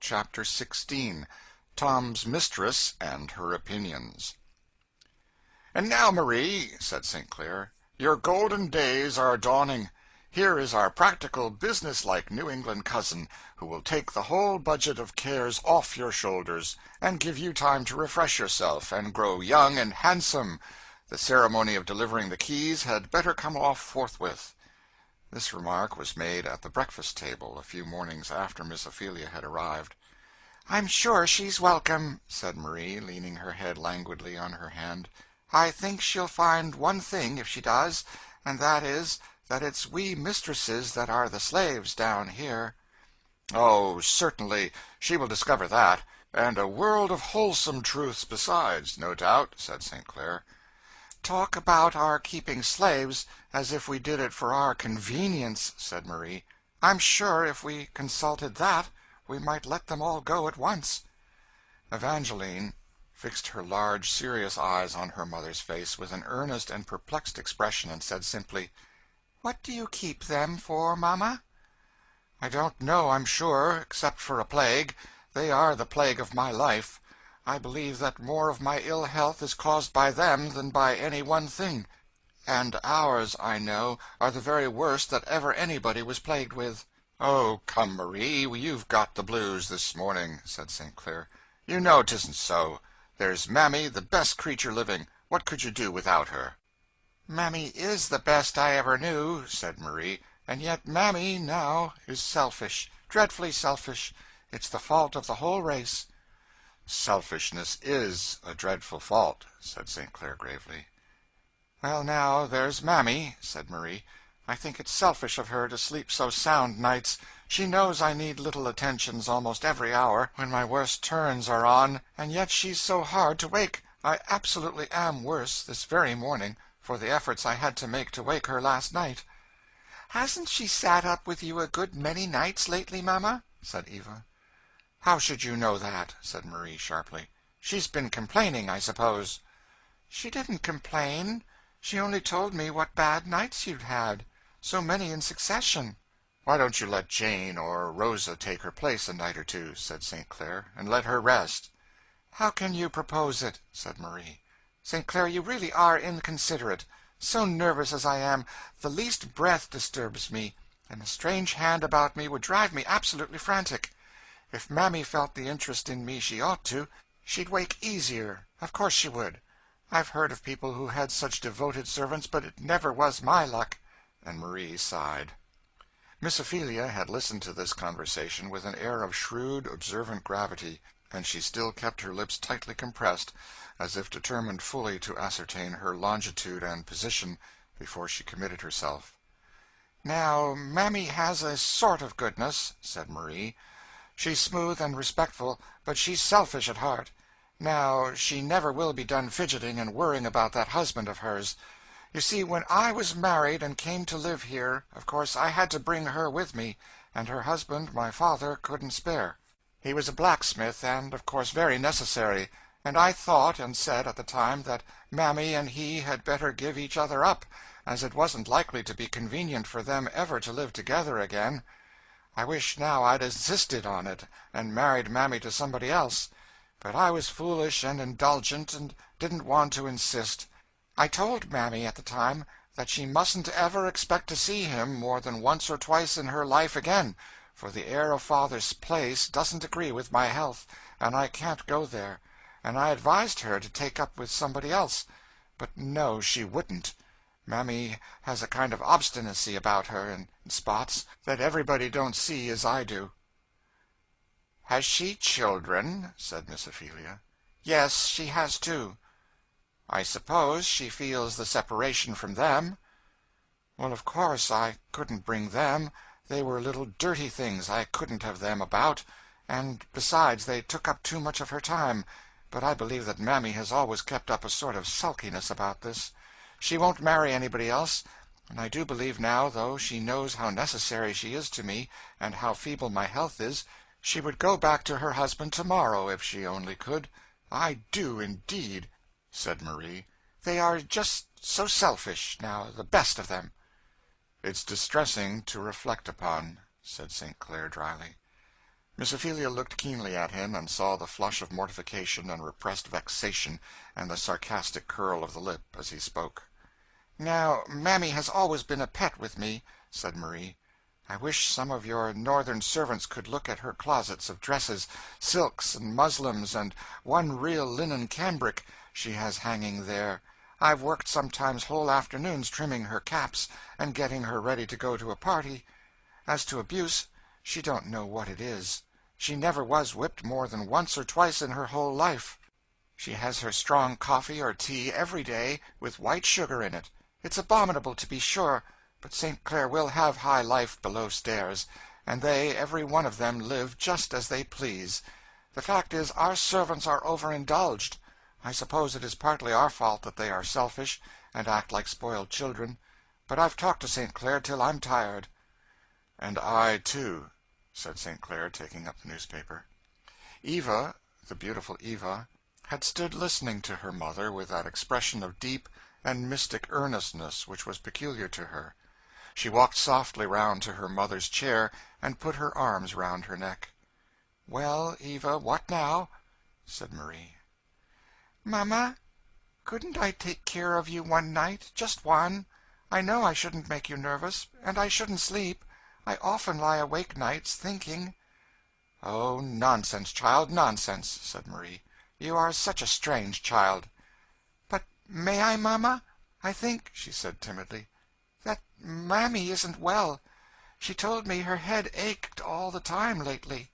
Chapter 16. Tom's Mistress and Her Opinions. "And now, Marie," said St. Clair, "your golden days are dawning. Here is our practical, business-like New England cousin, who will take the whole budget of cares off your shoulders, and give you time to refresh yourself, and grow young and handsome. The ceremony of delivering the keys had better come off forthwith." This remark was made at the breakfast-table a few mornings after Miss Ophelia had arrived. "I'm sure she's welcome," said Marie, leaning her head languidly on her hand. "I think she'll find one thing if she does, and that is, that it's we mistresses that are the slaves down here." "Oh, certainly, she will discover that, and a world of wholesome truths besides, no doubt," said St. Clair. "Talk about our keeping slaves as if we did it for our convenience," said Marie. "I'm sure if we consulted that, we might let them all go at once." Evangeline fixed her large, serious eyes on her mother's face with an earnest and perplexed expression, and said simply, "What do you keep them for, Mamma?" "I don't know, I'm sure, except for a plague. They are the plague of my life. I believe that more of my ill health is caused by them than by any one thing. And ours, I know, are the very worst that ever anybody was plagued with." "Oh, come, Marie, you've got the blues this morning," said St. Clair. "You know 'tisn't so. There's Mammy, the best creature living. What could you do without her?" "Mammy is the best I ever knew," said Marie, "and yet Mammy, now, is selfish, dreadfully selfish. It's the fault of the whole race." "Selfishness is a dreadful fault," said St. Clair gravely. "Well, now, there's Mammy," said Marie. "I think it's selfish of her to sleep so sound nights. She knows I need little attentions almost every hour, when my worst turns are on, and yet she's so hard to wake. I absolutely am worse, this very morning, for the efforts I had to make to wake her last night." "Hasn't she sat up with you a good many nights lately, Mamma?" said Eva. "How should you know that?" said Marie sharply. "She's been complaining, I suppose." "She didn't complain. She only told me what bad nights you'd had. So many in succession." "Why don't you let Jane or Rosa take her place a night or two," said St. Clair, "and let her rest?" "How can you propose it?" said Marie. "St. Clair, you really are inconsiderate. So nervous as I am, the least breath disturbs me, and a strange hand about me would drive me absolutely frantic. If Mammy felt the interest in me she ought to, she'd wake easier. Of course she would. I've heard of people who had such devoted servants, but it never was my luck." And Marie sighed. Miss Ophelia had listened to this conversation with an air of shrewd, observant gravity, and she still kept her lips tightly compressed, as if determined fully to ascertain her longitude and position before she committed herself. "Now, Mammy has a sort of goodness," said Marie. "She's smooth and respectful, but she's selfish at heart. Now, she never will be done fidgeting and worrying about that husband of hers. You see, when I was married and came to live here, of course I had to bring her with me, and her husband, my father, couldn't spare. He was a blacksmith, and of course very necessary, and I thought and said at the time that Mammy and he had better give each other up, as it wasn't likely to be convenient for them ever to live together again. I wish now I'd insisted on it, and married Mammy to somebody else. But I was foolish and indulgent, and didn't want to insist. I told Mammy at the time that she mustn't ever expect to see him more than once or twice in her life again, for the air of Father's place doesn't agree with my health, and I can't go there, and I advised her to take up with somebody else. But no, she wouldn't. Mammy has a kind of obstinacy about her, in spots, that everybody don't see as I do." "Has she children?" said Miss Ophelia. "Yes, she has two." "I suppose she feels the separation from them?" "Well, of course, I couldn't bring them. They were little dirty things. I couldn't have them about. And, besides, they took up too much of her time. But I believe that Mammy has always kept up a sort of sulkiness about this. She won't marry anybody else, and I do believe now, though she knows how necessary she is to me, and how feeble my health is, she would go back to her husband tomorrow if she only could. I do, indeed," said Marie. "They are just so selfish, now, the best of them." "It's distressing to reflect upon," said St. Clair dryly. Miss Ophelia looked keenly at him, and saw the flush of mortification and repressed vexation, and the sarcastic curl of the lip as he spoke. "Now, Mammy has always been a pet with me," said Marie. "I wish some of your northern servants could look at her closets of dresses, silks, and muslins, and one real linen cambric she has hanging there. I've worked sometimes whole afternoons trimming her caps, and getting her ready to go to a party. As to abuse, she don't know what it is. She never was whipped more than once or twice in her whole life. She has her strong coffee or tea every day, with white sugar in it. It's abominable, to be sure, but St. Clair will have high life below stairs, and they, every one of them, live just as they please. The fact is, our servants are overindulged. I suppose it is partly our fault that they are selfish, and act like spoiled children, but I've talked to St. Clair till I'm tired." "And I, too," said St. Clair, taking up the newspaper. Eva, the beautiful Eva, had stood listening to her mother with that expression of deep and mystic earnestness which was peculiar to her. She walked softly round to her mother's chair, and put her arms round her neck. "Well, Eva, what now?" said Marie. "Mamma, couldn't I take care of you one night, just one? I know I shouldn't make you nervous, and I shouldn't sleep. I often lie awake nights, thinking." "Oh, nonsense, child, nonsense," said Marie. "You are such a strange child." "But may I, mamma? I think," she said timidly, "that Mammy isn't well. She told me her head ached all the time lately."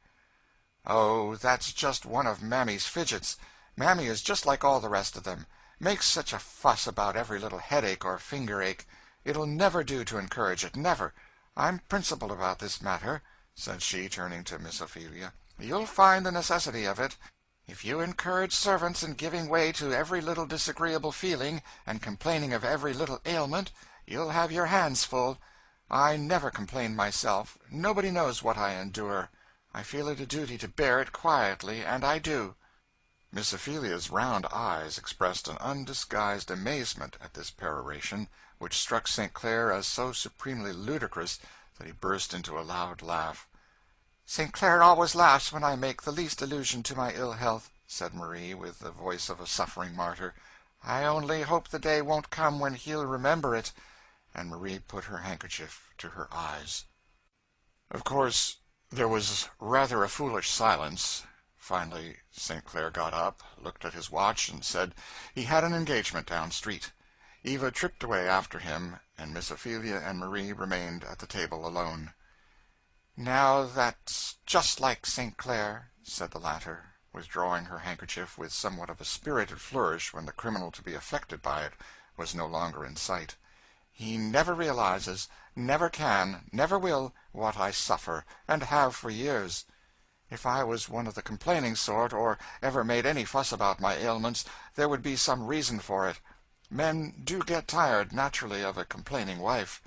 "Oh, that's just one of Mammy's fidgets. Mammy is just like all the rest of them. Makes such a fuss about every little headache or finger ache. It'll never do to encourage it, never. I'm principled about this matter," said she, turning to Miss Ophelia. "You'll find the necessity of it. If you encourage servants in giving way to every little disagreeable feeling, and complaining of every little ailment, you'll have your hands full. I never complain myself. Nobody knows what I endure. I feel it a duty to bear it quietly, and I do." Miss Ophelia's round eyes expressed an undisguised amazement at this peroration, which struck St. Clair as so supremely ludicrous that he burst into a loud laugh. "St. Clair always laughs when I make the least allusion to my ill health," said Marie, with the voice of a suffering martyr. "I only hope the day won't come when he'll remember it." And Marie put her handkerchief to her eyes. Of course, there was rather a foolish silence. Finally, St. Clair got up, looked at his watch, and said he had an engagement down street. Eva tripped away after him, and Miss Ophelia and Marie remained at the table alone. "Now that's just like St. Clair," said the latter, withdrawing her handkerchief with somewhat of a spirited flourish when the criminal to be affected by it was no longer in sight. "He never realizes, never can, never will, what I suffer, and have for years. If I was one of the complaining sort, or ever made any fuss about my ailments, there would be some reason for it. Men do get tired, naturally, of a complaining wife.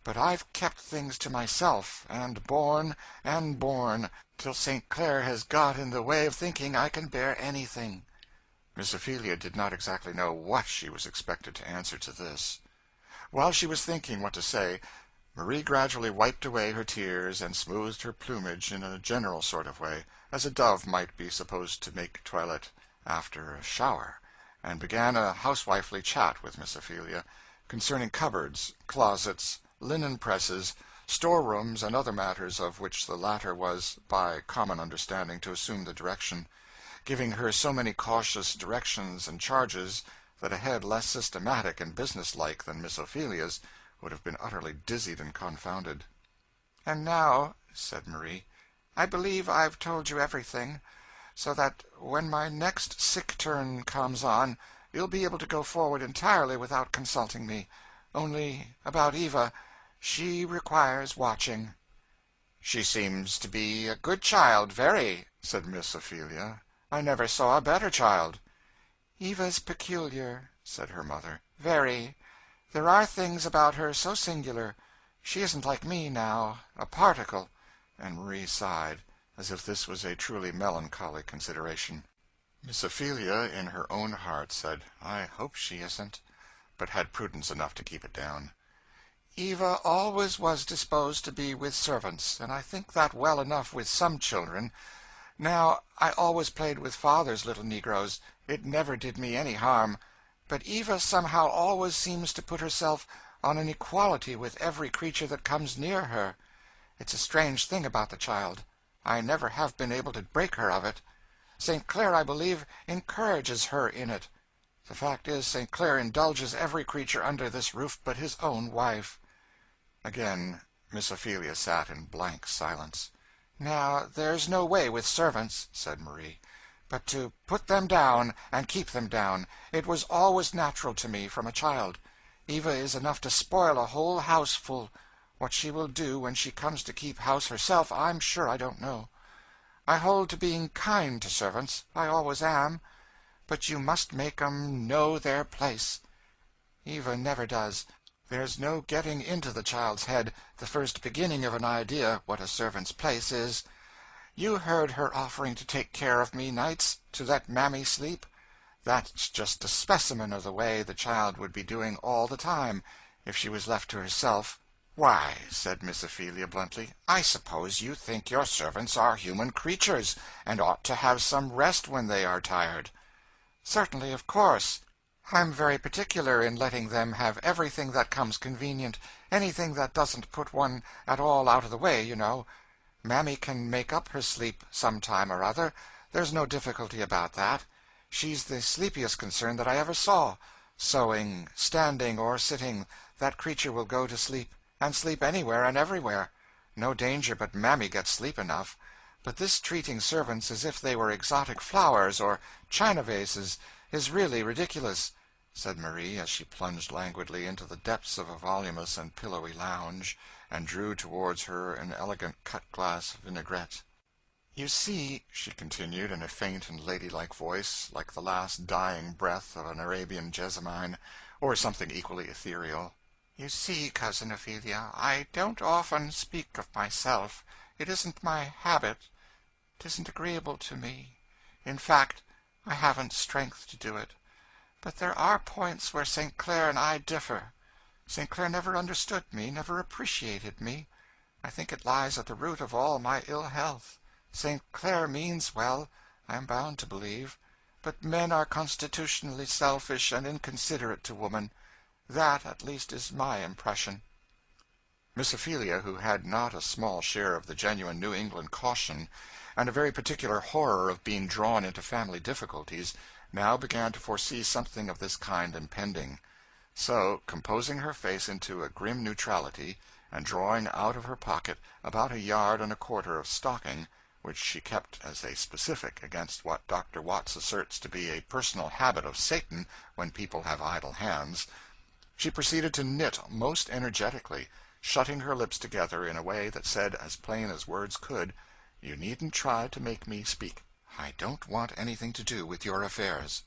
But I've kept things to myself, and borne, till St. Clair has got in the way of thinking I can bear anything." Miss Ophelia did not exactly know what she was expected to answer to this. While she was thinking what to say, Marie gradually wiped away her tears and smoothed her plumage in a general sort of way, as a dove might be supposed to make toilette after a shower, and began a housewifely chat with Miss Ophelia concerning cupboards, closets, linen presses, storerooms, and other matters of which the latter was, by common understanding, to assume the direction, giving her so many cautious directions and charges that a head less systematic and businesslike than Miss Ophelia's would have been utterly dizzied and confounded. "And now," said Marie, "I believe I've told you everything, so that when my next sick turn comes on, you'll be able to go forward entirely without consulting me. Only about Eva, she requires watching." "She seems to be a good child, very," said Miss Ophelia. "I never saw a better child." "Eva's peculiar," said her mother, "very. There are things about her so singular. She isn't like me, now, a particle." And Marie sighed, as if this was a truly melancholy consideration. Miss Ophelia, in her own heart, said, "I hope she isn't," but had prudence enough to keep it down. Eva always was disposed to be with servants, and I think that well enough with some children. Now, I always played with father's little negroes. It never did me any harm. But Eva somehow always seems to put herself on an equality with every creature that comes near her. It's a strange thing about the child. I never have been able to break her of it. St. Clair, I believe, encourages her in it. The fact is, St. Clair indulges every creature under this roof but his own wife." Again Miss Ophelia sat in blank silence. "Now, there's no way with servants," said Marie, "but to put them down and keep them down. It was always natural to me from a child. Eva is enough to spoil a whole house full. What she will do when she comes to keep house herself, I'm sure I don't know. I hold to being kind to servants. I always am. But you must make 'em know their place. Eva never does. There's no getting into the child's head, the first beginning of an idea, what a servant's place is. You heard her offering to take care of me nights, to let Mammy sleep. That's just a specimen of the way the child would be doing all the time, if she was left to herself." "Why," said Miss Ophelia bluntly, "I suppose you think your servants are human creatures, and ought to have some rest when they are tired." "Certainly, of course. I'm very particular in letting them have everything that comes convenient, anything that doesn't put one at all out of the way, you know. Mammy can make up her sleep some time or other. There's no difficulty about that. She's the sleepiest concern that I ever saw. Sewing, standing, or sitting, that creature will go to sleep, and sleep anywhere and everywhere. No danger but Mammy gets sleep enough. But this treating servants as if they were exotic flowers or china vases is really ridiculous," said Marie, as she plunged languidly into the depths of a voluminous and pillowy lounge, and drew towards her an elegant cut-glass vinaigrette. "You see," she continued, in a faint and ladylike voice, like the last dying breath of an Arabian jessamine, or something equally ethereal, "you see, Cousin Ophelia, I don't often speak of myself. It isn't my habit. 'Tisn't agreeable to me. In fact, I haven't strength to do it. But there are points where St. Clair and I differ. St. Clair never understood me, never appreciated me. I think it lies at the root of all my ill health. St. Clair means well, I am bound to believe, but men are constitutionally selfish and inconsiderate to woman. That, at least, is my impression." Miss Ophelia, who had not a small share of the genuine New England caution, and a very particular horror of being drawn into family difficulties, now began to foresee something of this kind impending. So, composing her face into a grim neutrality, and drawing out of her pocket about 1.25 yards of stocking, which she kept as a specific against what Dr. Watts asserts to be a personal habit of Satan when people have idle hands, she proceeded to knit most energetically, shutting her lips together in a way that said as plain as words could, "You needn't try to make me speak. I don't want anything to do with your affairs."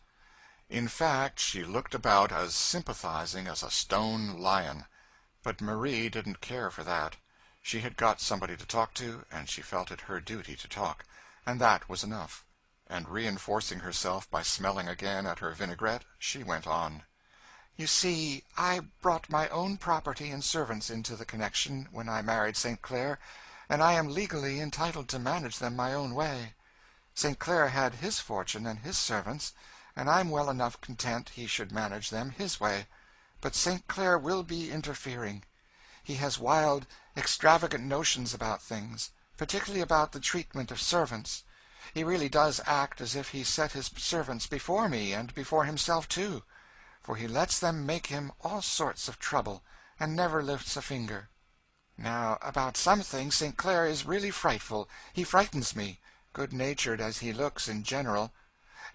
In fact, she looked about as sympathizing as a stone lion. But Marie didn't care for that. She had got somebody to talk to, and she felt it her duty to talk, and that was enough. And reinforcing herself by smelling again at her vinaigrette, she went on. "You see, I brought my own property and servants into the connection when I married St. Clair, and I am legally entitled to manage them my own way. St. Clair had his fortune and his servants, and I'm well enough content he should manage them his way. But St. Clair will be interfering. He has wild, extravagant notions about things, particularly about the treatment of servants. He really does act as if he set his servants before me, and before himself too, for he lets them make him all sorts of trouble, and never lifts a finger. Now, about some things St. Clair is really frightful. He frightens me, good-natured as he looks in general.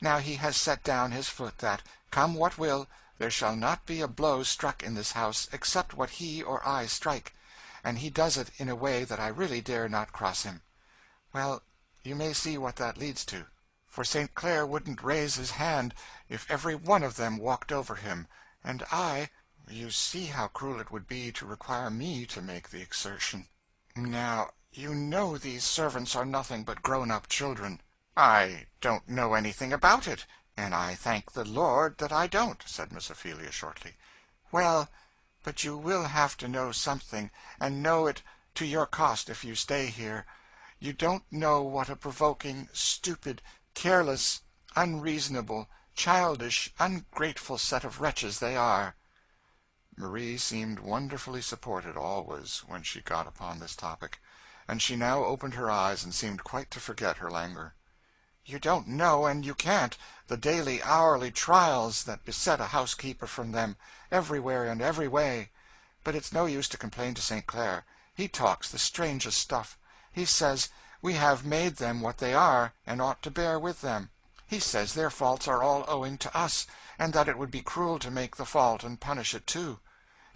Now he has set down his foot that, come what will, there shall not be a blow struck in this house except what he or I strike, and he does it in a way that I really dare not cross him. Well, you may see what that leads to, for St. Clair wouldn't raise his hand if every one of them walked over him, and you see how cruel it would be to require me to make the exertion. Now, you know these servants are nothing but grown-up children." "I don't know anything about it, and I thank the Lord that I don't," said Miss Ophelia shortly. "Well, but you will have to know something, and know it to your cost if you stay here. You don't know what a provoking, stupid, careless, unreasonable, childish, ungrateful set of wretches they are." Marie seemed wonderfully supported always when she got upon this topic, and she now opened her eyes and seemed quite to forget her languor. "You don't know, and you can't, the daily, hourly trials that beset a housekeeper from them, everywhere and every way. But it's no use to complain to St. Clair. He talks the strangest stuff. He says we have made them what they are, and ought to bear with them. He says their faults are all owing to us, and that it would be cruel to make the fault and punish it too.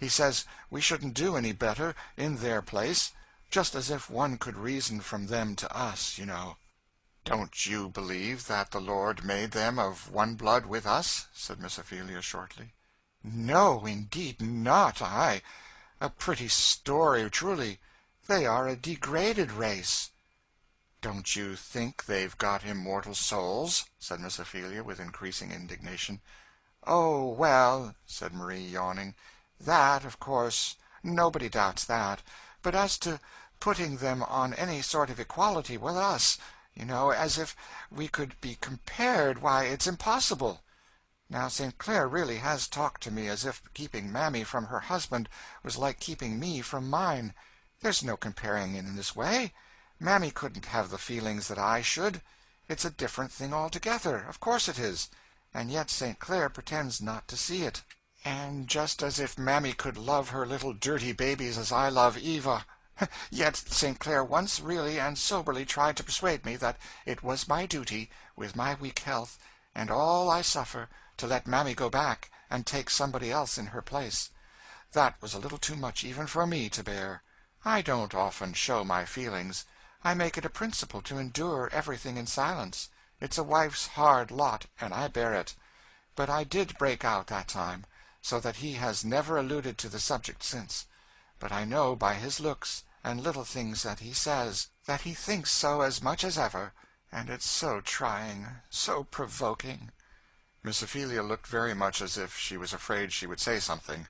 He says we shouldn't do any better, in their place, just as if one could reason from them to us, you know." "Don't you believe that the Lord made them of one blood with us?" said Miss Ophelia shortly. "No, indeed not I. A pretty story, truly. They are a degraded race." "Don't you think they've got immortal souls?" said Miss Ophelia, with increasing indignation. "Oh, well," said Marie, yawning, "that, of course, nobody doubts that. But as to putting them on any sort of equality with us, you know, as if we could be compared, why, it's impossible. Now, St. Clair really has talked to me as if keeping Mammy from her husband was like keeping me from mine. There's no comparing in this way. Mammy couldn't have the feelings that I should. It's a different thing altogether. Of course it is. And yet St. Clair pretends not to see it. And just as if Mammy could love her little dirty babies as I love Eva. Yet St. Clair once really and soberly tried to persuade me that it was my duty, with my weak health, and all I suffer, to let Mammy go back, and take somebody else in her place. That was a little too much even for me to bear. I don't often show my feelings. I make it a principle to endure everything in silence. It's a wife's hard lot, and I bear it. But I did break out that time, so that he has never alluded to the subject since. But I know by his looks and little things that he says, that he thinks so as much as ever, and it's so trying, so provoking." Miss Ophelia looked very much as if she was afraid she would say something,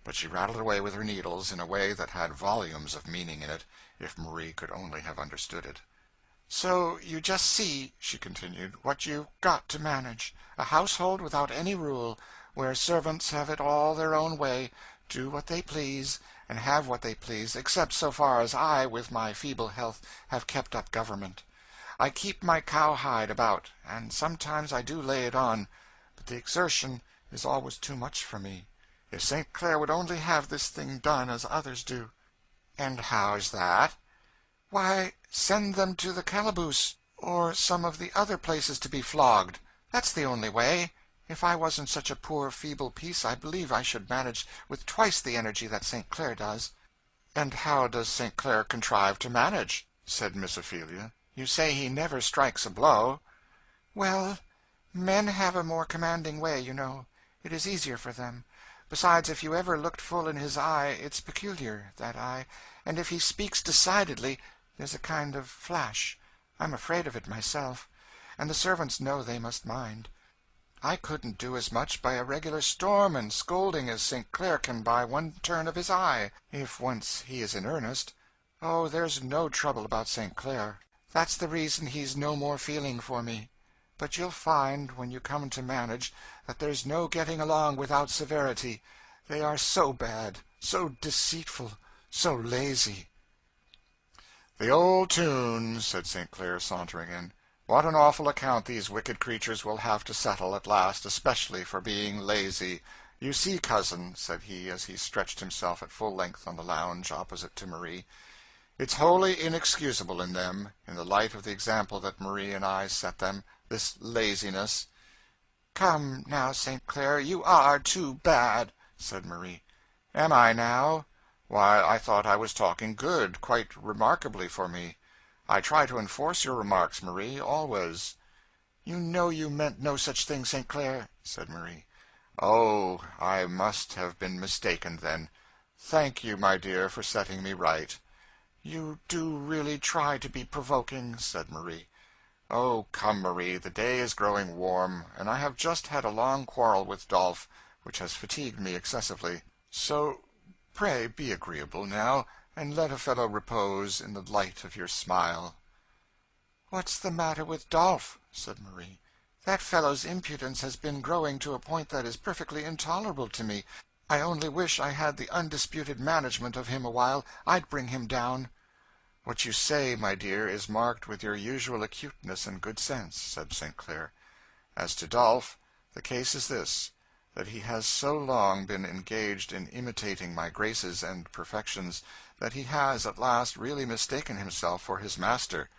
but she rattled away with her needles in a way that had volumes of meaning in it, if Marie could only have understood it. "So you just see," she continued, "what you've got to manage. A household without any rule, where servants have it all their own way, do what they please, and have what they please, except so far as I, with my feeble health, have kept up government. I keep my cowhide about, and sometimes I do lay it on, but the exertion is always too much for me. If St. Clair would only have this thing done as others do." "And how's that?" "Why, send them to the calaboose, or some of the other places to be flogged. That's the only way. If I wasn't such a poor feeble piece, I believe I should manage with twice the energy that St. Clair does." "And how does St. Clair contrive to manage?" said Miss Ophelia. "You say he never strikes a blow." "Well, men have a more commanding way, you know. It is easier for them. Besides, if you ever looked full in his eye, it's peculiar, that eye, and if he speaks decidedly, there's a kind of flash. I'm afraid of it myself, and the servants know they must mind. I couldn't do as much by a regular storm and scolding as St. Clair can by one turn of his eye, if once he is in earnest. Oh, there's no trouble about St. Clair. That's the reason he's no more feeling for me. But you'll find, when you come to manage, that there's no getting along without severity. They are so bad, so deceitful, so lazy." "The old tune," said St. Clair, sauntering in. "What an awful account these wicked creatures will have to settle at last, especially for being lazy. You see, cousin," said he, as he stretched himself at full length on the lounge opposite to Marie, "it's wholly inexcusable in them, in the light of the example that Marie and I set them, this laziness." "Come, now, St. Clair, you are too bad," said Marie. "Am I, now? Why, I thought I was talking good, quite remarkably for me. I try to enforce your remarks, Marie, always." "You know you meant no such thing, St. Clair," said Marie. "Oh, I must have been mistaken, then. Thank you, my dear, for setting me right." "You do really try to be provoking," said Marie. "Oh, come, Marie, the day is growing warm, and I have just had a long quarrel with Dolph, which has fatigued me excessively. So Pray be agreeable now, and let a fellow repose in the light of your smile." "What's the matter with Dolph?" said Marie. "That fellow's impudence has been growing to a point that is perfectly intolerable to me. I only wish I had the undisputed management of him a while. I'd bring him down." "What you say, my dear, is marked with your usual acuteness and good sense," said St. Clair. "As to Dolph, the case is this, that he has so long been engaged in imitating my graces and perfections that he has at last really mistaken himself for his master,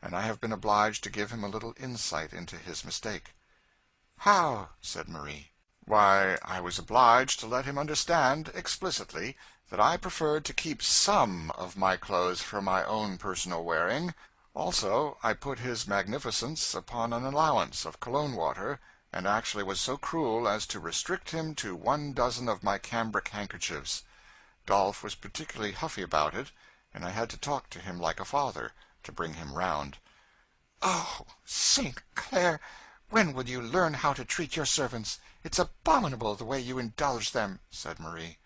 and I have been obliged to give him a little insight into his mistake." "How?" said Marie. "Why, I was obliged to let him understand, explicitly, that I preferred to keep some of my clothes for my own personal wearing. Also, I put his magnificence upon an allowance of cologne water, and actually was so cruel as to restrict him to 1 dozen of my cambric handkerchiefs. Dolph was particularly huffy about it, and I had to talk to him like a father, to bring him round." "Oh, St. Clair, when will you learn how to treat your servants? It's abominable the way you indulge them," said Marie.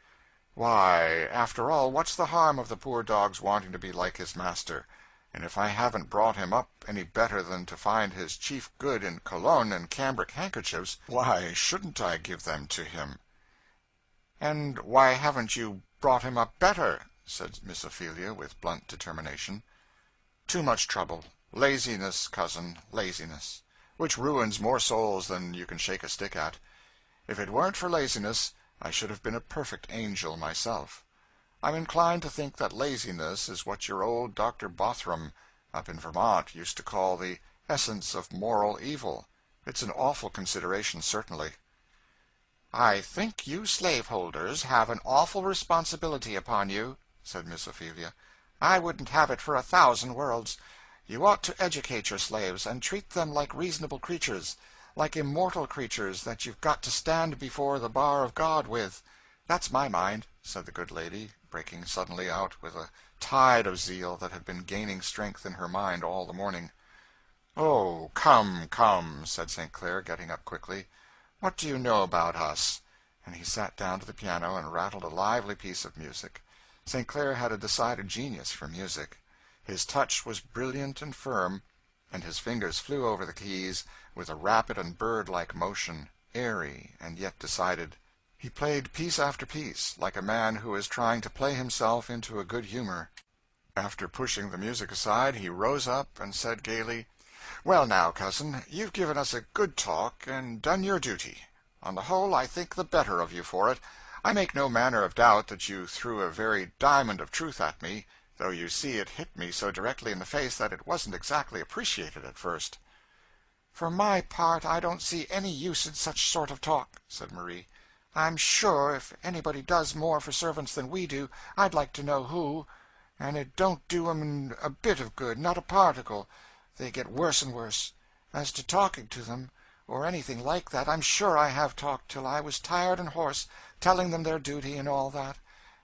"Why, after all, what's the harm of the poor dog's wanting to be like his master? And if I haven't brought him up any better than to find his chief good in cologne and cambric handkerchiefs, why shouldn't I give them to him?" "And why haven't you brought him up better?" said Miss Ophelia, with blunt determination. "Too much trouble. Laziness, cousin, laziness, which ruins more souls than you can shake a stick at. If it weren't for laziness, I should have been a perfect angel myself. I'm inclined to think that laziness is what your old Dr. Bothram, up in Vermont, used to call the essence of moral evil. It's an awful consideration, certainly." "I think you slaveholders have an awful responsibility upon you," said Miss Ophelia. "I wouldn't have it for 1,000 worlds. You ought to educate your slaves, and treat them like reasonable creatures, like immortal creatures that you've got to stand before the bar of God with. That's my mind," said the good lady, breaking suddenly out with a tide of zeal that had been gaining strength in her mind all the morning. "Oh, come, come," said St. Clair, getting up quickly. "What do you know about us?" And he sat down to the piano and rattled a lively piece of music. St. Clair had a decided genius for music. His touch was brilliant and firm, and his fingers flew over the keys with a rapid and bird-like motion, airy and yet decided. He played piece after piece, like a man who is trying to play himself into a good humor. After pushing the music aside, he rose up and said gaily, "Well now, cousin, you've given us a good talk and done your duty. On the whole, I think the better of you for it. I make no manner of doubt that you threw a very diamond of truth at me, though you see it hit me so directly in the face that it wasn't exactly appreciated at first." "For my part, I don't see any use in such sort of talk," said Marie. "I'm sure if anybody does more for servants than we do, I'd like to know who. And it don't do 'em a bit of good, not a particle. They get worse and worse. As to talking to them, or anything like that, I'm sure I have talked till I was tired and hoarse, telling them their duty and all that.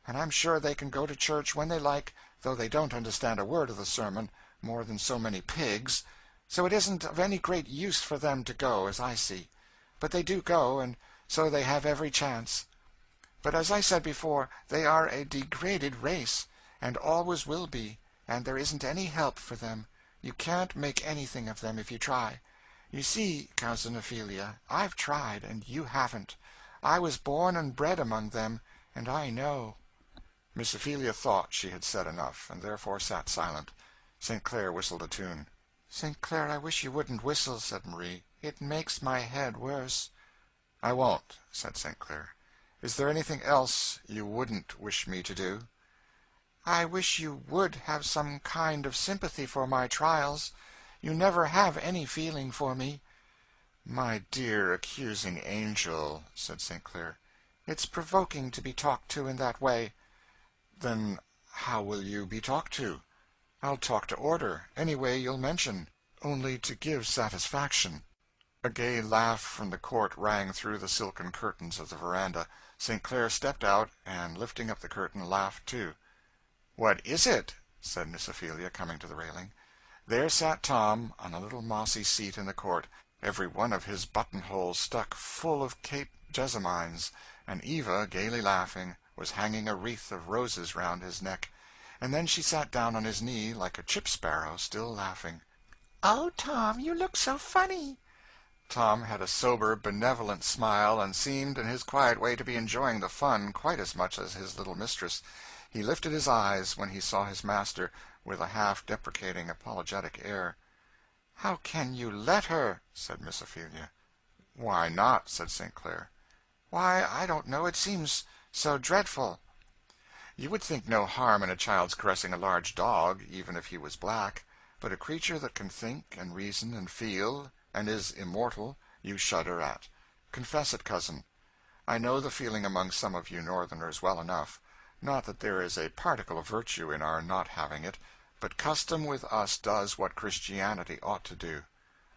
And I'm sure they can go to church when they like, though they don't understand a word of the sermon, more than so many pigs. So it isn't of any great use for them to go, as I see. But they do go, and so they have every chance. But as I said before, they are a degraded race, and always will be, and there isn't any help for them. You can't make anything of them if you try. You see, Cousin Ophelia, I've tried, and you haven't. I was born and bred among them, and I know." Miss Ophelia thought she had said enough, and therefore sat silent. St. Clair whistled a tune. "St. Clair, I wish you wouldn't whistle," said Marie. "It makes my head worse." "I won't," said St. Clair. "Is there anything else you wouldn't wish me to do?" "I wish you would have some kind of sympathy for my trials. You never have any feeling for me." "My dear accusing angel," said St. Clair. "It's provoking to be talked to in that way." "Then how will you be talked to?" "I'll talk to order, any way you'll mention, only to give satisfaction." A gay laugh from the court rang through the silken curtains of the veranda. St. Clair stepped out, and, lifting up the curtain, laughed too. "What is it?" said Miss Ophelia, coming to the railing. There sat Tom, on a little mossy seat in the court, every one of his buttonholes stuck full of Cape jessamines, and Eva, gaily laughing, was hanging a wreath of roses round his neck, and then she sat down on his knee like a chip sparrow, still laughing. "Oh, Tom, you look so funny!" Tom had a sober, benevolent smile, and seemed in his quiet way to be enjoying the fun quite as much as his little mistress. He lifted his eyes when he saw his master, with a half-deprecating, apologetic air. "How can you let her?" said Miss Ophelia. "Why not?" said St. Clair. "Why, I don't know. It seems so dreadful." You would think no harm in a child's caressing a large dog, even if he was black, but a creature that can think and reason and feel, and is immortal, you shudder at. Confess it, cousin. I know the feeling among some of you Northerners well enough. Not that there is a particle of virtue in our not having it, but custom with us does what Christianity ought to do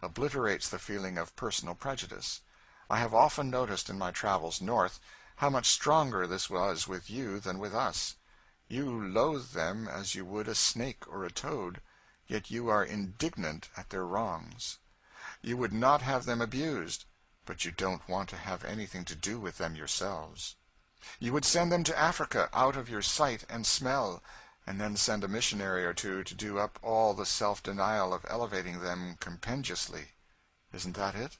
obliterates the feeling of personal prejudice. I have often noticed in my travels north how much stronger this was with you than with us. You loathe them as you would a snake or a toad, yet you are indignant at their wrongs. You would not have them abused, but you don't want to have anything to do with them yourselves. You would send them to Africa out of your sight and smell, and then send a missionary or two to do up all the self-denial of elevating them compendiously. Isn't that it?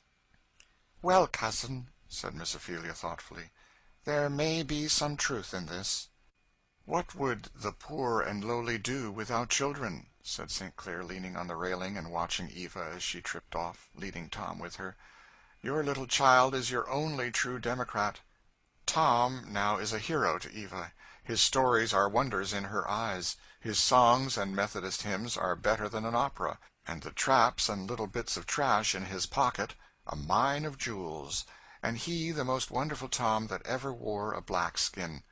"Well, cousin," said Miss Ophelia thoughtfully, "there may be some truth in this." "What would the poor and lowly do without children?" said St. Clair, leaning on the railing and watching Eva as she tripped off, leading Tom with her. "Your little child is your only true democrat. Tom now is a hero to Eva. His stories are wonders in her eyes. His songs and Methodist hymns are better than an opera, and the traps and little bits of trash in his pocket a mine of jewels, and he the most wonderful Tom that ever wore a black skin.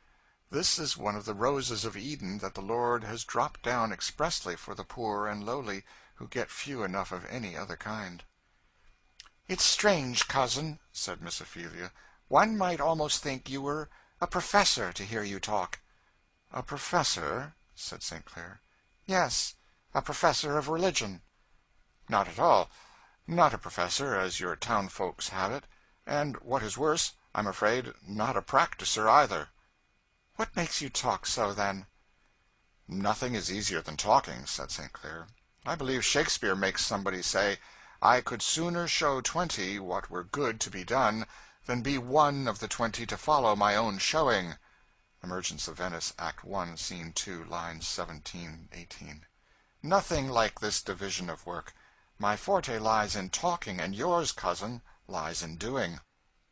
This is one of the roses of Eden that the Lord has dropped down expressly for the poor and lowly, who get few enough of any other kind." "It's strange, cousin," said Miss Ophelia. "One might almost think you were a professor to hear you talk." "A professor?" said St. Clair. "Yes, a professor of religion." "Not at all. Not a professor, as your town folks have it, and, what is worse, I'm afraid, not a practicer either." "What makes you talk so, then?" "Nothing is easier than talking," said St. Clair. "I believe Shakespeare makes somebody say, 'I could sooner show 20 what were good to be done than be one of the 20 to follow my own showing.'" The Merchants of Venice, Act 1, Scene 2, lines 17, 18. "Nothing like this division of work. My forte lies in talking, and yours, cousin, lies in doing."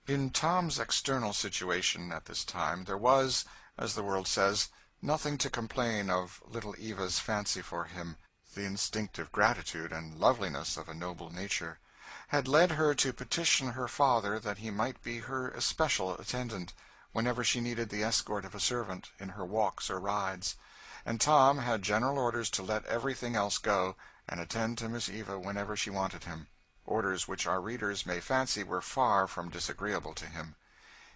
In Tom's external situation at this time there was, as the world says, nothing to complain of little Eva's fancy for him. The instinctive gratitude and loveliness of a noble nature had led her to petition her father that he might be her especial attendant, whenever she needed the escort of a servant, in her walks or rides, and Tom had general orders to let everything else go, and attend to Miss Eva whenever she wanted him, orders which our readers may fancy were far from disagreeable to him.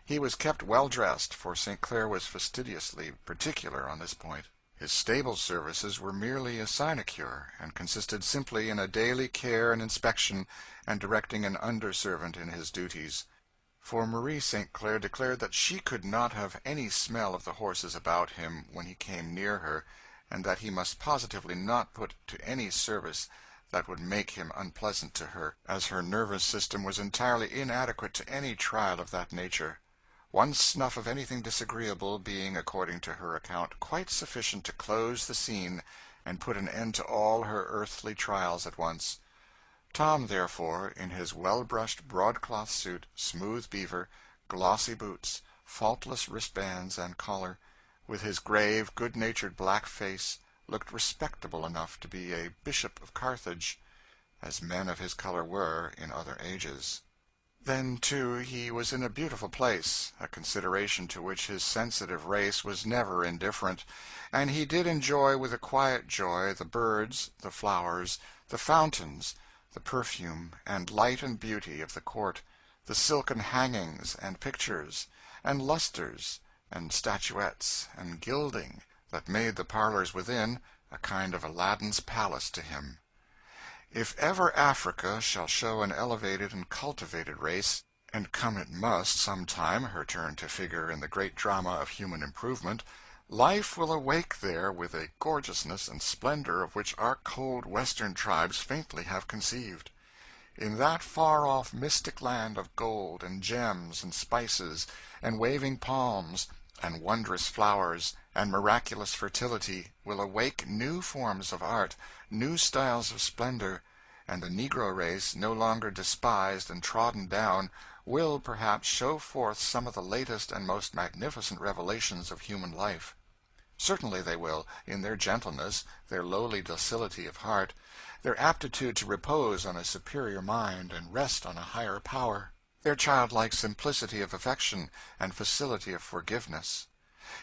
He was kept well dressed, for St. Clair was fastidiously particular on this point. His stable services were merely a sinecure, and consisted simply in a daily care and inspection, and directing an under-servant in his duties. For Marie St. Clair declared that she could not have any smell of the horses about him when he came near her, and that he must positively not put to any service that would make him unpleasant to her, as her nervous system was entirely inadequate to any trial of that nature. One snuff of anything disagreeable being, according to her account, quite sufficient to close the scene and put an end to all her earthly trials at once. Tom, therefore, in his well-brushed broadcloth suit, smooth beaver, glossy boots, faultless wristbands and collar, with his grave, good-natured black face, looked respectable enough to be a bishop of Carthage, as men of his color were in other ages. Then, too, he was in a beautiful place, a consideration to which his sensitive race was never indifferent, and he did enjoy with a quiet joy the birds, the flowers, the fountains, the perfume and light and beauty of the court, the silken hangings and pictures, and lustres, and statuettes, and gilding, that made the parlors within a kind of Aladdin's palace to him. If ever Africa shall show an elevated and cultivated race, and come it must some time, her turn to figure in the great drama of human improvement, life will awake there with a gorgeousness and splendor of which our cold Western tribes faintly have conceived. In that far-off mystic land of gold and gems and spices and waving palms and wondrous flowers and miraculous fertility will awake new forms of art, new styles of splendor, and the Negro race, no longer despised and trodden down, will perhaps show forth some of the latest and most magnificent revelations of human life. Certainly they will, in their gentleness, their lowly docility of heart, their aptitude to repose on a superior mind and rest on a higher power, their childlike simplicity of affection and facility of forgiveness.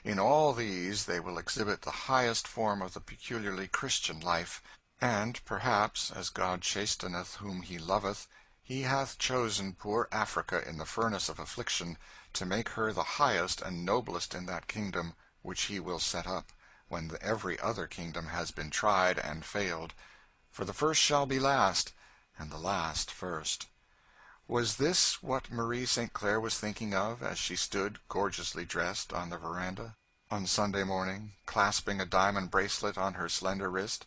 In all these they will exhibit the highest form of the peculiarly Christian life, and perhaps, as God chasteneth whom he loveth, he hath chosen poor Africa in the furnace of affliction to make her the highest and noblest in that kingdom which he will set up, when every other kingdom has been tried and failed. For the first shall be last, and the last first. Was this what Marie St. Clair was thinking of as she stood, gorgeously dressed, on the veranda, on Sunday morning, clasping a diamond bracelet on her slender wrist?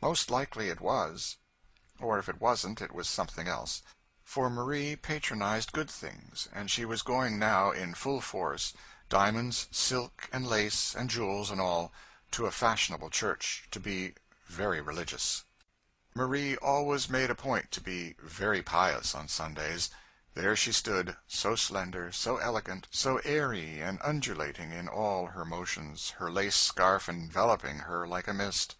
Most likely it was. Or if it wasn't, it was something else. For Marie patronized good things, and she was going now in full force, diamonds, silk, and lace, and jewels, and all, to a fashionable church, to be very religious. Marie always made a point to be very pious on Sundays. There she stood, so slender, so elegant, so airy and undulating in all her motions, her lace scarf enveloping her like a mist.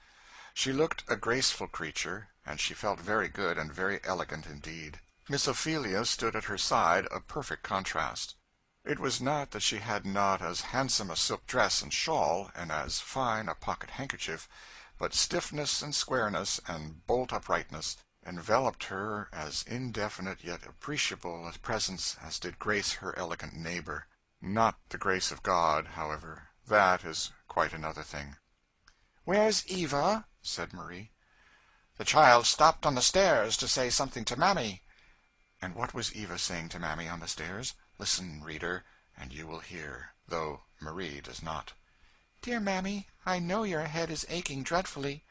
She looked a graceful creature, and she felt very good and very elegant indeed. Miss Ophelia stood at her side, a perfect contrast. It was not that she had not as handsome a silk dress and shawl, and as fine a pocket handkerchief, but stiffness and squareness and bolt uprightness enveloped her as indefinite yet appreciable a presence as did grace her elegant neighbor. Not the grace of God, however. That is quite another thing. "Where's Eva?" said Marie. "The child stopped on the stairs to say something to Mammy." And what was Eva saying to Mammy on the stairs? Listen, reader, and you will hear, though Marie does not. "Dear Mammy, I know your head is aching dreadfully."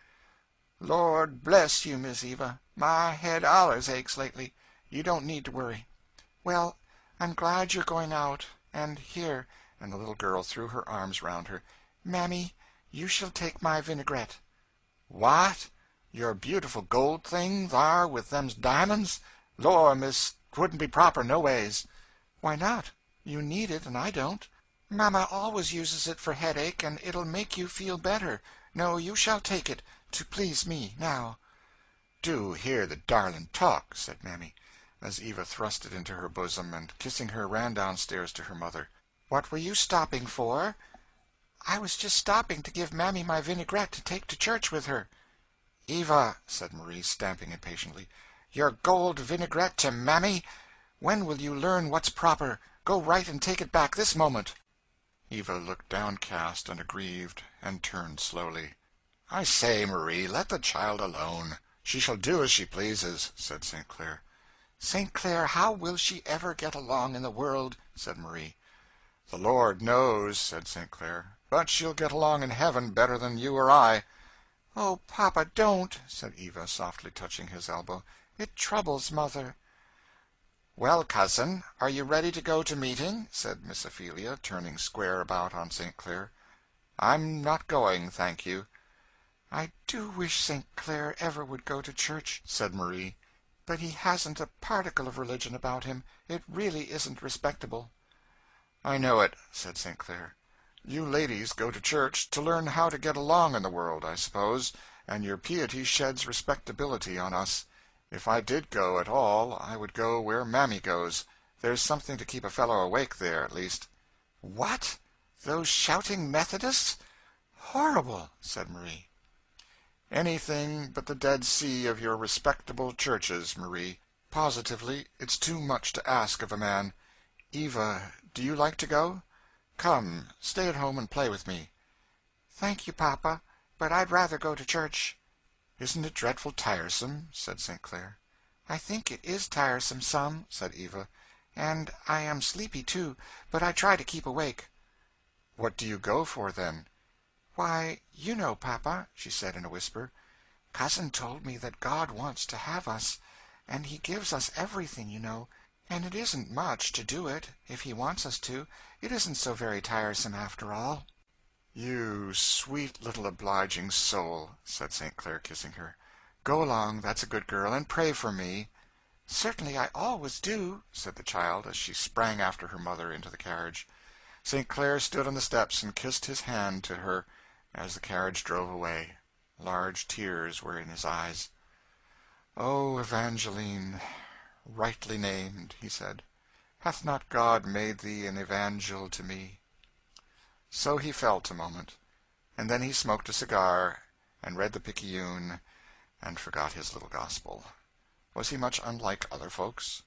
"Lord bless you, Miss Eva, my head allers aches lately. You don't need to worry." "Well, I'm glad you're going out. And here," and the little girl threw her arms round her, "Mammy, you shall take my vinaigrette." "What? Your beautiful gold thing, thar, with them diamonds? Lor, miss, 'twouldn't be proper no ways." "Why not? You need it, and I don't. Mamma always uses it for headache, and it'll make you feel better. No, you shall take it, to please me, now." "Do hear the darlin' talk," said Mammy, as Eva thrust it into her bosom, and kissing her ran downstairs to her mother. "What were you stopping for?" "I was just stopping to give Mammy my vinaigrette to take to church with her." "Eva," said Marie, stamping impatiently, "Your gold vinaigrette to Mammy? When will you learn what's proper? Go right and take it back this moment." Eva looked downcast and aggrieved, and turned slowly. "I say, Marie, let the child alone. She shall do as she pleases," said St. Clair. "St. Clair, how will she ever get along in the world?" said Marie. "The Lord knows," said St. Clair, "but she'll get along in heaven better than you or I." "Oh, Papa, don't," said Eva, softly touching his elbow. "It troubles Mother." "Well, cousin, are you ready to go to meeting?" said Miss Ophelia, turning square about on St. Clair. "I'm not going, thank you." "I do wish St. Clair ever would go to church," said Marie. "But he hasn't a particle of religion about him. It really isn't respectable." "I know it," said St. Clair. "You ladies go to church to learn how to get along in the world, I suppose, and your piety sheds respectability on us. If I did go at all, I would go where Mammy goes. There's something to keep a fellow awake there, at least." "What? Those shouting Methodists? Horrible!" said Marie. "Anything but the Dead Sea of your respectable churches, Marie. Positively, it's too much to ask of a man. Eva, do you like to go? Come, stay at home and play with me." "Thank you, Papa, but I'd rather go to church." "Isn't it dreadful tiresome?" said St. Clair. "I think it is tiresome some," said Eva. and I am sleepy, too, but I try to keep awake." "What do you go for, then?" "Why, you know, Papa," she said in a whisper, "Cousin told me that God wants to have us, and he gives us everything, you know, and it isn't much to do it, if he wants us to. It isn't so very tiresome, after all." "You sweet little obliging soul," said St. Clair, kissing her. "Go along, that's a good girl, and pray for me." "Certainly I always do," said the child, as she sprang after her mother into the carriage. St. Clair stood on the steps and kissed his hand to her as the carriage drove away. Large tears were in his eyes. "Oh, Evangeline, rightly named," he said, "hath not God made thee an evangel to me?" So he felt a moment, and then he smoked a cigar, and read the Picayune, and forgot his little gospel. Was he much unlike other folks?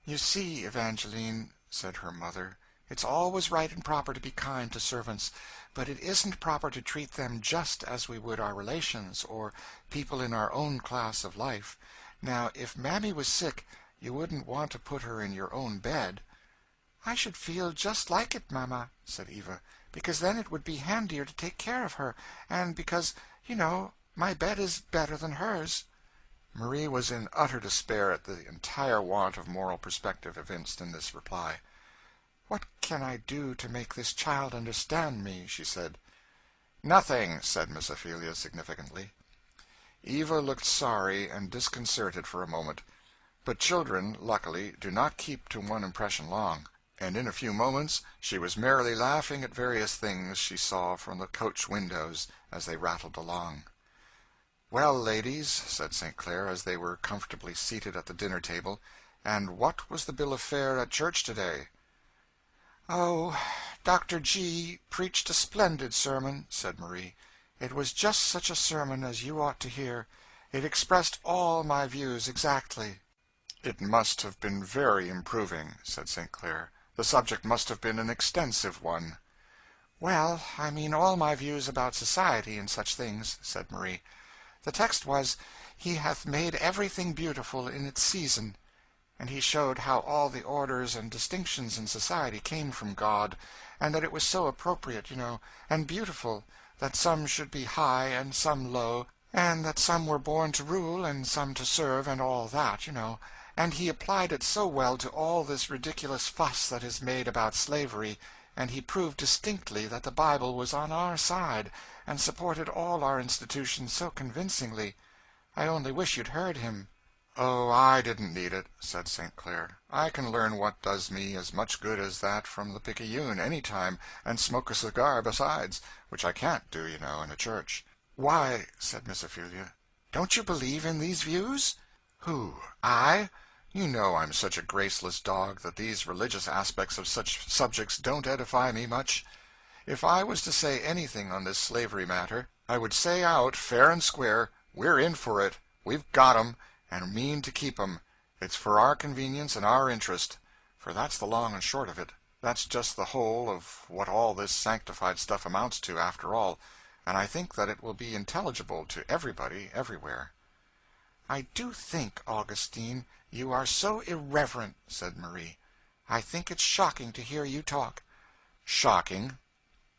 "You see, Evangeline," said her mother, "it's always right and proper to be kind to servants, but it isn't proper to treat them just as we would our relations, or people in our own class of life. Now, if Mammy was sick, you wouldn't want to put her in your own bed." "I should feel just like it, Mamma," said Eva, "because then it would be handier to take care of her, and because, you know, my bed is better than hers." Marie was in utter despair at the entire want of moral perspective evinced in this reply. "What can I do to make this child understand me?" she said. "Nothing," said Miss Ophelia significantly. Eva looked sorry and disconcerted for a moment, but children, luckily, do not keep to one impression long, and in a few moments she was merrily laughing at various things she saw from the coach windows as they rattled along. "Well, ladies," said St. Clair, as they were comfortably seated at the dinner table, "and what was the bill of fare at church today?" "Oh, Dr. G. preached a splendid sermon," said Marie. "It was just such a sermon as you ought to hear. It expressed all my views exactly." "It must have been very improving," said St. Clair. "The subject must have been an extensive one." "Well, I mean all my views about society and such things," said Marie. "The text was, 'He hath made everything beautiful in its season.' And he showed how all the orders and distinctions in society came from God, and that it was so appropriate, you know, and beautiful, that some should be high and some low, and that some were born to rule and some to serve, and all that, you know. And he applied it so well to all this ridiculous fuss that is made about slavery, and he proved distinctly that the Bible was on our side, and supported all our institutions so convincingly. I only wish you'd heard him." "Oh, I didn't need it," said St. Clair. "I can learn what does me as much good as that from the Picayune any time, and smoke a cigar besides, which I can't do, you know, in a church." "Why," said Miss Ophelia, "don't you believe in these views?" "Who, I? You know I'm such a graceless dog that these religious aspects of such subjects don't edify me much. If I was to say anything on this slavery matter, I would say out, fair and square, we're in for it, we've got 'em, and mean to keep 'em. It's for our convenience and our interest. For that's the long and short of it. That's just the whole of what all this sanctified stuff amounts to, after all, and I think that it will be intelligible to everybody, everywhere." "I do think, Augustine, you are so irreverent," said Marie. "I think it's shocking to hear you talk." "Shocking?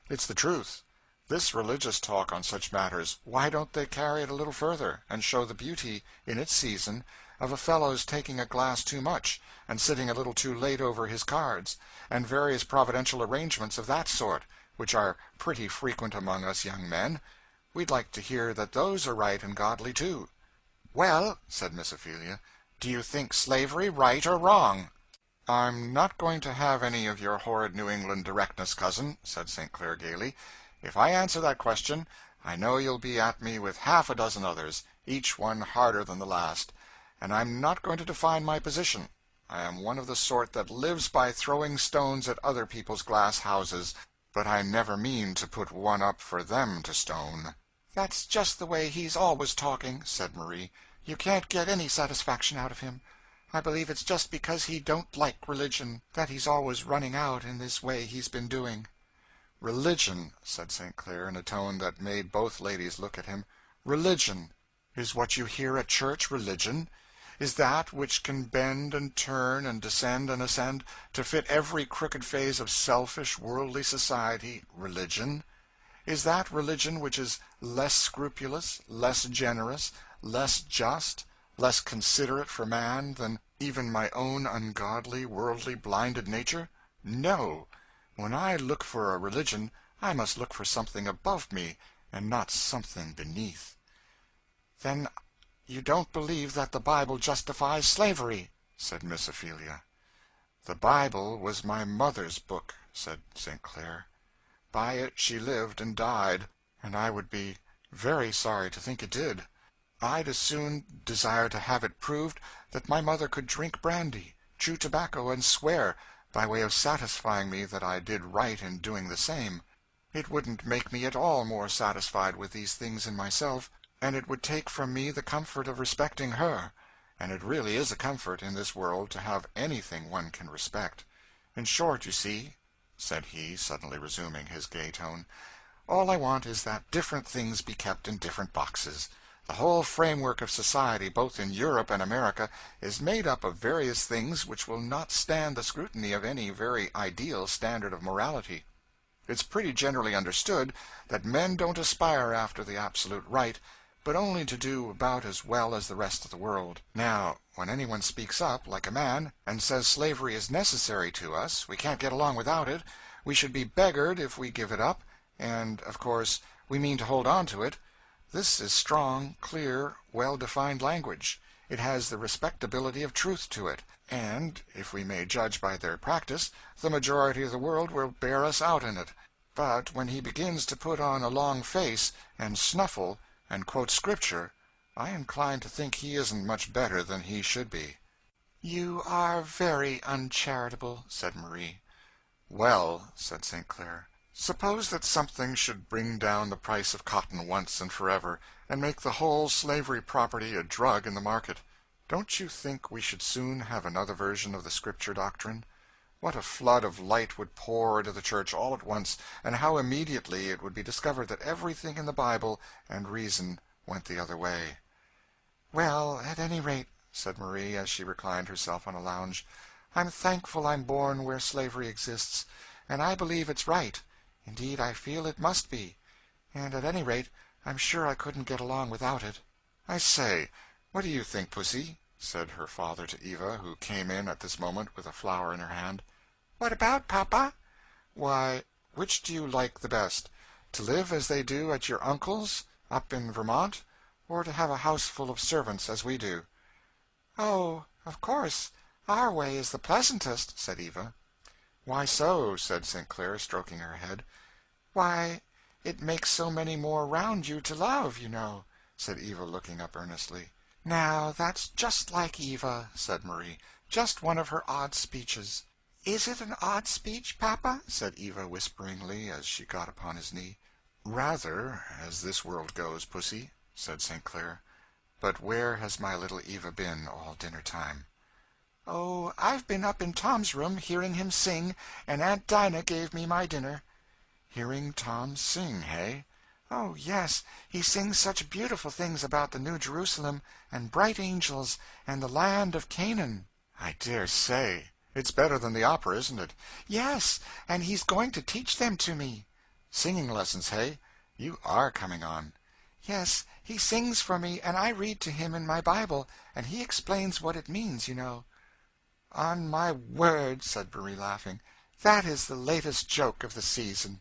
It's the truth. This religious talk on such matters, why don't they carry it a little further, and show the beauty, in its season, of a fellow's taking a glass too much, and sitting a little too late over his cards, and various providential arrangements of that sort, which are pretty frequent among us young men? We'd like to hear that those are right and godly, too." "Well," said Miss Ophelia, "do you think slavery right or wrong?" "I'm not going to have any of your horrid New England directness, cousin," said St. Clair gaily. "If I answer that question, I know you'll be at me with half a dozen others, each one harder than the last. And I'm not going to define my position. I am one of the sort that lives by throwing stones at other people's glass houses, but I never mean to put one up for them to stone." "That's just the way he's always talking," said Marie. "You can't get any satisfaction out of him. I believe it's just because he don't like religion that he's always running out in this way he's been doing." "Religion," said St. Clair, in a tone that made both ladies look at him. "Religion! Is what you hear at church religion? Is that which can bend and turn and descend and ascend to fit every crooked phase of selfish, worldly society, religion? Is that religion which is less scrupulous, less generous, less just, less considerate for man than even my own ungodly, worldly, blinded nature? No. When I look for a religion, I must look for something above me, and not something beneath. Then you don't believe that the Bible justifies slavery, said Miss Ophelia. The Bible was my mother's book, said St. Clair. By it she lived and died, and I would be very sorry to think it did. I'd as soon desire to have it proved that my mother could drink brandy, chew tobacco, and swear, by way of satisfying me that I did right in doing the same. It wouldn't make me at all more satisfied with these things in myself, and it would take from me the comfort of respecting her, and it really is a comfort in this world to have anything one can respect. In short, you see, said he, suddenly resuming his gay tone, all I want is that different things be kept in different boxes. The whole framework of society, both in Europe and America, is made up of various things which will not stand the scrutiny of any very ideal standard of morality. It's pretty generally understood that men don't aspire after the absolute right, but only to do about as well as the rest of the world. Now, when anyone speaks up, like a man, and says slavery is necessary to us, we can't get along without it, we should be beggared if we give it up, and, of course, we mean to hold on to it. This is strong, clear, well-defined language. It has the respectability of truth to it, and, if we may judge by their practice, the majority of the world will bear us out in it. But when he begins to put on a long face, and snuffle, and quote Scripture, I incline to think he isn't much better than he should be. You are very uncharitable, said Marie. Well, said St. Clair, suppose that something should bring down the price of cotton once and forever, and make the whole slavery property a drug in the market. Don't you think we should soon have another version of the Scripture doctrine? What a flood of light would pour into the church all at once, and how immediately it would be discovered that everything in the Bible and reason went the other way. Well, at any rate, said Marie, as she reclined herself on a lounge, I'm thankful I'm born where slavery exists, and I believe it's right. Indeed, I feel it must be. And at any rate, I'm sure I couldn't get along without it. I say, what do you think, Pussy? Said her father to Eva, who came in at this moment with a flower in her hand. What about, Papa? Why, which do you like the best? To live as they do at your uncle's, up in Vermont, or to have a house full of servants as we do? Oh, of course, our way is the pleasantest, said Eva. Why so? Said St. Clair, stroking her head. Why, it makes so many more round you to love, you know, said Eva, looking up earnestly. Now, that's just like Eva, said Marie, just one of her odd speeches. Is it an odd speech, Papa? Said Eva whisperingly, as she got upon his knee. Rather, as this world goes, Pussy, said St. Clair. But where has my little Eva been all dinner-time? Oh, I've been up in Tom's room, hearing him sing, and Aunt Dinah gave me my dinner. Hearing Tom sing, hey? Oh, yes, he sings such beautiful things about the New Jerusalem, and bright angels, and the land of Canaan. I dare say. It's better than the opera, isn't it? Yes, and he's going to teach them to me. Singing lessons, hey? You are coming on. Yes, he sings for me, and I read to him in my Bible, and he explains what it means, you know. On my word, said Marie, laughing, that is the latest joke of the season.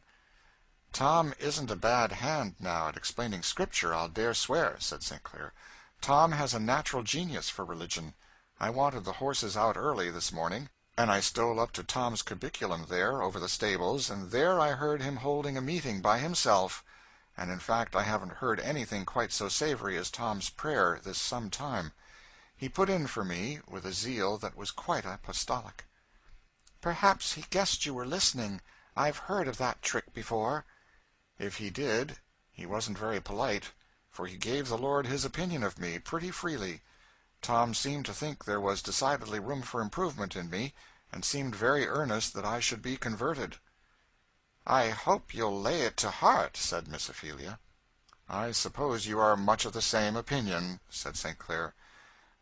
Tom isn't a bad hand now at explaining Scripture, I'll dare swear, said St. Clair. Tom has a natural genius for religion. I wanted the horses out early this morning, and I stole up to Tom's cubiculum there, over the stables, and there I heard him holding a meeting by himself. And in fact I haven't heard anything quite so savory as Tom's prayer this some time. He put in for me with a zeal that was quite apostolic. Perhaps he guessed you were listening. I've heard of that trick before. If he did, he wasn't very polite, for he gave the Lord his opinion of me pretty freely. Tom seemed to think there was decidedly room for improvement in me, and seemed very earnest that I should be converted. I hope you'll lay it to heart, said Miss Ophelia. I suppose you are much of the same opinion, said St. Clair.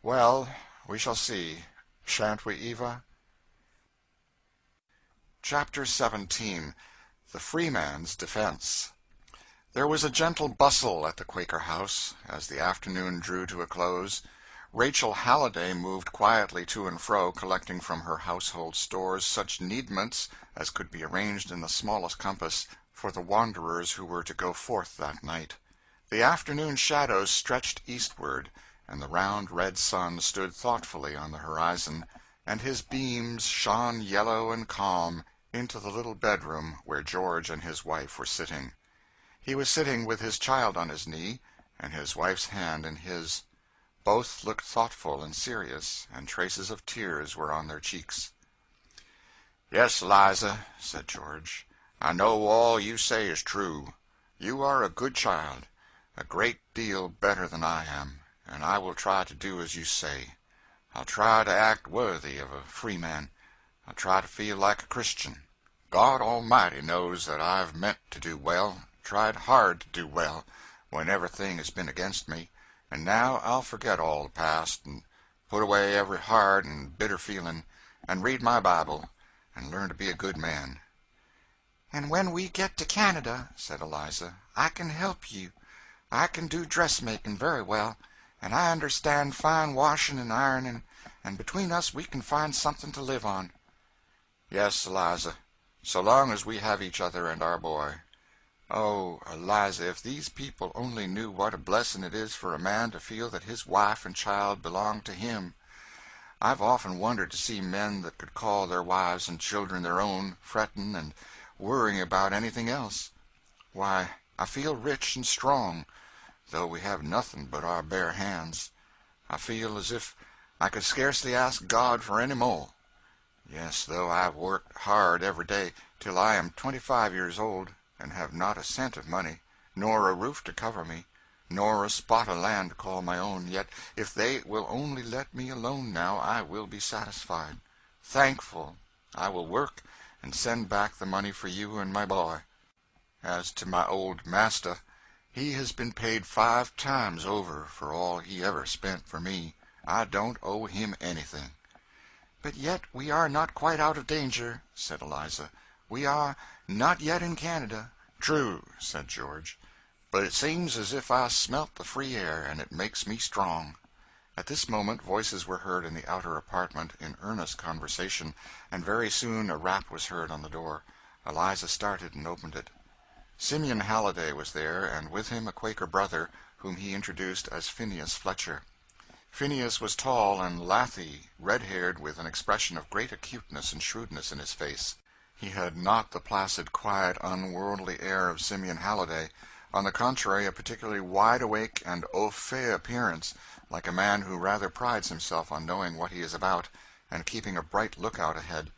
Well, we shall see, shan't we, Eva? Chapter 17. The Freeman's Defense. There was a gentle bustle at the Quaker house as the afternoon drew to a close. Rachel Halliday moved quietly to and fro, collecting from her household stores such needments as could be arranged in the smallest compass for the wanderers who were to go forth that night. The afternoon shadows stretched eastward, and the round red sun stood thoughtfully on the horizon, and his beams shone yellow and calm into the little bedroom where George and his wife were sitting. He was sitting with his child on his knee, and his wife's hand in his. Both looked thoughtful and serious, and traces of tears were on their cheeks. "Yes, Eliza," said George, "I know all you say is true. You are a good child, a great deal better than I am, and I will try to do as you say. I'll try to act worthy of a freeman. I'll try to feel like a Christian. God Almighty knows that I've meant to do well, tried hard to do well, when everything has been against me. And now I'll forget all the past, and put away every hard and bitter feeling, and read my Bible, and learn to be a good man." "And when we get to Canada," said Eliza, "I can help you. I can do dressmaking very well, and I understand fine washing and ironing, and between us we can find something to live on." "Yes, Eliza, so long as we have each other and our boy. Oh, Eliza, if these people only knew what a blessing it is for a man to feel that his wife and child belong to him. I've often wondered to see men that could call their wives and children their own, fretting and worrying about anything else. Why, I feel rich and strong, though we have nothing but our bare hands. I feel as if I could scarcely ask God for any more. Yes, though I've worked hard every day till I am 25 years old, and have not a cent of money, nor a roof to cover me, nor a spot of land to call my own, yet if they will only let me alone now, I will be satisfied, thankful. I will work and send back the money for you and my boy. As to my old master, he has been paid 5 times over for all he ever spent for me. I don't owe him anything." "But yet we are not quite out of danger," said Eliza. "We are not yet in Canada." "True," said George, "but it seems as if I smelt the free air, and it makes me strong." At this moment voices were heard in the outer apartment in earnest conversation, and very soon a rap was heard on the door. Eliza started and opened it. Simeon Halliday was there, and with him a Quaker brother, whom he introduced as Phineas Fletcher. Phineas was tall and lathy, red-haired, with an expression of great acuteness and shrewdness in his face. He had not the placid, quiet, unworldly air of Simeon Halliday. On the contrary, a particularly wide-awake and au fait appearance, like a man who rather prides himself on knowing what he is about, and keeping a bright lookout ahead.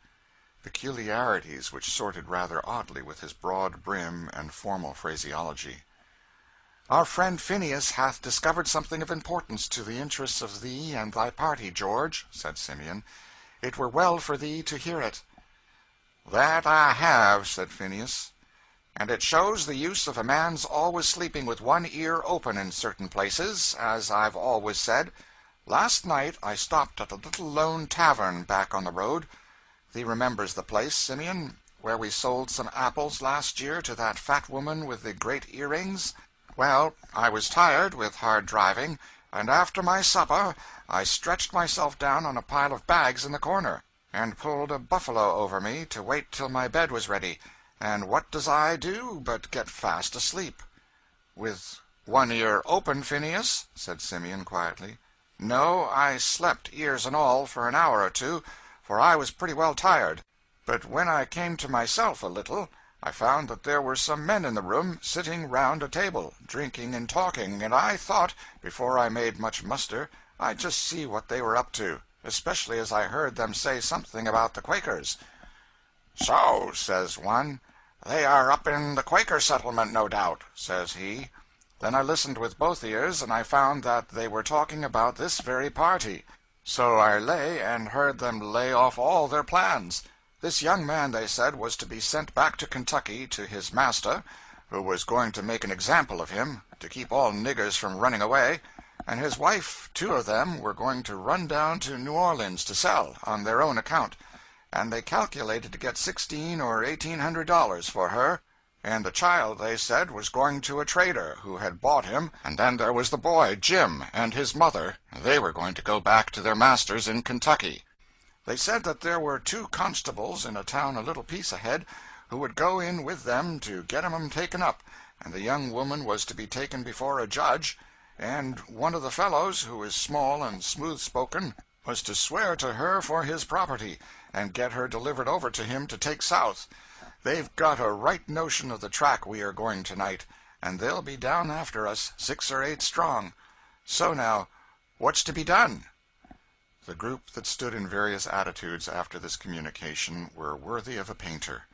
Peculiarities which sorted rather oddly with his broad brim and formal phraseology. "Our friend Phineas hath discovered something of importance to the interests of thee and thy party, George," said Simeon. "It were well for thee to hear it." "That I have," said Phineas, "and it shows the use of a man's always sleeping with one ear open in certain places, as I've always said. Last night I stopped at a little lone tavern back on the road. Thee remembers the place, Simeon, where we sold some apples last year to that fat woman with the great earrings? Well, I was tired with hard driving, and after my supper I stretched myself down on a pile of bags in the corner, and pulled a buffalo over me to wait till my bed was ready, and what does I do but get fast asleep." "With one ear open, Phineas?" said Simeon quietly. "No, I slept, ears and all, for an hour or two, for I was pretty well tired. But when I came to myself a little, I found that there were some men in the room, sitting round a table, drinking and talking, and I thought, before I made much muster, I'd just see what they were up to, especially as I heard them say something about the Quakers. 'So,' says one, 'they are up in the Quaker settlement, no doubt,' says he. Then I listened with both ears, and I found that they were talking about this very party. So I lay and heard them lay off all their plans. This young man, they said, was to be sent back to Kentucky to his master, who was going to make an example of him, to keep all niggers from running away. and his wife, 2 of them, were going to run down to New Orleans to sell, on their own account, and they calculated to get $1,600 or $1,800 for her. And the child, they said, was going to a trader who had bought him, and then there was the boy, Jim, and his mother. They were going to go back to their masters in Kentucky. They said that there were 2 constables in a town a little piece ahead who would go in with them to get 'em taken up, and the young woman was to be taken before a judge, and one of the fellows, who is small and smooth-spoken, was to swear to her for his property, and get her delivered over to him to take south. They've got a right notion of the track we are going tonight, and they'll be down after us, 6 or 8 strong. So now, what's to be done?" The group that stood in various attitudes after this communication were worthy of a painter.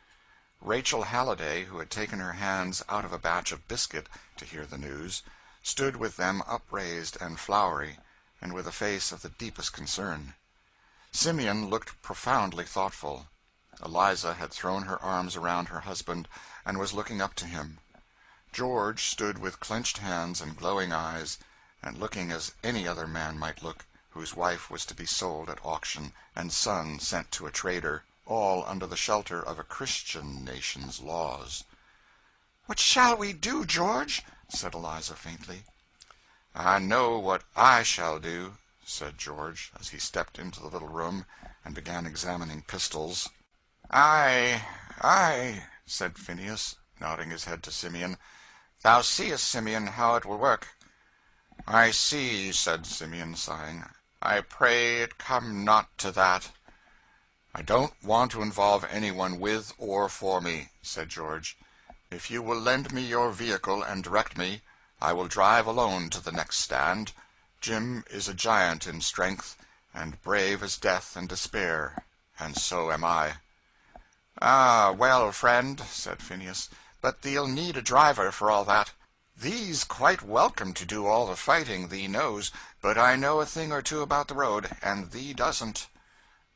Rachel Halliday, who had taken her hands out of a batch of biscuit to hear the news, stood with them upraised and flowery, and with a face of the deepest concern. Simeon looked profoundly thoughtful. Eliza had thrown her arms around her husband and was looking up to him. George stood with clenched hands and glowing eyes, and looking as any other man might look whose wife was to be sold at auction and son sent to a trader, all under the shelter of a Christian nation's laws. "What shall we do, George?" said Eliza faintly. "I know what I shall do," said George, as he stepped into the little room and began examining pistols. "Aye," said Phineas, nodding his head to Simeon. "Thou seest, Simeon, how it will work." "I see," said Simeon, sighing. "I pray it come not to that." "I don't want to involve anyone with or for me," said George. "If you will lend me your vehicle and direct me, I will drive alone to the next stand. Jim is a giant in strength, and brave as death and despair, and so am I." "Ah, well, friend," said Phineas, "but thee'll need a driver for all that. Thee's quite welcome to do all the fighting, thee knows, but I know a thing or two about the road, and thee doesn't."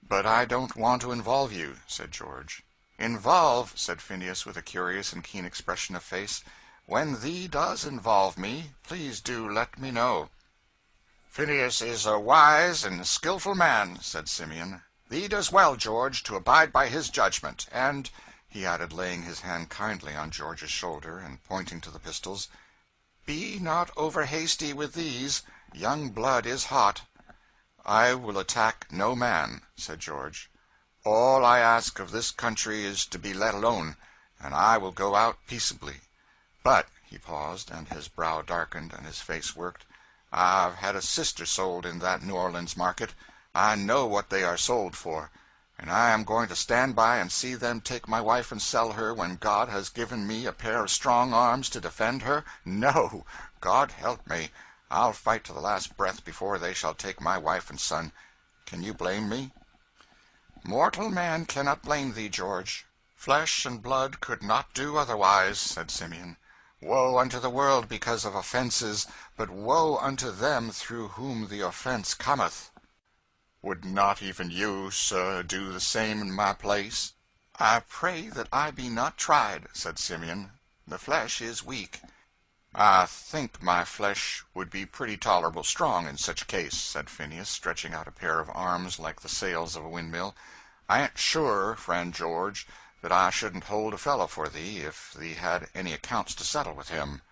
"But I don't want to involve you," said George. "Involve," said Phineas, with a curious and keen expression of face. "When thee does involve me, please do let me know." "Phineas is a wise and skilful man," said Simeon. "Thee does well, George, to abide by his judgment. And," he added, laying his hand kindly on George's shoulder and pointing to the pistols, "be not over hasty with these. Young blood is hot." "I will attack no man," said George. "All I ask of this country is to be let alone, and I will go out peaceably. But," he paused, and his brow darkened and his face worked, "I've had a sister sold in that New Orleans market. I know what they are sold for, and I am going to stand by and see them take my wife and sell her when God has given me a pair of strong arms to defend her? No, God help me, I'll fight to the last breath before they shall take my wife and son. Can you blame me?" "Mortal man cannot blame thee, George. Flesh and blood could not do otherwise," said Simeon. "Woe unto the world because of offenses, but woe unto them through whom the offense cometh." "Would not even you, sir, do the same in my place?" "I pray that I be not tried," said Simeon. "The flesh is weak." "I think my flesh would be pretty tolerable strong in such a case," said Phineas, stretching out a pair of arms like the sails of a windmill. "I ain't sure, friend George, that I shouldn't hold a fellow for thee if thee had any accounts to settle with him."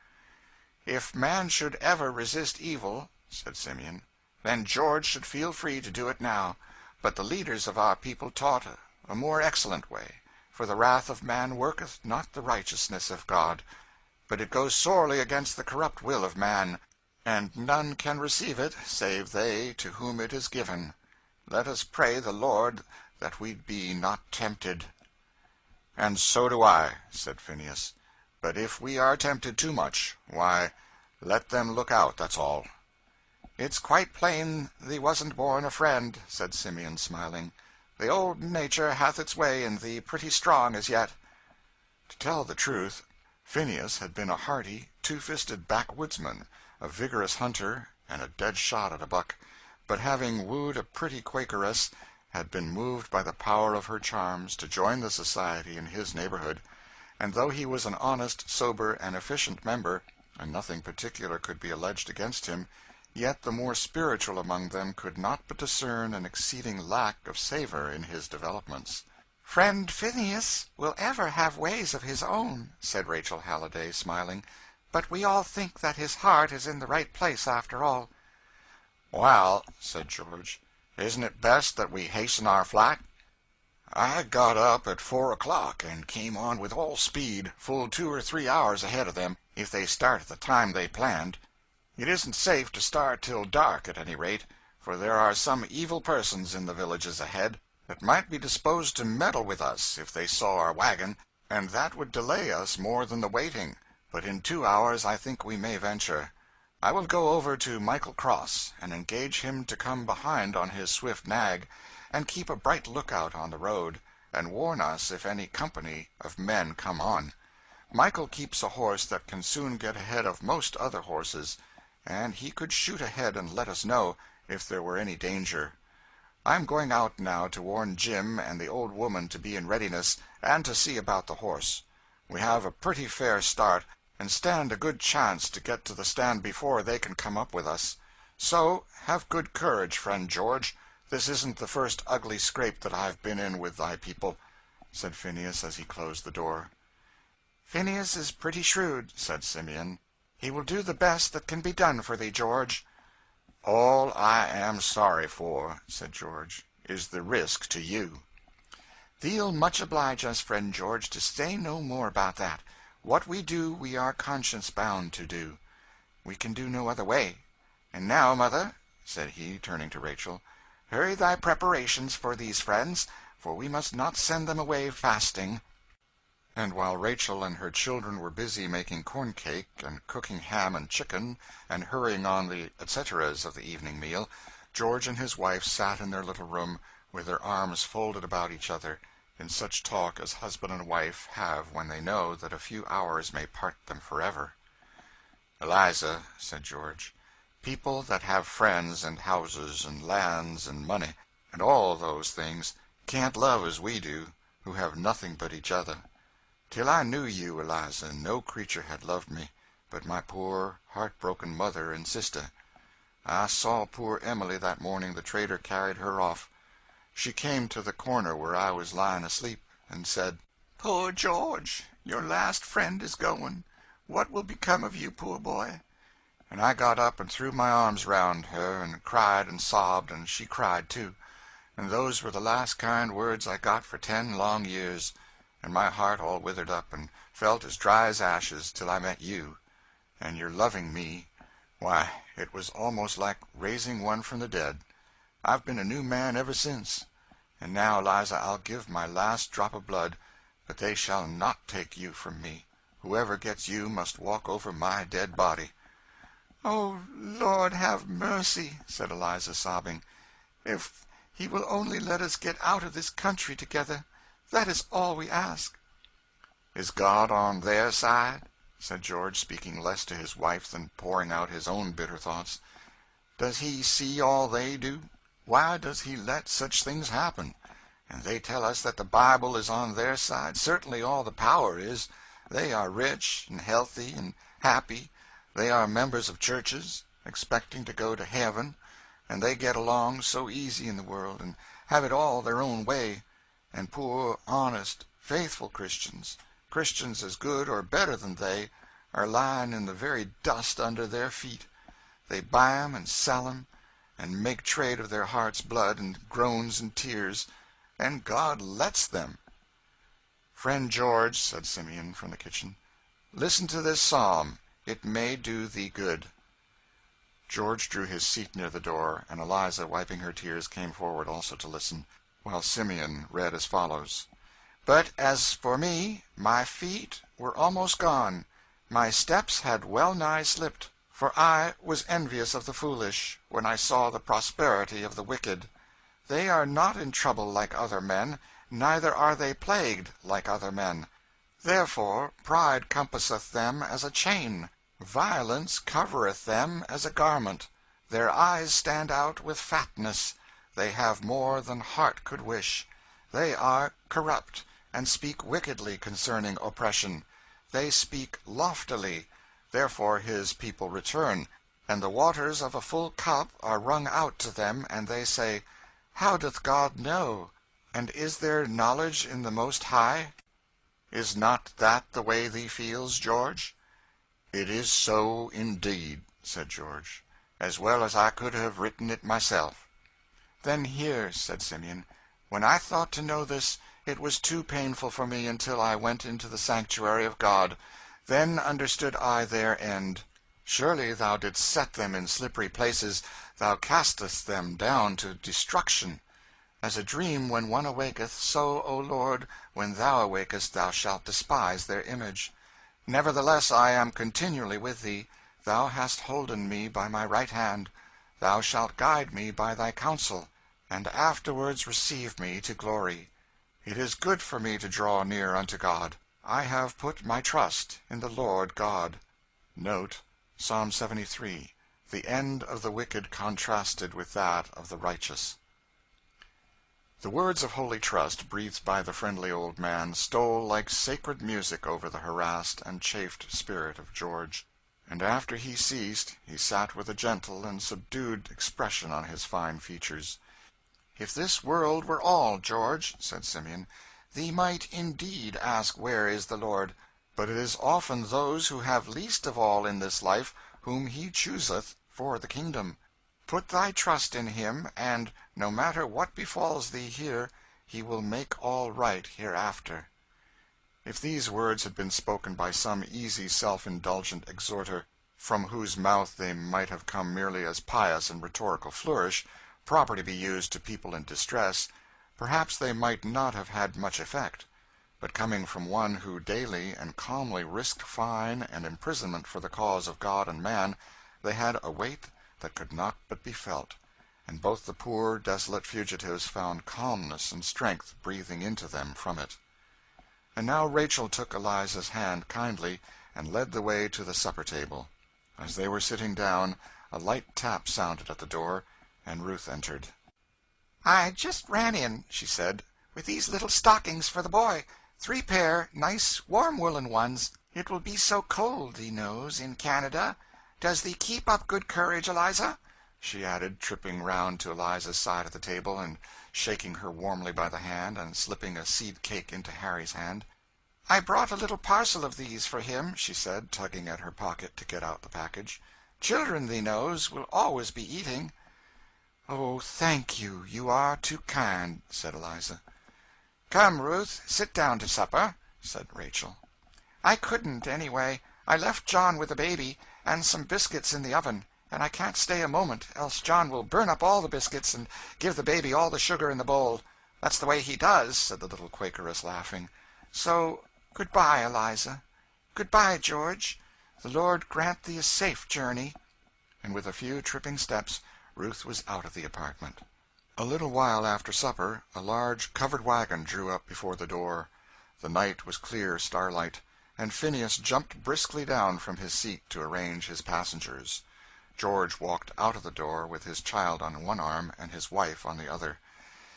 "If man should ever resist evil," said Simeon, "then George should feel free to do it now. But the leaders of our people taught a more excellent way. For the wrath of man worketh not the righteousness of God, but it goes sorely against the corrupt will of man, and none can receive it save they to whom it is given. Let us pray the Lord that we be not tempted." "And so do I," said Phineas. "But if we are tempted too much, why, let them look out, that's all." "It's quite plain thee wasn't born a friend," said Simeon, smiling. "The old nature hath its way in thee pretty strong as yet." To tell the truth, Phineas had been a hearty, two-fisted backwoodsman, a vigorous hunter, and a dead shot at a buck, but having wooed a pretty Quakeress, had been moved by the power of her charms to join the society in his neighborhood, and though he was an honest, sober, and efficient member, and nothing particular could be alleged against him, Yet the more spiritual among them could not but discern an exceeding lack of savor in his developments. "Friend Phineas will ever have ways of his own," said Rachel Halliday, smiling, "but we all think that his heart is in the right place after all." "Well," said George, "isn't it best that we hasten our flight?" "I got up at 4 o'clock and came on with all speed, full 2 or 3 hours ahead of them, if they start at the time they planned. It isn't safe to start till dark, at any rate, for there are some evil persons in the villages ahead that might be disposed to meddle with us if they saw our wagon, and that would delay us more than the waiting, but in 2 hours I think we may venture. I will go over to Michael Cross, and engage him to come behind on his swift nag, and keep a bright lookout on the road, and warn us if any company of men come on. Michael keeps a horse that can soon get ahead of most other horses, and he could shoot ahead and let us know if there were any danger. I am going out now to warn Jim and the old woman to be in readiness, and to see about the horse. We have a pretty fair start, and stand a good chance to get to the stand before they can come up with us. So, have good courage, friend George. This isn't the first ugly scrape that I've been in with thy people," said Phineas as he closed the door. "Phineas is pretty shrewd," said Simeon. "He will do the best that can be done for thee, George." "All I am sorry for," said George, "is the risk to you." "Thee'll much oblige us, friend George, to say no more about that. What we do we are conscience bound to do. We can do no other way. And now, mother," said he, turning to Rachel, "hurry thy preparations for these friends, for we must not send them away fasting." And while Rachel and her children were busy making corn cake, and cooking ham and chicken, and hurrying on the et ceteras of the evening meal, George and his wife sat in their little room, with their arms folded about each other, in such talk as husband and wife have when they know that a few hours may part them forever. "Eliza," said George, "people that have friends and houses and lands and money, and all those things, can't love as we do, who have nothing but each other. Till I knew you, Eliza, no creature had loved me but my poor, heart-broken mother and sister. I saw poor Emily that morning the trader carried her off. She came to the corner where I was lying asleep, and said, 'Poor George, your last friend is going. What will become of you, poor boy?' And I got up and threw my arms round her, and cried and sobbed, and she cried too. And those were the last kind words I got for 10 long years, and my heart all withered up, and felt as dry as ashes, till I met you. And your loving me, why, it was almost like raising one from the dead. I've been a new man ever since. And now, Eliza, I'll give my last drop of blood, but they shall not take you from me. Whoever gets you must walk over my dead body." "Oh, Lord, have mercy," said Eliza, sobbing. "If he will only let us get out of this country together, that is all we ask." "Is God on their side?" said George, speaking less to his wife than pouring out his own bitter thoughts. "Does he see all they do? Why does he let such things happen? And they tell us that the Bible is on their side. Certainly all the power is. They are rich and healthy and happy. They are members of churches, expecting to go to heaven, and they get along so easy in the world, and have it all their own way. And poor, honest, faithful Christians, Christians as good or better than they, are lying in the very dust under their feet. They buy 'em and sell 'em, and make trade of their heart's blood and groans and tears, and God lets them." "Friend George," said Simeon from the kitchen, "listen to this psalm. It may do thee good." George drew his seat near the door, and Eliza, wiping her tears, came forward also to listen, while Simeon read as follows: "But as for me, my feet were almost gone, my steps had well nigh slipped, for I was envious of the foolish, when I saw the prosperity of the wicked. They are not in trouble like other men, neither are they plagued like other men. Therefore pride compasseth them as a chain, violence covereth them as a garment. Their eyes stand out with fatness, they have more than heart could wish. They are corrupt, and speak wickedly concerning oppression. They speak loftily, therefore his people return, and the waters of a full cup are wrung out to them, and they say, How doth God know? And is there knowledge in the Most High? Is not that the way thee feels, George?" "It is so, indeed," said George, "as well as I could have written it myself." "Then hear," said Simeon. "When I thought to know this, it was too painful for me until I went into the sanctuary of God. Then understood I their end. Surely thou didst set them in slippery places, thou castest them down to destruction. As a dream when one awaketh, so, O Lord, when thou awakest thou shalt despise their image. Nevertheless I am continually with thee. Thou hast holden me by my right hand. Thou shalt guide me by thy counsel, and afterwards receive me to glory. It is good for me to draw near unto God. I have put my trust in the Lord God." Note, Psalm 73, the end of the wicked contrasted with that of the righteous. The words of holy trust breathed by the friendly old man stole like sacred music over the harassed and chafed spirit of George, and after he ceased he sat with a gentle and subdued expression on his fine features. "If this world were all, George," said Simeon, "thee might indeed ask where is the Lord, but it is often those who have least of all in this life whom he chooseth for the kingdom. Put thy trust in him, and, no matter what befalls thee here, he will make all right hereafter." If these words had been spoken by some easy self-indulgent exhorter, from whose mouth they might have come merely as pious and rhetorical flourish, proper to be used to people in distress, perhaps they might not have had much effect. But coming from one who daily and calmly risked fine and imprisonment for the cause of God and man, they had a weight that could not but be felt, and both the poor desolate fugitives found calmness and strength breathing into them from it. And now Rachel took Eliza's hand kindly, and led the way to the supper table. As they were sitting down, a light tap sounded at the door, and Ruth entered. "I just ran in," she said, "with these little stockings for the boy. 3 pair, nice warm woolen ones. It will be so cold, thee knows, in Canada. Does thee keep up good courage, Eliza?" she added, tripping round to Eliza's side of the table, and shaking her warmly by the hand, and slipping a seed cake into Harry's hand. "I brought a little parcel of these for him," she said, tugging at her pocket to get out the package. "Children, thee knows, will always be eating." "Oh, thank you, you are too kind," said Eliza. "Come, Ruth, sit down to supper," said Rachel. "I couldn't, anyway. I left John with the baby, and some biscuits in the oven, and I can't stay a moment, else John will burn up all the biscuits and give the baby all the sugar in the bowl. That's the way he does," said the little Quakeress, laughing. "So, good-bye, Eliza. Good-bye, George. The Lord grant thee a safe journey." And with a few tripping steps, Ruth was out of the apartment. A little while after supper, a large covered wagon drew up before the door. The night was clear starlight, and Phineas jumped briskly down from his seat to arrange his passengers. George walked out of the door with his child on one arm and his wife on the other.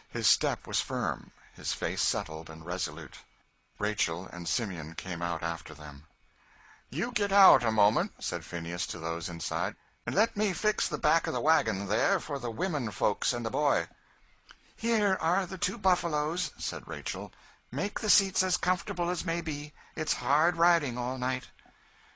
His step was firm, his face settled and resolute. Rachel and Simeon came out after them. "You get out a moment," said Phineas to those inside, "and let me fix the back of the wagon there for the women folks and the boy." "Here are the 2 buffaloes," said Rachel. "Make the seats as comfortable as may be. It's hard riding all night."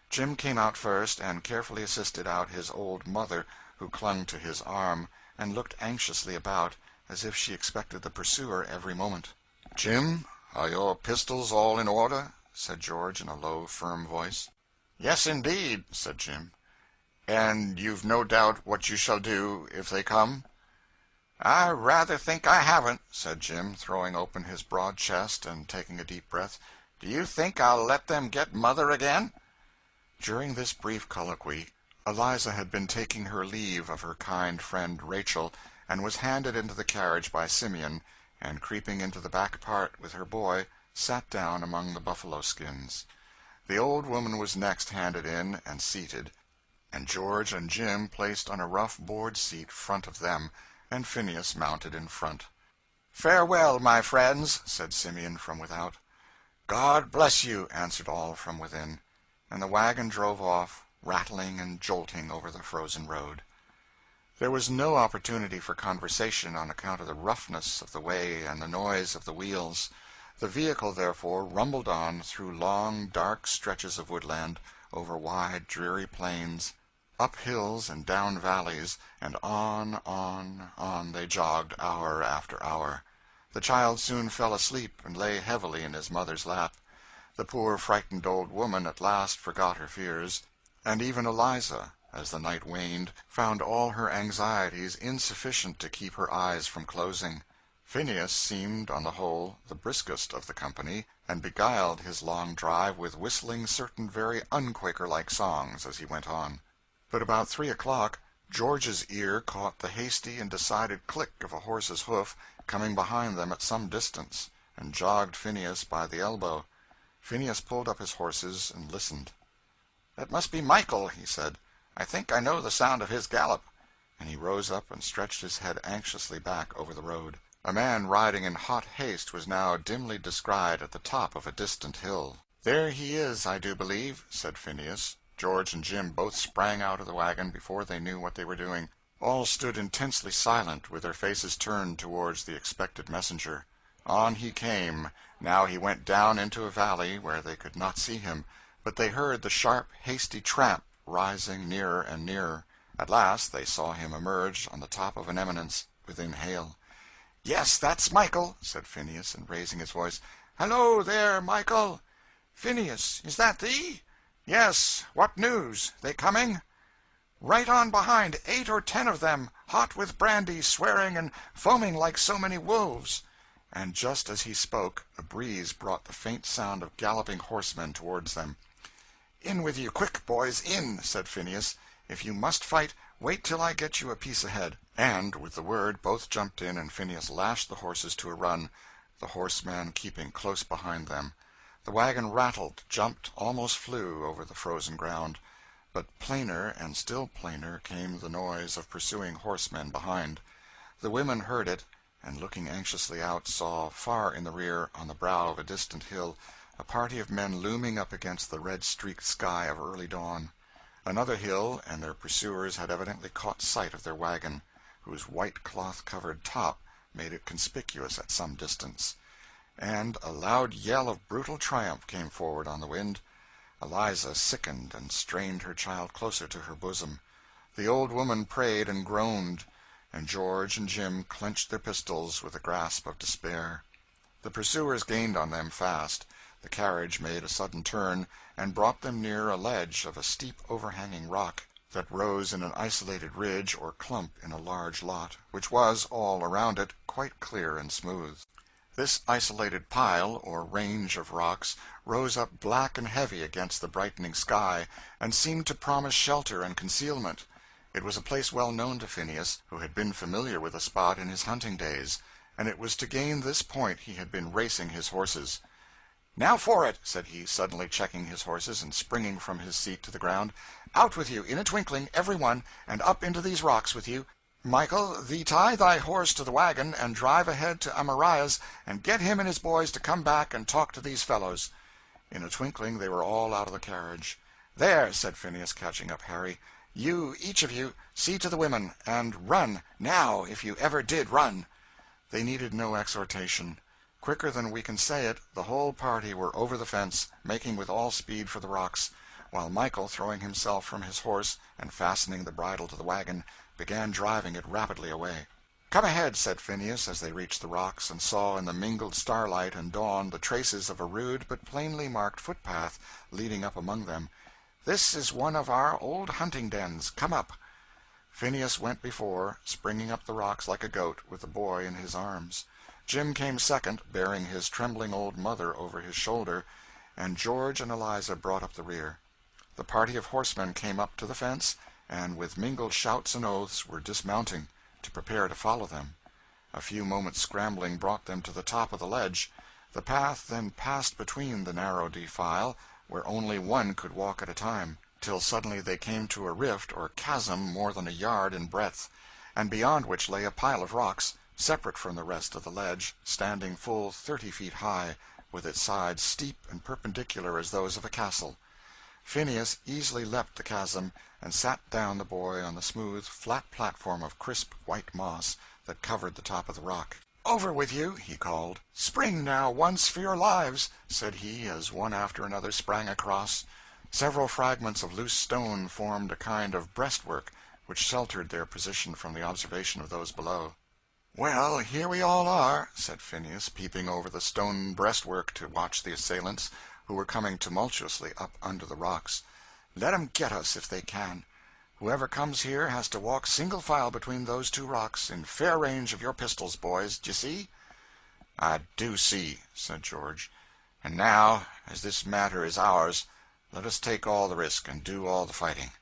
Jim came out first, and carefully assisted out his old mother, who clung to his arm, and looked anxiously about, as if she expected the pursuer every moment. "Jim, are your pistols all in order?" said George in a low, firm voice. "Yes, indeed," said Jim. "And you've no doubt what you shall do if they come?" "I rather think I haven't," said Jim, throwing open his broad chest and taking a deep breath. "Do you think I'll let them get mother again?" During this brief colloquy, Eliza had been taking her leave of her kind friend Rachel, and was handed into the carriage by Simeon, and creeping into the back part with her boy, sat down among the buffalo skins. The old woman was next handed in and seated, and George and Jim placed on a rough board seat front of them, and Phineas mounted in front. "Farewell, my friends," said Simeon from without. "God bless you," answered all from within, and the wagon drove off, rattling and jolting over the frozen road. There was no opportunity for conversation on account of the roughness of the way and the noise of the wheels. The vehicle, therefore, rumbled on through long, dark stretches of woodland, over wide, dreary plains, up hills and down valleys, and on they jogged hour after hour. The child soon fell asleep and lay heavily in his mother's lap. The poor frightened old woman at last forgot her fears, and even Eliza, as the night waned, found all her anxieties insufficient to keep her eyes from closing. Phineas seemed, on the whole, the briskest of the company, and beguiled his long drive with whistling certain very un-Quaker-like songs as he went on. But about 3 o'clock, George's ear caught the hasty and decided click of a horse's hoof coming behind them at some distance, and jogged Phineas by the elbow. Phineas pulled up his horses and listened. "It must be Michael," he said. "I think I know the sound of his gallop." And he rose up and stretched his head anxiously back over the road. A man riding in hot haste was now dimly descried at the top of a distant hill. "There he is, I do believe," said Phineas. George and Jim both sprang out of the wagon before they knew what they were doing. All stood intensely silent, with their faces turned towards the expected messenger. On he came. Now he went down into a valley where they could not see him, but they heard the sharp, hasty tramp rising nearer and nearer. At last they saw him emerge on the top of an eminence within hail. "Yes, that's Michael," said Phineas, and raising his voice, "Hello there, Michael!" "Phineas, is that thee?" "Yes. What news? They coming?" "Right on behind, 8 or 10 of them, hot with brandy, swearing and foaming like so many wolves." And just as he spoke, a breeze brought the faint sound of galloping horsemen towards them. "In with you, quick, boys, in," said Phineas. "If you must fight, wait till I get you a piece ahead." And with the word both jumped in, and Phineas lashed the horses to a run, the horseman keeping close behind them. The wagon rattled, jumped, almost flew over the frozen ground. But plainer and still plainer came the noise of pursuing horsemen behind. The women heard it, and looking anxiously out, saw, far in the rear, on the brow of a distant hill, a party of men looming up against the red-streaked sky of early dawn. Another hill, and their pursuers had evidently caught sight of their wagon, whose white cloth-covered top made it conspicuous at some distance. And a loud yell of brutal triumph came forward on the wind. Eliza sickened and strained her child closer to her bosom. The old woman prayed and groaned, and George and Jim clenched their pistols with a grasp of despair. The pursuers gained on them fast. The carriage made a sudden turn, and brought them near a ledge of a steep overhanging rock that rose in an isolated ridge or clump in a large lot, which was, all around it, quite clear and smooth. This isolated pile, or range of rocks, rose up black and heavy against the brightening sky, and seemed to promise shelter and concealment. It was a place well known to Phineas, who had been familiar with the spot in his hunting days, and it was to gain this point he had been racing his horses. "Now for it," said he, suddenly checking his horses and springing from his seat to the ground. "Out with you, in a twinkling, every one, and up into these rocks with you. Michael, thee tie thy horse to the wagon, and drive ahead to Amariah's, and get him and his boys to come back and talk to these fellows." In a twinkling they were all out of the carriage. "There," said Phineas, catching up Harry, "you, each of you, see to the women, and run, now, if you ever did run." They needed no exhortation. Quicker than we can say it, the whole party were over the fence, making with all speed for the rocks, while Michael, throwing himself from his horse and fastening the bridle to the wagon, began driving it rapidly away. "Come ahead," said Phineas, as they reached the rocks, and saw in the mingled starlight and dawn the traces of a rude but plainly marked footpath leading up among them. "This is one of our old hunting dens. Come up." Phineas went before, springing up the rocks like a goat, with the boy in his arms. Jim came second, bearing his trembling old mother over his shoulder, and George and Eliza brought up the rear. The party of horsemen came up to the fence, and with mingled shouts and oaths were dismounting, to prepare to follow them. A few moments' scrambling brought them to the top of the ledge. The path then passed between the narrow defile, where only one could walk at a time, till suddenly they came to a rift or chasm more than a yard in breadth, and beyond which lay a pile of rocks, separate from the rest of the ledge, standing full 30 feet high, with its sides steep and perpendicular as those of a castle. Phineas easily leapt the chasm, and sat down the boy on the smooth, flat platform of crisp white moss that covered the top of the rock. "Over with you!" he called. "Spring now, once, for your lives!" said he, as one after another sprang across. Several fragments of loose stone formed a kind of breastwork which sheltered their position from the observation of those below. "Well, here we all are," said Phineas, peeping over the stone breastwork to watch the assailants, who were coming tumultuously up under the rocks. "Let 'em get us if they can. Whoever comes here has to walk single file between those two rocks, in fair range of your pistols, boys. D'ye see?" "I do see," said George. "And now, as this matter is ours, let us take all the risk and do all the fighting."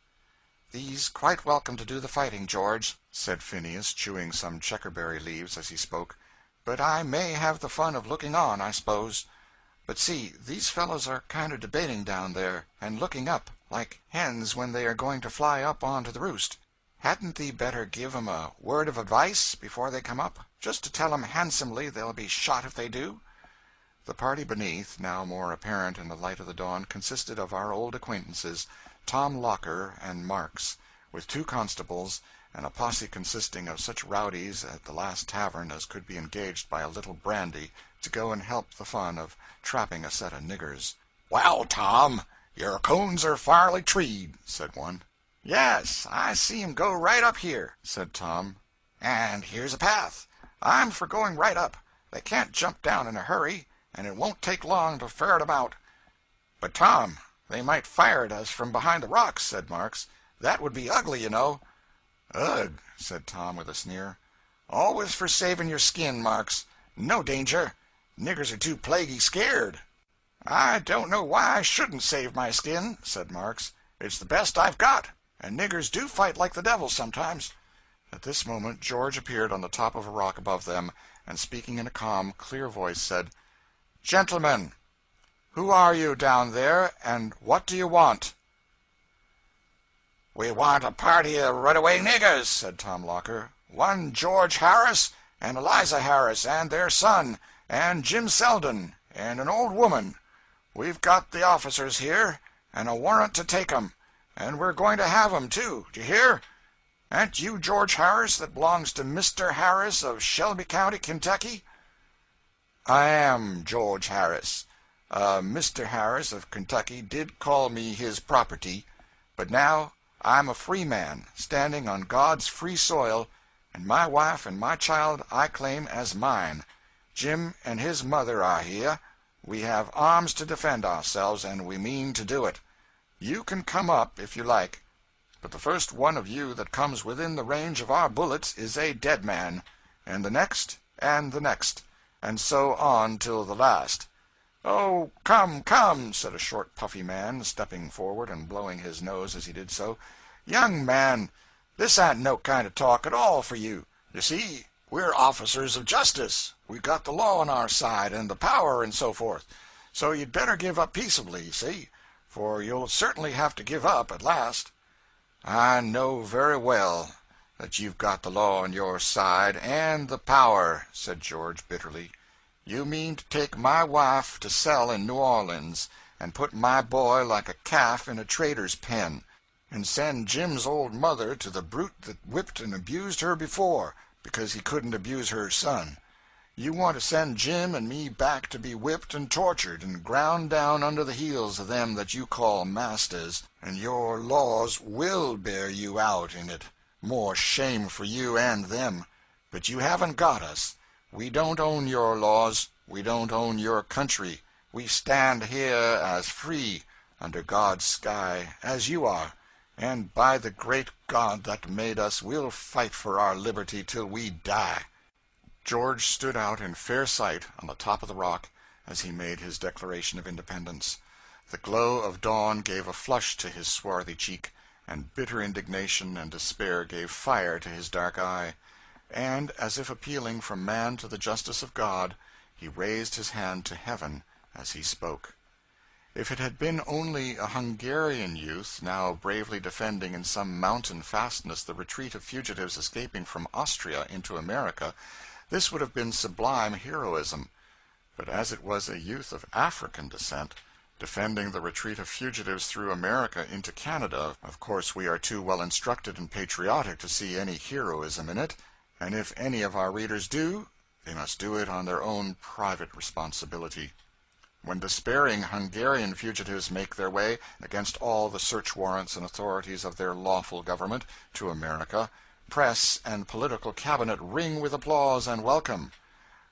"Thee's quite welcome to do the fighting, George," said Phineas, chewing some checkerberry leaves as he spoke. "But I may have the fun of looking on, I suppose. But see, these fellows are kind of debating down there, and looking up, like hens when they are going to fly up onto the roost. Hadn't thee better give 'em a word of advice before they come up, just to tell 'em handsomely they'll be shot if they do?" The party beneath, now more apparent in the light of the dawn, consisted of our old acquaintances, Tom Locker and Marks, with 2 constables, and a posse consisting of such rowdies at the last tavern as could be engaged by a little brandy to go and help the fun of trapping a set of niggers. "Well, Tom, your coons are fairly treed," said one. "Yes, I see 'em go right up here," said Tom. "And here's a path. I'm for going right up. They can't jump down in a hurry, and it won't take long to ferret 'em out." "But, Tom, they might fire at us from behind the rocks," said Marks. "That would be ugly, you know." "Ugh," said Tom with a sneer. "Always for saving your skin, Marks. No danger. Niggers are too plaguey scared." "I don't know why I shouldn't save my skin," said Marks. "It's the best I've got, and niggers do fight like the devil sometimes." At this moment George appeared on the top of a rock above them, and speaking in a calm, clear voice, said, "Gentlemen, who are you down there, and what do you want?" "We want a party of runaway niggers," said Tom Locker. "One George Harris, and Eliza Harris, and their son, and Jim Selden, and an old woman. We've got the officers here, and a warrant to take 'em, and we're going to have 'em, too. D'ye hear? Ain't you George Harris that belongs to Mr. Harris of Shelby County, Kentucky?" "I am George Harris. Mr. Harris of Kentucky did call me his property, but now I'm a free man, standing on God's free soil, and my wife and my child I claim as mine. Jim and his mother are here. We have arms to defend ourselves, and we mean to do it. You can come up if you like, but the first one of you that comes within the range of our bullets is a dead man, and the next, and so on till the last." "Oh, come, come," said a short, puffy man, stepping forward and blowing his nose as he did so. "Young man, this ain't no kind of talk at all for you. You see, we're officers of justice. We've got the law on our side, and the power, and so forth. So you'd better give up peaceably, you see, for you'll certainly have to give up at last." "I know very well that you've got the law on your side, and the power," said George bitterly. "You mean to take my wife to sell in New Orleans, and put my boy like a calf in a trader's pen, and send Jim's old mother to the brute that whipped and abused her before, because he couldn't abuse her son. You want to send Jim and me back to be whipped and tortured and ground down under the heels of them that you call masters, and your laws will bear you out in it. More shame for you and them. But you haven't got us. We don't own your laws. We don't own your country. We stand here as free, under God's sky, as you are, and by the great God that made us, we'll fight for our liberty till we die." George stood out in fair sight on the top of the rock as he made his declaration of independence. The glow of dawn gave a flush to his swarthy cheek, and bitter indignation and despair gave fire to his dark eye. And, as if appealing from man to the justice of God, he raised his hand to heaven as he spoke. If it had been only a Hungarian youth, now bravely defending in some mountain fastness the retreat of fugitives escaping from Austria into America, this would have been sublime heroism. But as it was a youth of African descent, defending the retreat of fugitives through America into Canada. Of course we are too well instructed and patriotic to see any heroism in it, and if any of our readers do, they must do it on their own private responsibility. When despairing Hungarian fugitives make their way, against all the search warrants and authorities of their lawful government, to America, press and political cabinet ring with applause and welcome.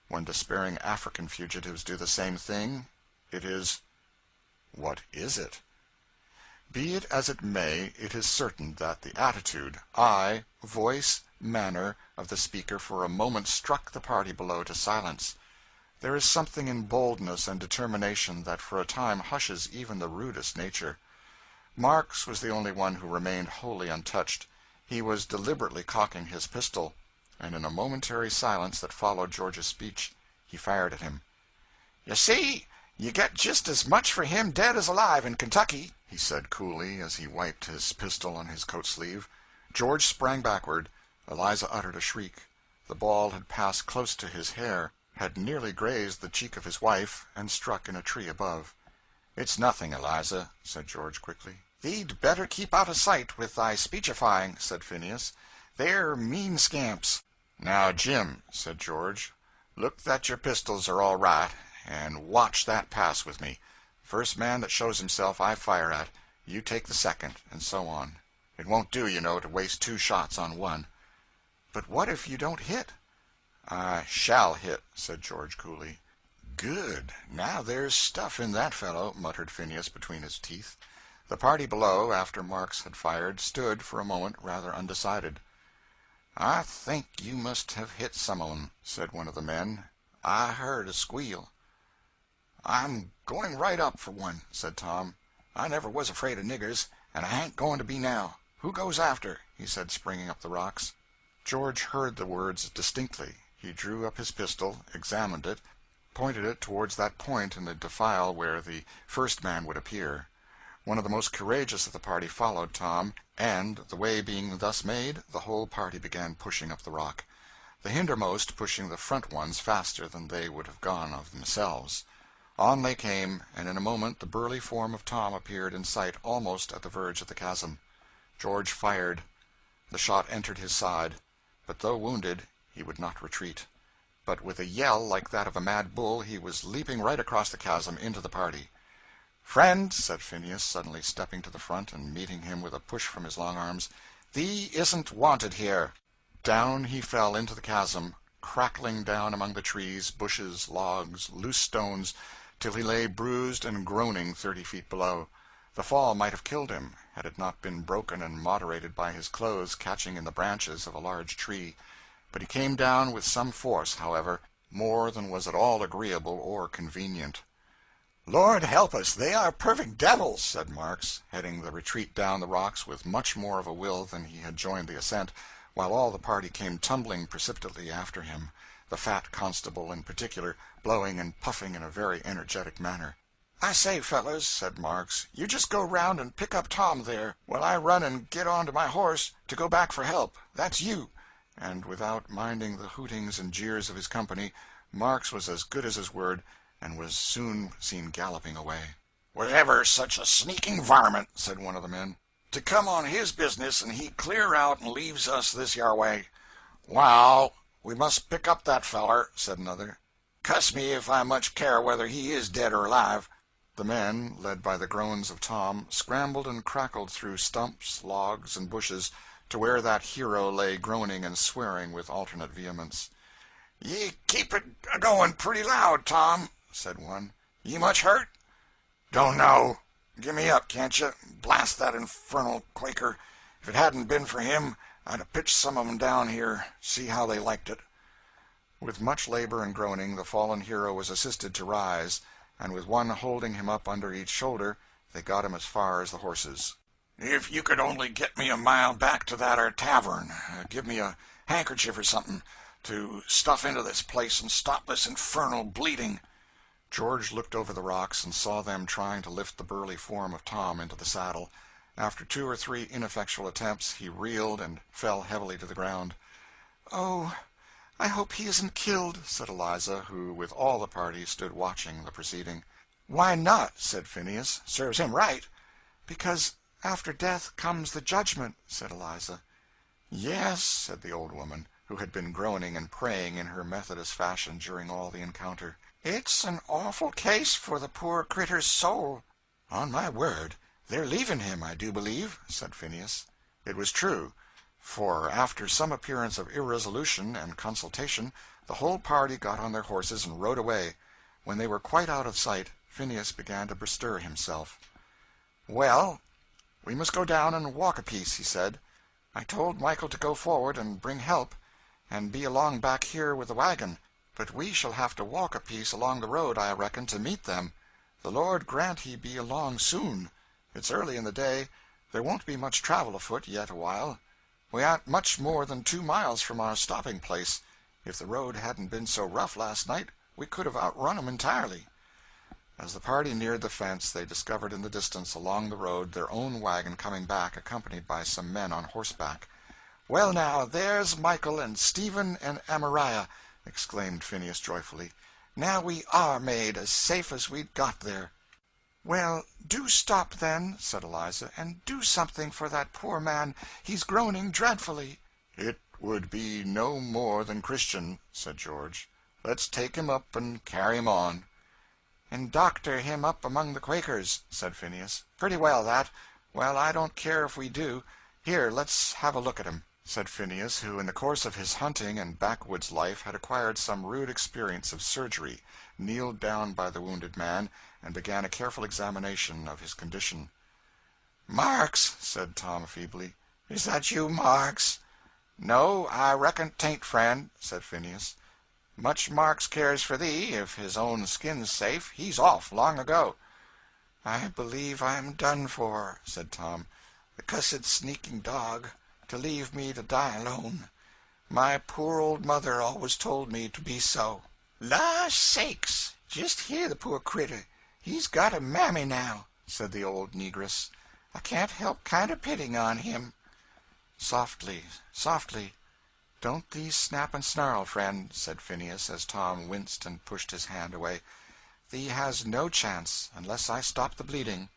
When despairing African fugitives do the same thing, it is what is it? Be it as it may, it is certain that the attitude, eye, voice, manner of the speaker for a moment struck the party below to silence. There is something in boldness and determination that for a time hushes even the rudest nature. Marks was the only one who remained wholly untouched. He was deliberately cocking his pistol, and in a momentary silence that followed George's speech, he fired at him. "You see, you get just as much for him dead as alive in Kentucky," he said coolly as he wiped his pistol on his coat sleeve. George sprang backward. Eliza uttered a shriek. The ball had passed close to his hair, had nearly grazed the cheek of his wife, and struck in a tree above. "It's nothing, Eliza," said George quickly. "Thee'd better keep out of sight with thy speechifying," said Phineas. "They're mean scamps." "Now, Jim," said George, "look that your pistols are all right, and watch that pass with me. First man that shows himself I fire at. You take the second, and so on. It won't do, you know, to waste 2 shots on one." "But what if you don't hit?" "I shall hit," said George coolly. "Good. Now there's stuff in that fellow," muttered Phineas between his teeth. The party below, after Marks had fired, stood for a moment rather undecided. "I think you must have hit some of 'em," said one of the men. "I heard a squeal." "I'm going right up for one," said Tom. "I never was afraid of niggers, and I ain't going to be now. Who goes after?" he said, springing up the rocks. George heard the words distinctly. He drew up his pistol, examined it, pointed it towards that point in the defile where the first man would appear. One of the most courageous of the party followed Tom, and, the way being thus made, the whole party began pushing up the rock, the hindermost pushing the front ones faster than they would have gone of themselves. On they came, and in a moment the burly form of Tom appeared in sight almost at the verge of the chasm. George fired. The shot entered his side, but though wounded, he would not retreat. But with a yell like that of a mad bull, he was leaping right across the chasm into the party. "Friend," said Phineas, suddenly stepping to the front and meeting him with a push from his long arms, "thee isn't wanted here." Down he fell into the chasm, crackling down among the trees, bushes, logs, loose stones, till he lay bruised and groaning 30 feet below. The fall might have killed him, had it not been broken and moderated by his clothes catching in the branches of a large tree. But he came down with some force, however, more than was at all agreeable or convenient. "Lord help us, they are perfect devils," said Marks, heading the retreat down the rocks with much more of a will than he had joined the ascent, while all the party came tumbling precipitately after him, the fat constable in particular, blowing and puffing in a very energetic manner. "I say, fellows," said Marks, "you just go round and pick up Tom there, while I run and get on to my horse to go back for help. That's you." And without minding the hootings and jeers of his company, Marks was as good as his word, and was soon seen galloping away. "Was ever such a sneaking varmint," said one of the men, "to come on his business, and he clear out and leaves us this yar way." "Wal, we must pick up that feller," said another. "Cuss me if I much care whether he is dead or alive." The men, led by the groans of Tom, scrambled and crackled through stumps, logs, and bushes, to where that hero lay groaning and swearing with alternate vehemence. "Ye keep it a-going pretty loud, Tom," said one. "Ye much hurt?" "Don't know. Gimme up, can't you? Blast that infernal Quaker. If it hadn't been for him, I'd have pitched some of 'em down here. See how they liked it." With much labor and groaning, the fallen hero was assisted to rise, and with one holding him up under each shoulder, they got him as far as the horses. "If you could only get me a mile back to that 'ere tavern, give me a handkerchief or something to stuff into this place and stop this infernal bleeding." George looked over the rocks and saw them trying to lift the burly form of Tom into the saddle. After 2 or 3 ineffectual attempts, he reeled and fell heavily to the ground. "Oh, I hope he isn't killed," said Eliza, who, with all the party, stood watching the proceeding. "Why not?" said Phineas. "Serves him right." "Because after death comes the judgment," said Eliza. "Yes," said the old woman, who had been groaning and praying in her Methodist fashion during all the encounter. "It's an awful case for the poor critter's soul." "On my word, they're leaving him, I do believe," said Phineas. It was true, for after some appearance of irresolution and consultation, the whole party got on their horses and rode away. When they were quite out of sight, Phineas began to bestir himself. "Well, we must go down and walk a piece," he said. "I told Michael to go forward and bring help, and be along back here with the wagon, but we shall have to walk a piece along the road, I reckon, to meet them. The Lord grant he be along soon. It's early in the day. There won't be much travel afoot yet awhile. We aren't much more than 2 miles from our stopping place. If the road hadn't been so rough last night, we could have outrun 'em entirely." As the party neared the fence, they discovered in the distance along the road their own wagon coming back, accompanied by some men on horseback. "Well, now, there's Michael and Stephen and Amariah," exclaimed Phineas joyfully. "Now we are made as safe as we'd got there." "Well, do stop, then," said Eliza, "and do something for that poor man. He's groaning dreadfully." "It would be no more than Christian," said George. "Let's take him up and carry him on." "And doctor him up among the Quakers," said Phineas. "Pretty well, that. Well, I don't care if we do. Here, let's have a look at him," said Phineas, who in the course of his hunting and backwoods life had acquired some rude experience of surgery, kneeled down by the wounded man, and began a careful examination of his condition. "Marks," said Tom feebly. "Is that you, Marks?" "No, I reckon 'tain't, friend," said Phineas. "Much Marks cares for thee, if his own skin's safe. He's off, long ago." "I believe I'm done for," said Tom. "The cussed sneaking dog, to leave me to die alone. My poor old mother always told me to be so." "La sakes! Just hear the poor critter. He's got a mammy now," said the old negress. "I can't help kind of pitying on him." "Softly, softly. Don't thee snap and snarl, friend," said Phineas, as Tom winced and pushed his hand away. "Thee has no chance, unless I stop the bleeding."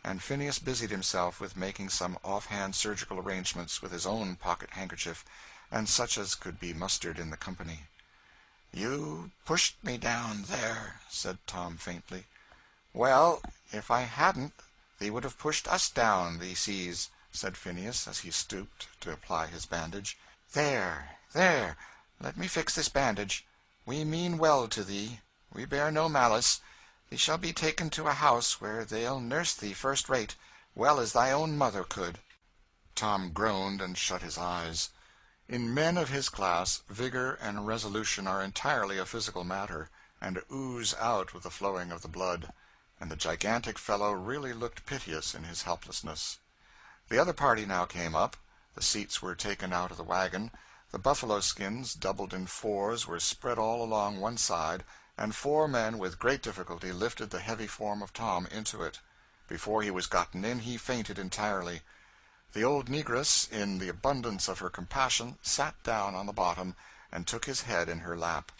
And Phineas busied himself with making some offhand surgical arrangements with his own pocket handkerchief, and such as could be mustered in the company. "You pushed me down there," said Tom faintly. "Well, if I hadn't, thee would have pushed us down, thee sees," said Phineas, as he stooped to apply his bandage. "There, there, let me fix this bandage. We mean well to thee. We bear no malice. Thee shall be taken to a house where they'll nurse thee first rate, well as thy own mother could." Tom groaned and shut his eyes. In men of his class, vigor and resolution are entirely a physical matter, and ooze out with the flowing of the blood, and the gigantic fellow really looked piteous in his helplessness. The other party now came up. The seats were taken out of the wagon. The buffalo skins, doubled in fours, were spread all along one side, and 4 men with great difficulty lifted the heavy form of Tom into it. Before he was gotten in, he fainted entirely. The old negress, in the abundance of her compassion, sat down on the bottom, and took his head in her lap.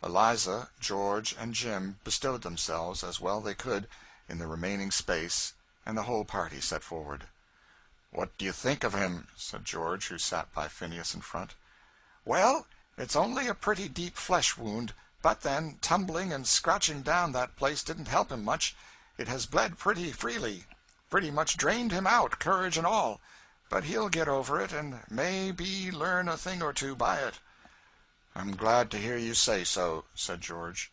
Eliza, George, and Jim bestowed themselves, as well they could, in the remaining space, and the whole party set forward. "What do you think of him?" said George, who sat by Phineas in front. "Well, it's only a pretty deep flesh wound, but then, tumbling and scratching down that place didn't help him much. It has bled pretty freely. Pretty much drained him out, courage and all. But he'll get over it, and may be learn a thing or two by it." "I'm glad to hear you say so," said George.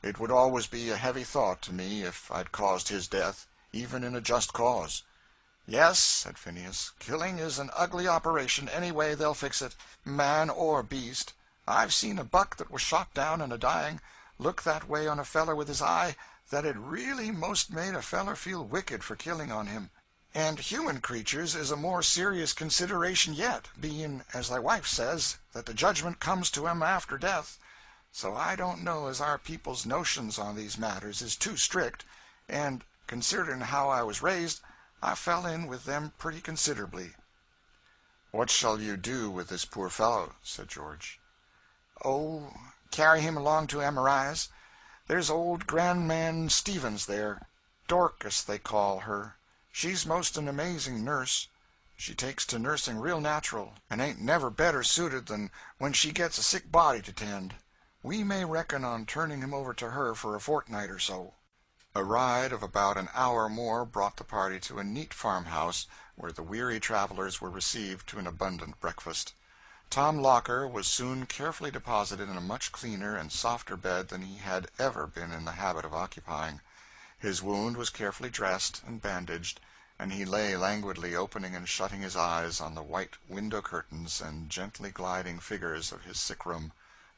"It would always be a heavy thought to me if I'd caused his death, even in a just cause." "Yes," said Phineas, "killing is an ugly operation any way they'll fix it, man or beast. I've seen a buck that was shot down and a-dying look that way on a feller with his eye that it really most made a feller feel wicked for killing on him. And human creatures is a more serious consideration yet, being, as thy wife says, that the judgment comes to 'em after death. So I don't know as our people's notions on these matters is too strict, and, considering how I was raised, I fell in with them pretty considerably." "What shall you do with this poor fellow?" said George. "Oh, carry him along to Amariah's. There's old Grandman Stevens there. Dorcas, they call her. She's most an amazing nurse. She takes to nursing real natural, and ain't never better suited than when she gets a sick body to tend. We may reckon on turning him over to her for a fortnight or so." A ride of about an hour more brought the party to a neat farmhouse, where the weary travelers were received to an abundant breakfast. Tom Locker was soon carefully deposited in a much cleaner and softer bed than he had ever been in the habit of occupying. His wound was carefully dressed and bandaged, and he lay languidly opening and shutting his eyes on the white window curtains and gently gliding figures of his sick room,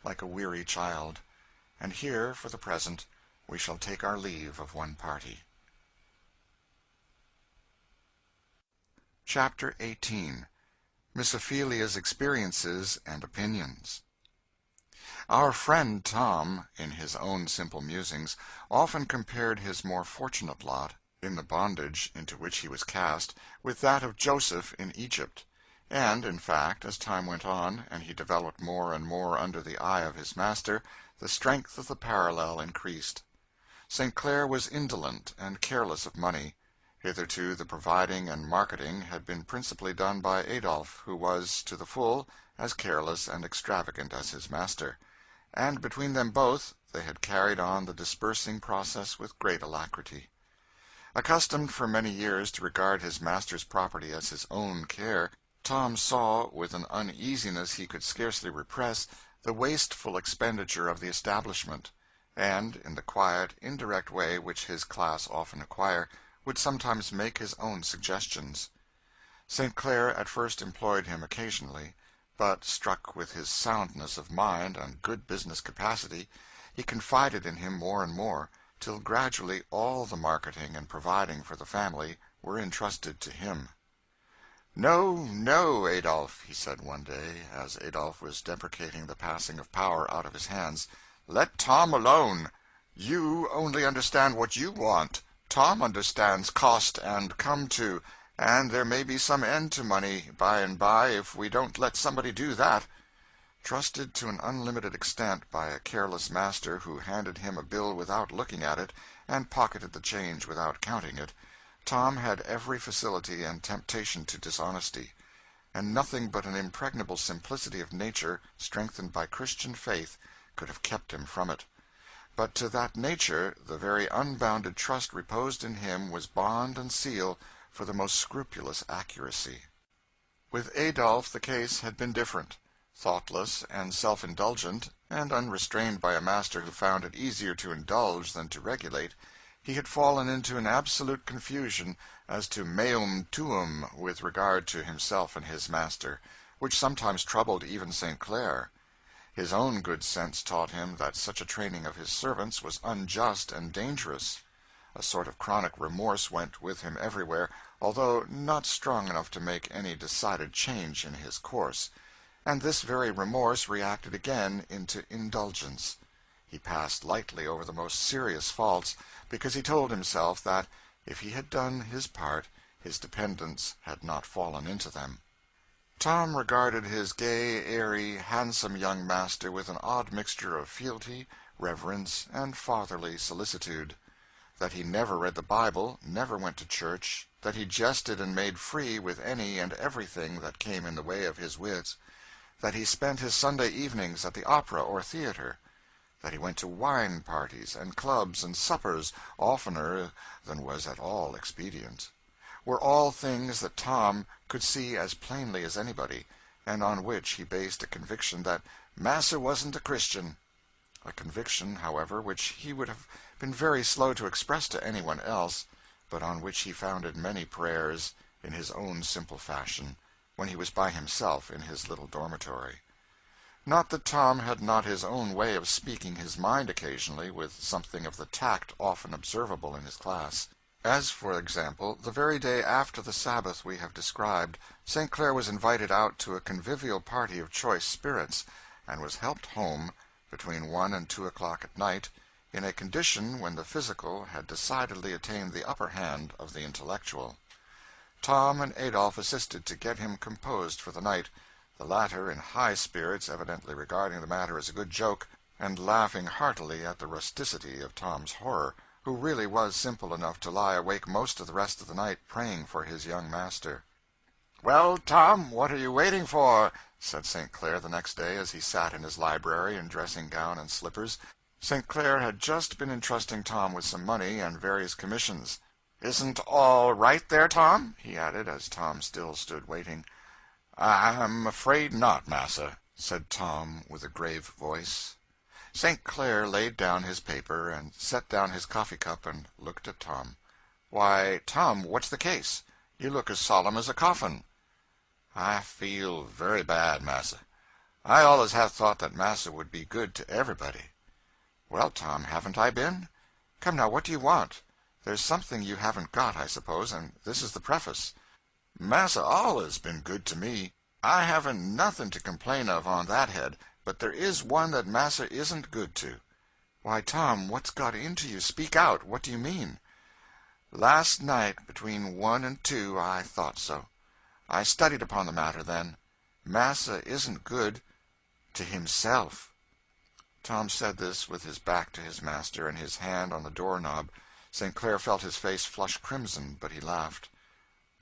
like a weary child. And here, for the present, we shall take our leave of one party. Chapter 18. Miss Ophelia's Experiences and Opinions. Our friend Tom, in his own simple musings, often compared his more fortunate lot, in the bondage into which he was cast, with that of Joseph in Egypt; and, in fact, as time went on, and he developed more and more under the eye of his master, the strength of the parallel increased. St. Clair was indolent and careless of money. Hitherto the providing and marketing had been principally done by Adolphe, who was, to the full, as careless and extravagant as his master; and between them both they had carried on the dispersing process with great alacrity. Accustomed for many years to regard his master's property as his own care, Tom saw, with an uneasiness he could scarcely repress, the wasteful expenditure of the establishment, and, in the quiet, indirect way which his class often acquire, would sometimes make his own suggestions. St. Clair at first employed him occasionally, but, struck with his soundness of mind and good business capacity, he confided in him more and more, till gradually all the marketing and providing for the family were entrusted to him. "No, no, Adolphe," he said one day, as Adolphe was deprecating the passing of power out of his hands, "let Tom alone. You only understand what you want. Tom understands cost and come to, and there may be some end to money by and by if we don't let somebody do that." Trusted to an unlimited extent by a careless master who handed him a bill without looking at it, and pocketed the change without counting it, Tom had every facility and temptation to dishonesty, and nothing but an impregnable simplicity of nature, strengthened by Christian faith, could have kept him from it. But to that nature the very unbounded trust reposed in him was bond and seal for the most scrupulous accuracy. With Adolphe the case had been different. Thoughtless and self-indulgent, and unrestrained by a master who found it easier to indulge than to regulate, he had fallen into an absolute confusion as to meum tuum with regard to himself and his master, which sometimes troubled even St. Clair. His own good sense taught him that such a training of his servants was unjust and dangerous. A sort of chronic remorse went with him everywhere, although not strong enough to make any decided change in his course; and this very remorse reacted again into indulgence. He passed lightly over the most serious faults, because he told himself that, if he had done his part, his dependents had not fallen into them. Tom regarded his gay, airy, handsome young master with an odd mixture of fealty, reverence, and fatherly solicitude. That he never read the Bible, never went to church, that he jested and made free with any and everything that came in the way of his wits, that he spent his Sunday evenings at the opera or theater, that he went to wine parties and clubs and suppers oftener than was at all expedient, were all things that Tom could see as plainly as anybody, and on which he based a conviction that "Massa wasn't a Christian," a conviction, however, which he would have been very slow to express to anyone else, but on which he founded many prayers, in his own simple fashion, when he was by himself in his little dormitory. Not that Tom had not his own way of speaking his mind occasionally, with something of the tact often observable in his class. As, for example, the very day after the Sabbath we have described, St. Clair was invited out to a convivial party of choice spirits, and was helped home, between 1 and 2 o'clock at night, in a condition when the physical had decidedly attained the upper hand of the intellectual. Tom and Adolphe assisted to get him composed for the night, the latter in high spirits, evidently regarding the matter as a good joke, and laughing heartily at the rusticity of Tom's horror, who really was simple enough to lie awake most of the rest of the night praying for his young master. "Well, Tom, what are you waiting for?" said St. Clair the next day as he sat in his library in dressing-gown and slippers. St. Clair had just been entrusting Tom with some money and various commissions. "Isn't all right there, Tom?" he added, as Tom still stood waiting. "I'm afraid not, massa," said Tom with a grave voice. St. Clair laid down his paper and set down his coffee-cup and looked at Tom. "Why, Tom, what's the case? You look as solemn as a coffin." "I feel very bad, massa. I always have thought that massa would be good to everybody." "Well, Tom, haven't I been? Come now, what do you want? There's something you haven't got, I suppose, and this is the preface." "Massa always been good to me. I haven't nothing to complain of on that head, but there is one that massa isn't good to." "Why, Tom, what's got into you? Speak out. What do you mean?" "Last night, between 1 and 2, I thought so. I studied upon the matter then. Massa isn't good to himself." Tom said this with his back to his master and his hand on the door-knob. St. Clair felt his face flush crimson, but he laughed.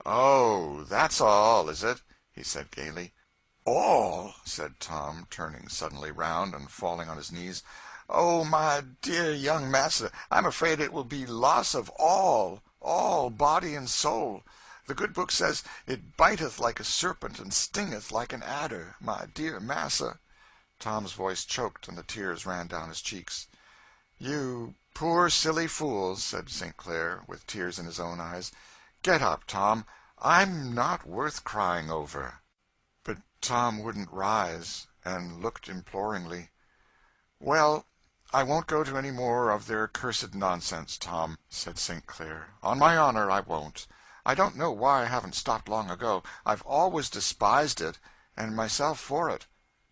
"Oh, that's all, is it?" he said gaily. "All?" said Tom, turning suddenly round and falling on his knees. "Oh, my dear young master, I'm afraid it will be loss of all body and soul. The good book says, 'It biteth like a serpent and stingeth like an adder,' my dear massa." Tom's voice choked and the tears ran down his cheeks. "You poor silly fool," said St. Clair, with tears in his own eyes. "Get up, Tom. I'm not worth crying over." But Tom wouldn't rise, and looked imploringly. "Well, I won't go to any more of their cursed nonsense, Tom," said St. Clair. "On my honor, I won't. I don't know why I haven't stopped long ago. I've always despised it, and myself for it.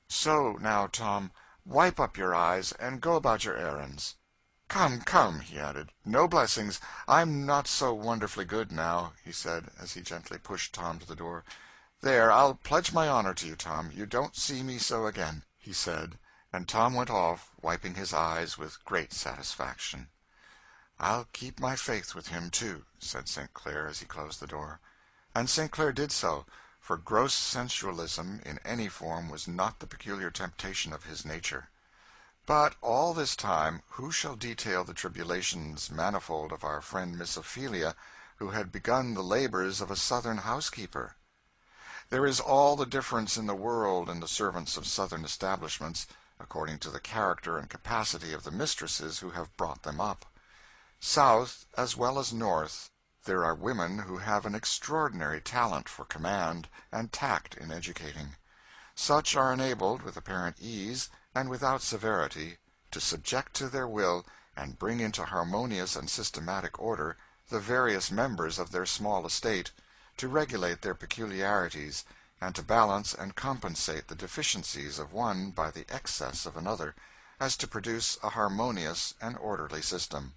So, now, Tom, wipe up your eyes, and go about your errands. Come, come," he added. "No blessings. I'm not so wonderfully good now," he said, as he gently pushed Tom to the door. "There, I'll pledge my honor to you, Tom, you don't see me so again," he said, and Tom went off, wiping his eyes with great satisfaction. "I'll keep my faith with him, too," said St. Clair as he closed the door. And St. Clair did so, for gross sensualism in any form was not the peculiar temptation of his nature. But all this time, who shall detail the tribulations manifold of our friend Miss Ophelia, who had begun the labors of a Southern housekeeper? There is all the difference in the world in the servants of Southern establishments, according to the character and capacity of the mistresses who have brought them up. South, as well as North, there are women who have an extraordinary talent for command and tact in educating. Such are enabled, with apparent ease, and without severity, to subject to their will and bring into harmonious and systematic order the various members of their small estate, to regulate their peculiarities, and to balance and compensate the deficiencies of one by the excess of another, as to produce a harmonious and orderly system.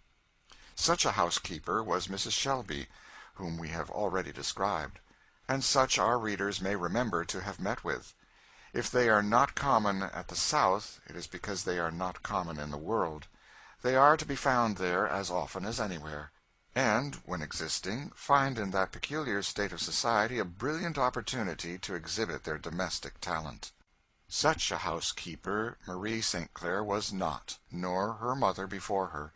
Such a housekeeper was Mrs. Shelby, whom we have already described, and such our readers may remember to have met with. If they are not common at the South, it is because they are not common in the world. They are to be found there as often as anywhere, and, when existing, find in that peculiar state of society a brilliant opportunity to exhibit their domestic talent. Such a housekeeper Marie St. Clair was not, nor her mother before her.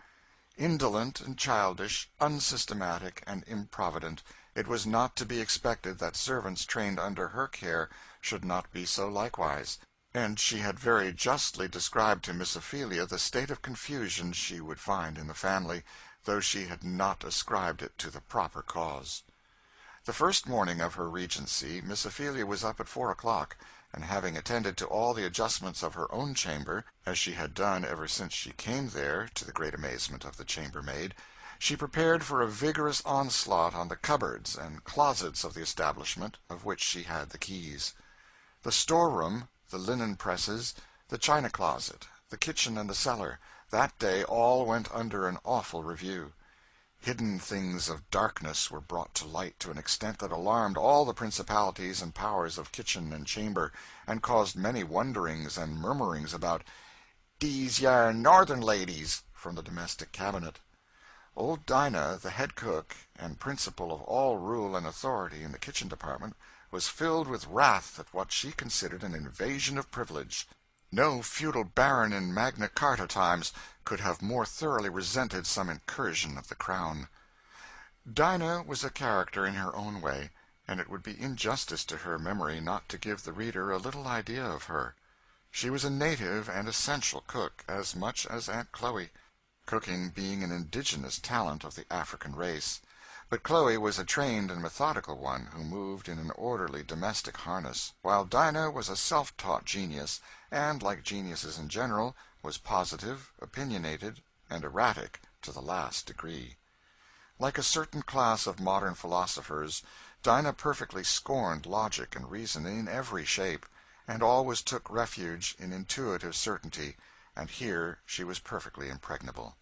Indolent and childish, unsystematic and improvident, it was not to be expected that servants trained under her care should not be so likewise, and she had very justly described to Miss Ophelia the state of confusion she would find in the family, though she had not ascribed it to the proper cause. The first morning of her regency, Miss Ophelia was up at 4 o'clock, and having attended to all the adjustments of her own chamber, as she had done ever since she came there, to the great amazement of the chambermaid, she prepared for a vigorous onslaught on the cupboards and closets of the establishment, of which she had the keys. The storeroom, the linen presses, the china closet, the kitchen and the cellar, that day all went under an awful review. Hidden things of darkness were brought to light to an extent that alarmed all the principalities and powers of kitchen and chamber, and caused many wonderings and murmurings about "Dese yere northern ladies," from the domestic cabinet. Old Dinah, the head cook, and principle of all rule and authority in the kitchen department, was filled with wrath at what she considered an invasion of privilege. No feudal baron in Magna Carta times could have more thoroughly resented some incursion of the crown. Dinah was a character in her own way, and it would be injustice to her memory not to give the reader a little idea of her. She was a native and essential cook, as much as Aunt Chloe, cooking being an indigenous talent of the African race. But Chloe was a trained and methodical one who moved in an orderly domestic harness, while Dinah was a self-taught genius, and, like geniuses in general, was positive, opinionated, and erratic to the last degree. Like a certain class of modern philosophers, Dinah perfectly scorned logic and reason in every shape, and always took refuge in intuitive certainty, and here she was perfectly impregnable.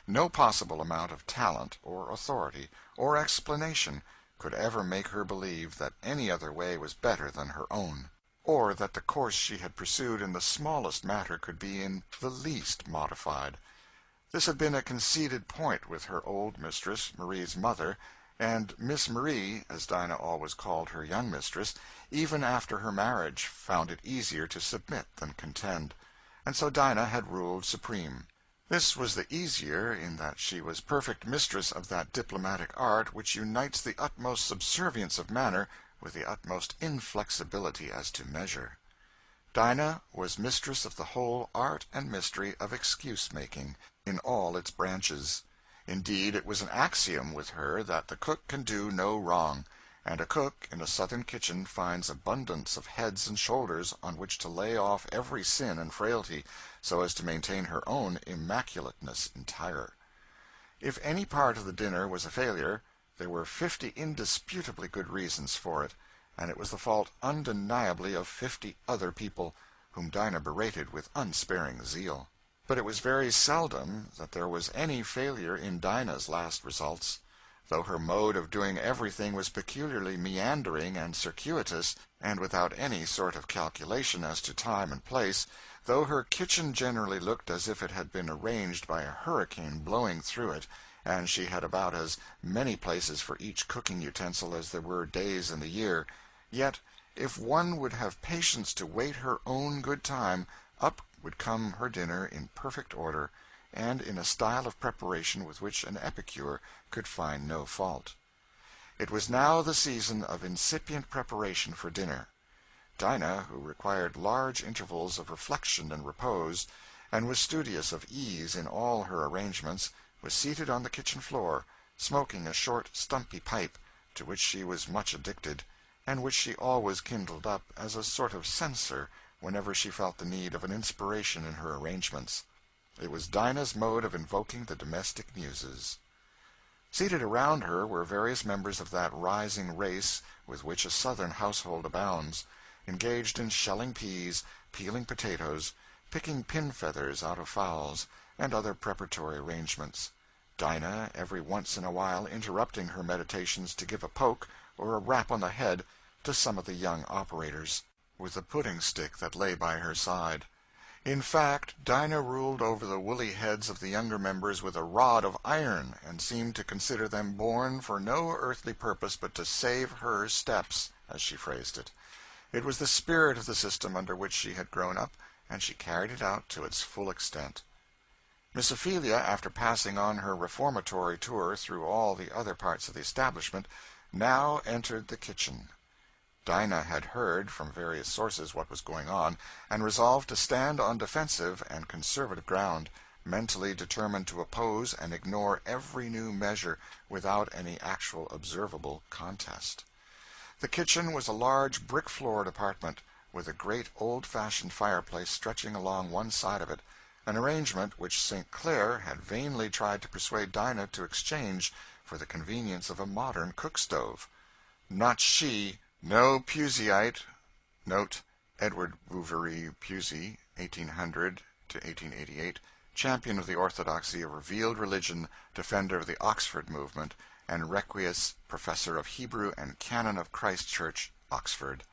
No possible amount of talent, or authority, or explanation could ever make her believe that any other way was better than her own, or that the course she had pursued in the smallest matter could be in the least modified. This had been a conceded point with her old mistress, Marie's mother, and Miss Marie, as Dinah always called her young mistress, even after her marriage, found it easier to submit than contend, and so Dinah had ruled supreme. This was the easier in that she was perfect mistress of that diplomatic art which unites the utmost subservience of manner with the utmost inflexibility as to measure. Dinah was mistress of the whole art and mystery of excuse-making, in all its branches. Indeed, it was an axiom with her that the cook can do no wrong, and a cook in a Southern kitchen finds abundance of heads and shoulders on which to lay off every sin and frailty, so as to maintain her own immaculateness entire. If any part of the dinner was a failure, there were 50 indisputably good reasons for it, and it was the fault undeniably of 50 other people, whom Dinah berated with unsparing zeal. But it was very seldom that there was any failure in Dinah's last results. Though her mode of doing everything was peculiarly meandering and circuitous, and without any sort of calculation as to time and place, though her kitchen generally looked as if it had been arranged by a hurricane blowing through it, and she had about as many places for each cooking utensil as there were days in the year, yet, if one would have patience to wait her own good time, up would come her dinner in perfect order, and in a style of preparation with which an epicure could find no fault. It was now the season of incipient preparation for dinner. Dinah, who required large intervals of reflection and repose, and was studious of ease in all her arrangements, was seated on the kitchen floor, smoking a short stumpy pipe, to which she was much addicted, and which she always kindled up as a sort of censer whenever she felt the need of an inspiration in her arrangements. It was Dinah's mode of invoking the domestic muses. Seated around her were various members of that rising race with which a Southern household abounds, engaged in shelling peas, peeling potatoes, picking pin-feathers out of fowls, and other preparatory arrangements, Dinah every once in a while interrupting her meditations to give a poke or a rap on the head to some of the young operators, with the pudding-stick that lay by her side. In fact, Dinah ruled over the woolly heads of the younger members with a rod of iron, and seemed to consider them born for no earthly purpose but to save her steps, as she phrased it. It was the spirit of the system under which she had grown up, and she carried it out to its full extent. Miss Ophelia, after passing on her reformatory tour through all the other parts of the establishment, now entered the kitchen. Dinah had heard from various sources what was going on, and resolved to stand on defensive and conservative ground, mentally determined to oppose and ignore every new measure without any actual observable contest. The kitchen was a large brick-floored apartment, with a great old-fashioned fireplace stretching along one side of it, an arrangement which St. Clair had vainly tried to persuade Dinah to exchange for the convenience of a modern cook-stove. Not she, no Puseyite, note Edward Bouverie Pusey, 1800 to 1888, champion of the orthodoxy of revealed religion, defender of the Oxford movement, and Requiescat professor of Hebrew and Canon of Christ Church, Oxford.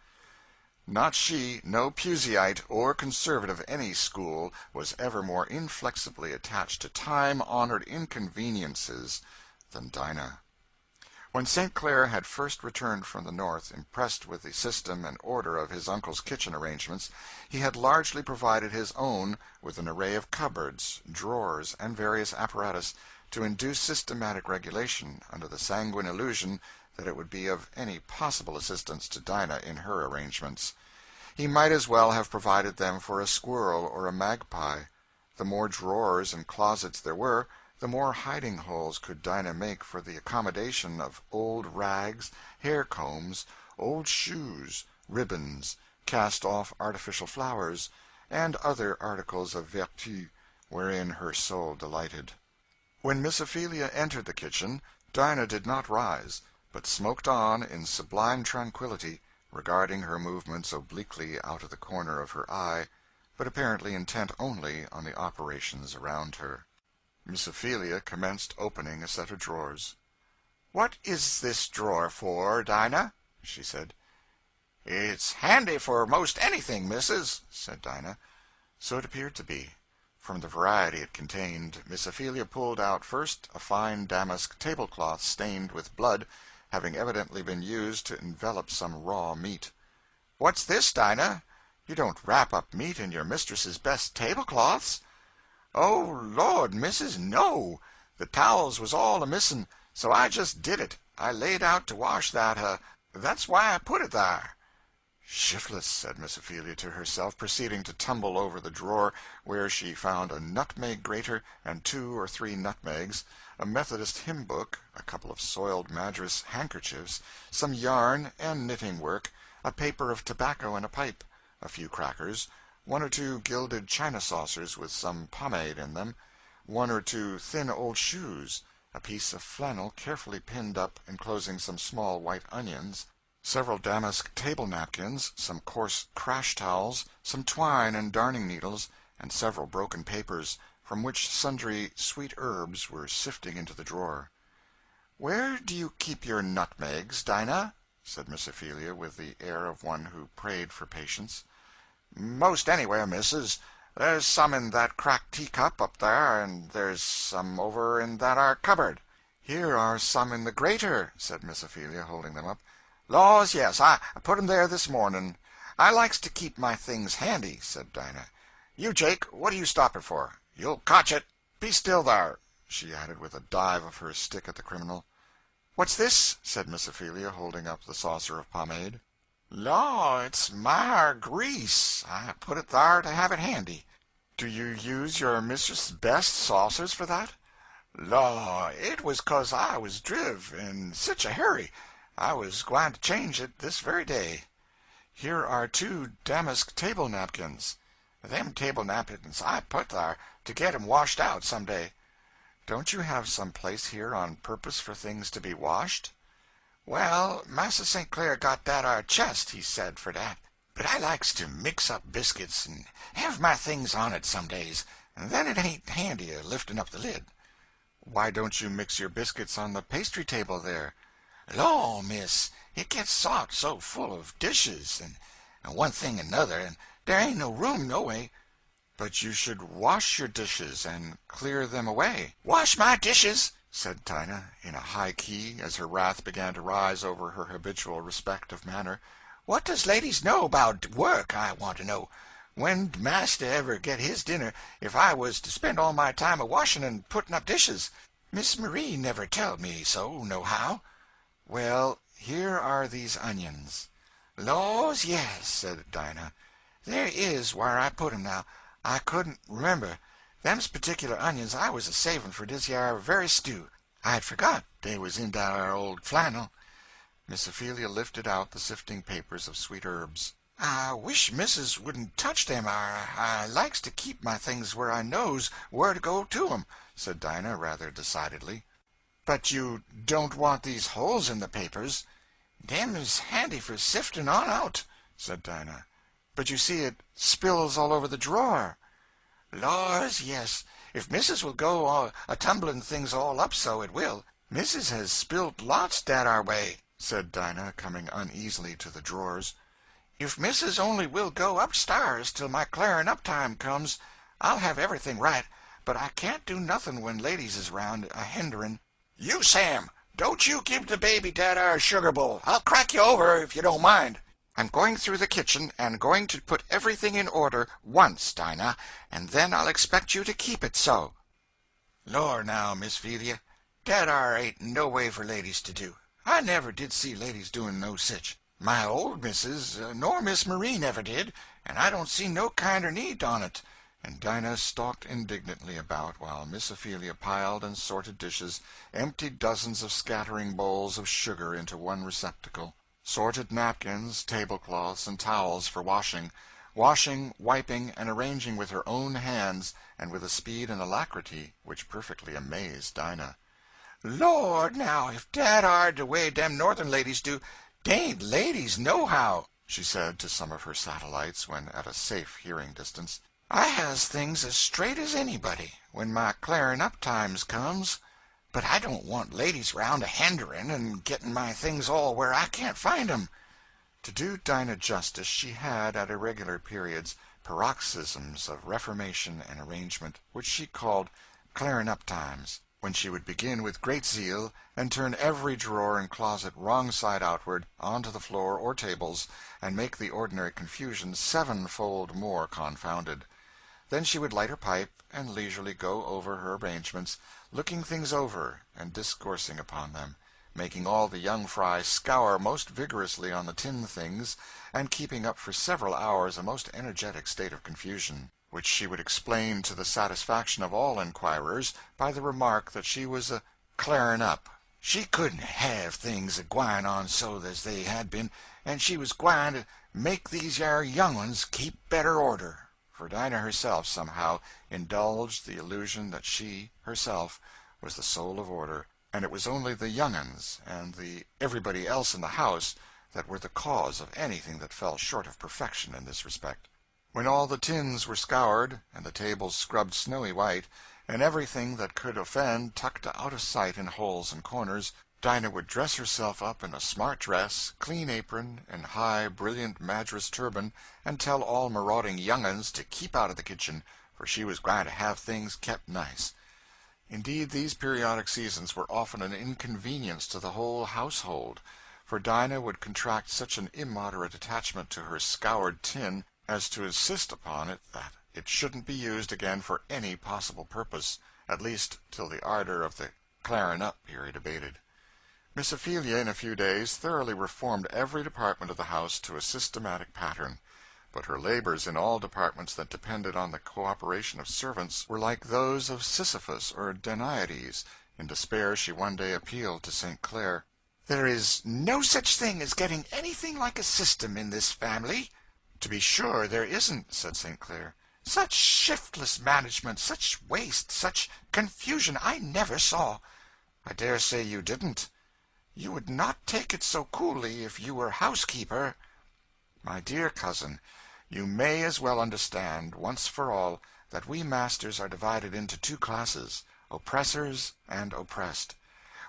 Not she, no Puseyite or conservative any school, was ever more inflexibly attached to time-honored inconveniences than Dinah. When St. Clair had first returned from the North, impressed with the system and order of his uncle's kitchen arrangements, he had largely provided his own with an array of cupboards, drawers, and various apparatus to induce systematic regulation, under the sanguine illusion that it would be of any possible assistance to Dinah in her arrangements. He might as well have provided them for a squirrel or a magpie. The more drawers and closets there were, the more hiding-holes could Dinah make for the accommodation of old rags, hair-combs, old shoes, ribbons, cast-off artificial flowers, and other articles of vertu wherein her soul delighted. When Miss Ophelia entered the kitchen, Dinah did not rise, but smoked on in sublime tranquillity, regarding her movements obliquely out of the corner of her eye, but apparently intent only on the operations around her. Miss Ophelia commenced opening a set of drawers. "What is this drawer for, Dinah?" she said. "It's handy for most anything, missus," said Dinah. So it appeared to be. From the variety it contained, Miss Ophelia pulled out first a fine damask tablecloth stained with blood, having evidently been used to envelop some raw meat. "What's this, Dinah? You don't wrap up meat in your mistress's best tablecloths?" "Oh, Lord, missus, no. The towels was all a-missing, so I just did it. I laid out to wash that, that's why I put it there." "Shiftless," said Miss Ophelia to herself, proceeding to tumble over the drawer, where she found a nutmeg grater and 2 or 3 nutmegs, a Methodist hymn book, a couple of soiled Madras handkerchiefs, some yarn and knitting work, a paper of tobacco and a pipe, a few crackers, 1 or 2 gilded china saucers with some pomade in them, 1 or 2 thin old shoes, a piece of flannel carefully pinned up enclosing some small white onions, several damask table napkins, some coarse crash towels, some twine and darning needles, and several broken papers, from which sundry sweet herbs were sifting into the drawer. "Where do you keep your nutmegs, Dinah?" said Miss Ophelia, with the air of one who prayed for patience. "Most anywhere, missus. There's some in that cracked teacup up there, and there's some over in that ar cupboard." "Here are some in the grater," said Miss Ophelia, holding them up. "Laws, yes, I put 'em there this morning. I likes to keep my things handy," said Dinah. "You, Jake, what are you stopping for? You'll cotch it. Be still there," she added, with a dive of her stick at the criminal. "What's this?" said Miss Ophelia, holding up the saucer of pomade. "Law, it's my grease. I put it there to have it handy." "Do you use your mistress's best saucers for that?" "Law, it was 'cause I was driv in sich a hurry. I was gwine to change it this very day." "Here are 2 damask table napkins." "Them table napkins I put there to get 'em washed out some day." "Don't you have some place here on purpose for things to be washed?" "Well, Massa St. Clair got that ar chest, he said, for that. But I likes to mix up biscuits and have my things on it some days, and then it ain't handy a lifting up the lid." "Why don't you mix your biscuits on the pastry table there?" "Law, miss, it gets sot so full of dishes, and one thing and another, and there ain't no room no way." "But you should wash your dishes and clear them away." "Wash my dishes!" said Dinah, in a high key, as her wrath began to rise over her habitual respect of manner. "What does ladies know about work, I want to know? When'd master ever get his dinner if I was to spend all my time a-washing and putting up dishes? Miss Marie never telled me so, nohow." "Well, here are these onions." "Laws, yes," said Dinah. "There is where I put 'em now. I couldn't remember. Them's particular onions I was a-saving for dis yar very stew. I'd forgot they was in that ar old flannel." Miss Ophelia lifted out the sifting papers of sweet herbs. "I wish missus wouldn't touch them. I likes to keep my things where I knows where to go to 'em," said Dinah, rather decidedly. "But you don't want these holes in the papers?" "Them is handy for sifting on out," said Dinah. "But you see it spills all over the drawer." "Laws, yes. If missus will go a-tumbling things all up so, it will. Missus has spilt lots dat ar way," said Dinah, coming uneasily to the drawers. If Mrs. only will go upstairs till my clarin' up time comes, I'll have everything right, but I can't do nothing when ladies is round a-hinderin'. You, Sam, don't you give the baby that ar sugar bowl. I'll crack you over if you don't mind. I'm going through the kitchen and going to put everything in order once, Dinah, and then I'll expect you to keep it so. Lord, now, Miss Phelia, that ar ain't no way for ladies to do. I never did see ladies doing no sich. My old missus, nor Miss Marie never did, and I don't see no kinder need on't. And Dinah stalked indignantly about while Miss Ophelia piled and sorted dishes, emptied dozens of scattering bowls of sugar into one receptacle, sorted napkins, tablecloths, and towels for washing, wiping, and arranging with her own hands, and with a speed and alacrity which perfectly amazed Dinah. Lord, now, if dat ar de way dem northern ladies do, dey ain't ladies nohow, she said to some of her satellites when at a safe hearing distance. I has things as straight as anybody when my clarin' up times comes, but I don't want ladies round a-hinderin' and getting my things all where I can't find 'em. To do Dinah justice, she had, at irregular periods, paroxysms of reformation and arrangement, which she called clarin' up times, when she would begin with great zeal and turn every drawer and closet wrong side outward onto the floor or tables, and make the ordinary confusion sevenfold more confounded. Then she would light her pipe and leisurely go over her arrangements, looking things over and discoursing upon them, making all the young fry scour most vigorously on the tin things, and keeping up for several hours a most energetic state of confusion, which she would explain to the satisfaction of all inquirers by the remark that she was a clarin' up. She couldn't have things a-gwine on so as they had been, and she was gwine to make these yar young ones keep better order. For Dinah herself somehow indulged the illusion that she, herself, was the soul of order, and it was only the young uns and the everybody else in the house that were the cause of anything that fell short of perfection in this respect. When all the tins were scoured, and the tables scrubbed snowy white, and everything that could offend tucked out of sight in holes and corners, Dinah would dress herself up in a smart dress, clean apron, and high, brilliant Madras turban, and tell all marauding young uns to keep out of the kitchen, for she was going to have things kept nice. Indeed, these periodic seasons were often an inconvenience to the whole household, for Dinah would contract such an immoderate attachment to her scoured tin as to insist upon it that it shouldn't be used again for any possible purpose, at least till the ardor of the clarin' up period abated. Miss Ophelia, in a few days, thoroughly reformed every department of the house to a systematic pattern, but her labors in all departments that depended on the cooperation of servants were like those of Sisyphus or Danaïdes. In despair she one day appealed to St. Clair. "There is no such thing as getting anything like a system in this family." "To be sure there isn't," said St. Clair. "Such shiftless management, such waste, such confusion I never saw." "I dare say you didn't." "You would not take it so coolly if you were housekeeper." "My dear cousin, you may as well understand, once for all, that we masters are divided into two classes, oppressors and oppressed.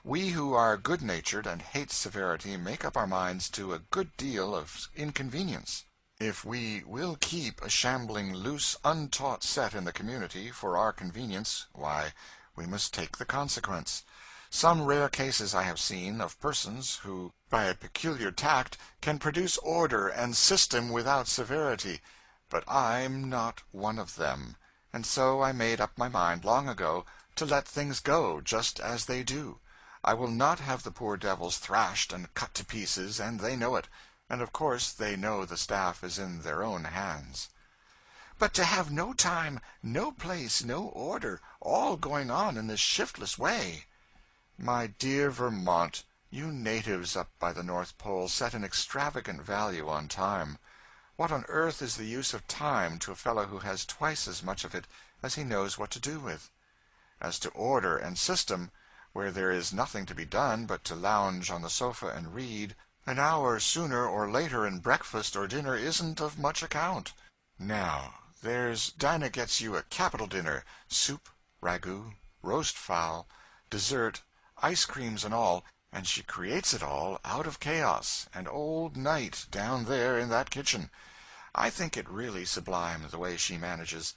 We who are good-natured and hate severity make up our minds to a good deal of inconvenience. If we will keep a shambling, loose, untaught set in the community for our convenience, why, we must take the consequence. Some rare cases I have seen of persons who, by a peculiar tact, can produce order and system without severity, but I'm not one of them, and so I made up my mind long ago to let things go just as they do. I will not have the poor devils thrashed and cut to pieces, and they know it, and of course they know the staff is in their own hands." "But to have no time, no place, no order, all going on in this shiftless way." "My dear Vermont, you natives up by the North Pole set an extravagant value on time. What on earth is the use of time to a fellow who has twice as much of it as he knows what to do with? As to order and system, where there is nothing to be done but to lounge on the sofa and read, an hour sooner or later in breakfast or dinner isn't of much account. Now, there's Dinah gets you a capital dinner, soup, ragout, roast fowl, dessert, ice creams and all, And she creates it all out of chaos and old night down there in that kitchen. I think it really sublime the way she manages.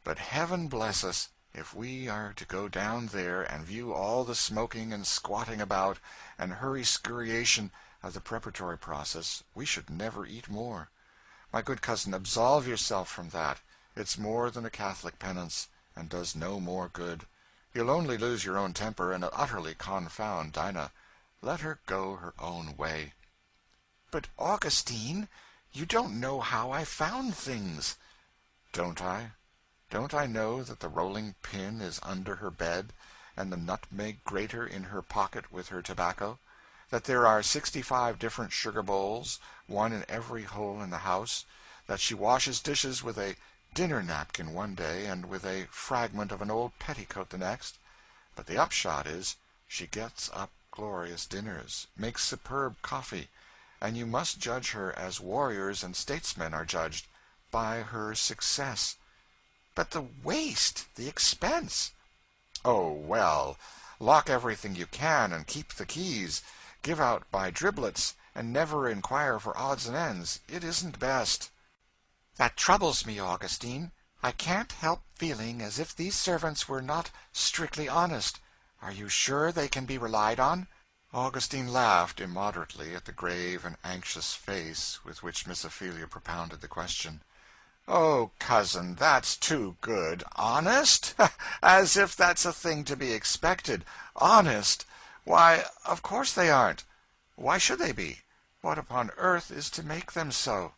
But heaven bless us, if we are to go down there and view all the smoking and squatting about and hurry-scurriation of the preparatory process, we should never eat more. My good cousin, absolve yourself from that. It's more than a Catholic penance, and does no more good. You'll only lose your own temper and utterly confound Dinah. Let her go her own way. But, Augustine, you don't know how I found things. Don't I? Don't I know that the rolling pin is under her bed, and the nutmeg grater in her pocket with her tobacco? That there are 65 different sugar bowls, one in every hole in the house? That she washes dishes with a dinner napkin one day and with a fragment of an old petticoat the next? But the upshot is, she gets up glorious dinners, makes superb coffee, and you must judge her as warriors and statesmen are judged, by her success. But the waste, the expense. Oh, well, lock everything you can and keep the keys. Give out by driblets, and never inquire for odds and ends. It isn't best. That troubles me, Augustine. I can't help feeling as if these servants were not strictly honest. Are you sure they can be relied on? Augustine laughed immoderately at the grave and anxious face with which Miss Ophelia propounded the question. "Oh, cousin, that's too good. Honest? As if that's a thing to be expected. Honest? Why, of course they aren't. Why should they be? What upon earth is to make them so?"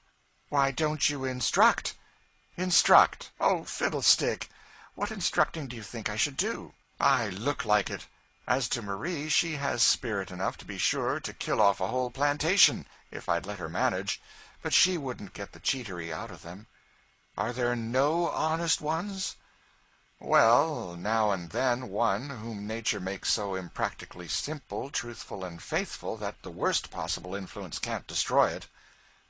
"Why don't you instruct?" "Instruct? Oh, fiddlestick! What instructing do you think I should do?" I look like it. As to Marie, she has spirit enough, to be sure, to kill off a whole plantation, if I'd let her manage, but she wouldn't get the cheatery out of them." "Are there no honest ones?" "Well, now and then one whom nature makes so impractically simple, truthful, and faithful that the worst possible influence can't destroy it.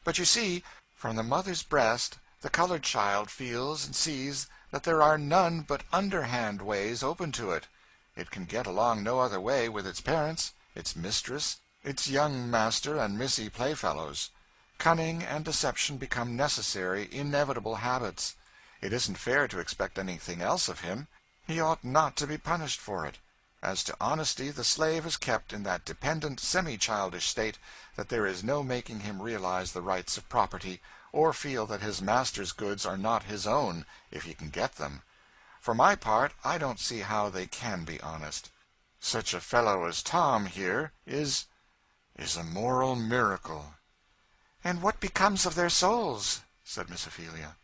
But you see, from the mother's breast the colored child feels and sees that there are none but underhand ways open to it. It can get along no other way with its parents, its mistress, its young master and missy playfellows. Cunning and deception become necessary, inevitable habits. It isn't fair to expect anything else of him. He ought not to be punished for it. As to honesty, the slave is kept in that dependent, semi-childish state that there is no making him realize the rights of property, or feel that his master's goods are not his own, if he can get them. For my part, I don't see how they can be honest. Such a fellow as Tom here is a moral miracle." "And what becomes of their souls?" said Miss Ophelia.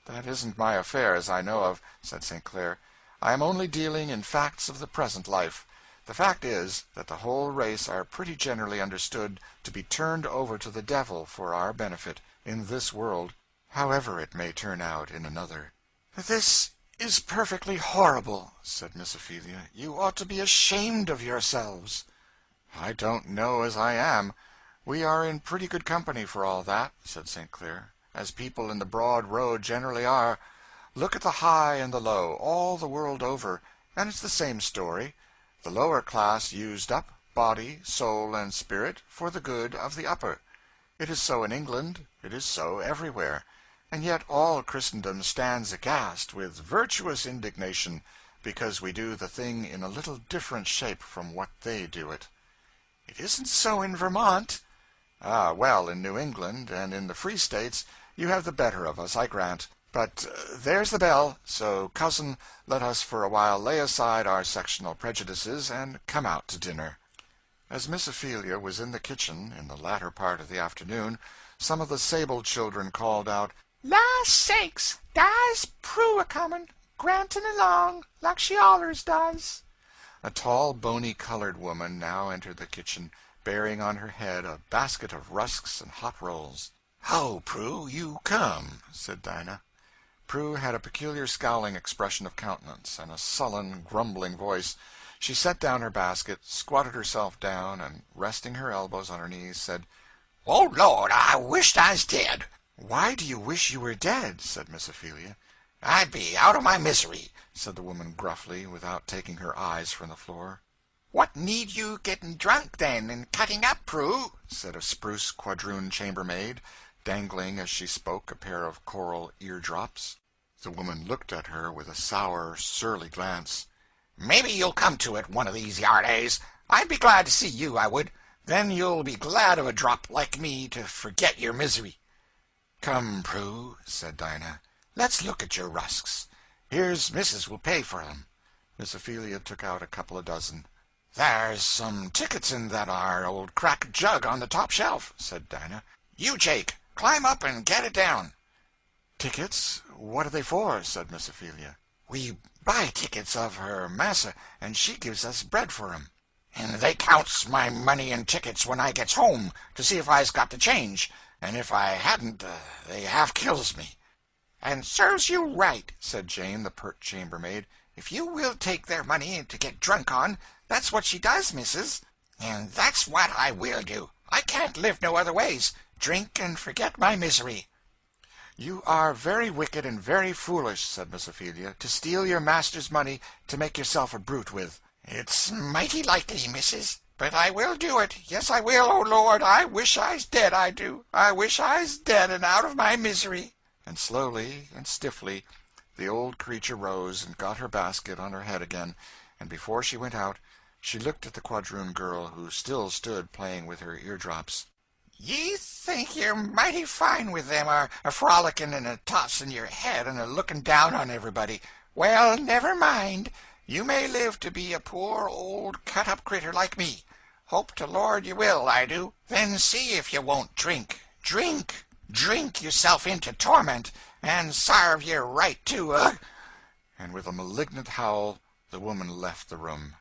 "That isn't my affair, as I know of," said St. Clair. "I am only dealing in facts of the present life. The fact is, that the whole race are pretty generally understood to be turned over to the devil for our benefit, in this world, however it may turn out in another." "This is perfectly horrible," said Miss Ophelia. "You ought to be ashamed of yourselves." "I don't know as I am. We are in pretty good company for all that," said St. Clair, "as people in the broad road generally are. Look at the high and the low, all the world over, and it's the same story. The lower class used up, body, soul, and spirit, for the good of the upper. It is so in England, it is so everywhere, and yet all Christendom stands aghast with virtuous indignation because we do the thing in a little different shape from what they do it." "It isn't so in Vermont." "Ah, well, in New England and in the Free States you have the better of us, I grant. But there's the bell, so, cousin, let us for a while lay aside our sectional prejudices and come out to dinner." As Miss Ophelia was in the kitchen, in the latter part of the afternoon, some of the Sable children called out, "La sakes, dar's Prue a-comin', grantin' along, like she allers does." A tall, bony colored woman now entered the kitchen, bearing on her head a basket of rusks and hot rolls. "How, Prue, you come?" said Dinah. Prue had a peculiar scowling expression of countenance, and a sullen, grumbling voice. She set down her basket, squatted herself down, and, resting her elbows on her knees, said, "Oh, Lord, I wisht I was dead." "Why do you wish you were dead?" said Miss Ophelia. "I'd be out of my misery," said the woman gruffly, without taking her eyes from the floor. "What need you getting drunk, then, and cutting up, Prue?" said a spruce quadroon chambermaid, dangling as she spoke a pair of coral eardrops. The woman looked at her with a sour, surly glance. "Maybe you'll come to it one of these yardays. I'd be glad to see you, I would. Then you'll be glad of a drop like me to forget your misery." "Come, Prue," said Dinah, "let's look at your rusks. Here's Missus will pay for 'em." Miss Ophelia took out a couple of dozen. "There's some tickets in that are old cracked jug on the top shelf," said Dinah. "You, Jake, climb up and get it down." "Tickets? What are they for?" said Miss Ophelia. "We buy tickets of her massa, and she gives us bread for 'em. And they counts my money and tickets when I gets home, to see if I's got the change, and if I hadn't, they half kills me." "And serves you right," said Jane, the pert chambermaid. "If you will take their money to get drunk on, that's what she does, missus. And that's what I will do. I can't live no other ways. Drink and forget my misery." "You are very wicked and very foolish," said Miss Ophelia, "to steal your master's money to make yourself a brute with." "It's mighty likely, missus, but I will do it. Yes, I will. Oh, Lord, I wish I's dead, I do. I wish I's dead and out of my misery." And slowly and stiffly the old creature rose and got her basket on her head again, and before she went out she looked at the quadroon girl, who still stood playing with her eardrops. "Ye think you're mighty fine with them, a frolicking and a tossing your head and a looking down on everybody. Well, never mind. You may live to be a poor old cut-up critter like me. Hope to Lord you will, I do. Then see if you won't drink. Drink yourself into torment, and sarve you right, too, And with a malignant howl the woman left the room.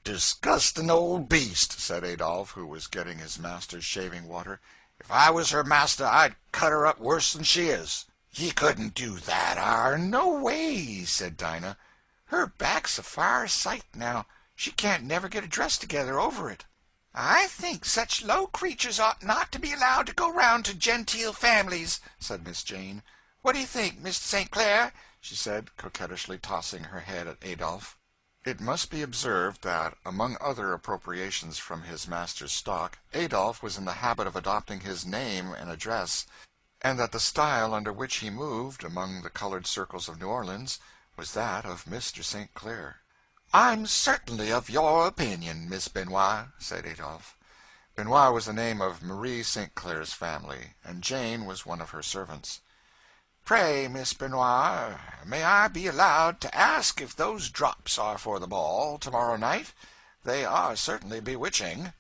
"Disgusting old beast," said Adolphe, who was getting his master's shaving water. "If I was her master, I'd cut her up worse than she is." "Ye couldn't do that, no way," said Dinah. "Her back's a far sight now. She can't never get a dress together over it." "I think such low creatures ought not to be allowed to go round to genteel families," said Miss Jane. "What do you think, Mr. St. Clair?" she said, coquettishly tossing her head at Adolphe. It must be observed that, among other appropriations from his master's stock, Adolphe was in the habit of adopting his name and address, and that the style under which he moved among the colored circles of New Orleans was that of Mr. St. Clair. "I'm certainly of your opinion, Miss Benoit," said Adolphe. Benoit was the name of Marie St. Clair's family, and Jane was one of her servants. "Pray, Miss Benoit, may I be allowed to ask if those drops are for the ball tomorrow night? They are certainly bewitching."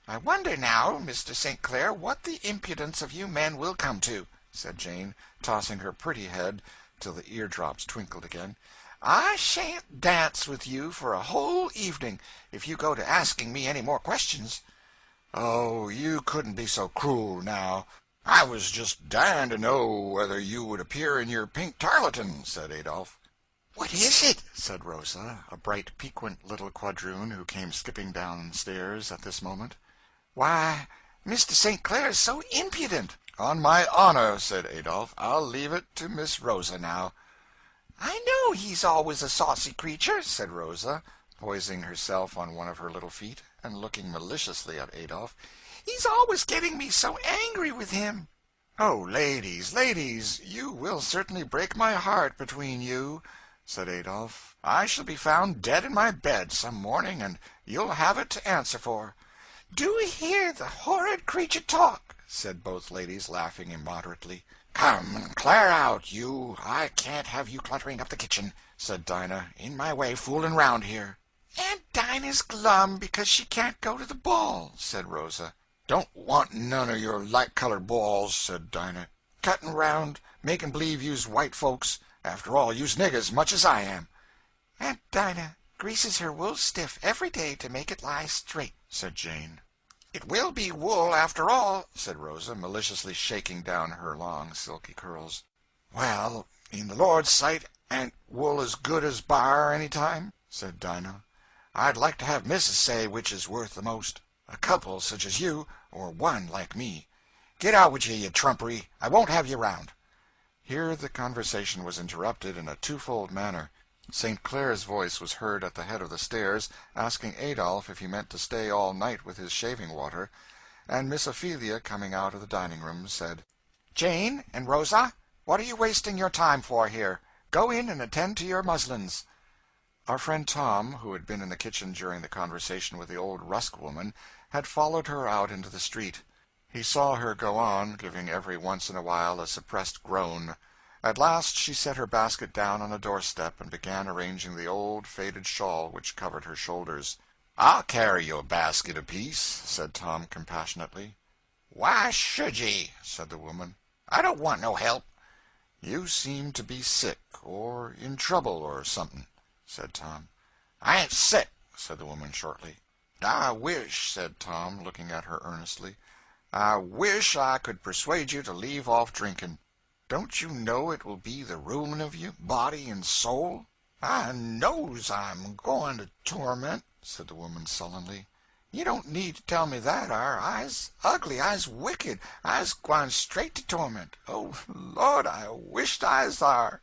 "I wonder now, Mr. St. Clair, what the impudence of you men will come to," said Jane, tossing her pretty head till the eardrops twinkled again. "I shan't dance with you for a whole evening if you go to asking me any more questions." "Oh, you couldn't be so cruel, now. I was just dying to know whether you would appear in your pink tarletan," said Adolphe. "What is it?" said Rosa, a bright, piquant little quadroon who came skipping downstairs at this moment. "Why, Mr. St. Clair's so impudent." "On my honor," said Adolphe, "I'll leave it to Miss Rosa now." "I know he's always a saucy creature," said Rosa, poising herself on one of her little feet, and looking maliciously at Adolphe. "He's always getting me so angry with him." "Oh, ladies, you will certainly break my heart between you," said Adolphe. "I shall be found dead in my bed some morning, and you'll have it to answer for." "Do hear the horrid creature talk," said both ladies, laughing immoderately. "Come and clear out, you. I can't have you cluttering up the kitchen," said Dinah. "In my way, fooling round here." "Aunt Dinah's glum because she can't go to the ball," said Rosa. "Don't want none of your light-colored balls," said Dinah. "Cutting round, making believe you's white folks. After all, you's niggers, much as I am." "Aunt Dinah greases her wool stiff every day to make it lie straight," said Jane. "It will be wool, after all," said Rosa, maliciously shaking down her long, silky curls. "Well, in the Lord's sight, ain't wool as good as bar any time?" said Dinah. "I'd like to have Missus say which is worth the most. A couple such as you, or one like me. Get out with you trumpery. I won't have you round." Here the conversation was interrupted in a twofold manner. St. Clair's voice was heard at the head of the stairs, asking Adolphe if he meant to stay all night with his shaving-water, and Miss Ophelia, coming out of the dining-room, said, "Jane and Rosa, what are you wasting your time for here? Go in and attend to your muslins." Our friend Tom, who had been in the kitchen during the conversation with the old Rusk woman, had followed her out into the street. He saw her go on, giving every once in a while a suppressed groan. At last she set her basket down on a doorstep and began arranging the old faded shawl which covered her shoulders. "I'll carry your basket apiece," said Tom compassionately. "Why should ye?" said the woman. "I don't want no help." "You seem to be sick, or in trouble, or something," said Tom. "I ain't sick," said the woman shortly. "I wish," said Tom, looking at her earnestly, "I wish I could persuade you to leave off drinking. Don't you know it will be the ruin of you, body and soul?" "I knows I'm going to torment," said the woman sullenly. "You don't need to tell me that, I's ugly, I's wicked, I's gwine straight to torment. Oh, Lord, I wisht I's thar."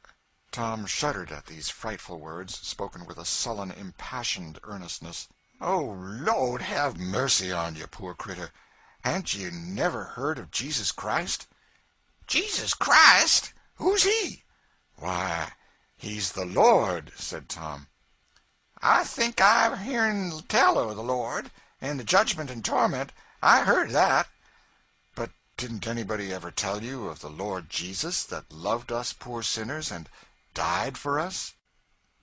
Tom shuddered at these frightful words, spoken with a sullen, impassioned earnestness. "Oh, Lord, have mercy on you, poor critter. Ha'n't you never heard of Jesus Christ?" "Jesus Christ? Who's he?" "Why, he's the Lord," said Tom. "I think I've hearn tell o' the Lord, and the judgment and torment. I heard that." "But didn't anybody ever tell you of the Lord Jesus, that loved us poor sinners and died for us?"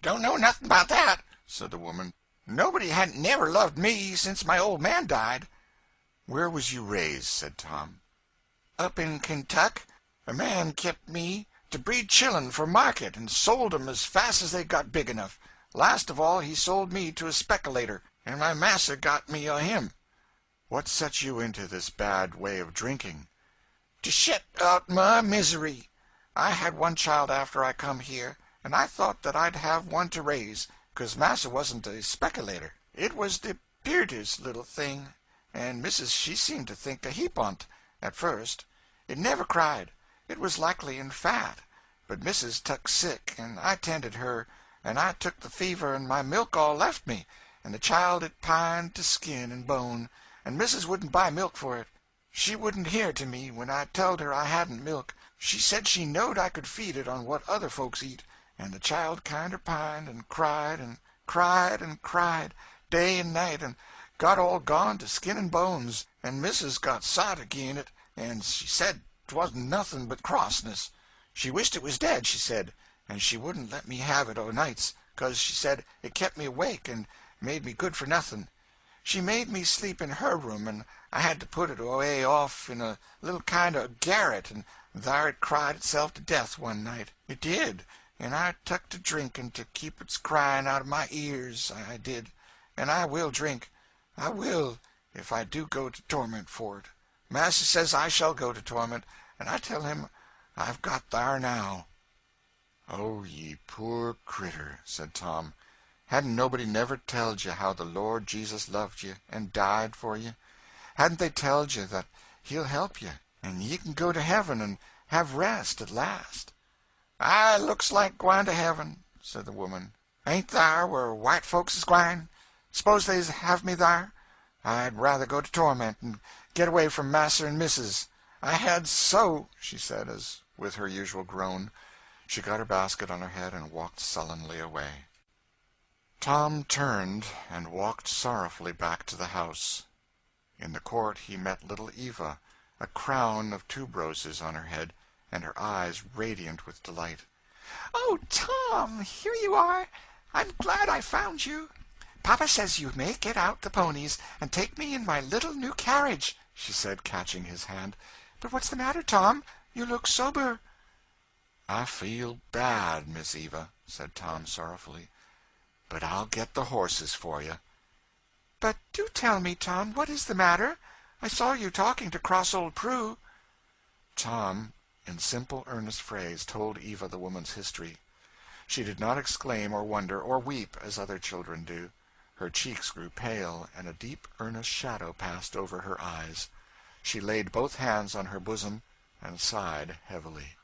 "Don't know nothing about that," said the woman. "Nobody hadn't never loved me since my old man died." "Where was you raised?" said Tom. "Up in Kentuck. A man kept me to breed chillun for market, and sold 'em as fast as they got big enough. Last of all he sold me to a speculator, and my massa got me o' him." "What set you into this bad way of drinking?" "To shet out my misery. I had one child after I come here, and I thought that I'd have one to raise, 'cause massa wasn't a speculator. It was the peertest little thing, and missus she seemed to think a heap on't at first. It never cried. It was likely and fat. But missus tuck sick, and I tended her, and I took the fever, and my milk all left me, and the child it pined to skin and bone, and missus wouldn't buy milk for it. She wouldn't hear to me when I telled her I hadn't milk. She said she knowed I could feed it on what other folks eat, and the child kinder pined and cried and cried and cried, day and night, and got all gone to skin and bones, and missus got sot agin it, and she said 'twasn't nothing but crossness. She wished it was dead, she said, and she wouldn't let me have it o' nights, 'cause she said it kept me awake and made me good for nothing. She made me sleep in her room, and I had to put it away off in a little kind o' garret, and thar it cried itself to death one night. It did, and I tuck to drinking to keep its crying out of my ears, I did. And I will drink. I will, if I do go to torment for it. Massa says I shall go to torment, and I tell him I've got thar now." "Oh, ye poor critter," said Tom. "Hadn't nobody never telled you how the Lord Jesus loved you, and died for you? Hadn't they telled you that he'll help you, and ye can go to heaven and have rest at last?" "I looks like gwine to heaven," said the woman. "Ain't thar where white folks is gwine? S'pose they's have me thar? I'd rather go to torment, and get away from Massa and Missus. I had so," she said, as with her usual groan, she got her basket on her head and walked sullenly away. Tom turned and walked sorrowfully back to the house. In the court he met little Eva, a crown of tuberoses on her head, and her eyes radiant with delight. "Oh, Tom, here you are. I'm glad I found you. Papa says you may get out the ponies and take me in my little new carriage," she said, catching his hand. "But what's the matter, Tom? You look sober." "I feel bad, Miss Eva," said Tom sorrowfully, "but I'll get the horses for you." "But do tell me, Tom, what is the matter? I saw you talking to cross old Prue." Tom, in simple, earnest phrase, told Eva the woman's history. She did not exclaim or wonder or weep as other children do. Her cheeks grew pale, and a deep, earnest shadow passed over her eyes. She laid both hands on her bosom and sighed heavily.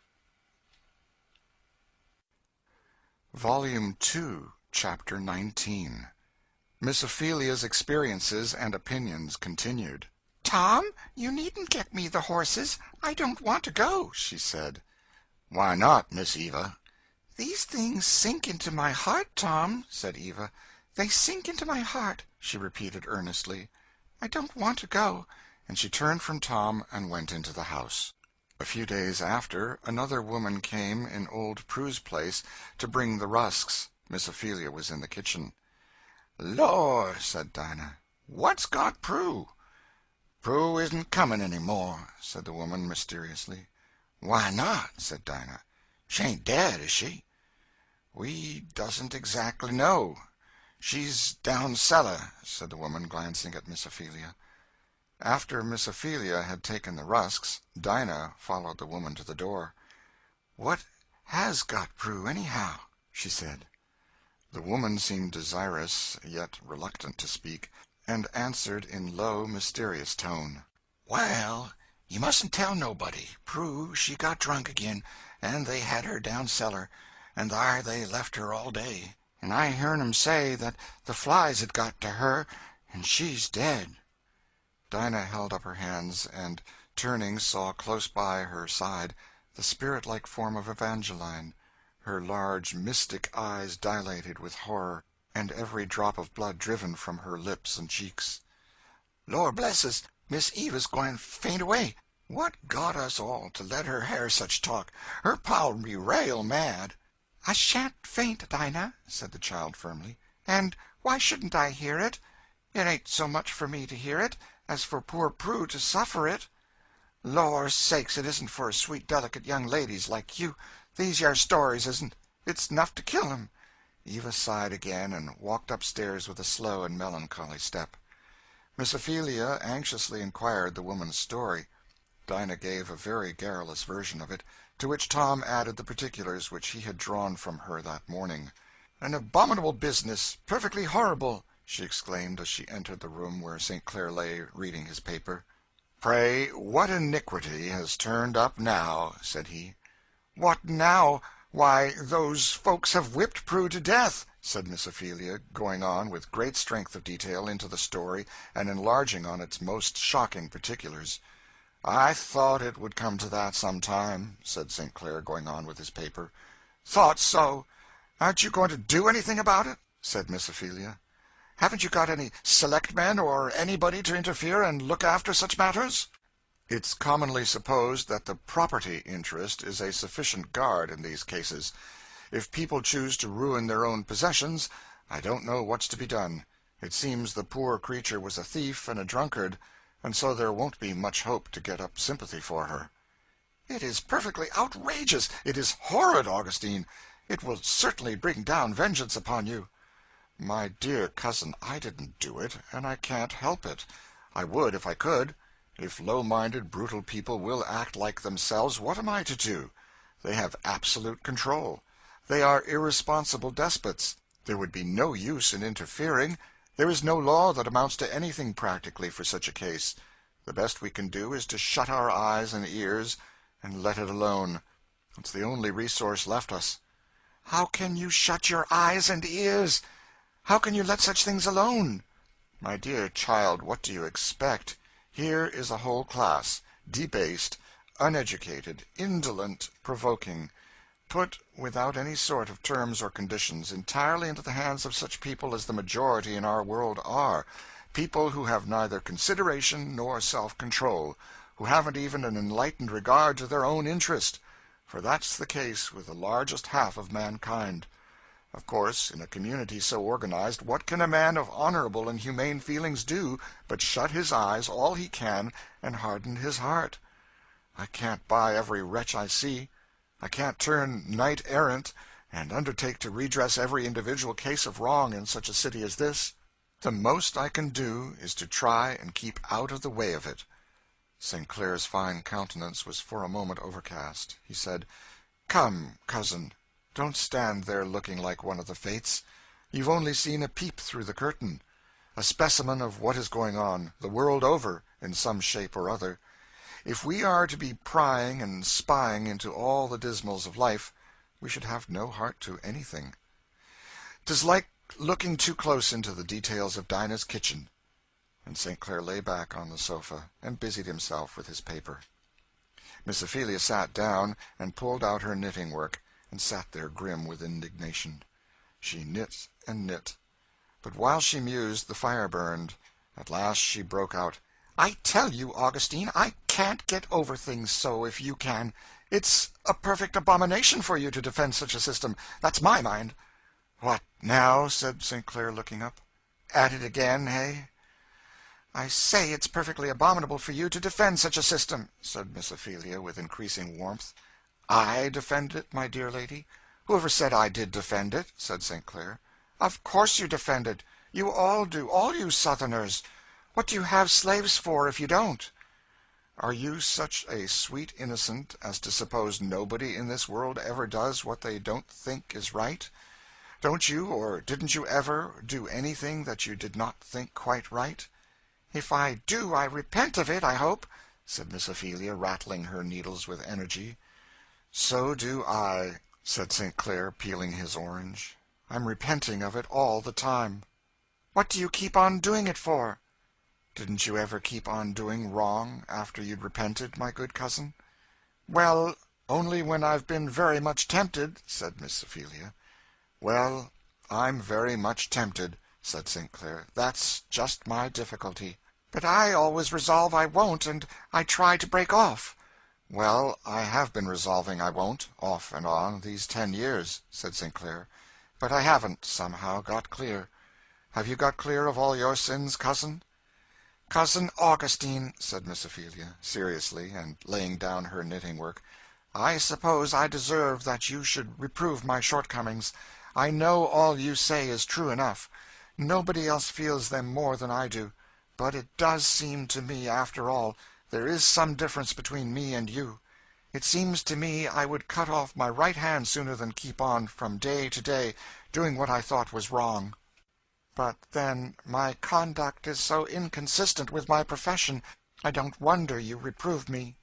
Volume 2, Chapter 19. Miss Ophelia's experiences and opinions continued. "Tom, you needn't get me the horses. I don't want to go," she said. "Why not, Miss Eva?" "These things sink into my heart, Tom," said Eva. "They sink into my heart," she repeated earnestly. "I don't want to go." And she turned from Tom and went into the house. A few days after, another woman came in old Prue's place to bring the rusks. Miss Ophelia was in the kitchen. "Lord," said Dinah, "what's got Prue?" "Prue isn't coming any more," said the woman mysteriously. "Why not?" said Dinah. "She ain't dead, is she?" "We doesn't exactly know. She's down cellar," said the woman, glancing at Miss Ophelia. After Miss Ophelia had taken the rusks, Dinah followed the woman to the door. "What has got Prue, anyhow?" she said. The woman seemed desirous, yet reluctant to speak, and answered in low, mysterious tone. "Well, you mustn't tell nobody. Prue, she got drunk again, and they had her down cellar, and thar they left her all day. And I hearn 'em say that the flies had got to her, and she's dead." Dinah held up her hands, and, turning, saw close by her side the spirit-like form of Evangeline, her large mystic eyes dilated with horror, and every drop of blood driven from her lips and cheeks. "Lord bless us, Miss Eva's gwine faint away. What got us all to let her hear such talk? Her pa'll be rail mad." "I shan't faint, Dinah," said the child firmly. "And why shouldn't I hear it? It ain't so much for me to hear it as for poor Prue to suffer it. Lor' sakes, it isn't for sweet delicate young ladies like you. These yer stories isn't. It's enough to kill 'em." Eva sighed again and walked upstairs with a slow and melancholy step. Miss Ophelia anxiously inquired the woman's story. Dinah gave a very garrulous version of it, to which Tom added the particulars which he had drawn from her that morning. "An abominable business, perfectly horrible!" she exclaimed as she entered the room where St. Clair lay reading his paper. "Pray, what iniquity has turned up now?" said he. "What now? Why, those folks have whipped Prue to death," said Miss Ophelia, going on with great strength of detail into the story and enlarging on its most shocking particulars. "I thought it would come to that some time," said St. Clair, going on with his paper. "Thought so? Aren't you going to do anything about it?" said Miss Ophelia. "Haven't you got any selectmen or anybody to interfere and look after such matters?" "It's commonly supposed that the property interest is a sufficient guard in these cases. If people choose to ruin their own possessions, I don't know what's to be done. It seems the poor creature was a thief and a drunkard, and so there won't be much hope to get up sympathy for her." "It is perfectly outrageous! It is horrid, Augustine! It will certainly bring down vengeance upon you." "My dear cousin, I didn't do it, and I can't help it. I would if I could. If low-minded, brutal people will act like themselves, what am I to do? They have absolute control. They are irresponsible despots. There would be no use in interfering. There is no law that amounts to anything practically for such a case. The best we can do is to shut our eyes and ears and let it alone. It's the only resource left us." "How can you shut your eyes and ears? How can you let such things alone?" "My dear child, what do you expect? Here is a whole class, debased, uneducated, indolent, provoking, put, without any sort of terms or conditions, entirely into the hands of such people as the majority in our world are, people who have neither consideration nor self-control, who haven't even an enlightened regard to their own interest, for that's the case with the largest half of mankind. Of course, in a community so organized, what can a man of honorable and humane feelings do but shut his eyes all he can and harden his heart? I can't buy every wretch I see. I can't turn knight-errant and undertake to redress every individual case of wrong in such a city as this. The most I can do is to try and keep out of the way of it." St. Clair's fine countenance was for a moment overcast. He said, "Come, cousin, don't stand there looking like one of the fates. You've only seen a peep through the curtain, a specimen of what is going on, the world over, in some shape or other. If we are to be prying and spying into all the dismals of life, we should have no heart to anything. 'Tis like looking too close into the details of Dinah's kitchen." And St. Clair lay back on the sofa and busied himself with his paper. Miss Ophelia sat down and pulled out her knitting work, and sat there grim with indignation. She knit and knit, but while she mused the fire burned. At last she broke out, "I tell you, Augustine, I can't get over things so, if you can. It's a perfect abomination for you to defend such a system. That's my mind." "What now?" said St. Clair, looking up. "At it again, hey?" "I say it's perfectly abominable for you to defend such a system," said Miss Ophelia, with increasing warmth. "I defend it, my dear lady? Whoever said I did defend it?" said St. Clair. "Of course you defend it. You all do, all you Southerners. What do you have slaves for if you don't?" "Are you such a sweet innocent as to suppose nobody in this world ever does what they don't think is right? Don't you, or didn't you ever, do anything that you did not think quite right?" "If I do, I repent of it, I hope," said Miss Ophelia, rattling her needles with energy. "So do I," said St. Clair, peeling his orange. "I'm repenting of it all the time." "What do you keep on doing it for?" "Didn't you ever keep on doing wrong after you'd repented, my good cousin?" "Well, only when I've been very much tempted," said Miss Ophelia. "Well, I'm very much tempted," said St. Clair. "That's just my difficulty." "But I always resolve I won't, and I try to break off." "Well, I have been resolving I won't, off and on, these 10 years," said St. Clair, "but I haven't, somehow, got clear. Have you got clear of all your sins, cousin?" "Cousin Augustine," said Miss Ophelia, seriously, and laying down her knitting work, "I suppose I deserve that you should reprove my shortcomings. I know all you say is true enough. Nobody else feels them more than I do. But it does seem to me, after all, there is some difference between me and you. It seems to me I would cut off my right hand sooner than keep on, from day to day, doing what I thought was wrong. But then my conduct is so inconsistent with my profession, I don't wonder you reprove me."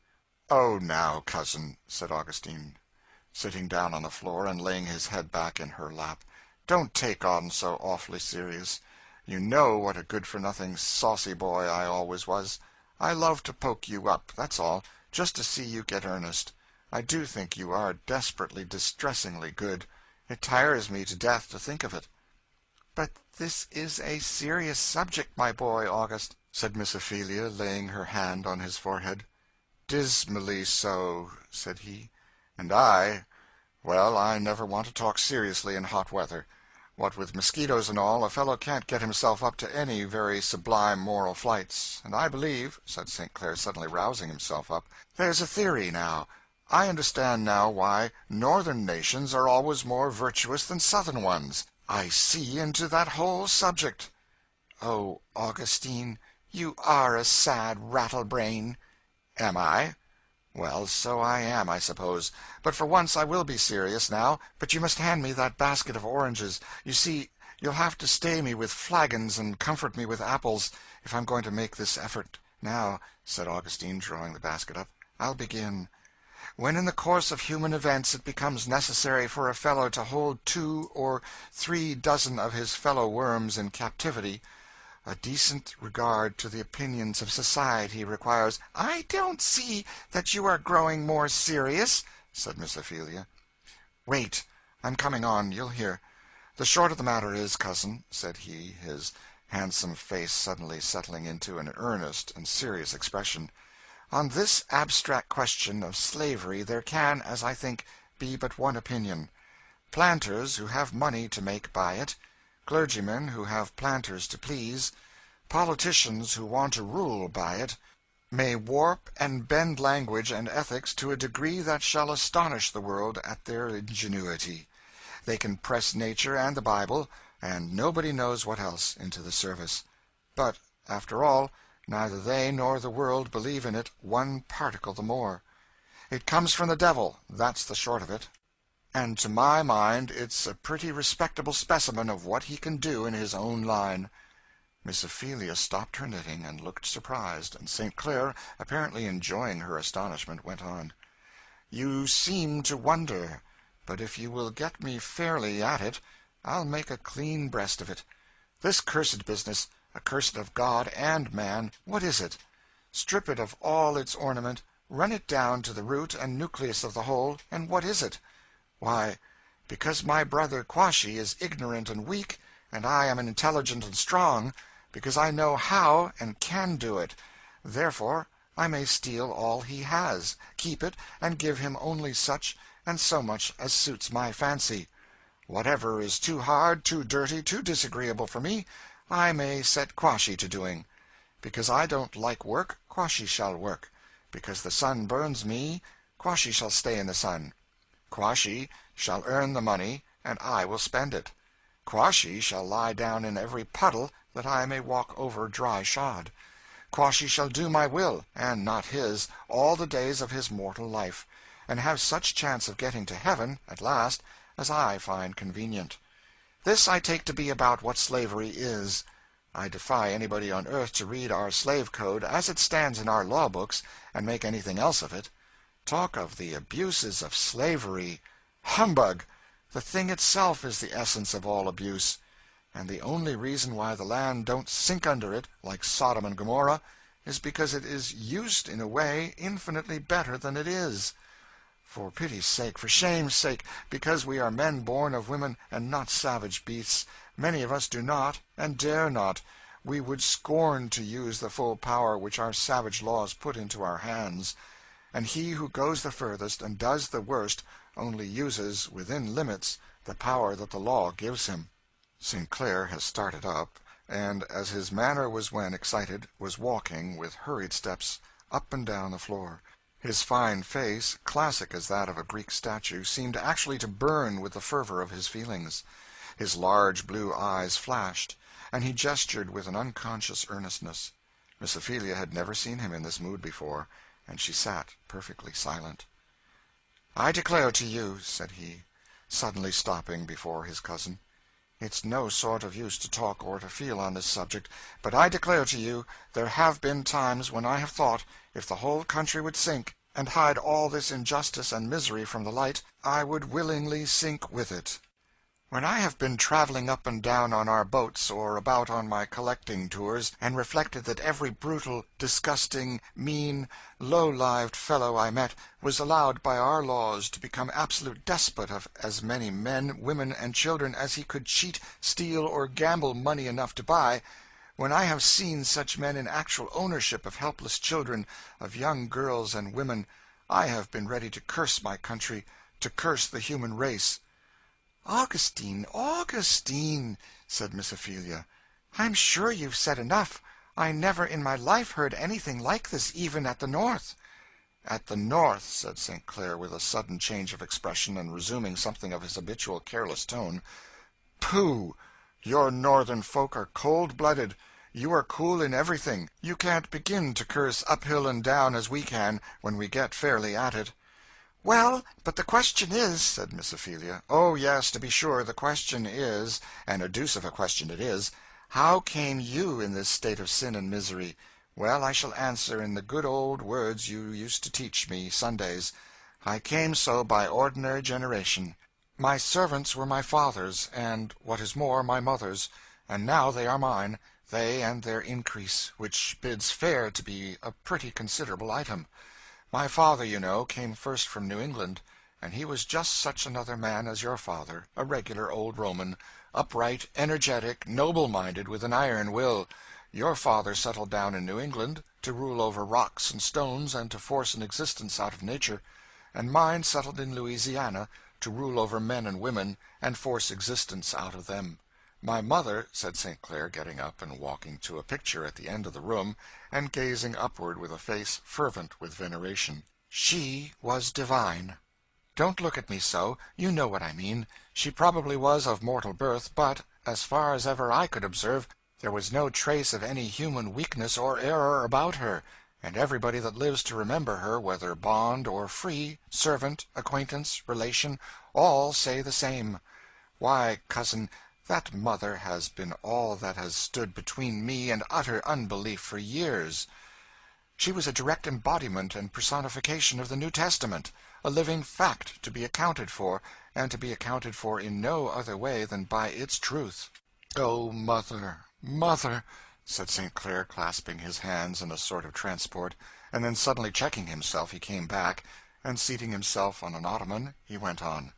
"Oh, now, cousin," said Augustine, sitting down on the floor and laying his head back in her lap, "don't take on so awfully serious. You know what a good-for-nothing, saucy boy I always was. I love to poke you up, that's all, just to see you get earnest. I do think you are desperately, distressingly good. It tires me to death to think of it." "But this is a serious subject, my boy August," said Miss Ophelia, laying her hand on his forehead. "Dismally so," said he. "And well, I never want to talk seriously in hot weather. What with mosquitoes and all, a fellow can't get himself up to any very sublime moral flights. And I believe," said St. Clair, suddenly rousing himself up, "there's a theory now. I understand now why northern nations are always more virtuous than southern ones. I see into that whole subject." "Oh, Augustine, you are a sad rattle-brain." "Am I? Well, so I am, I suppose. But for once I will be serious, now. But you must hand me that basket of oranges. You see, you'll have to stay me with flagons and comfort me with apples, if I'm going to make this effort. Now," said Augustine, drawing the basket up, "I'll begin. When in the course of human events it becomes necessary for a fellow to hold 2 or 3 dozen of his fellow-worms in captivity, a decent regard to the opinions of society requires—" "I don't see that you are growing more serious," said Miss Ophelia. "Wait, I'm coming on, you'll hear. The short of the matter is, cousin," said he, his handsome face suddenly settling into an earnest and serious expression, "on this abstract question of slavery there can, as I think, be but one opinion. Planters who have money to make by it, clergymen who have planters to please, politicians who want to rule by it, may warp and bend language and ethics to a degree that shall astonish the world at their ingenuity. They can press nature and the Bible, and nobody knows what else, into the service. But, after all, neither they nor the world believe in it one particle the more. It comes from the devil, that's the short of it. And to my mind it's a pretty respectable specimen of what he can do in his own line." Miss Ophelia stopped her knitting and looked surprised, and St. Clair, apparently enjoying her astonishment, went on, "You seem to wonder, but if you will get me fairly at it, I'll make a clean breast of it. This cursed business, accursed of God and man, what is it? Strip it of all its ornament, run it down to the root and nucleus of the whole, and what is it? Why, because my brother Quashy is ignorant and weak, and I am intelligent and strong, because I know how and can do it. Therefore I may steal all he has, keep it, and give him only such and so much as suits my fancy. Whatever is too hard, too dirty, too disagreeable for me, I may set Quashy to doing. Because I don't like work, Quashy shall work. Because the sun burns me, Quashy shall stay in the sun. Quashy shall earn the money, and I will spend it. Quashy shall lie down in every puddle, that I may walk over dry shod. Quashy shall do my will, and not his, all the days of his mortal life, and have such chance of getting to heaven, at last, as I find convenient. This I take to be about what slavery is. I defy anybody on earth to read our slave code as it stands in our law books, and make anything else of it. Talk of the abuses of slavery! Humbug! The thing itself is the essence of all abuse. And the only reason why the land don't sink under it, like Sodom and Gomorrah, is because it is used in a way infinitely better than it is. For pity's sake, for shame's sake, because we are men born of women and not savage beasts, many of us do not, and dare not. We would scorn to use the full power which our savage laws put into our hands. And he who goes the furthest and does the worst only uses, within limits, the power that the law gives him. St. Clair has started up, and, as his manner was when excited, was walking, with hurried steps, up and down the floor. His fine face, classic as that of a Greek statue, seemed actually to burn with the fervor of his feelings. His large blue eyes flashed, and he gestured with an unconscious earnestness. Miss Ophelia had never seen him in this mood before, and she sat perfectly silent. "I declare to you," said he, suddenly stopping before his cousin, "it's no sort of use to talk or to feel on this subject, but I declare to you there have been times when I have thought, if the whole country would sink, and hide all this injustice and misery from the light, I would willingly sink with it. When I have been traveling up and down on our boats, or about on my collecting tours, and reflected that every brutal, disgusting, mean, low-lived fellow I met was allowed by our laws to become absolute despot of as many men, women, and children as he could cheat, steal, or gamble money enough to buy, when I have seen such men in actual ownership of helpless children, of young girls and women, I have been ready to curse my country, to curse the human race." "Augustine, Augustine," said Miss Ophelia, "I'm sure you've said enough. I never in my life heard anything like this even at the North." "At the North," said St. Clair, with a sudden change of expression, and resuming something of his habitual careless tone. "Pooh! Your Northern folk are cold-blooded. You are cool in everything. You can't begin to curse uphill and down as we can, when we get fairly at it." "Well, but the question is," said Miss Ophelia. "Oh, yes, to be sure, the question is, and a deuce of a question it is, how came you in this state of sin and misery? Well, I shall answer in the good old words you used to teach me Sundays. I came so by ordinary generation. My servants were my father's, and, what is more, my mother's, and now they are mine, they and their increase, which bids fair to be a pretty considerable item. My father, you know, came first from New England, and he was just such another man as your father, a regular old Roman, upright, energetic, noble-minded, with an iron will. Your father settled down in New England, to rule over rocks and stones and to force an existence out of nature, and mine settled in Louisiana, to rule over men and women, and force existence out of them. My mother," said St. Clair, getting up and walking to a picture at the end of the room, and gazing upward with a face fervent with veneration, "she was divine. Don't look at me so. You know what I mean. She probably was of mortal birth, but, as far as ever I could observe, there was no trace of any human weakness or error about her, and everybody that lives to remember her, whether bond or free, servant, acquaintance, relation, all say the same. Why, cousin, that mother has been all that has stood between me and utter unbelief for years." She was a direct embodiment and personification of the New Testament, a living fact to be accounted for, and to be accounted for in no other way than by its truth. "Oh, mother, mother," said St. Clair, clasping his hands in a sort of transport, and then suddenly checking himself, he came back, and seating himself on an ottoman, he went on.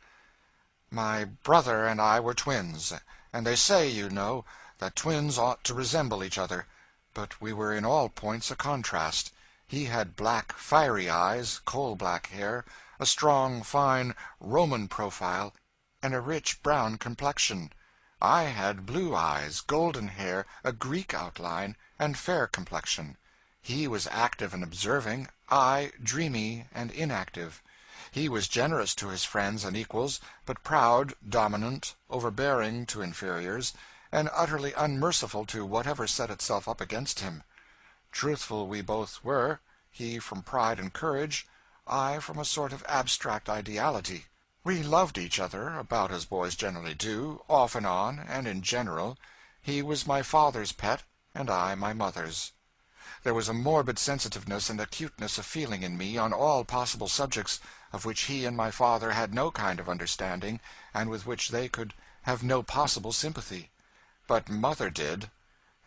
"My brother and I were twins, and they say, you know, that twins ought to resemble each other, but we were in all points a contrast. He had black, fiery eyes, coal-black hair, a strong, fine, Roman profile, and a rich brown complexion. I had blue eyes, golden hair, a Greek outline, and fair complexion. He was active and observing, I dreamy and inactive. He was generous to his friends and equals, but proud, dominant, overbearing to inferiors, and utterly unmerciful to whatever set itself up against him. Truthful we both were, he from pride and courage, I from a sort of abstract ideality. We loved each other, about as boys generally do, off and on, and in general. He was my father's pet, and I my mother's. There was a morbid sensitiveness and acuteness of feeling in me on all possible subjects, of which he and my father had no kind of understanding, and with which they could have no possible sympathy. But mother did.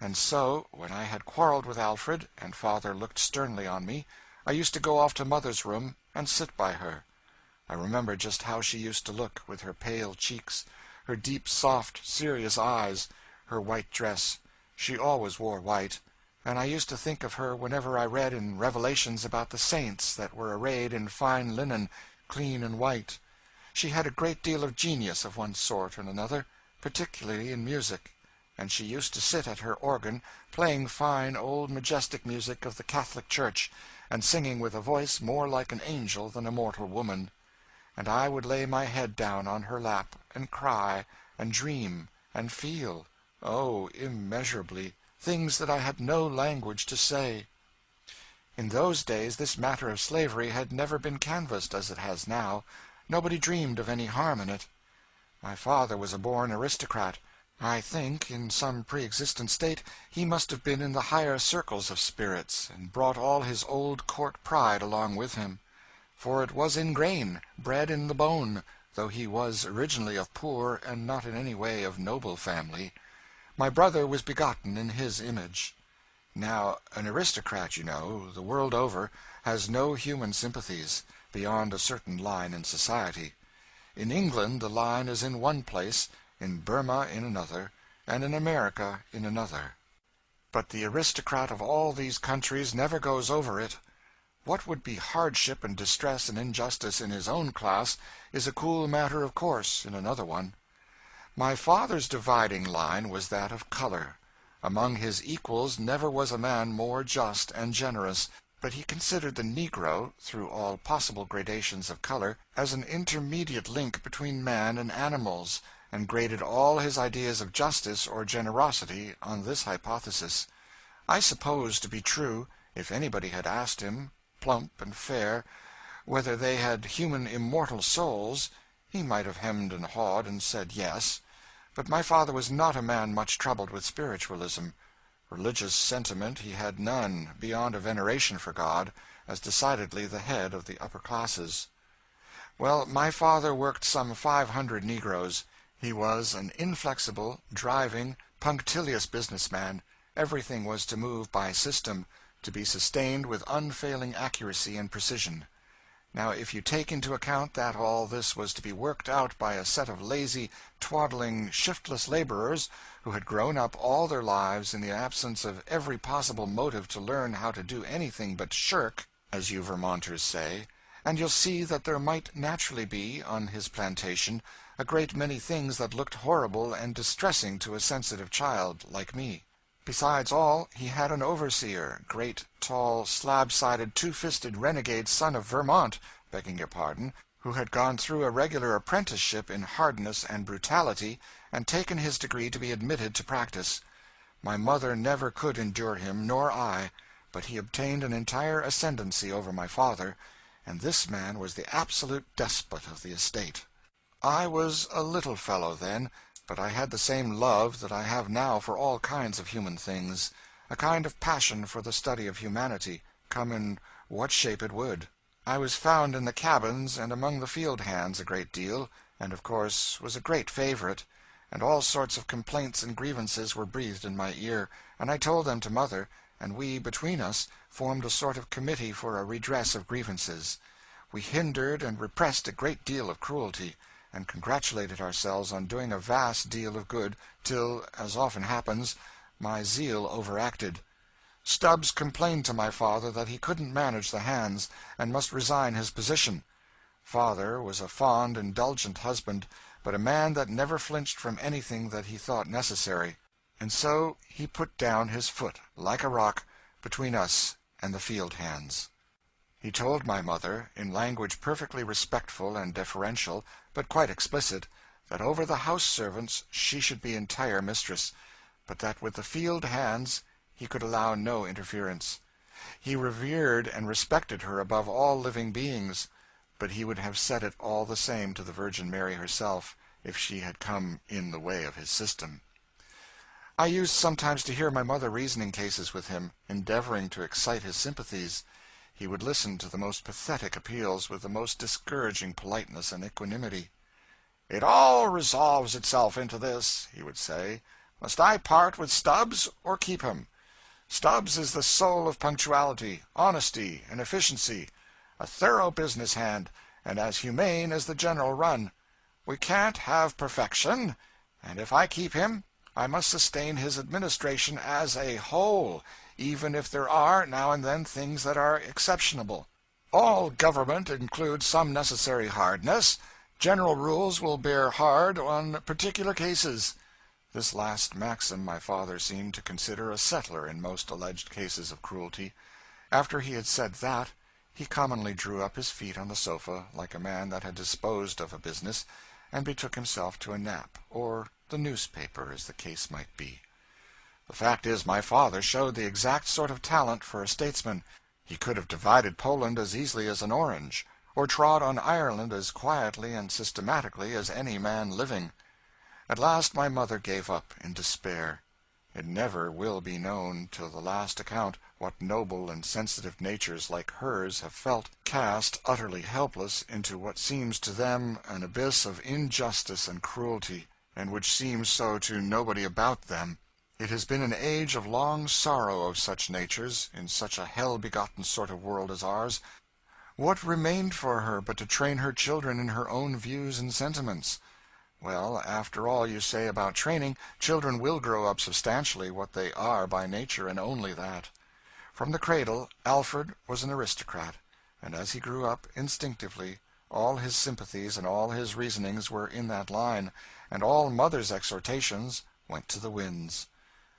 And so, when I had quarreled with Alfred, and father looked sternly on me, I used to go off to mother's room and sit by her. I remember just how she used to look, with her pale cheeks, her deep, soft, serious eyes, her white dress. She always wore white, and I used to think of her whenever I read in Revelations about the saints that were arrayed in fine linen, clean and white. She had a great deal of genius of one sort and another, particularly in music, and she used to sit at her organ, playing fine old majestic music of the Catholic Church, and singing with a voice more like an angel than a mortal woman. And I would lay my head down on her lap, and cry, and dream, and feel, oh, immeasurably, things that I had no language to say. In those days this matter of slavery had never been canvassed as it has now. Nobody dreamed of any harm in it. My father was a born aristocrat. I think, in some pre-existent state, he must have been in the higher circles of spirits, and brought all his old court pride along with him. For it was in grain, bred in the bone, though he was originally of poor and not in any way of noble family. My brother was begotten in his image. Now, an aristocrat, you know, the world over, has no human sympathies, beyond a certain line in society. In England the line is in one place, in Burma in another, and in America in another. But the aristocrat of all these countries never goes over it. What would be hardship and distress and injustice in his own class is a cool matter of course in another one. My father's dividing line was that of color. Among his equals never was a man more just and generous, but he considered the Negro, through all possible gradations of color, as an intermediate link between man and animals, and graded all his ideas of justice or generosity on this hypothesis. I suppose to be true, if anybody had asked him, plump and fair, whether they had human immortal souls, he might have hemmed and hawed and said yes. But my father was not a man much troubled with spiritualism. Religious sentiment he had none, beyond a veneration for God, as decidedly the head of the upper classes. Well, my father worked some 500 negroes. He was an inflexible, driving, punctilious businessman. Everything was to move by system, to be sustained with unfailing accuracy and precision. Now, if you take into account that all this was to be worked out by a set of lazy, twaddling, shiftless laborers, who had grown up all their lives in the absence of every possible motive to learn how to do anything but shirk, as you Vermonters say, and you'll see that there might naturally be, on his plantation, a great many things that looked horrible and distressing to a sensitive child like me. Besides all, he had an overseer, great, tall, slab-sided, two-fisted renegade son of Vermont, begging your pardon, who had gone through a regular apprenticeship in hardness and brutality, and taken his degree to be admitted to practice. My mother never could endure him, nor I, but he obtained an entire ascendancy over my father, and this man was the absolute despot of the estate. I was a little fellow then, but I had the same love that I have now for all kinds of human things, a kind of passion for the study of humanity, come in what shape it would. I was found in the cabins and among the field hands a great deal, and of course was a great favorite, and all sorts of complaints and grievances were breathed in my ear, and I told them to mother, and we, between us, formed a sort of committee for a redress of grievances. We hindered and repressed a great deal of cruelty, and congratulated ourselves on doing a vast deal of good, till, as often happens, my zeal overacted. Stubbs complained to my father that he couldn't manage the hands, and must resign his position. Father was a fond, indulgent husband, but a man that never flinched from anything that he thought necessary, and so he put down his foot, like a rock, between us and the field hands. He told my mother, in language perfectly respectful and deferential, but quite explicit, that over the house servants she should be entire mistress, but that with the field hands he could allow no interference. He revered and respected her above all living beings, but he would have said it all the same to the Virgin Mary herself, if she had come in the way of his system. I used sometimes to hear my mother reasoning cases with him, endeavoring to excite his sympathies. He would listen to the most pathetic appeals with the most discouraging politeness and equanimity. "It all resolves itself into this," he would say. "Must I part with Stubbs, or keep him? Stubbs is the soul of punctuality, honesty, and efficiency, a thorough business hand, and as humane as the general run. We can't have perfection, and if I keep him, I must sustain his administration as a whole, even if there are, now and then, things that are exceptionable. All government includes some necessary hardness. General rules will bear hard on particular cases." This last maxim my father seemed to consider a settler in most alleged cases of cruelty. After he had said that, he commonly drew up his feet on the sofa, like a man that had disposed of a business, and betook himself to a nap, or the newspaper, as the case might be. The fact is, my father showed the exact sort of talent for a statesman. He could have divided Poland as easily as an orange, or trod on Ireland as quietly and systematically as any man living. At last my mother gave up, in despair. It never will be known, till the last account, what noble and sensitive natures like hers have felt, cast, utterly helpless, into what seems to them an abyss of injustice and cruelty, and which seems so to nobody about them. It has been an age of long sorrow of such natures, in such a hell-begotten sort of world as ours. What remained for her but to train her children in her own views and sentiments? Well, after all you say about training, children will grow up substantially what they are by nature, and only that. From the cradle, Alfred was an aristocrat, and as he grew up, instinctively, all his sympathies and all his reasonings were in that line, and all mother's exhortations went to the winds.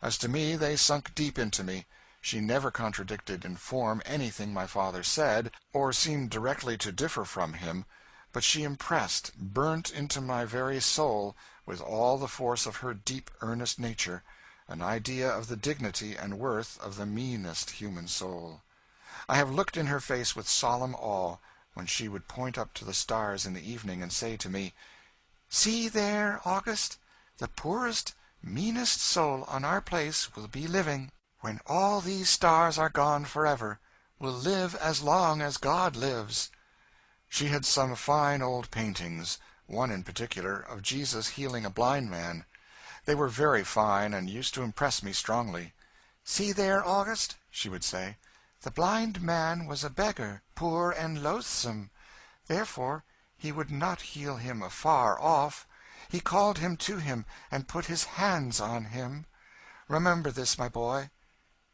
As to me, they sunk deep into me. She never contradicted in form anything my father said, or seemed directly to differ from him, but she impressed, burnt into my very soul, with all the force of her deep earnest nature, an idea of the dignity and worth of the meanest human soul. I have looked in her face with solemn awe, when she would point up to the stars in the evening and say to me, "See there, August, the poorest, meanest soul on our place will be living. When all these stars are gone forever, will live as long as God lives." She had some fine old paintings, one in particular, of Jesus healing a blind man. They were very fine, and used to impress me strongly. "See there, August," she would say, "the blind man was a beggar, poor and loathsome. Therefore he would not heal him afar off. He called him to him, and put his hands on him. Remember this, my boy."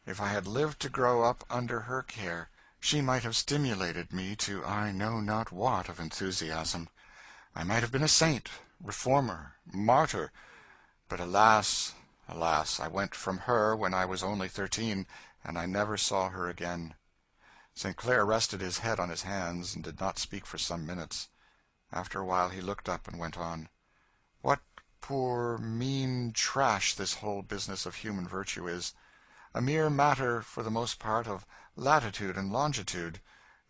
If I had lived to grow up under her care, she might have stimulated me to I know not what of enthusiasm. I might have been a saint, reformer, martyr. But alas, alas, I went from her when I was only 13, and I never saw her again. St. Clair rested his head on his hands, and did not speak for some minutes. After a while he looked up and went on. "What poor, mean trash this whole business of human virtue is! A mere matter, for the most part, of latitude and longitude,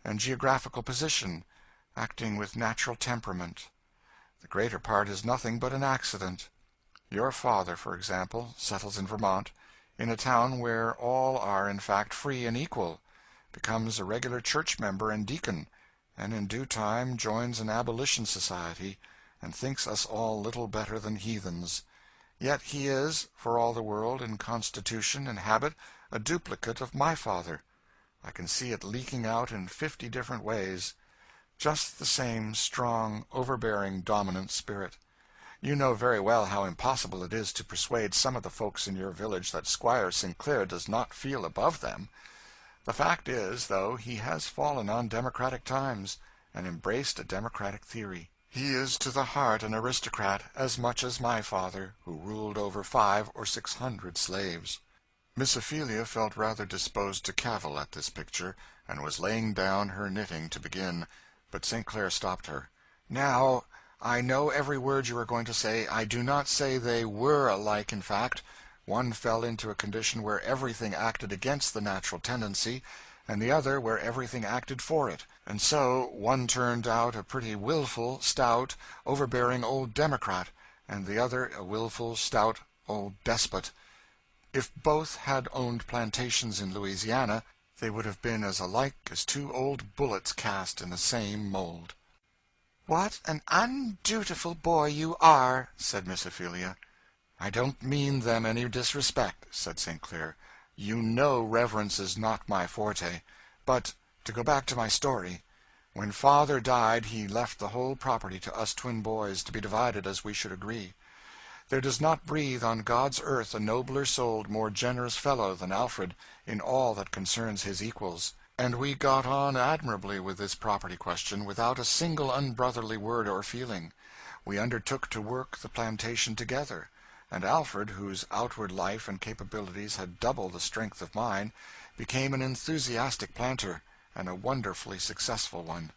and geographical position, acting with natural temperament. The greater part is nothing but an accident. Your father, for example, settles in Vermont, in a town where all are in fact free and equal, becomes a regular church member and deacon, and in due time joins an abolition society, and thinks us all little better than heathens. Yet he is, for all the world, in constitution and habit, a duplicate of my father. I can see it leaking out in 50 different ways. Just the same strong, overbearing, dominant spirit. You know very well how impossible it is to persuade some of the folks in your village that Squire Sinclair does not feel above them. The fact is, though, he has fallen on democratic times, and embraced a democratic theory. He is to the heart an aristocrat, as much as my father, who ruled over 500 or 600 slaves. Miss Ophelia felt rather disposed to cavil at this picture, and was laying down her knitting to begin, but St. Clair stopped her. "Now, I know every word you are going to say. I do not say they were alike, in fact. One fell into a condition where everything acted against the natural tendency, and the other where everything acted for it. And so, one turned out a pretty willful, stout, overbearing old democrat, and the other a willful, stout old despot. If both had owned plantations in Louisiana, they would have been as alike as two old bullets cast in the same mold." "What an undutiful boy you are," said Miss Ophelia. "I don't mean them any disrespect," said St. Clair. "You know reverence is not my forte. But to go back to my story. When father died he left the whole property to us twin boys, to be divided as we should agree. There does not breathe on God's earth a nobler souled, more generous fellow than Alfred in all that concerns his equals, and we got on admirably with this property question without a single unbrotherly word or feeling. We undertook to work the plantation together, and Alfred, whose outward life and capabilities had double the strength of mine, became an enthusiastic planter, and a wonderfully successful one.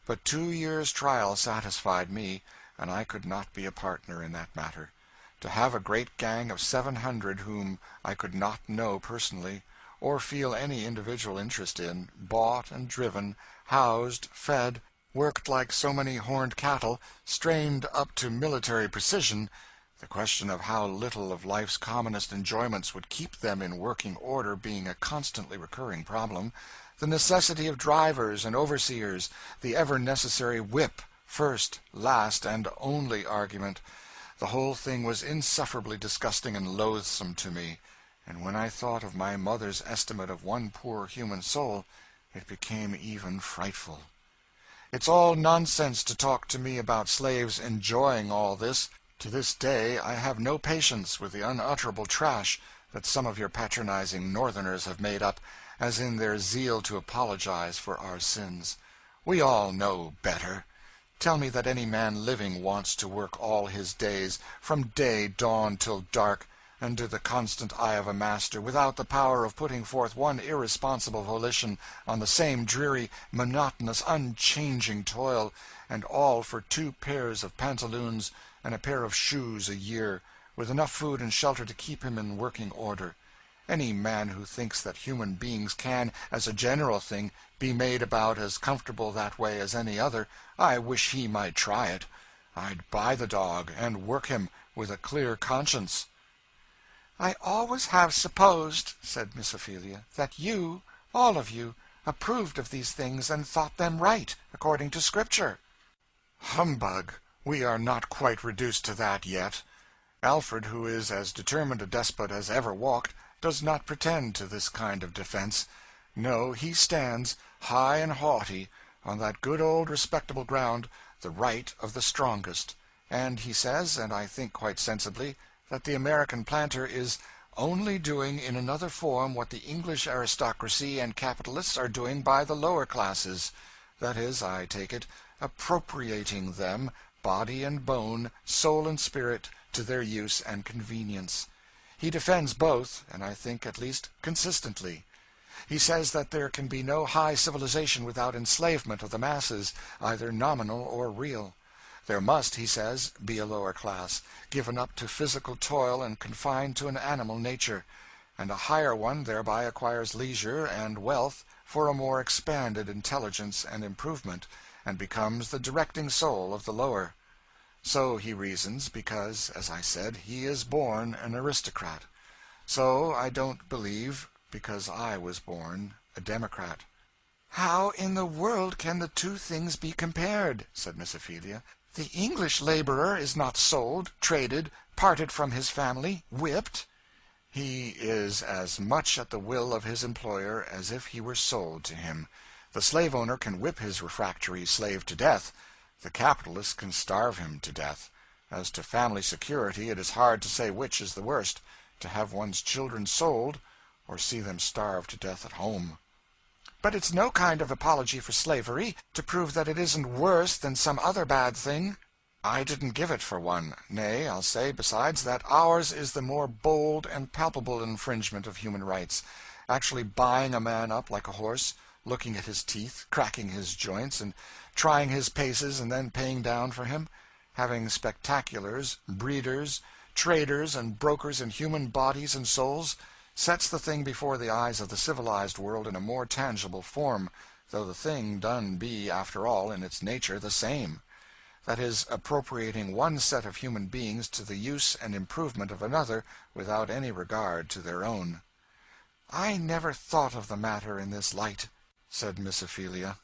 But 2 years' trial satisfied me, and I could not be a partner in that matter. To have a great gang of 700 whom I could not know personally, or feel any individual interest in, bought and driven, housed, fed, worked like so many horned cattle, strained up to military precision, the question of how little of life's commonest enjoyments would keep them in working order being a constantly recurring problem, the necessity of drivers and overseers, the ever necessary whip, first, last, and only argument, the whole thing was insufferably disgusting and loathsome to me, and when I thought of my mother's estimate of one poor human soul, it became even frightful. It's all nonsense to talk to me about slaves enjoying all this. To this day I have no patience with the unutterable trash that some of your patronizing Northerners have made up, as in their zeal to apologize for our sins. We all know better. Tell me that any man living wants to work all his days, from day dawn till dark, under the constant eye of a master, without the power of putting forth one irresponsible volition on the same dreary, monotonous, unchanging toil, and all for 2 pairs of pantaloons and a pair of shoes a year, with enough food and shelter to keep him in working order. Any man who thinks that human beings can, as a general thing, be made about as comfortable that way as any other, I wish he might try it. I'd buy the dog, and work him, with a clear conscience." "I always have supposed," said Miss Ophelia, "that you, all of you, approved of these things and thought them right, according to Scripture." "Humbug! We are not quite reduced to that yet. Alfred, who is as determined a despot as ever walked, does not pretend to this kind of defense. No, he stands, high and haughty, on that good old respectable ground, the right of the strongest. And he says, and I think quite sensibly, that the American planter is only doing in another form what the English aristocracy and capitalists are doing by the lower classes. That is, I take it, appropriating them, body and bone, soul and spirit, to their use and convenience. He defends both, and I think at least consistently. He says that there can be no high civilization without enslavement of the masses, either nominal or real. There must, he says, be a lower class, given up to physical toil and confined to an animal nature, and a higher one thereby acquires leisure and wealth for a more expanded intelligence and improvement, and becomes the directing soul of the lower. So he reasons, because, as I said, he is born an aristocrat. So I don't believe, because I was born a democrat. "How in the world can the two things be compared?" said Miss Ophelia. "The English laborer is not sold, traded, parted from his family, whipped." "He is as much at the will of his employer as if he were sold to him. The slave owner can whip his refractory slave to death. The capitalist can starve him to death. As to family security, it is hard to say which is the worst, to have one's children sold, or see them starve to death at home." "But it's no kind of apology for slavery, to prove that it isn't worse than some other bad thing." "I didn't give it for one. Nay, I'll say, besides, that ours is the more bold and palpable infringement of human rights. Actually buying a man up like a horse, looking at his teeth, cracking his joints, and trying his paces, and then paying down for him. Having spectaculars, breeders, traders, and brokers in human bodies and souls, sets the thing before the eyes of the civilized world in a more tangible form, though the thing done be, after all, in its nature the same. That is, appropriating one set of human beings to the use and improvement of another, without any regard to their own." "I never thought of the matter in this light," said Miss Ophelia.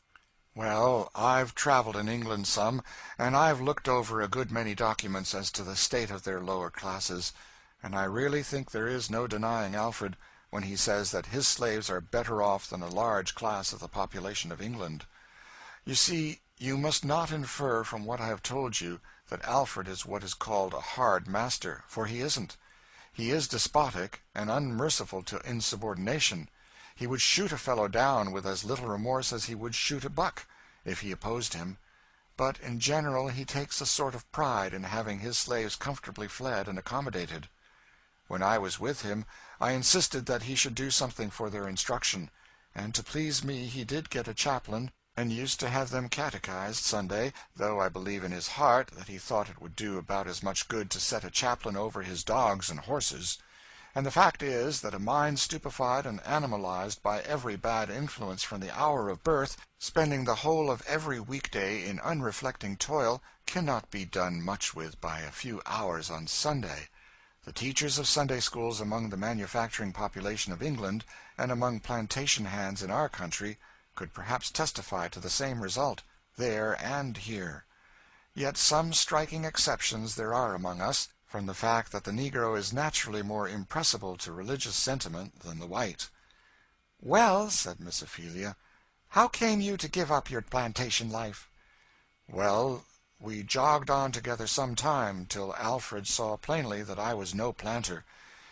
"Well, I've traveled in England some, and I've looked over a good many documents as to the state of their lower classes, and I really think there is no denying Alfred when he says that his slaves are better off than a large class of the population of England. You see, you must not infer from what I have told you that Alfred is what is called a hard master, for he isn't. He is despotic and unmerciful to insubordination. He would shoot a fellow down with as little remorse as he would shoot a buck, if he opposed him. But in general he takes a sort of pride in having his slaves comfortably fed and accommodated. When I was with him, I insisted that he should do something for their instruction, and to please me he did get a chaplain, and used to have them catechized Sunday, though I believe in his heart that he thought it would do about as much good to set a chaplain over his dogs and horses. And the fact is, that a mind stupefied and animalized by every bad influence from the hour of birth, spending the whole of every weekday in unreflecting toil, cannot be done much with by a few hours on Sunday. The teachers of Sunday schools among the manufacturing population of England, and among plantation hands in our country, could perhaps testify to the same result, there and here. Yet some striking exceptions there are among us, from the fact that the Negro is naturally more impressible to religious sentiment than the white. "Well," said Miss Ophelia, "how came you to give up your plantation life?" "Well, we jogged on together some time, till Alfred saw plainly that I was no planter.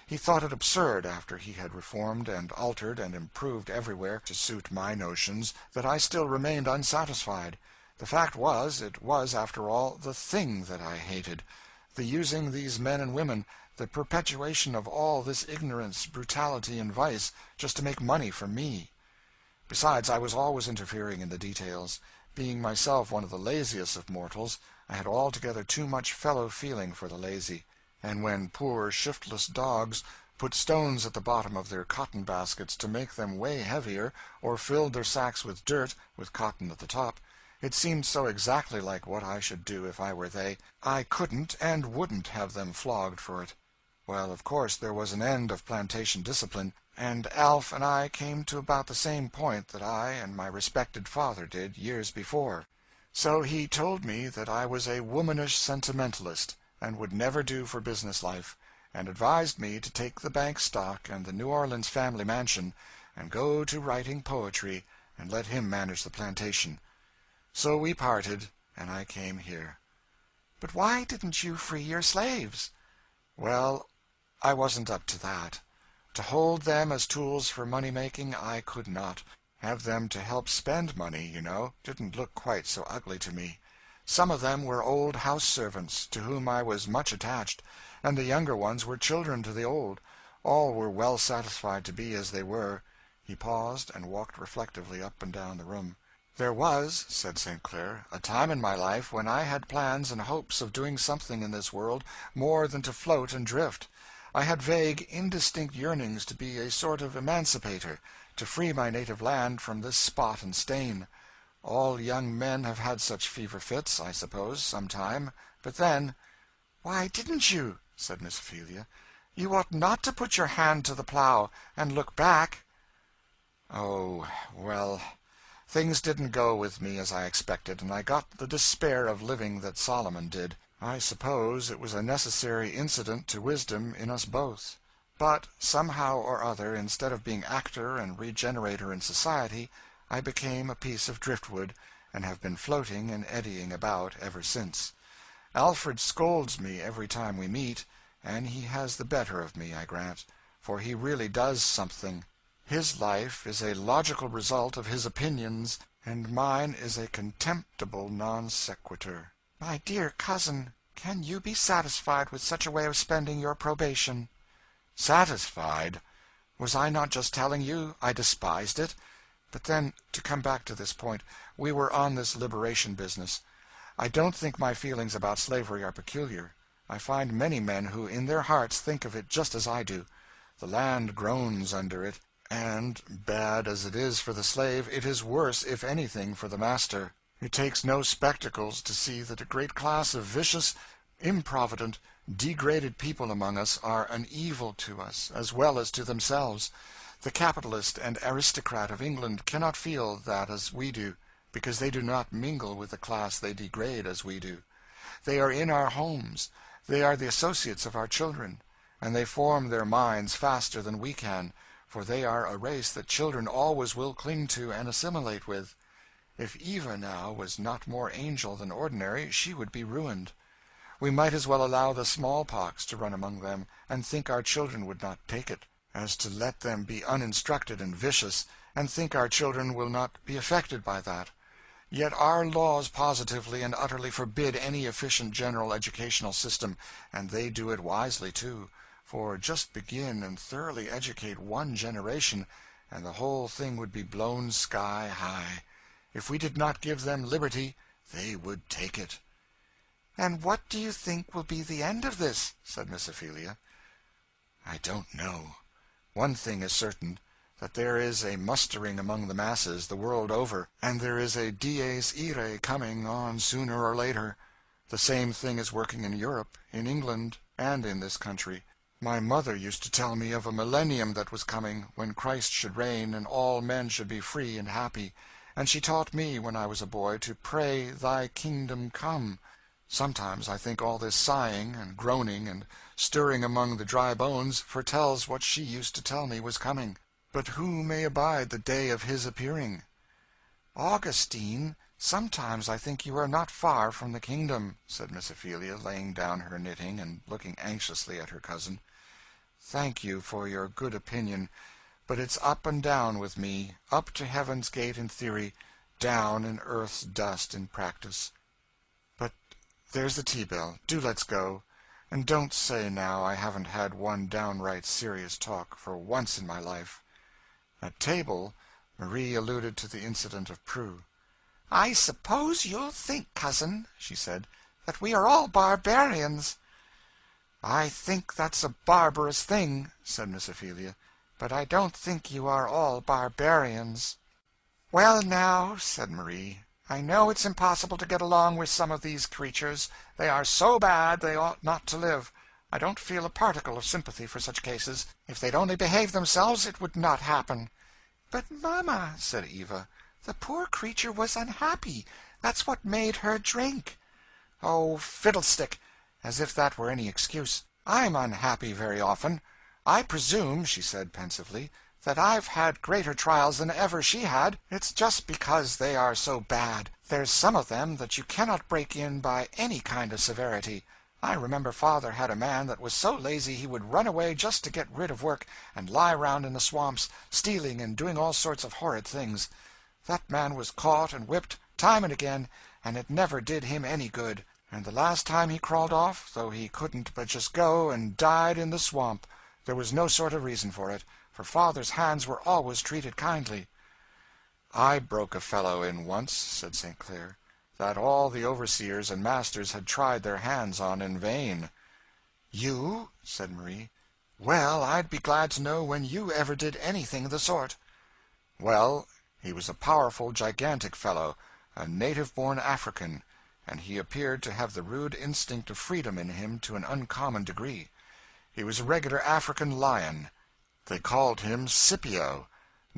He thought it absurd, after he had reformed and altered and improved everywhere to suit my notions, that I still remained unsatisfied. The fact was, it was, after all, the thing that I hated, the using these men and women, the perpetuation of all this ignorance, brutality, and vice, just to make money for me. Besides, I was always interfering in the details. Being myself one of the laziest of mortals, I had altogether too much fellow-feeling for the lazy. And when poor shiftless dogs put stones at the bottom of their cotton baskets to make them weigh heavier, or filled their sacks with dirt, with cotton at the top, it seemed so exactly like what I should do if I were they, I couldn't and wouldn't have them flogged for it. Well, of course there was an end of plantation discipline, and Alf and I came to about the same point that I and my respected father did years before. So he told me that I was a womanish sentimentalist, and would never do for business life, and advised me to take the bank stock and the New Orleans family mansion, and go to writing poetry, and let him manage the plantation. So we parted, and I came here. "But why didn't you free your slaves?" "Well, I wasn't up to that. To hold them as tools for money-making, I could not. Have them to help spend money, you know, didn't look quite so ugly to me. Some of them were old house-servants, to whom I was much attached, and the younger ones were children to the old. All were well satisfied to be as they were." He paused, and walked reflectively up and down the room. "There was," said St. Clair, "a time in my life when I had plans and hopes of doing something in this world more than to float and drift. I had vague, indistinct yearnings to be a sort of emancipator, to free my native land from this spot and stain. All young men have had such fever fits, I suppose, some time. But then—" "Why didn't you?" said Miss Ophelia. "You ought not to put your hand to the plow and look back." "Oh, well, Things didn't go with me as I expected, and I got the despair of living that Solomon did. I suppose it was a necessary incident to wisdom in us both. But, somehow or other, instead of being actor and regenerator in society, I became a piece of driftwood, and have been floating and eddying about ever since. Alfred scolds me every time we meet, and he has the better of me, I grant, for he really does something. His life is a logical result of his opinions, and mine is a contemptible non sequitur. My dear cousin, can you be satisfied with such a way of spending your probation? Satisfied? Was I not just telling you I despised it? But then, to come back to this point, we were on this liberation business. I don't think my feelings about slavery are peculiar. I find many men who in their hearts think of it just as I do. The land groans under it, and, bad as it is for the slave, it is worse, if anything, for the master. It takes no spectacles to see that a great class of vicious, improvident, degraded people among us are an evil to us, as well as to themselves. The capitalist and aristocrat of England cannot feel that as we do, because they do not mingle with the class they degrade as we do. They are in our homes, they are the associates of our children, and they form their minds faster than we can, for they are a race that children always will cling to and assimilate with. If Eva now was not more angel than ordinary, she would be ruined. We might as well allow the smallpox to run among them, and think our children would not take it, as to let them be uninstructed and vicious, and think our children will not be affected by that. Yet our laws positively and utterly forbid any efficient general educational system, and they do it wisely, too, for just begin and thoroughly educate one generation, and the whole thing would be blown sky high. If we did not give them liberty, they would take it. "And what do you think will be the end of this?" said Miss Ophelia. "I don't know. One thing is certain, that there is a mustering among the masses the world over, and there is a dies irae coming on sooner or later. The same thing is working in Europe, in England, and in this country. My mother used to tell me of a millennium that was coming, when Christ should reign and all men should be free and happy, and she taught me, when I was a boy, to pray, 'Thy kingdom come.' Sometimes I think all this sighing and groaning and stirring among the dry bones foretells what she used to tell me was coming. But who may abide the day of his appearing?" "Augustine, sometimes I think you are not far from the kingdom," said Miss Ophelia, laying down her knitting and looking anxiously at her cousin. "Thank you for your good opinion, but it's up and down with me, up to heaven's gate in theory, down in earth's dust in practice. But there's the tea-bell. Do let's go. And don't say now I haven't had one downright serious talk, for once in my life." At table, Marie alluded to the incident of Prue. "I suppose you'll think, cousin," she said, "that we are all barbarians." "I think that's a barbarous thing," said Miss Ophelia, "but I don't think you are all barbarians." "Well, now," said Marie, "I know it's impossible to get along with some of these creatures. They are so bad they ought not to live. I don't feel a particle of sympathy for such cases. If they'd only behave themselves, it would not happen." "But, mamma," said Eva, "the poor creature was unhappy. That's what made her drink." "Oh, fiddlestick! As if that were any excuse. I'm unhappy very often. I presume," she said pensively, "that I've had greater trials than ever she had. It's just because they are so bad. There's some of them that you cannot break in by any kind of severity. I remember father had a man that was so lazy he would run away just to get rid of work, and lie round in the swamps, stealing and doing all sorts of horrid things. That man was caught and whipped, time and again, and it never did him any good. And the last time he crawled off, though he couldn't but just go, and died in the swamp. There was no sort of reason for it, for father's hands were always treated kindly." "I broke a fellow in once," said St. Clair, "that all the overseers and masters had tried their hands on in vain." "You?" said Marie. "Well, I'd be glad to know when you ever did anything of the sort." "Well, he was a powerful, gigantic fellow, a native-born African, and he appeared to have the rude instinct of freedom in him to an uncommon degree. He was a regular African lion. They called him Scipio.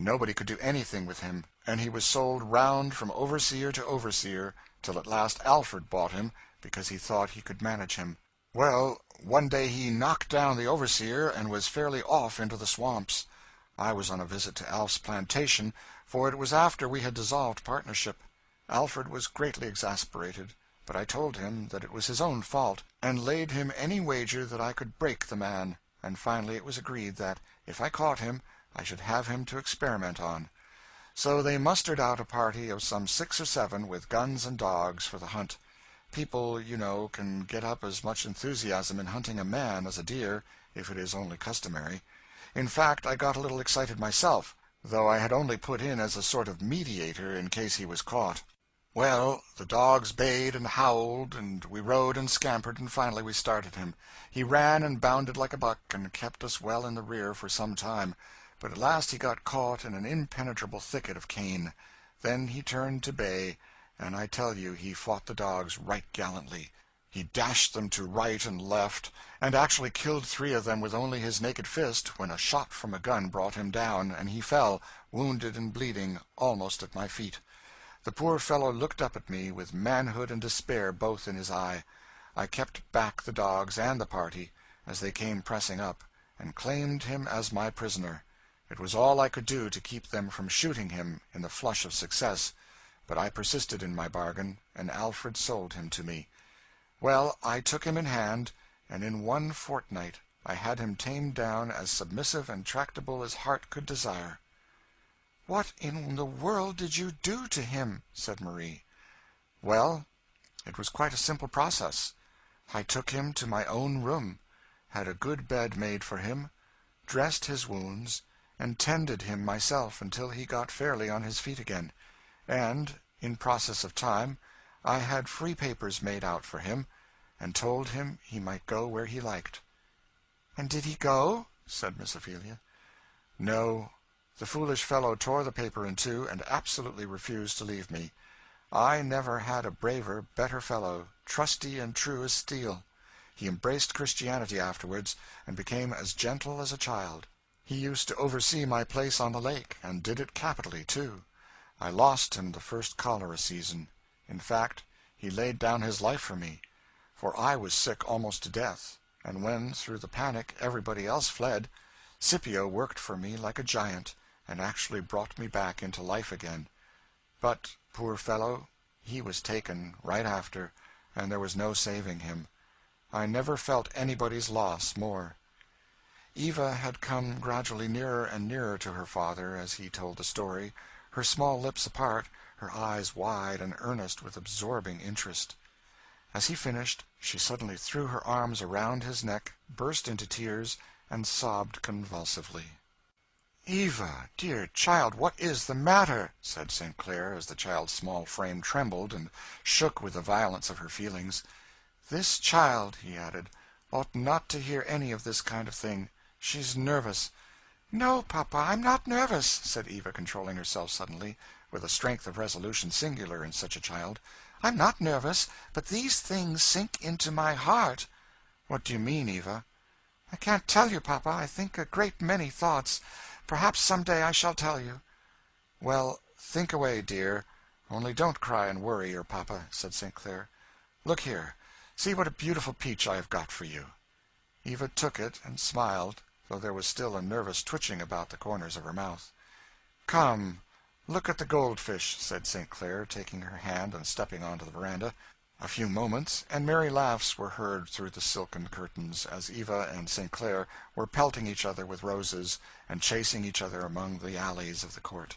Nobody could do anything with him, and he was sold round from overseer to overseer, till at last Alfred bought him because he thought he could manage him. Well, one day he knocked down the overseer and was fairly off into the swamps. I was on a visit to Alf's plantation, for it was after we had dissolved partnership. Alfred was greatly exasperated, but I told him that it was his own fault, and laid him any wager that I could break the man, and finally it was agreed that, if I caught him, I should have him to experiment on. So they mustered out a party of some 6 or 7 with guns and dogs for the hunt. People, you know, can get up as much enthusiasm in hunting a man as a deer, if it is only customary. In fact, I got a little excited myself, though I had only put in as a sort of mediator in case he was caught. Well, the dogs bayed and howled, and we rode and scampered, and finally we started him. He ran and bounded like a buck, and kept us well in the rear for some time, but at last he got caught in an impenetrable thicket of cane. Then he turned to bay, and I tell you he fought the dogs right gallantly. He dashed them to right and left, and actually killed 3 of them with only his naked fist, when a shot from a gun brought him down, and he fell, wounded and bleeding, almost at my feet. The poor fellow looked up at me, with manhood and despair both in his eye. I kept back the dogs and the party, as they came pressing up, and claimed him as my prisoner. It was all I could do to keep them from shooting him in the flush of success, but I persisted in my bargain, and Alfred sold him to me. Well, I took him in hand, and in 1 fortnight I had him tamed down as submissive and tractable as heart could desire. "What in the world did you do to him?" said Marie. Well, it was quite a simple process. I took him to my own room, had a good bed made for him, dressed his wounds, and tended him myself until he got fairly on his feet again, and, in process of time, I had free papers made out for him, and told him he might go where he liked. "And did he go?" said Miss Ophelia. "No. The foolish fellow tore the paper in 2, and absolutely refused to leave me. I never had a braver, better fellow, trusty and true as steel. He embraced Christianity afterwards, and became as gentle as a child. He used to oversee my place on the lake, and did it capitally, too. I lost him the first cholera season. In fact, he laid down his life for me, for I was sick almost to death, and when, through the panic, everybody else fled, Scipio worked for me like a giant, and actually brought me back into life again. But, poor fellow, he was taken right after, and there was no saving him. I never felt anybody's loss more." Eva had come gradually nearer and nearer to her father as he told the story, her small lips apart, her eyes wide and earnest with absorbing interest. As he finished, she suddenly threw her arms around his neck, burst into tears, and sobbed convulsively. "Eva, dear child, what is the matter?" said St. Clair, as the child's small frame trembled and shook with the violence of her feelings. "This child," he added, "ought not to hear any of this kind of thing. She's nervous." "No, papa, I'm not nervous," said Eva, controlling herself suddenly, with a strength of resolution singular in such a child. "I'm not nervous, but these things sink into my heart." "What do you mean, Eva?" "I can't tell you, papa. I think a great many thoughts. Perhaps some day I shall tell you." "Well, think away, dear. Only don't cry and worry your papa," said St. Clair. "Look here. See what a beautiful peach I have got for you." Eva took it and smiled, though there was still a nervous twitching about the corners of her mouth. "Come, look at the goldfish," said St. Clair, taking her hand and stepping onto the veranda. A few moments, and merry laughs were heard through the silken curtains, as Eva and St. Clair were pelting each other with roses, and chasing each other among the alleys of the court.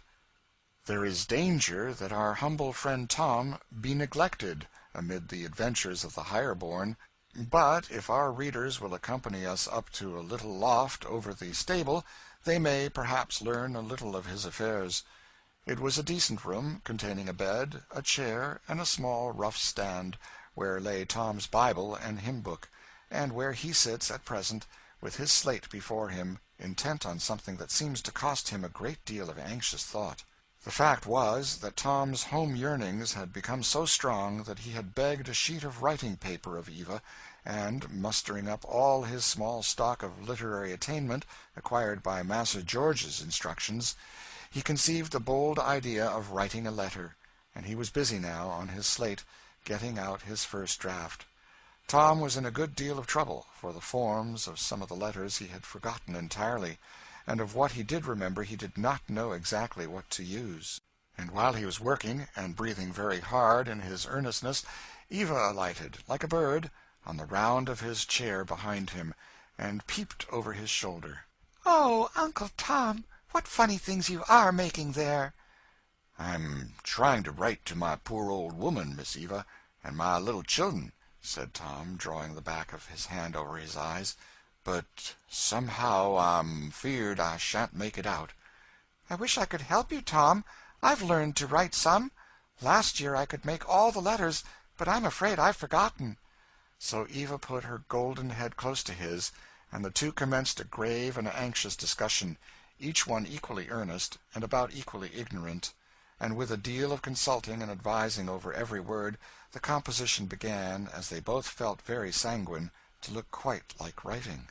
There is danger that our humble friend Tom be neglected amid the adventures of the higher born, but if our readers will accompany us up to a little loft over the stable, they may perhaps learn a little of his affairs. It was a decent room, containing a bed, a chair, and a small rough stand, where lay Tom's Bible and hymn book, and where he sits at present, with his slate before him, intent on something that seems to cost him a great deal of anxious thought. The fact was, that Tom's home yearnings had become so strong that he had begged a sheet of writing paper of Eva, and, mustering up all his small stock of literary attainment, acquired by Massa George's instructions, he conceived the bold idea of writing a letter, and he was busy now, on his slate, getting out his first draft. Tom was in a good deal of trouble, for the forms of some of the letters he had forgotten entirely, and of what he did remember he did not know exactly what to use. And while he was working, and breathing very hard in his earnestness, Eva alighted, like a bird, on the round of his chair behind him, and peeped over his shoulder. "Oh, Uncle Tom, what funny things you are making there!" "I'm trying to write to my poor old woman, Miss Eva, and my little children," said Tom, drawing the back of his hand over his eyes, "but somehow I'm feared I shan't make it out." "I wish I could help you, Tom. I've learned to write some. Last year I could make all the letters, but I'm afraid I've forgotten." So Eva put her golden head close to his, and the two commenced a grave and anxious discussion, each one equally earnest, and about equally ignorant, and with a deal of consulting and advising over every word, the composition began, as they both felt very sanguine, to look quite like writing.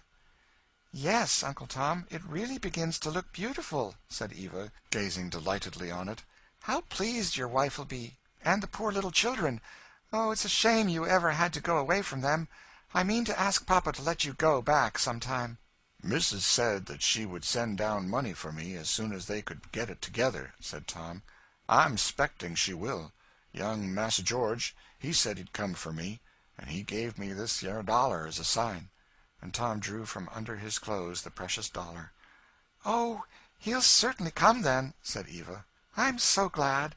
"Yes, Uncle Tom, it really begins to look beautiful," said Eva, gazing delightedly on it. "How pleased your wife will be, and the poor little children. Oh, it's a shame you ever had to go away from them. I mean to ask Papa to let you go back sometime." "Mrs. said that she would send down money for me as soon as they could get it together," said Tom. "I'm 'specting she will. Young Massa George, he said he'd come for me, and he gave me this yer dollar as a sign." And Tom drew from under his clothes the precious dollar. "Oh, he'll certainly come, then," said Eva. "I'm so glad."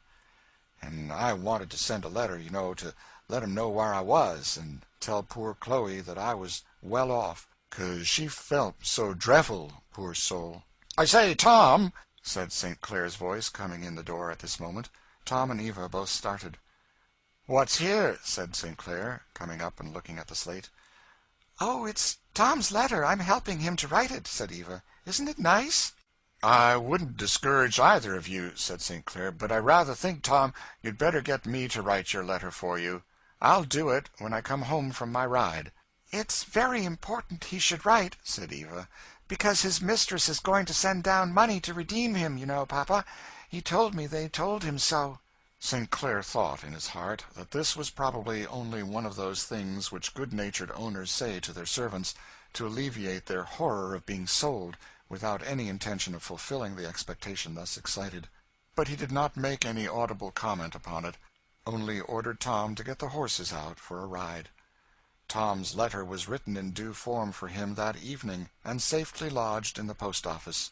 "And I wanted to send a letter, you know, to let him know where I was, and tell poor Chloe that I was well off, 'cause she felt so drefful, poor soul." "I say, Tom," said St. Clair's voice, coming in the door at this moment. Tom and Eva both started. "What's here?" said St. Clair, coming up and looking at the slate. "Oh, it's Tom's letter. I'm helping him to write it," said Eva. "Isn't it nice?" "I wouldn't discourage either of you," said St. Clair, "but I rather think, Tom, you'd better get me to write your letter for you. I'll do it when I come home from my ride." "It's very important he should write," said Eva, "because his mistress is going to send down money to redeem him, you know, Papa. He told me they told him so." St. Clair thought in his heart that this was probably only one of those things which good-natured owners say to their servants, to alleviate their horror of being sold, without any intention of fulfilling the expectation thus excited. But he did not make any audible comment upon it, only ordered Tom to get the horses out for a ride. Tom's letter was written in due form for him that evening, and safely lodged in the post-office.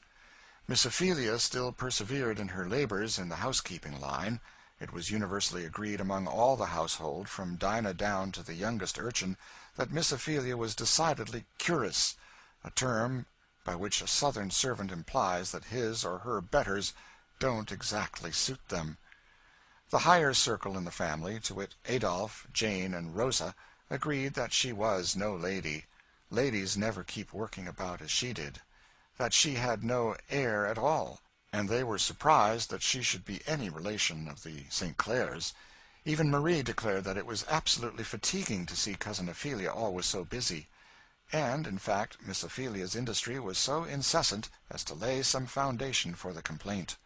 Miss Ophelia still persevered in her labors in the housekeeping line. It was universally agreed among all the household, from Dinah down to the youngest urchin, that Miss Ophelia was decidedly curous, a term by which a Southern servant implies that his or her betters don't exactly suit them. The higher circle in the family, to wit, Adolphe, Jane, and Rosa, agreed that she was no lady. Ladies never keep working about as she did. That she had no air at all, and they were surprised that she should be any relation of the St. Clairs. Even Marie declared that it was absolutely fatiguing to see Cousin Ophelia always so busy. And, in fact, Miss Ophelia's industry was so incessant as to lay some foundation for the complaint.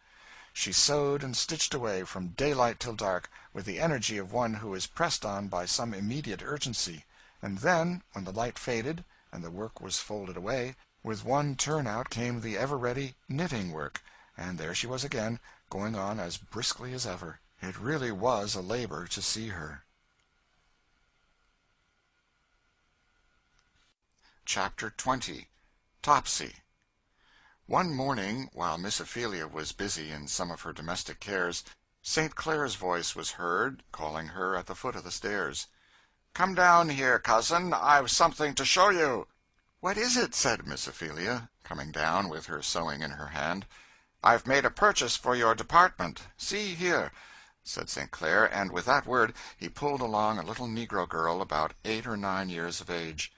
She sewed and stitched away from daylight till dark, with the energy of one who is pressed on by some immediate urgency, and then, when the light faded, and the work was folded away, with one turn-out came the ever-ready knitting work, and there she was again, going on as briskly as ever. It really was a labor to see her. Chapter 20. Topsy. One morning, while Miss Ophelia was busy in some of her domestic cares, St. Clair's voice was heard, calling her at the foot of the stairs. "Come down here, cousin. I've something to show you." "What is it?" said Miss Ophelia, coming down with her sewing in her hand. "I've made a purchase for your department. See here," said St. Clair, and with that word he pulled along a little negro girl about 8 or 9 years of age.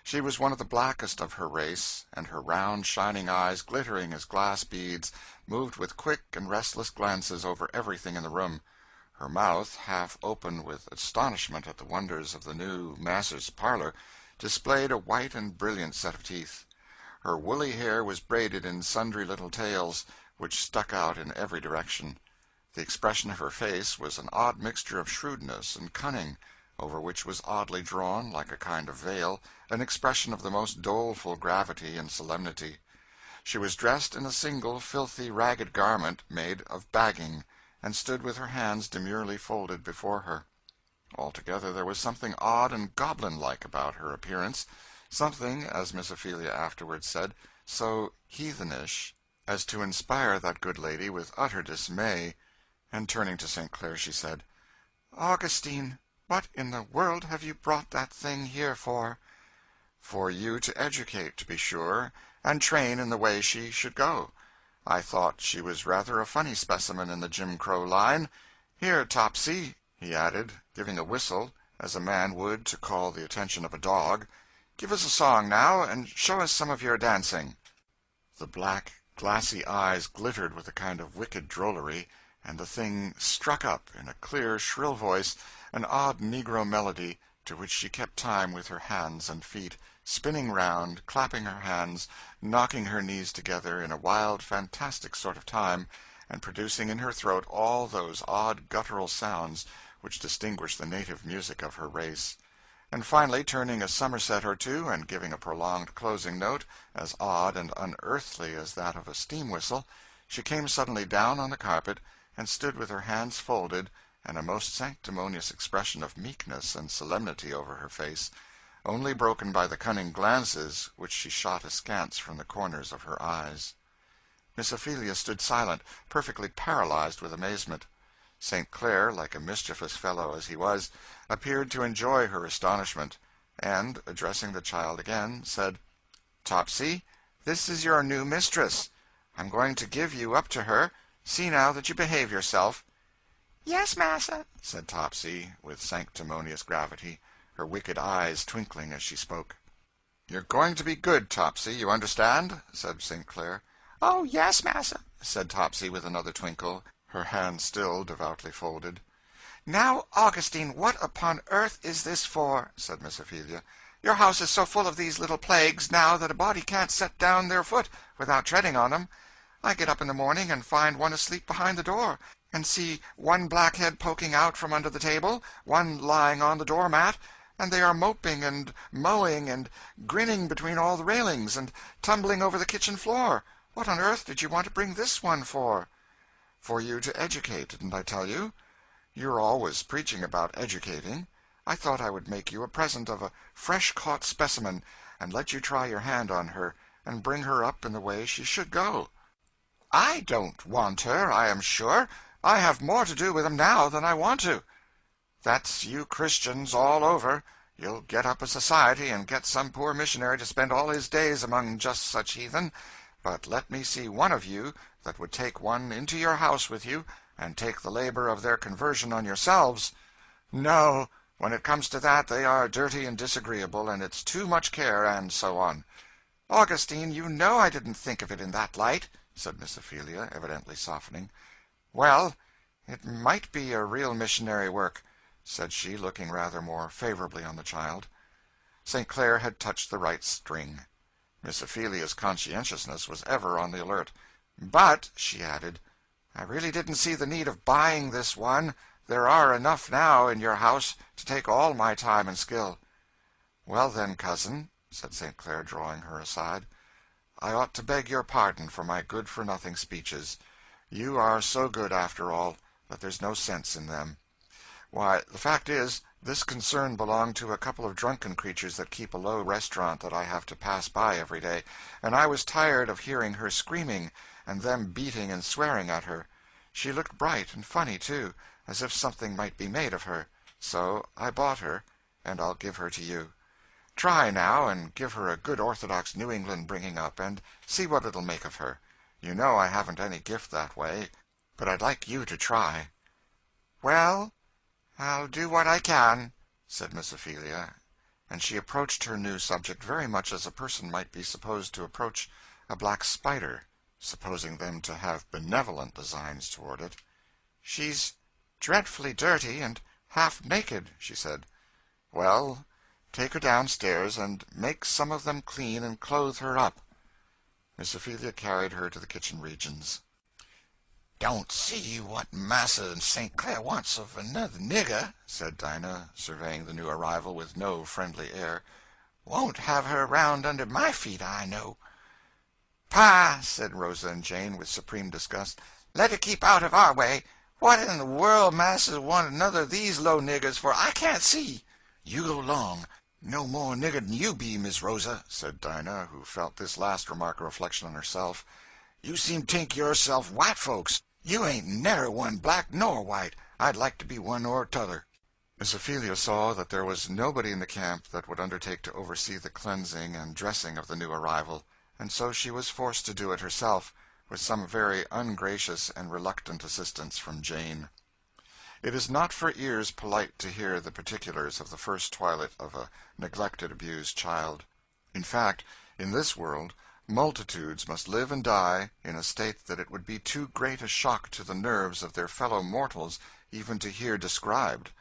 She was one of the blackest of her race, and her round shining eyes, glittering as glass beads, moved with quick and restless glances over everything in the room. Her mouth, half open with astonishment at the wonders of the new master's parlor, displayed a white and brilliant set of teeth. Her woolly hair was braided in sundry little tails, which stuck out in every direction. The expression of her face was an odd mixture of shrewdness and cunning, over which was oddly drawn, like a kind of veil, an expression of the most doleful gravity and solemnity. She was dressed in a single filthy, ragged garment made of bagging, and stood with her hands demurely folded before her. Altogether there was something odd and goblin-like about her appearance, something, as Miss Ophelia afterwards said, so heathenish as to inspire that good lady with utter dismay, and turning to St. Clair she said, "Augustine, what in the world have you brought that thing here for?" "For you to educate, to be sure, and train in the way she should go. I thought she was rather a funny specimen in the Jim Crow line. Here, Topsy," he added, giving a whistle, as a man would to call the attention of a dog, "give us a song now, and show us some of your dancing." The black, glassy eyes glittered with a kind of wicked drollery, and the thing struck up, in a clear, shrill voice, an odd negro melody, to which she kept time with her hands and feet, spinning round, clapping her hands, knocking her knees together in a wild, fantastic sort of time, and producing in her throat all those odd guttural sounds which distinguish the native music of her race. And finally, turning a somerset or two, and giving a prolonged closing note, as odd and unearthly as that of a steam-whistle, she came suddenly down on the carpet, and stood with her hands folded, and a most sanctimonious expression of meekness and solemnity over her face, only broken by the cunning glances which she shot askance from the corners of her eyes. Miss Ophelia stood silent, perfectly paralyzed with amazement. St. Clair, like a mischievous fellow as he was, appeared to enjoy her astonishment, and, addressing the child again, said, "Topsy, this is your new mistress. I'm going to give you up to her. See now that you behave yourself." "Yes, massa," said Topsy, with sanctimonious gravity, her wicked eyes twinkling as she spoke. "You're going to be good, Topsy, you understand?" said St. Clair. "Oh, yes, massa," said Topsy with another twinkle, her hands still devoutly folded. "Now, Augustine, what upon earth is this for?" said Miss Ophelia. "Your house is so full of these little plagues now that a body can't set down their foot without treading on 'em. I get up in the morning and find one asleep behind the door, and see one black head poking out from under the table, one lying on the door-mat, and they are moping and mowing and grinning between all the railings, and tumbling over the kitchen floor. What on earth did you want to bring this one for?" "For you to educate, didn't I tell you? You're always preaching about educating. I thought I would make you a present of a fresh-caught specimen, and let you try your hand on her, and bring her up in the way she should go." "I don't want her, I am sure. I have more to do with 'em now than I want to." "That's you Christians all over. You'll get up a society, and get some poor missionary to spend all his days among just such heathen. But let me see one of you that would take one into your house with you, and take the labor of their conversion on yourselves. No, when it comes to that, they are dirty and disagreeable, and it's too much care, and so on." "Augustine, you know I didn't think of it in that light," said Miss Ophelia, evidently softening. "Well, it might be a real missionary work," said she, looking rather more favorably on the child. St. Clair had touched the right string. Miss Ophelia's conscientiousness was ever on the alert. "But," she added, "I really didn't see the need of buying this one. There are enough now in your house to take all my time and skill." "Well, then, cousin," said St. Clair, drawing her aside, "I ought to beg your pardon for my good-for-nothing speeches. You are so good, after all, that there's no sense in them. Why, the fact is, this concern belonged to a couple of drunken creatures that keep a low restaurant that I have to pass by every day, and I was tired of hearing her screaming, and them beating and swearing at her. She looked bright and funny, too, as if something might be made of her. So I bought her, and I'll give her to you. Try, now, and give her a good orthodox New England bringing up, and see what it'll make of her. You know I haven't any gift that way, but I'd like you to try." "Well, I'll do what I can," said Miss Ophelia, and she approached her new subject very much as a person might be supposed to approach a black spider, supposing them to have benevolent designs toward it. "She's dreadfully dirty and half naked," she said. "Well, take her downstairs, and make some of them clean and clothe her up." Miss Ophelia carried her to the kitchen regions. "Don't see what Massa St. Clair wants of another nigger," said Dinah, surveying the new arrival with no friendly air. "Won't have her round under my feet, I know." "Pa," said Rosa and Jane, with supreme disgust, "let her keep out of our way. What in the world Massa want another of these low niggers for, I can't see." "You go 'long. No more nigger than you be, Miss Rosa," said Dinah, who felt this last remark a reflection on herself. "You seem t'ink yourself white folks. You ain't never one black nor white. I'd like to be one or t'other." Miss Ophelia saw that there was nobody in the camp that would undertake to oversee the cleansing and dressing of the new arrival, and so she was forced to do it herself, with some very ungracious and reluctant assistance from Jane. It is not for ears polite to hear the particulars of the first toilet of a neglected, abused child. In fact, in this world, multitudes must live and die in a state that it would be too great a shock to the nerves of their fellow mortals even to hear described.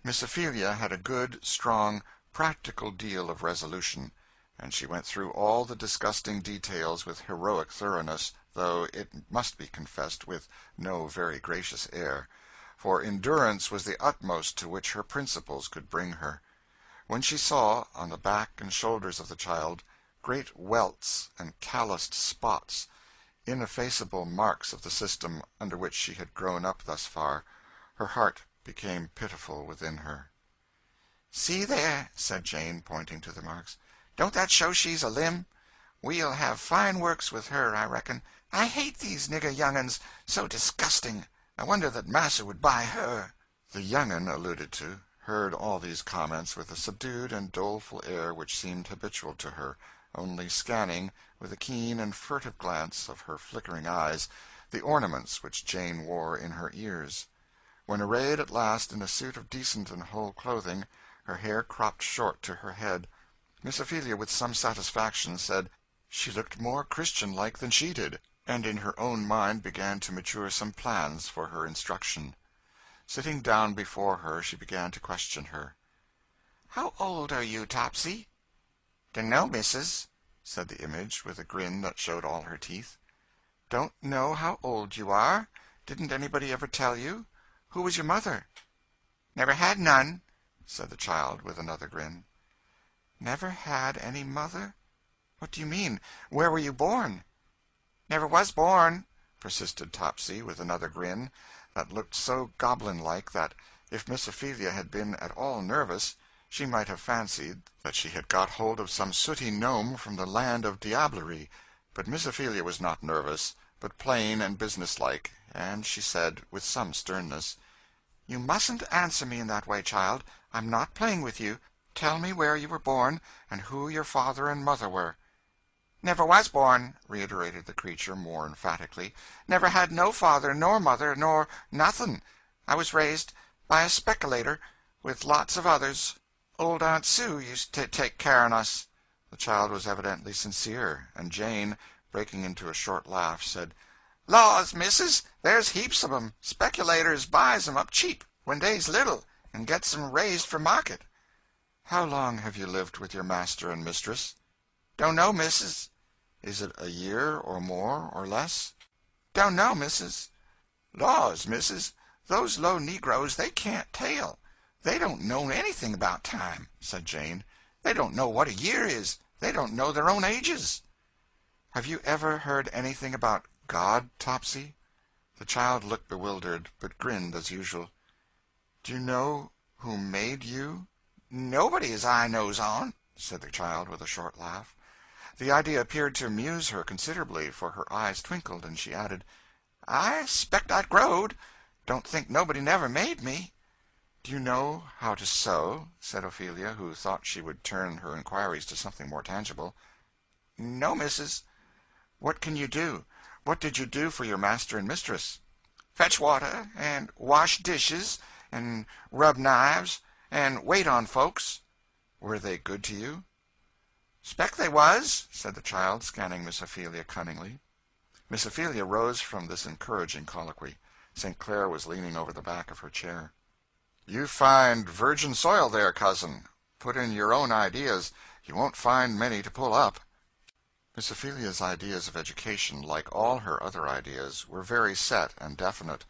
Miss Ophelia had a good, strong, practical deal of resolution, and she went through all the disgusting details with heroic thoroughness, though, it must be confessed, with no very gracious air, for endurance was the utmost to which her principles could bring her. When she saw, on the back and shoulders of the child, great welts and calloused spots, ineffaceable marks of the system under which she had grown up thus far, her heart became pitiful within her. "See there," said Jane, pointing to the marks. "Don't that show she's a limb? We'll have fine works with her, I reckon. I hate these nigger young'uns, so disgusting. I wonder that Massa would buy her." The young'un alluded to heard all these comments with a subdued and doleful air which seemed habitual to her, only scanning, with a keen and furtive glance of her flickering eyes, the ornaments which Jane wore in her ears. When arrayed at last in a suit of decent and whole clothing, her hair cropped short to her head, Miss Ophelia, with some satisfaction, said she looked more Christian-like than she did, and in her own mind began to mature some plans for her instruction. Sitting down before her, she began to question her. "How old are you, Topsy?" "Dunno, missus," said the image, with a grin that showed all her teeth. "Don't know how old you are? Didn't anybody ever tell you? Who was your mother?" "Never had none," said the child, with another grin. "Never had any mother? What do you mean? Where were you born?" "Never was born," persisted Topsy, with another grin that looked so goblin-like that, if Miss Ophelia had been at all nervous, she might have fancied that she had got hold of some sooty gnome from the land of diablerie. But Miss Ophelia was not nervous, but plain and businesslike, and she said, with some sternness, "You mustn't answer me in that way, child. I'm not playing with you. Tell me where you were born, and who your father and mother were." "Never was born," reiterated the creature more emphatically. "Never had no father nor mother nor nothing. I was raised by a speculator, with lots of others. Old Aunt Sue used to take care on us." The child was evidently sincere, and Jane, breaking into a short laugh, said, "Laws, missus, there's heaps of 'em. Speculators buys 'em up cheap, when they's little, and gets 'em raised for market." "How long have you lived with your master and mistress?" "Don't know, missus." "Is it a year, or more, or less?" "Don't know, missus." "Laws, missus, those low negroes, they can't tell. They don't know anything about time," said Jane. "They don't know what a year is. They don't know their own ages." "Have you ever heard anything about God, Topsy?" The child looked bewildered, but grinned as usual. "Do you know who made you?" "Nobody as I knows on," said the child, with a short laugh. The idea appeared to amuse her considerably, for her eyes twinkled, and she added, "I 'spect I'd growed. Don't think nobody never made me." "Do you know how to sew?" said Ophelia, who thought she would turn her inquiries to something more tangible. "No, missus." "What can you do? What did you do for your master and mistress?" "Fetch water, and wash dishes, and rub knives, and wait on folks." "Were they good to you?" "'Spect they was," said the child, scanning Miss Ophelia cunningly. Miss Ophelia rose from this encouraging colloquy. St. Clair was leaning over the back of her chair. "You find virgin soil there, cousin. Put in your own ideas. You won't find many to pull up." Miss Ophelia's ideas of education, like all her other ideas, were very set and definite,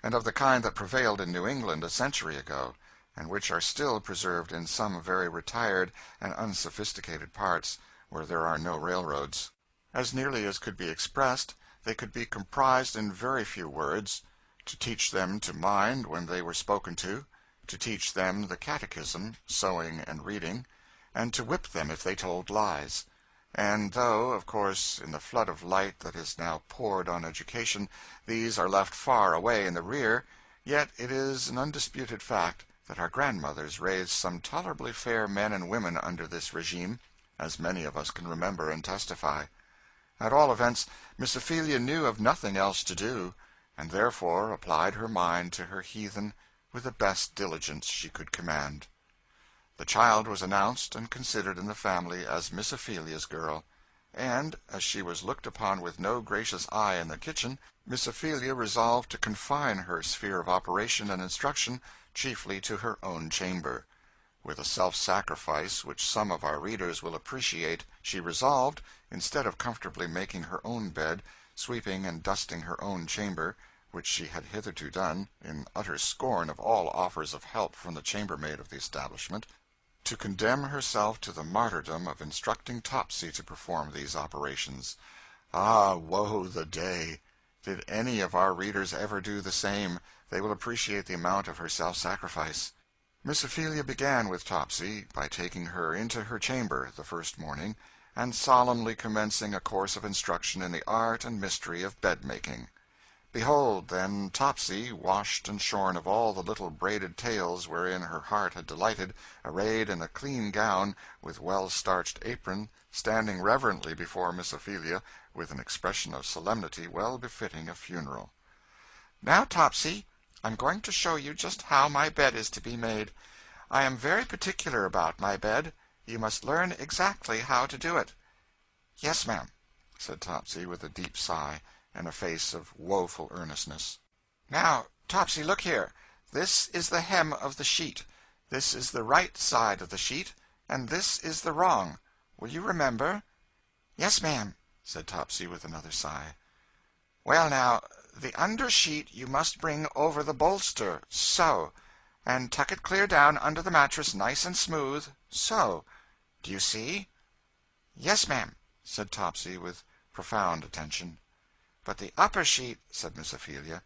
and of the kind that prevailed in New England a century ago, and which are still preserved in some very retired and unsophisticated parts where there are no railroads. As nearly as could be expressed, they could be comprised in very few words: to teach them to mind when they were spoken to teach them the catechism, sewing and reading, and to whip them if they told lies. And though, of course, in the flood of light that is now poured on education, these are left far away in the rear, yet it is an undisputed fact that our grandmothers raised some tolerably fair men and women under this regime, as many of us can remember and testify. At all events, Miss Ophelia knew of nothing else to do, and therefore applied her mind to her heathen with the best diligence she could command. The child was announced and considered in the family as Miss Ophelia's girl, and, as she was looked upon with no gracious eye in the kitchen, Miss Ophelia resolved to confine her sphere of operation and instruction chiefly to her own chamber. With a self-sacrifice which some of our readers will appreciate, she resolved, instead of comfortably making her own bed, sweeping and dusting her own chamber, which she had hitherto done, in utter scorn of all offers of help from the chambermaid of the establishment, to condemn herself to the martyrdom of instructing Topsy to perform these operations. Ah, woe the day! Did any of our readers ever do the same, they will appreciate the amount of her self-sacrifice. Miss Ophelia began with Topsy by taking her into her chamber the first morning, and solemnly commencing a course of instruction in the art and mystery of bed-making. Behold, then, Topsy, washed and shorn of all the little braided tails wherein her heart had delighted, arrayed in a clean gown, with well-starched apron, standing reverently before Miss Ophelia, with an expression of solemnity well befitting a funeral. "Now, Topsy, I'm going to show you just how my bed is to be made. I am very particular about my bed. You must learn exactly how to do it." "Yes, ma'am," said Topsy, with a deep sigh and a face of woeful earnestness. "Now, Topsy, look here. This is the hem of the sheet. This is the right side of the sheet, and this is the wrong. Will you remember?" "Yes, ma'am," said Topsy, with another sigh. "Well, now, the under sheet you must bring over the bolster, so, and tuck it clear down under the mattress nice and smooth, so. Do you see?" "Yes, ma'am," said Topsy, with profound attention. "But the upper sheet," said Miss Ophelia,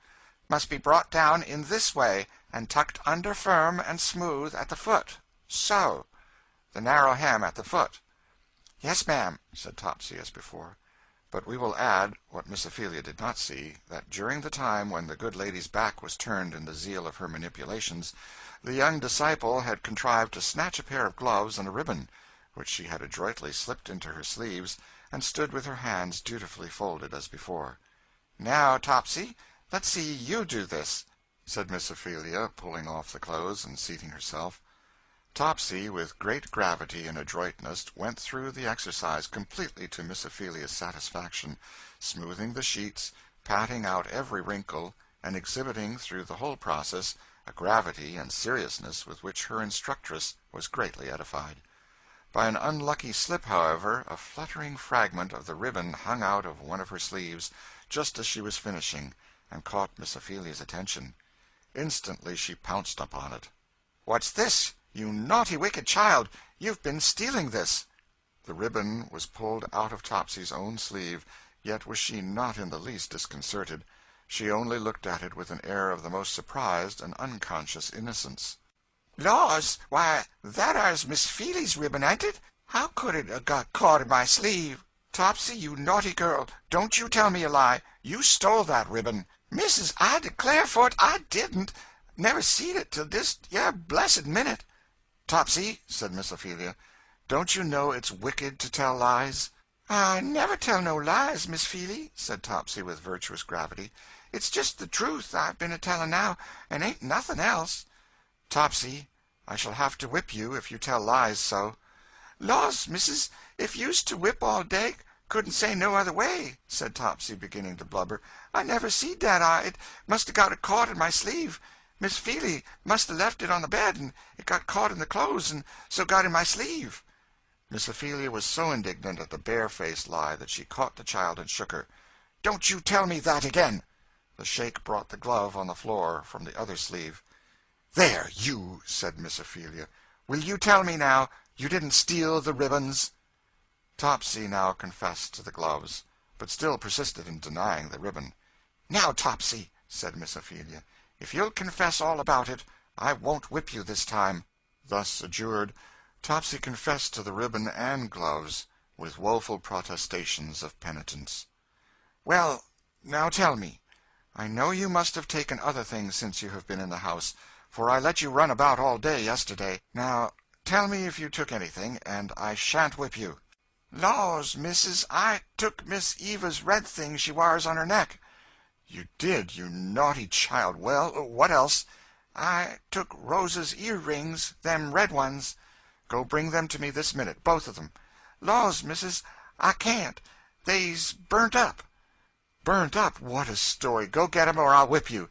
"must be brought down in this way, and tucked under firm and smooth at the foot, so. The narrow hem at the foot." "Yes, ma'am," said Topsy, as before. But we will add, what Miss Ophelia did not see, that during the time when the good lady's back was turned in the zeal of her manipulations, the young disciple had contrived to snatch a pair of gloves and a ribbon, which she had adroitly slipped into her sleeves, and stood with her hands dutifully folded as before. "Now, Topsy, let's see you do this," said Miss Ophelia, pulling off the clothes and seating herself. Topsy, with great gravity and adroitness, went through the exercise completely to Miss Ophelia's satisfaction, smoothing the sheets, patting out every wrinkle, and exhibiting through the whole process a gravity and seriousness with which her instructress was greatly edified. By an unlucky slip, however, a fluttering fragment of the ribbon hung out of one of her sleeves, just as she was finishing, and caught Miss Ophelia's attention. Instantly she pounced upon it. "What's this? You naughty, wicked child! You've been stealing this!" The ribbon was pulled out of Topsy's own sleeve, yet was she not in the least disconcerted. She only looked at it with an air of the most surprised and unconscious innocence. "Laws, why, that ar's Miss Feely's ribbon, ain't it? How could it 'a' got caught in my sleeve? Topsy, you naughty girl, don't you tell me a lie. You stole that ribbon." "Missus, I declare for it I didn't. Never seed it till this yer blessed minute." "Topsy," said Miss Ophelia, "don't you know it's wicked to tell lies?" "I never tell no lies, Miss Feely," said Topsy, with virtuous gravity. "It's just the truth I've been a-telling now, and ain't nothing else." "Topsy, I shall have to whip you if you tell lies so." "Laws, missus, if you's to whip all day, couldn't say no other way," said Topsy, beginning to blubber. "I never seed that. It must 'a' got caught in my sleeve. Miss Feely must 'a' left it on the bed, and it got caught in the clothes, and so got in my sleeve." Miss Ophelia was so indignant at the bare-faced lie that she caught the child and shook her. "Don't you tell me that again!" The shake brought the glove on the floor from the other sleeve. "There, you," said Miss Ophelia. "Will you tell me now you didn't steal the ribbons?" Topsy now confessed to the gloves, but still persisted in denying the ribbon. "Now, Topsy," said Miss Ophelia, "if you'll confess all about it, I won't whip you this time." Thus adjured, Topsy confessed to the ribbon and gloves, with woeful protestations of penitence. "Well, now tell me. I know you must have taken other things since you have been in the house, for I let you run about all day yesterday. Now, tell me if you took anything, and I shan't whip you." "Laws, missus, I took Miss Eva's red thing she wears on her neck." "You did, you naughty child. Well, what else?" "I took Rosa's ear-rings, them red ones." "Go bring them to me this minute, both of them." "Laws, missus, I can't. They's burnt up." "Burnt up? What a story! Go get 'em, or I'll whip you."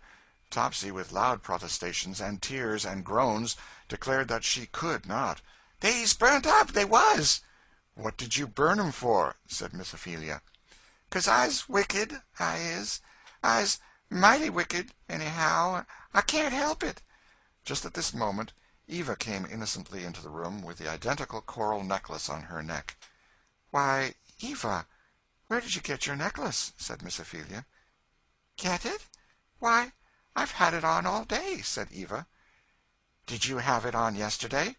Topsy, with loud protestations, and tears, and groans, declared that she could not. "They's burnt up, they was." "What did you burn 'em for?" said Miss Ophelia. "'Cause I's wicked, I is. I's mighty wicked, anyhow. I can't help it." Just at this moment Eva came innocently into the room with the identical coral necklace on her neck. "Why, Eva, where did you get your necklace?" said Miss Ophelia. "Get it? Why, I've had it on all day," said Eva. "Did you have it on yesterday?"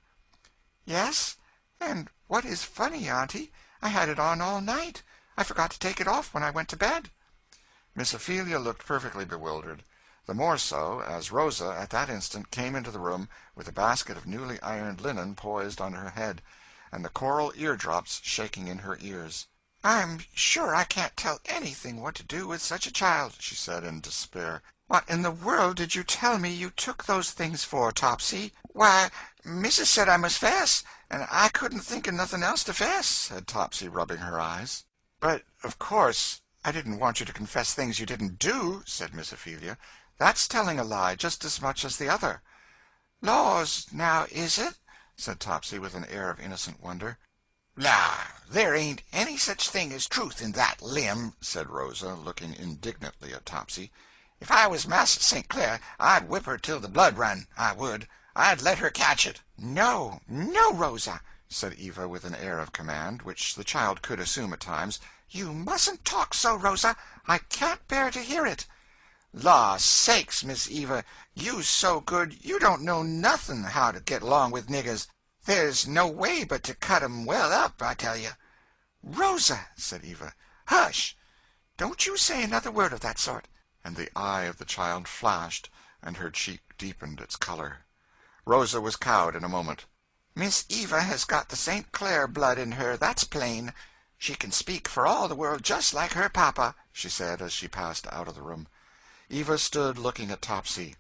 "Yes, and what is funny, Auntie, I had it on all night. I forgot to take it off when I went to bed." Miss Ophelia looked perfectly bewildered, the more so as Rosa at that instant came into the room with a basket of newly ironed linen poised on her head, and the coral eardrops shaking in her ears. "I'm sure I can't tell anything what to do with such a child," she said in despair. "What in the world did you tell me you took those things for, Topsy?" "Why, missus said I must fess, and I couldn't think of nothing else to fess," said Topsy, rubbing her eyes. "But, of course, I didn't want you to confess things you didn't do," said Miss Ophelia. "That's telling a lie just as much as the other." "Laws, now, is it?" said Topsy, with an air of innocent wonder. "La, there ain't any such thing as truth in that limb," said Rosa, looking indignantly at Topsy. "If I was Massa St. Clair, I'd whip her till the blood run, I would. I'd let her catch it." "No, no, Rosa," said Eva, with an air of command, which the child could assume at times. "You mustn't talk so, Rosa. I can't bear to hear it." "Law sakes, Miss Eva, you's so good you don't know nothing how to get along with niggers. There's no way but to cut 'em well up, I tell you." "Rosa," said Eva, "hush! Don't you say another word of that sort." And the eye of the child flashed, and her cheek deepened its color. Rosa was cowed in a moment. "Miss Eva has got the St. Clair blood in her, that's plain. She can speak for all the world just like her papa," she said as she passed out of the room. Eva stood looking at Topsy.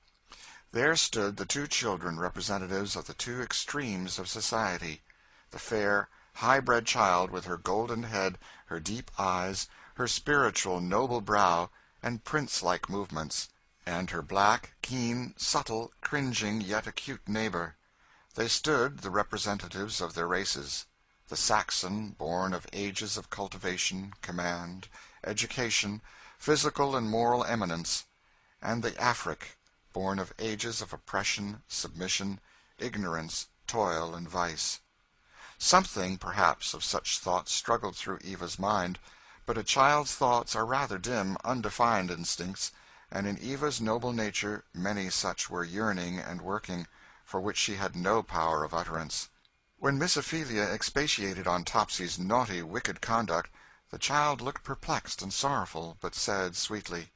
There stood the two children, representatives of the two extremes of society: the fair, high-bred child with her golden head, her deep eyes, her spiritual, noble brow, and prince-like movements, and her black, keen, subtle, cringing, yet acute neighbor. They stood, the representatives of their races: the Saxon, born of ages of cultivation, command, education, physical and moral eminence, and the Afric, born of ages of oppression, submission, ignorance, toil, and vice. Something, perhaps, of such thoughts struggled through Eva's mind, but a child's thoughts are rather dim, undefined instincts, and in Eva's noble nature many such were yearning and working, for which she had no power of utterance. When Miss Ophelia expatiated on Topsy's naughty, wicked conduct, the child looked perplexed and sorrowful, but said sweetly,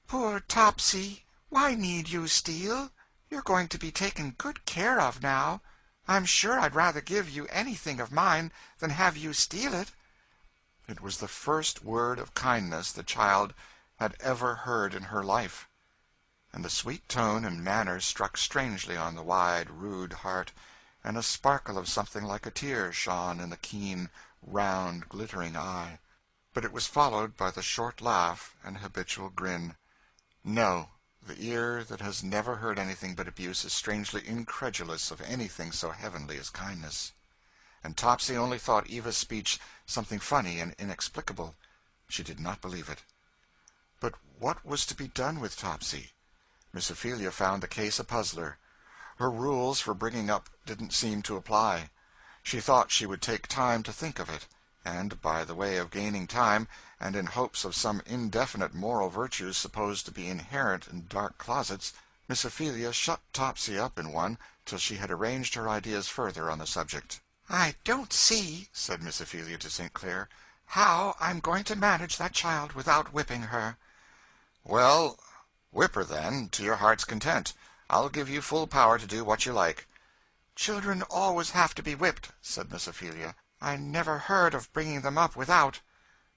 "Poor Topsy, why need you steal? You're going to be taken good care of now. I'm sure I'd rather give you anything of mine than have you steal it." It was the first word of kindness the child had ever heard in her life, and the sweet tone and manner struck strangely on the wide, rude heart, and a sparkle of something like a tear shone in the keen, round, glittering eye. But it was followed by the short laugh and habitual grin. No, the ear that has never heard anything but abuse is strangely incredulous of anything so heavenly as kindness. and Topsy only thought Eva's speech something funny and inexplicable. She did not believe it. But what was to be done with Topsy? Miss Ophelia found the case a puzzler. Her rules for bringing up didn't seem to apply. She thought she would take time to think of it, and by the way of gaining time, and in hopes of some indefinite moral virtues supposed to be inherent in dark closets, Miss Ophelia shut Topsy up in one till she had arranged her ideas further on the subject. "I don't see," said Miss Ophelia to St. Clair, "how I'm going to manage that child without whipping her." "Well, whip her, then, to your heart's content. I'll give you full power to do what you like." "Children always have to be whipped," said Miss Ophelia. "I never heard of bringing them up without."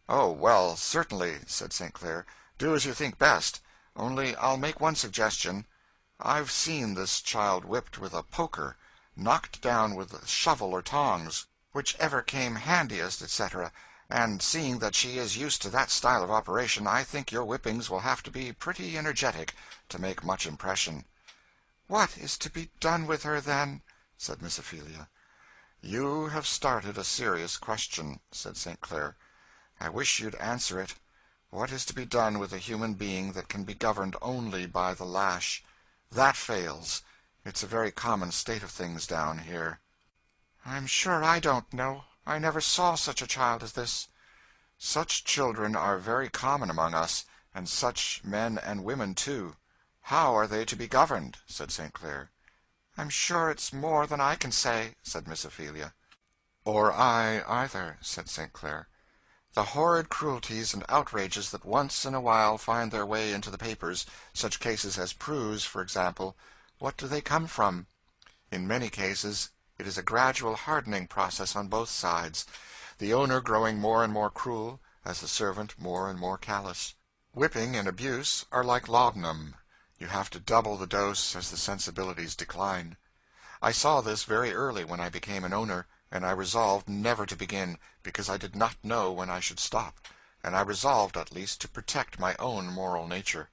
"Oh, well, certainly," said St. Clair. "Do as you think best. Only I'll make one suggestion. I've seen this child whipped with a poker, knocked down with a shovel or tongs, whichever came handiest, etc., and seeing that she is used to that style of operation, I think your whippings will have to be pretty energetic to make much impression." "What is to be done with her, then?" said Miss Ophelia. "You have started a serious question," said St. Clair. "I wish you'd answer it. What is to be done with a human being that can be governed only by the lash? That fails. It's a very common state of things down here." "I'm sure I don't know. I never saw such a child as this." "Such children are very common among us, and such men and women, too. How are they to be governed?" said St. Clair. "I'm sure it's more than I can say," said Miss Ophelia. "Or I either," said St. Clair. "The horrid cruelties and outrages that once in a while find their way into the papers, such cases as Prue's, for example, what do they come from? In many cases it is a gradual hardening process on both sides, the owner growing more and more cruel, as the servant more and more callous. Whipping and abuse are like laudanum. You have to double the dose as the sensibilities decline. I saw this very early when I became an owner, and I resolved never to begin, because I did not know when I should stop, and I resolved at least to protect my own moral nature.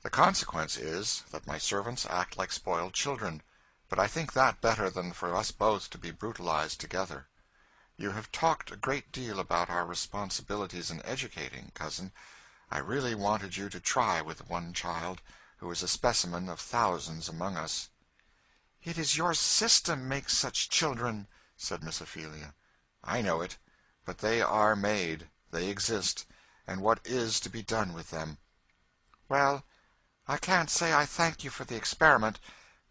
The consequence is that my servants act like spoiled children, but I think that better than for us both to be brutalized together. You have talked a great deal about our responsibilities in educating, cousin. I really wanted you to try with one child, who is a specimen of thousands among us." "It is your system makes such children," said Miss Ophelia. "I know it, but they are made, they exist, and what is to be done with them?" "Well, I can't say I thank you for the experiment,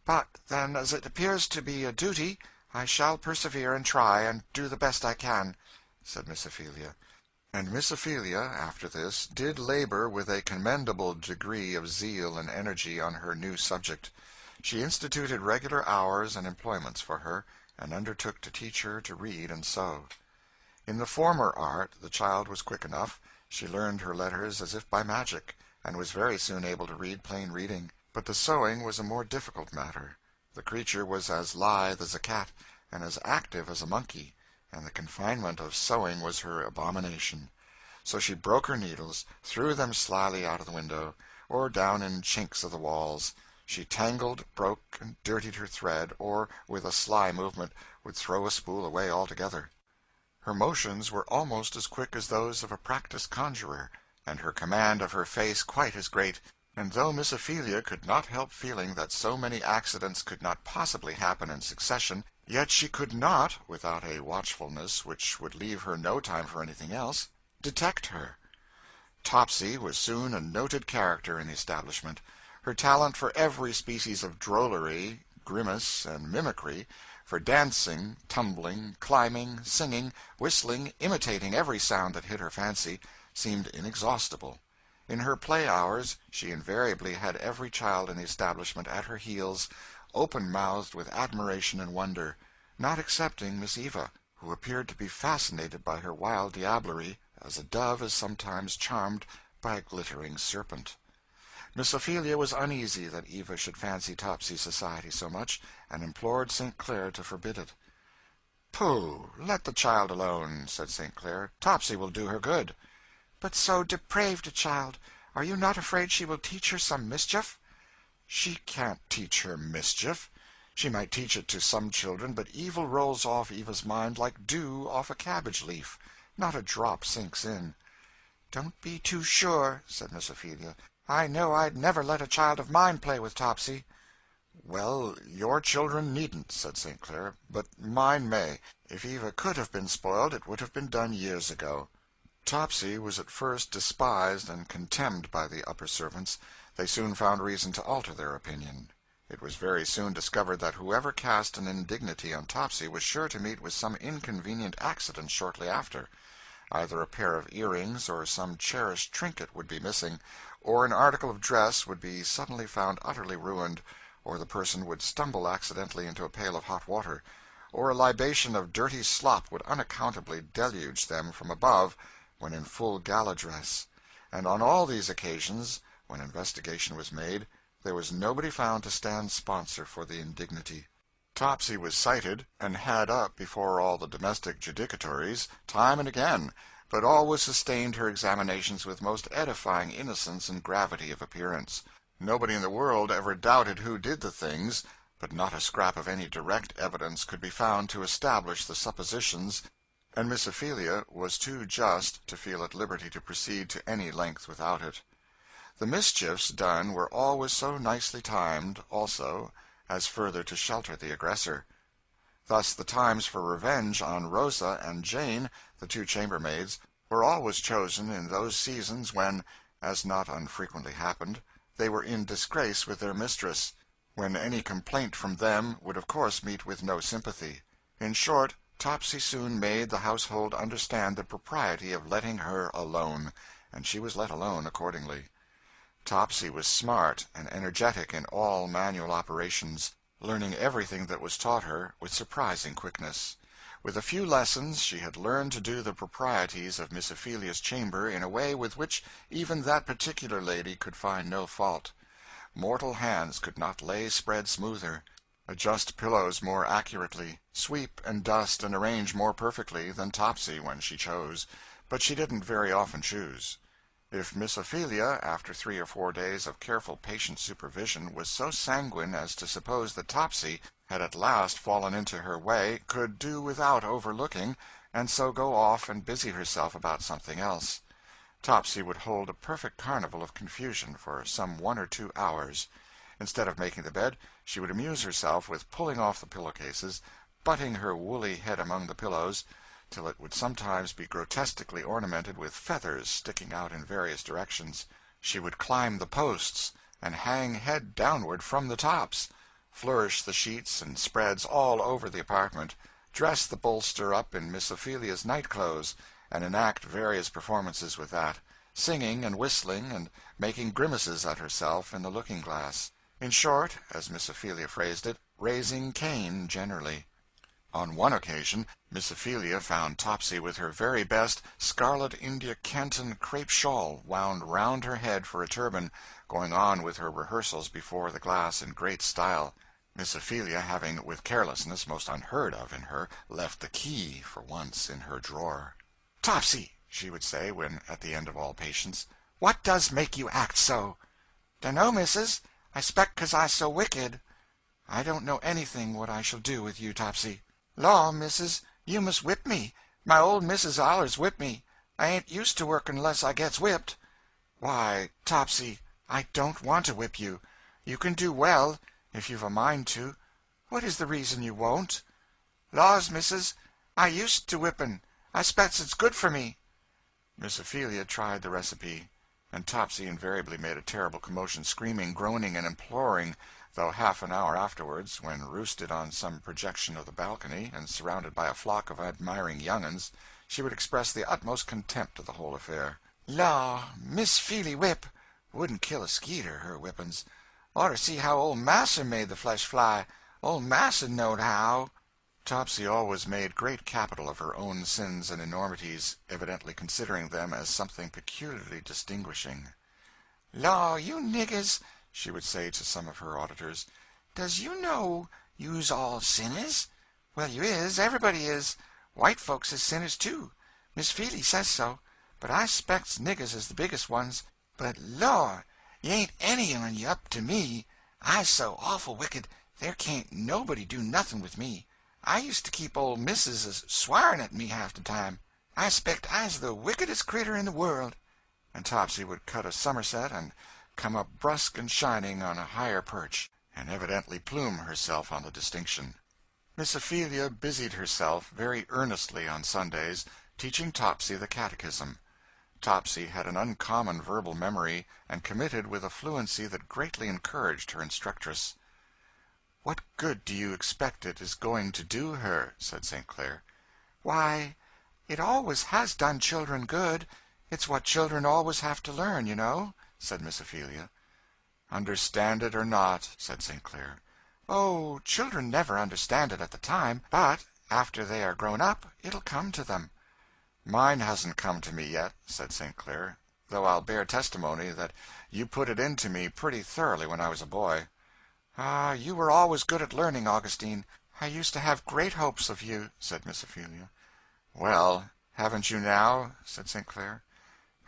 but then as it appears to be a duty, I shall persevere and try, and do the best I can," said Miss Ophelia. And Miss Ophelia, after this, did labor with a commendable degree of zeal and energy on her new subject. She instituted regular hours and employments for her, and undertook to teach her to read and sew. In the former art the child was quick enough. She learned her letters as if by magic, and was very soon able to read plain reading. But the sewing was a more difficult matter. The creature was as lithe as a cat, and as active as a monkey, and the confinement of sewing was her abomination. So she broke her needles, threw them slyly out of the window, or down in chinks of the walls. She tangled, broke, and dirtied her thread, or, with a sly movement, would throw a spool away altogether. Her motions were almost as quick as those of a practised conjurer, and her command of her face quite as great, and though Miss Ophelia could not help feeling that so many accidents could not possibly happen in succession, yet she could not, without a watchfulness which would leave her no time for anything else, detect her. Topsy was soon a noted character in the establishment. Her talent for every species of drollery, grimace, and mimicry, for dancing, tumbling, climbing, singing, whistling, imitating every sound that hit her fancy, seemed inexhaustible. In her play hours she invariably had every child in the establishment at her heels, open-mouthed with admiration and wonder, not excepting Miss Eva, who appeared to be fascinated by her wild diablerie, as a dove is sometimes charmed by a glittering serpent. Miss Ophelia was uneasy that Eva should fancy Topsy's society so much, and implored St. Clair to forbid it. "Pooh, let the child alone," said St. Clair. "Topsy will do her good." "But so depraved a child, are you not afraid she will teach her some mischief?" "She can't teach her mischief. She might teach it to some children, but evil rolls off Eva's mind like dew off a cabbage leaf. Not a drop sinks in. "Don't be too sure," said Miss Ophelia. "I know I'd never let a child of mine play with Topsy." "Well, your children needn't," said St. Clair, "but mine may. If Eva could have been spoiled, it would have been done years ago." Topsy was at first despised and contemned by the upper servants. They soon found reason to alter their opinion. It was very soon discovered that whoever cast an indignity on Topsy was sure to meet with some inconvenient accident shortly after. Either a pair of earrings or some cherished trinket would be missing, or an article of dress would be suddenly found utterly ruined, or the person would stumble accidentally into a pail of hot water, or a libation of dirty slop would unaccountably deluge them from above when in full gala dress. And on all these occasions, when investigation was made, there was nobody found to stand sponsor for the indignity. Topsy was cited and had up before all the domestic judicatories, time and again, but always sustained her examinations with most edifying innocence and gravity of appearance. Nobody in the world ever doubted who did the things, but not a scrap of any direct evidence could be found to establish the suppositions, and Miss Ophelia was too just to feel at liberty to proceed to any length without it. The mischiefs done were always so nicely timed, also, as further to shelter the aggressor. Thus the times for revenge on Rosa and Jane, the two chambermaids, were always chosen in those seasons when, as not unfrequently happened, they were in disgrace with their mistress, when any complaint from them would of course meet with no sympathy. In short, Topsy soon made the household understand the propriety of letting her alone, and she was let alone accordingly. Topsy was smart and energetic in all manual operations, learning everything that was taught her with surprising quickness. With a few lessons she had learned to do the proprieties of Miss Ophelia's chamber in a way with which even that particular lady could find no fault. Mortal hands could not lay spread smoother, adjust pillows more accurately, sweep and dust and arrange more perfectly than Topsy when she chose, but she didn't very often choose. If Miss Ophelia, after 3 or 4 days of careful patient supervision, was so sanguine as to suppose that Topsy had at last fallen into her way, could do without overlooking, and so go off and busy herself about something else. Topsy would hold a perfect carnival of confusion for some 1 or 2 hours. Instead of making the bed, she would amuse herself with pulling off the pillowcases, butting her woolly head among the pillows, till it would sometimes be grotesquely ornamented with feathers sticking out in various directions. She would climb the posts, and hang head downward from the tops, flourish the sheets and spreads all over the apartment, dress the bolster up in Miss Ophelia's night-clothes, and enact various performances with that, singing and whistling and making grimaces at herself in the looking-glass. In short, as Miss Ophelia phrased it, raising Cain generally. On one occasion, Miss Ophelia found Topsy with her very best scarlet India Canton crape shawl wound round her head for a turban, going on with her rehearsals before the glass in great style. Miss Ophelia having, with carelessness most unheard of in her, left the key, for once, in her drawer. "Topsy," she would say, when at the end of all patience, "what does make you act so?" "Dunno, missus. I spect 'cause I so wicked." "I don't know anything what I shall do with you, Topsy." "Law, missus, you must whip me. My old missus allers whip me. I ain't used to work unless I gets whipped." "Why, Topsy, I don't want to whip you. You can do well, if you've a mind to. What is the reason you won't?" "Laws, missus, I used to whippin'. I spects it's good for me." Miss Ophelia tried the recipe, and Topsy invariably made a terrible commotion, screaming, groaning, and imploring, though half an hour afterwards, when roosted on some projection of the balcony, and surrounded by a flock of admiring young-uns, she would express the utmost contempt of the whole affair. "Law, Miss Feely whip! Wouldn't kill a skeeter, her whippin's. Oughter see how old Massa made the flesh fly. Old Massa knowed how." Topsy always made great capital of her own sins and enormities, evidently considering them as something peculiarly distinguishing. "Law, you niggers," she would say to some of her auditors, "does you know you's all sinners? Well, you is, everybody is. White folks is sinners, too. Miss Feely says so, but I spects niggers is the biggest ones. But, Lord, you ain't any on you up to me. I's so awful wicked, there can't nobody do nothing with me. I used to keep old missus a swaring at me half the time. I expect I's the wickedest critter in the world." And Topsy would cut a somerset and come up brusque and shining on a higher perch, and evidently plume herself on the distinction. Miss Ophelia busied herself very earnestly on Sundays, teaching Topsy the catechism. Topsy had an uncommon verbal memory, and committed with a fluency that greatly encouraged her instructress. "What good do you expect it is going to do her?" said St. Clair. "Why, it always has done children good. It's what children always have to learn, you know," said Miss Ophelia. "Understand it or not," said St. Clair. "Oh, children never understand it at the time, but after they are grown up it'll come to them." "Mine hasn't come to me yet," said St. Clair, "though I'll bear testimony that you put it into me pretty thoroughly when I was a boy." "Ah, you were always good at learning, Augustine. I used to have great hopes of you," said Miss Ophelia. "Well, haven't you now?" said St. Clair.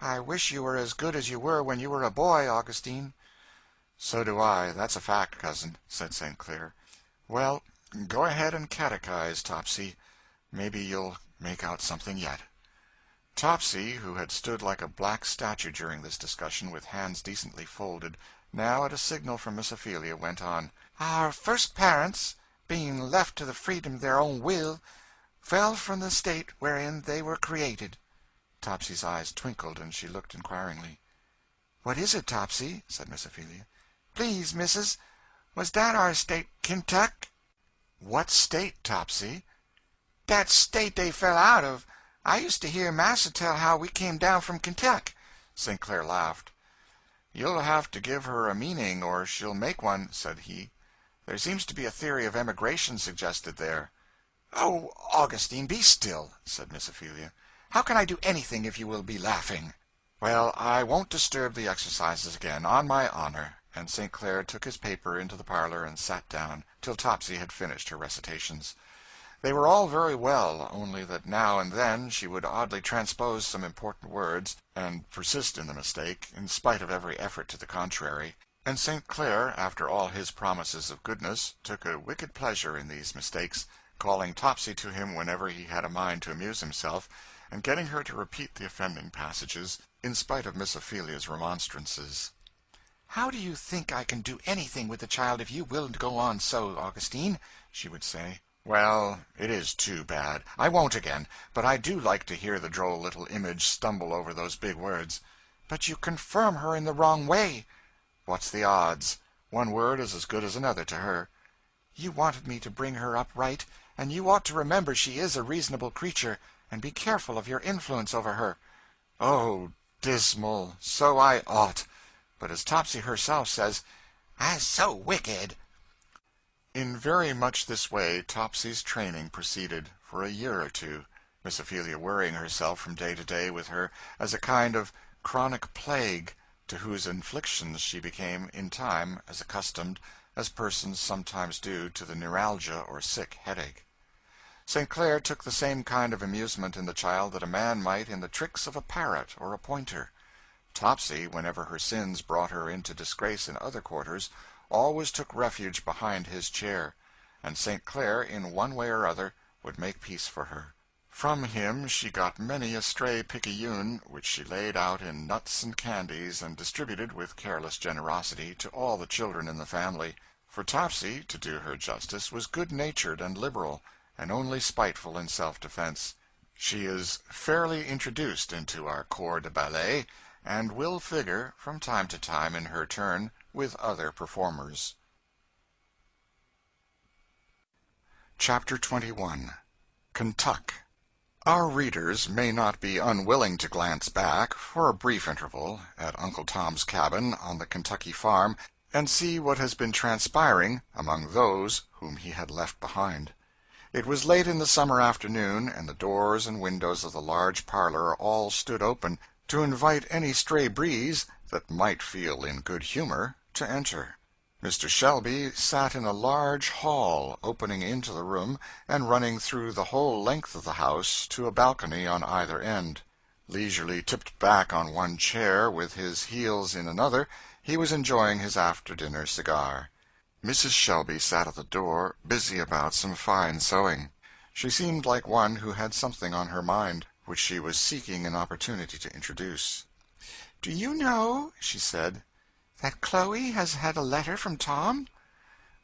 "I wish you were as good as you were when you were a boy, Augustine." "So do I, that's a fact, cousin," said St. Clair. "Well, go ahead and catechize, Topsy. Maybe you'll make out something yet." Topsy, who had stood like a black statue during this discussion, with hands decently folded, now at a signal from Miss Ophelia went on. "Our first parents, being left to the freedom of their own will, fell from the state wherein they were created." Topsy's eyes twinkled, and she looked inquiringly. "What is it, Topsy?" said Miss Ophelia. "Please, missus, was that our state Kentuck?" "What state, Topsy?" "Dat state they fell out of. I used to hear Massa tell how we came down from Kentuck." St. Clair laughed. "You'll have to give her a meaning, or she'll make one," said he. "There seems to be a theory of emigration suggested there." "Oh, Augustine, be still," said Miss Ophelia. "How can I do anything if you will be laughing?" "Well, I won't disturb the exercises again, on my honor." And St. Clair took his paper into the parlor and sat down, till Topsy had finished her recitations. They were all very well, only that now and then she would oddly transpose some important words, and persist in the mistake, in spite of every effort to the contrary. And St. Clair, after all his promises of goodness, took a wicked pleasure in these mistakes, calling Topsy to him whenever he had a mind to amuse himself, and getting her to repeat the offending passages, in spite of Miss Ophelia's remonstrances. "How do you think I can do anything with the child if you will go on so, Augustine?" she would say. "Well, it is too bad. I won't again, but I do like to hear the droll little image stumble over those big words." "But you confirm her in the wrong way." "What's the odds? One word is as good as another to her." "You wanted me to bring her up right, and you ought to remember she is a reasonable creature, and be careful of your influence over her." "Oh, dismal! So I ought. But as Topsy herself says, "I's so wicked." In very much this way Topsy's training proceeded, for a year or two, Miss Ophelia worrying herself from day to day with her as a kind of chronic plague, to whose inflictions she became, in time, as accustomed as persons sometimes do to the neuralgia or sick headache. St. Clair took the same kind of amusement in the child that a man might in the tricks of a parrot or a pointer. Topsy, whenever her sins brought her into disgrace in other quarters, always took refuge behind his chair, and St. Clair, in one way or other, would make peace for her. From him she got many a stray picayune, which she laid out in nuts and candies, and distributed with careless generosity to all the children in the family. For Topsy, to do her justice, was good-natured and liberal, and only spiteful in self-defense. She is fairly introduced into our corps de ballet, and will figure, from time to time in her turn, with other performers. Chapter 21. Kentuck. Our readers may not be unwilling to glance back, for a brief interval, at Uncle Tom's cabin on the Kentucky farm, and see what has been transpiring among those whom he had left behind. It was late in the summer afternoon, and the doors and windows of the large parlor all stood open, to invite any stray breeze that might feel in good humor to enter. Mr. Shelby sat in a large hall opening into the room and running through the whole length of the house to a balcony on either end. Leisurely tipped back on one chair, with his heels in another, he was enjoying his after-dinner cigar. Mrs. Shelby sat at the door, busy about some fine sewing. She seemed like one who had something on her mind, which she was seeking an opportunity to introduce. "Do you know," she said, "that Chloe has had a letter from Tom?"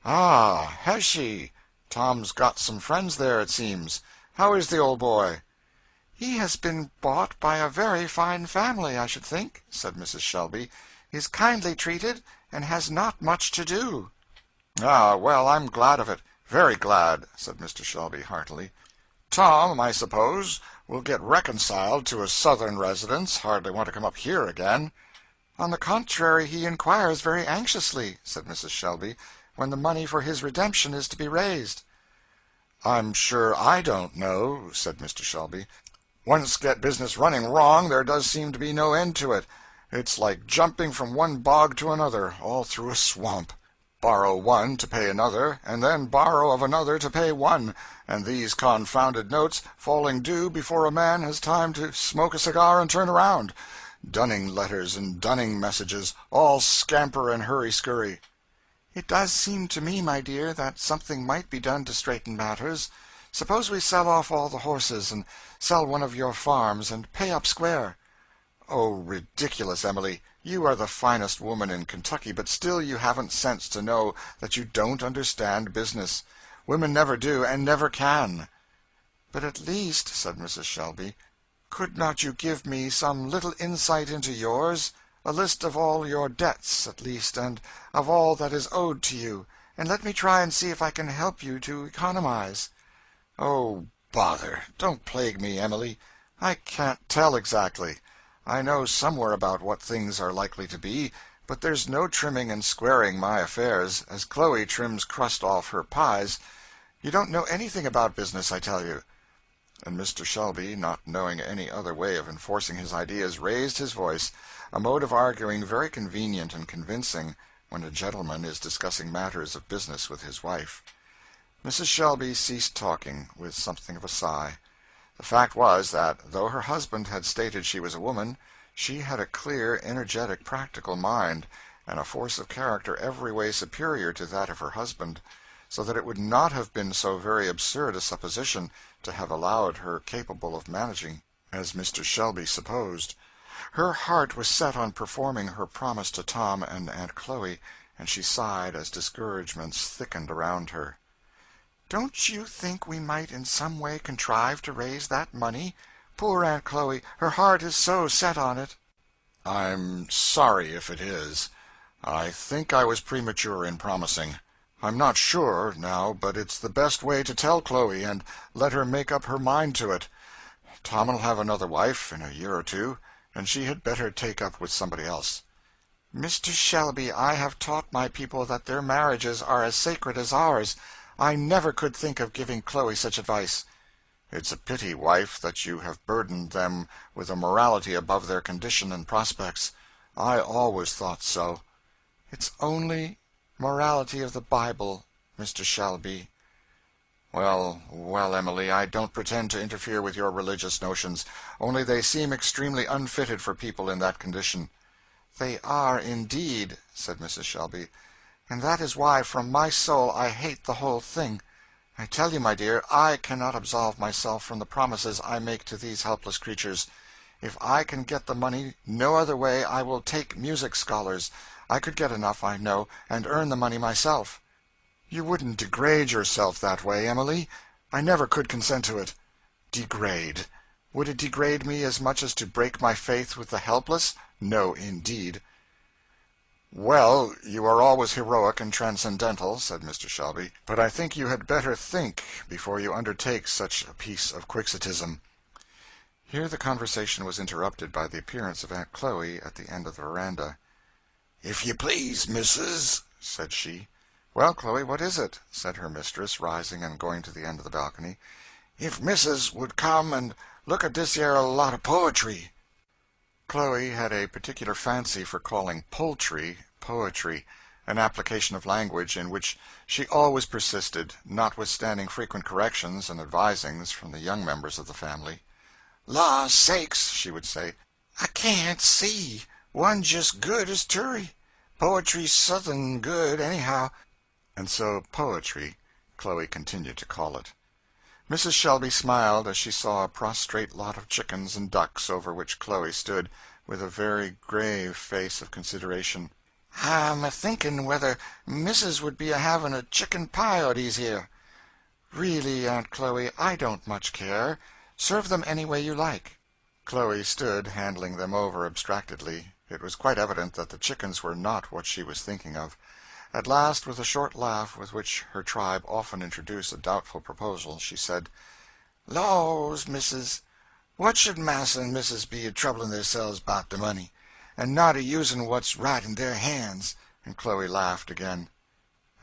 "Ah, has she? Tom's got some friends there, it seems. How is the old boy?" "He has been bought by a very fine family, I should think," said Mrs. Shelby. "Is kindly treated, and has not much to do." "Ah, well, I'm glad of it. Very glad," said Mr. Shelby heartily. "Tom, I suppose, will get reconciled to a Southern residence, hardly want to come up here again." "On the contrary, he inquires very anxiously," said Mrs. Shelby, "when the money for his redemption is to be raised." "I'm sure I don't know," said Mr. Shelby. "Once get business running wrong, there does seem to be no end to it. It's like jumping from one bog to another, all through a swamp. Borrow one to pay another, and then borrow of another to pay one, and these confounded notes falling due before a man has time to smoke a cigar and turn around. Dunning letters and dunning messages, all scamper and hurry-scurry." "It does seem to me, my dear, that something might be done to straighten matters. Suppose we sell off all the horses, and sell one of your farms, and pay up square." "Oh, ridiculous, Emily. You are the finest woman in Kentucky, but still you haven't sense to know that you don't understand business. Women never do, and never can." "But at least," said Mrs. Shelby, "could not you give me some little insight into yours? A list of all your debts, at least, and of all that is owed to you, and let me try and see if I can help you to economize." "Oh, bother! Don't plague me, Emily. "I can't tell exactly. I know somewhere about what things are likely to be, but there's no trimming and squaring my affairs, as Chloe trims crust off her pies. You don't know anything about business, I tell you." And Mr. Shelby, not knowing any other way of enforcing his ideas, raised his voice, a mode of arguing very convenient and convincing when a gentleman is discussing matters of business with his wife. Mrs. Shelby ceased talking, with something of a sigh. The fact was that, though her husband had stated she was a woman, she had a clear, energetic, practical mind, and a force of character every way superior to that of her husband, so that it would not have been so very absurd a supposition to have allowed her capable of managing, as Mr. Shelby supposed. Her heart was set on performing her promise to Tom and Aunt Chloe, and she sighed as discouragements thickened around her. "Don't you think we might in some way contrive to raise that money? Poor Aunt Chloe, her heart is so set on it." "I'm sorry if it is. I think I was premature in promising. I'm not sure, now, but it's the best way to tell Chloe, and let her make up her mind to it. Tom'll have another wife in a year or two, and she had better take up with somebody else." "Mr. Shelby, I have taught my people that their marriages are as sacred as ours. I never could think of giving Chloe such advice." "It's a pity, wife, that you have burdened them with a morality above their condition and prospects. I always thought so." "It's only morality of the Bible, Mr. Shelby." Well, well, Emily, I don't pretend to interfere with your religious notions, only they seem extremely unfitted for people in that condition." "They are, indeed," said Mrs. Shelby, "and that is why from my soul I hate the whole thing. I tell you, my dear, I cannot absolve myself from the promises I make to these helpless creatures. If I can get the money no other way, I will take music scholars. I could get enough, I know, and earn the money myself." "You wouldn't degrade yourself that way, Emily. I never could consent to it." "Degrade? Would it degrade me as much as to break my faith with the helpless? No, indeed." "Well, you are always heroic and transcendental," said Mr. Shelby, "but I think you had better think before you undertake such a piece of quixotism." Here the conversation was interrupted by the appearance of Aunt Chloe at the end of the veranda. "If you please, missus," said she. "Well, Chloe, what is it?" said her mistress, rising and going to the end of the balcony. "If missus would come and look at this here lot of poetry." Chloe had a particular fancy for calling poultry poetry, an application of language in which she always persisted, notwithstanding frequent corrections and advisings from the young members of the family. "Law sakes," she would say, "I can't see. One just good as Turry. Poetry's Southern good, anyhow." And so poetry, Chloe continued to call it. Mrs. Shelby smiled as she saw a prostrate lot of chickens and ducks over which Chloe stood, with a very grave face of consideration. "I'm a-thinking whether Missus would be a-having a chicken pie o' these here." "Really, Aunt Chloe, I don't much care. Serve them any way you like." Chloe stood handling them over abstractedly. It was quite evident that the chickens were not what she was thinking of. At last, with a short laugh with which her tribe often introduce a doubtful proposal, she said, "Laws, missus, what should Massa and Missus be a-troubling theirselves about the money, and not a-using what's right in their hands?" And Chloe laughed again.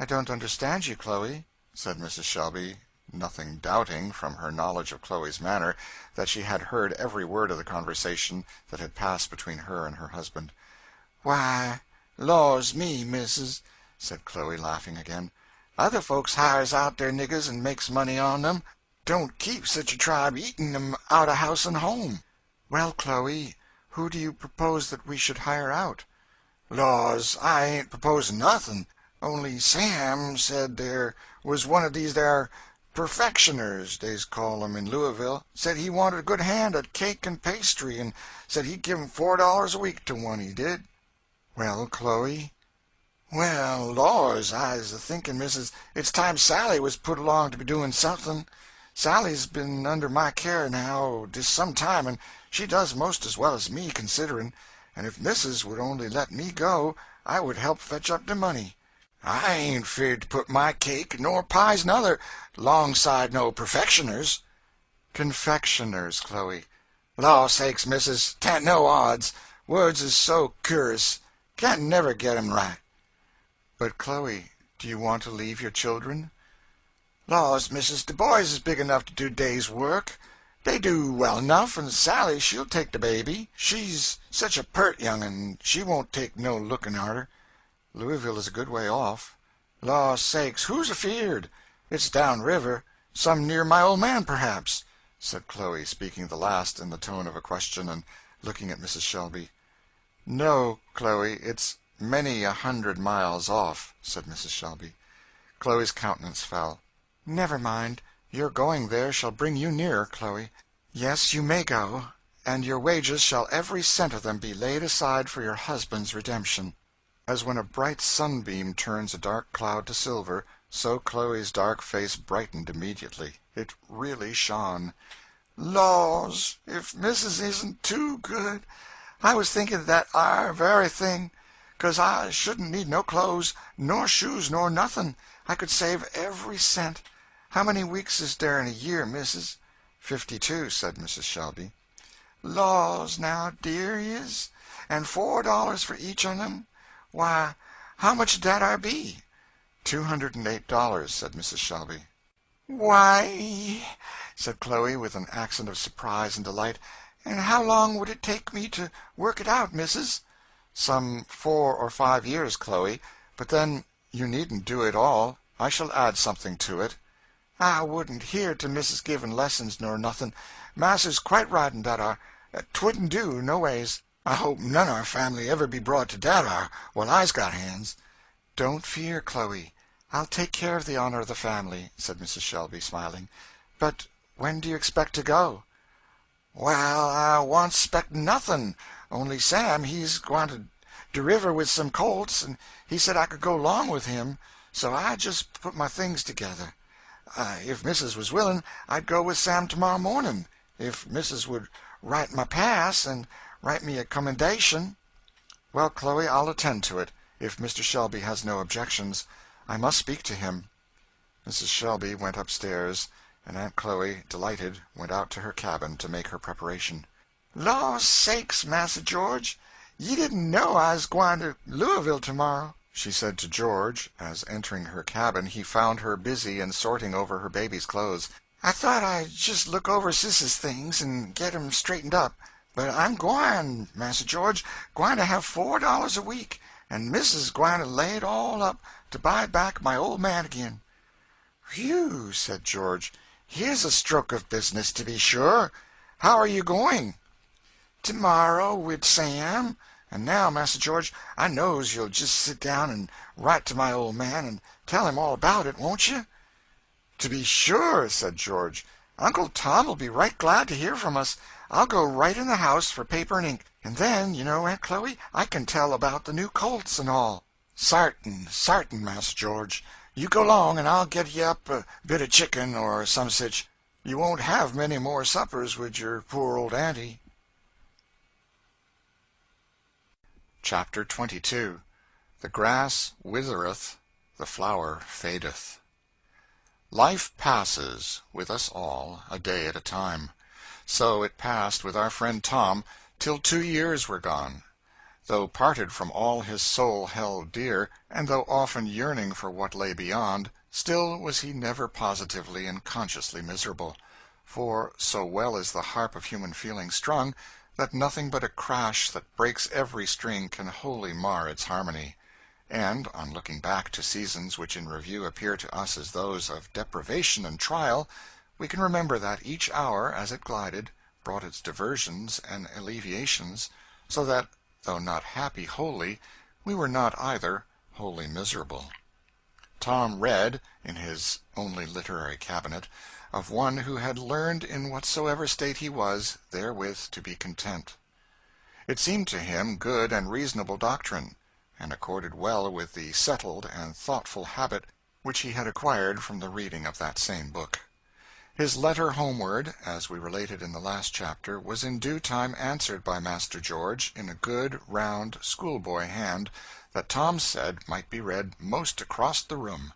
"I don't understand you, Chloe," said Mrs. Shelby, nothing doubting, from her knowledge of Chloe's manner, that she had heard every word of the conversation that had passed between her and her husband. "Why, laws me, missus," said Chloe, laughing again, "other folks hires out their niggers and makes money on them. Don't keep such a tribe eating them out of house and home." "Well, Chloe, who do you propose that we should hire out?" "Laws, I ain't proposing nothing. Only Sam said there was one of these there perfectioners, they's call 'em in Louisville, said he wanted a good hand at cake and pastry, and said he'd give 'em $4 a week to one, he did." "Well, Chloe?" "Well, laws, I's a-thinking, missus, it's time Sally was put along to be doing something. Sally's been under my care now this some time, and she does most as well as me, considering, and if missus would only let me go, I would help fetch up the money. I ain't feared to put my cake nor pies nother 'longside no perfectioners." "Confectioners, Chloe." "Law sakes, missus, 'tain't no odds. Words is so cur'ous, can't never get 'em right." "But, Chloe, do you want to leave your children?" "Laws, missus, the boys is big enough to do day's work. They do well enough, and Sally, she'll take the baby. She's such a pert young'un, she won't take no looking arter." "Louisville is a good way off." "Law sakes, who's afeard? It's down river, some near my old man, perhaps," said Chloe, speaking the last in the tone of a question, and looking at Mrs. Shelby. "No, Chloe, it's many 100 miles off," said Mrs. Shelby. Chloe's countenance fell. "Never mind. Your going there shall bring you nearer, Chloe. Yes, you may go, and your wages shall every cent of them be laid aside for your husband's redemption." As when a bright sunbeam turns a dark cloud to silver, so Chloe's dark face brightened immediately. It really shone. "Laws, if missus isn't too good! I was thinking of that are very thing. 'Cause I shouldn't need no clothes, nor shoes, nor nothing. I could save every cent. How many weeks is there in a year, missus?" 52, said Mrs. Shelby. "Laws, now, dear is, and $4 for each on 'em. Why, how much dat ar be?" $208, said Mrs. Shelby. "Why," said Chloe, with an accent of surprise and delight, "and how long would it take me to work it out, missus?" "Some 4 or 5 years, Chloe, but then you needn't do it all. I shall add something to it." "I wouldn't hear to missus giving lessons nor nothing. Masser's quite right in dat ar. 'Twouldn't do, no ways. I hope none of our family ever be brought to dat ar while I's got hands." "Don't fear, Chloe. I'll take care of the honor of the family," said Mrs. Shelby, smiling. "But when do you expect to go?" "Well, I wa'n't 'specting nothing. Only Sam, he's gwine to de river with some colts, and he said I could go 'long with him, so I just put my things together. If missus was willing, I'd go with Sam tomorrow morning, if missus would write my pass and write me a commendation." "Well, Chloe, I'll attend to it, if Mr. Shelby has no objections. I must speak to him." Mrs. Shelby went upstairs, and Aunt Chloe, delighted, went out to her cabin to make her preparation. "Law sakes, Massa George, ye didn't know I's gwine to Louisville tomorrow," she said to George, as entering her cabin he found her busy in sorting over her baby's clothes. "I thought I'd just look over Sis's things and get 'em straightened up. But I'm gwine, Massa George, gwine to have $4 a week, and missus gwine to lay it all up to buy back my old man again." "Whew!" said George. "Here's a stroke of business, to be sure. How are you going?" "Tomorrow wid Sam. And now, Massa George, I knows you'll just sit down and write to my old man and tell him all about it, won't you?" "To be sure," said George. "Uncle Tom will be right glad to hear from us. I'll go right in the house for paper and ink, and then, you know, Aunt Chloe, I can tell about the new colts and all." "Sartin, Master George. You go 'long, and I'll get ye up a bit of chicken or some sich. You won't have many more suppers with your poor old auntie." Chapter 22. The grass withereth, the flower fadeth. Life passes, with us all, a day at a time. So it passed with our friend Tom, till 2 years were gone. Though parted from all his soul held dear, and though often yearning for what lay beyond, still was he never positively and consciously miserable. For so well is the harp of human feeling strung, that nothing but a crash that breaks every string can wholly mar its harmony. And, on looking back to seasons which in review appear to us as those of deprivation and trial, we can remember that each hour, as it glided, brought its diversions and alleviations, so that, though not happy wholly, we were not either wholly miserable. Tom read, in his only literary cabinet, of one who had learned in whatsoever state he was, therewith to be content. It seemed to him good and reasonable doctrine, and accorded well with the settled and thoughtful habit which he had acquired from the reading of that same book. His letter homeward, as we related in the last chapter, was in due time answered by Master George in a good, round, schoolboy hand, that Tom said might be read most across the room.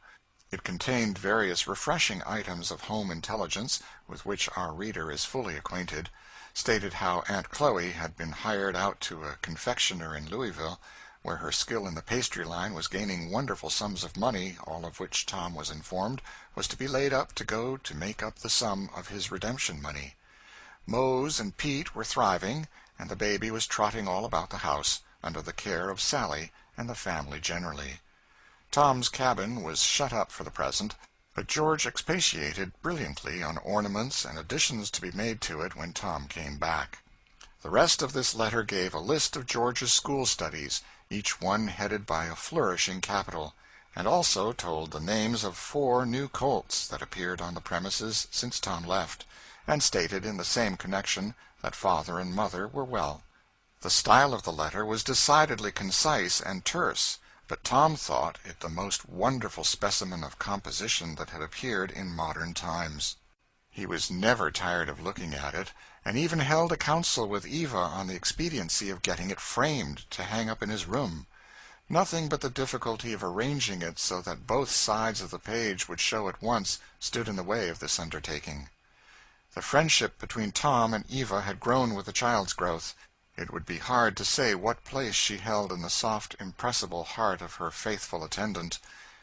It contained various refreshing items of home intelligence, with which our reader is fully acquainted, stated how Aunt Chloe had been hired out to a confectioner in Louisville, where her skill in the pastry line was gaining wonderful sums of money, all of which, Tom was informed, was to be laid up to go to make up the sum of his redemption money. Mose and Pete were thriving, and the baby was trotting all about the house, under the care of Sally and the family generally. Tom's cabin was shut up for the present, but George expatiated brilliantly on ornaments and additions to be made to it when Tom came back. The rest of this letter gave a list of George's school studies, each one headed by a flourishing capital, and also told the names of 4 new colts that appeared on the premises since Tom left, and stated in the same connection that father and mother were well. The style of the letter was decidedly concise and terse, but Tom thought it the most wonderful specimen of composition that had appeared in modern times. He was never tired of looking at it, and even held a council with Eva on the expediency of getting it framed to hang up in his room. Nothing but the difficulty of arranging it so that both sides of the page would show at once stood in the way of this undertaking. The friendship between Tom and Eva had grown with the child's growth. It would be hard to say what place she held in the soft, impressible heart of her faithful attendant.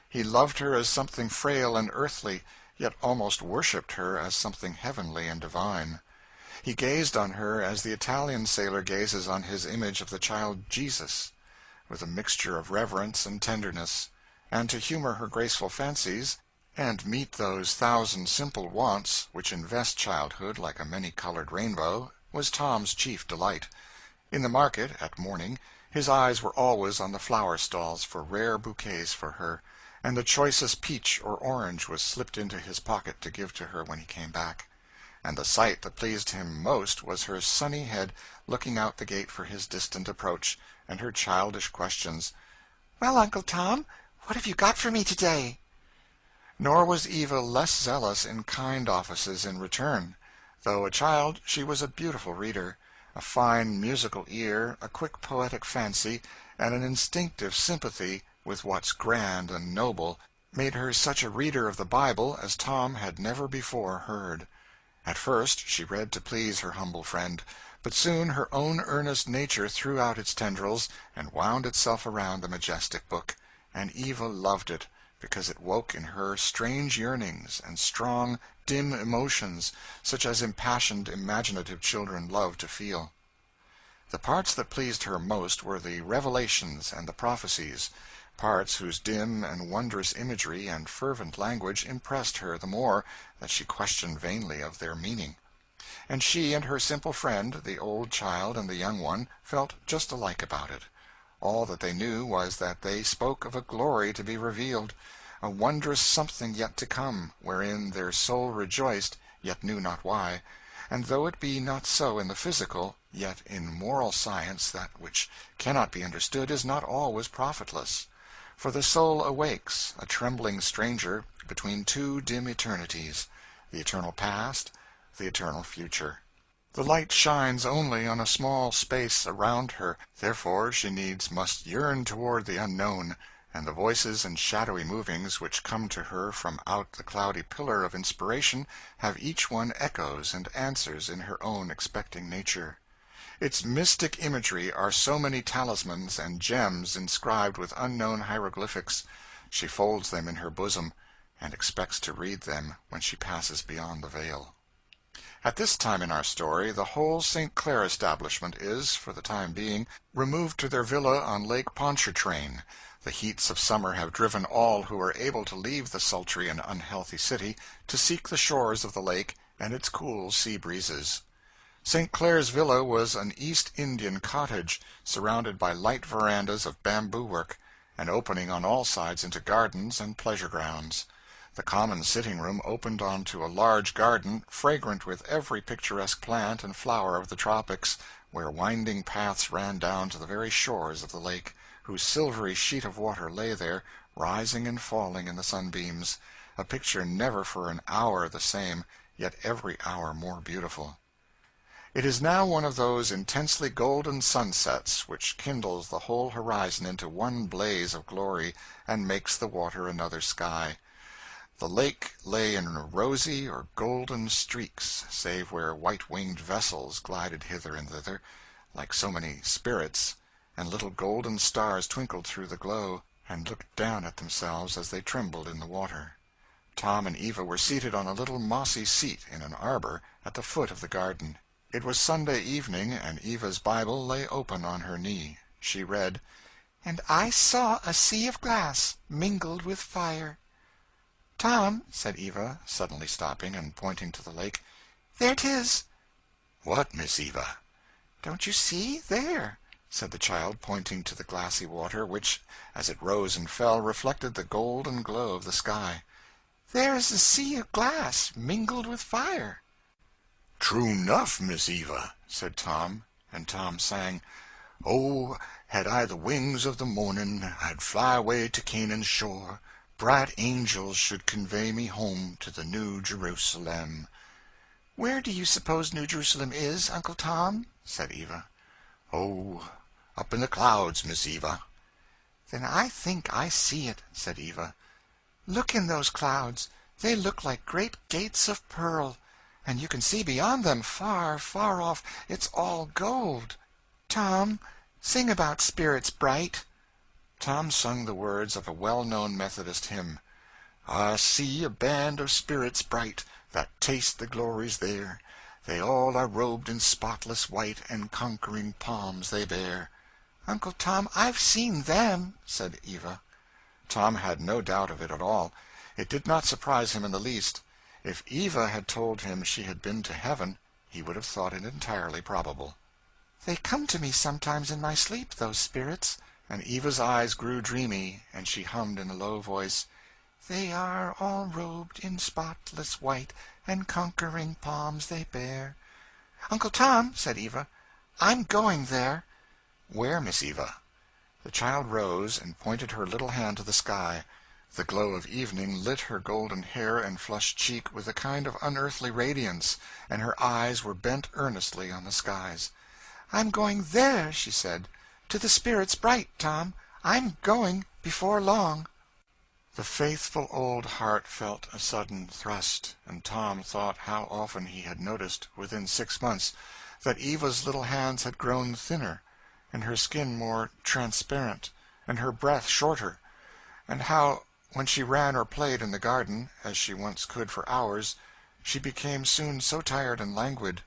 He loved her as something frail and earthly, yet almost worshipped her as something heavenly and divine. He gazed on her as the Italian sailor gazes on his image of the child Jesus, with a mixture of reverence and tenderness, and to humor her graceful fancies, and meet those thousand simple wants which invest childhood like a many-colored rainbow, was Tom's chief delight. In the market, at morning, his eyes were always on the flower stalls for rare bouquets for her, and the choicest peach or orange was slipped into his pocket to give to her when he came back. And the sight that pleased him most was her sunny head looking out the gate for his distant approach, and her childish questions, "Well, Uncle Tom, what have you got for me today?" Nor was Eva less zealous in kind offices in return. Though a child, she was a beautiful reader. A fine musical ear, a quick poetic fancy, and an instinctive sympathy with what's grand and noble, made her such a reader of the Bible as Tom had never before heard. At first she read to please her humble friend, but soon her own earnest nature threw out its tendrils and wound itself around the majestic book, and Eva loved it, because it woke in her strange yearnings and strong, dim emotions, such as impassioned, imaginative children love to feel. The parts that pleased her most were the revelations and the prophecies, parts whose dim and wondrous imagery and fervent language impressed her the more that she questioned vainly of their meaning. and she and her simple friend, the old child and the young one, felt just alike about it. All that they knew was that they spoke of a glory to be revealed, a wondrous something yet to come, wherein their soul rejoiced, yet knew not why, and though it be not so in the physical, yet in moral science that which cannot be understood is not always profitless. For the soul awakes, a trembling stranger, between two dim eternities, the eternal past, the eternal future. The light shines only on a small space around her, therefore she needs must yearn toward the unknown, and the voices and shadowy movings which come to her from out the cloudy pillar of inspiration have each one echoes and answers in her own expecting nature. Its mystic imagery are so many talismans and gems inscribed with unknown hieroglyphics. She folds them in her bosom, and expects to read them when she passes beyond the veil. At this time in our story, the whole St. Clair establishment is, for the time being, removed to their villa on Lake Pontchartrain. The heats of summer have driven all who are able to leave the sultry and unhealthy city to seek the shores of the lake and its cool sea breezes. St. Clair's villa was an East Indian cottage, surrounded by light verandas of bamboo work, and opening on all sides into gardens and pleasure grounds. The common sitting-room opened onto a large garden, fragrant with every picturesque plant and flower of the tropics, where winding paths ran down to the very shores of the lake, whose silvery sheet of water lay there, rising and falling in the sunbeams, a picture never for an hour the same, yet every hour more beautiful. It is now one of those intensely golden sunsets which kindles the whole horizon into one blaze of glory, and makes the water another sky. The lake lay in rosy or golden streaks, save where white-winged vessels glided hither and thither, like so many spirits, and little golden stars twinkled through the glow, and looked down at themselves as they trembled in the water. Tom and Eva were seated on a little mossy seat in an arbor at the foot of the garden. It was Sunday evening, and Eva's Bible lay open on her knee. She read, "And I saw a sea of glass mingled with fire." "Tom," said Eva, suddenly stopping and pointing to the lake, "there 'tis." "What, Miss Eva?" "Don't you see? There," said the child, pointing to the glassy water, which, as it rose and fell, reflected the golden glow of the sky. "There is a sea of glass mingled with fire." "True 'nough, Miss Eva," said Tom, and Tom sang, "Oh, had I the wings of the morning, I'd fly away to Canaan's shore. Bright angels should convey me home to the New Jerusalem." "Where do you suppose New Jerusalem is, Uncle Tom?" said Eva. "Oh, up in the clouds, Miss Eva." "Then I think I see it," said Eva. "Look in those clouds. They look like great gates of pearl, and you can see beyond them, far, far off. It's all gold. Tom, sing about spirits bright." Tom sung the words of a well-known Methodist hymn: "I see a band of spirits bright that taste the glories there. They all are robed in spotless white, and conquering palms they bear." "Uncle Tom, I've seen them," said Eva. Tom had no doubt of it at all. It did not surprise him in the least. If Eva had told him she had been to heaven, he would have thought it entirely probable. "They come to me sometimes in my sleep, those spirits." And Eva's eyes grew dreamy, and she hummed in a low voice, "They are all robed in spotless white, and conquering palms they bear." "Uncle Tom," said Eva, "I'm going there." "Where, Miss Eva?" The child rose and pointed her little hand to the sky. The glow of evening lit her golden hair and flushed cheek with a kind of unearthly radiance, and her eyes were bent earnestly on the skies. "I'm going there," she said. "To the spirits bright, Tom. I'm going before long." The faithful old heart felt a sudden thrust, and Tom thought how often he had noticed, within 6 months, that Eva's little hands had grown thinner, and her skin more transparent, and her breath shorter, and how, when she ran or played in the garden, as she once could for hours, she became soon so tired and languid.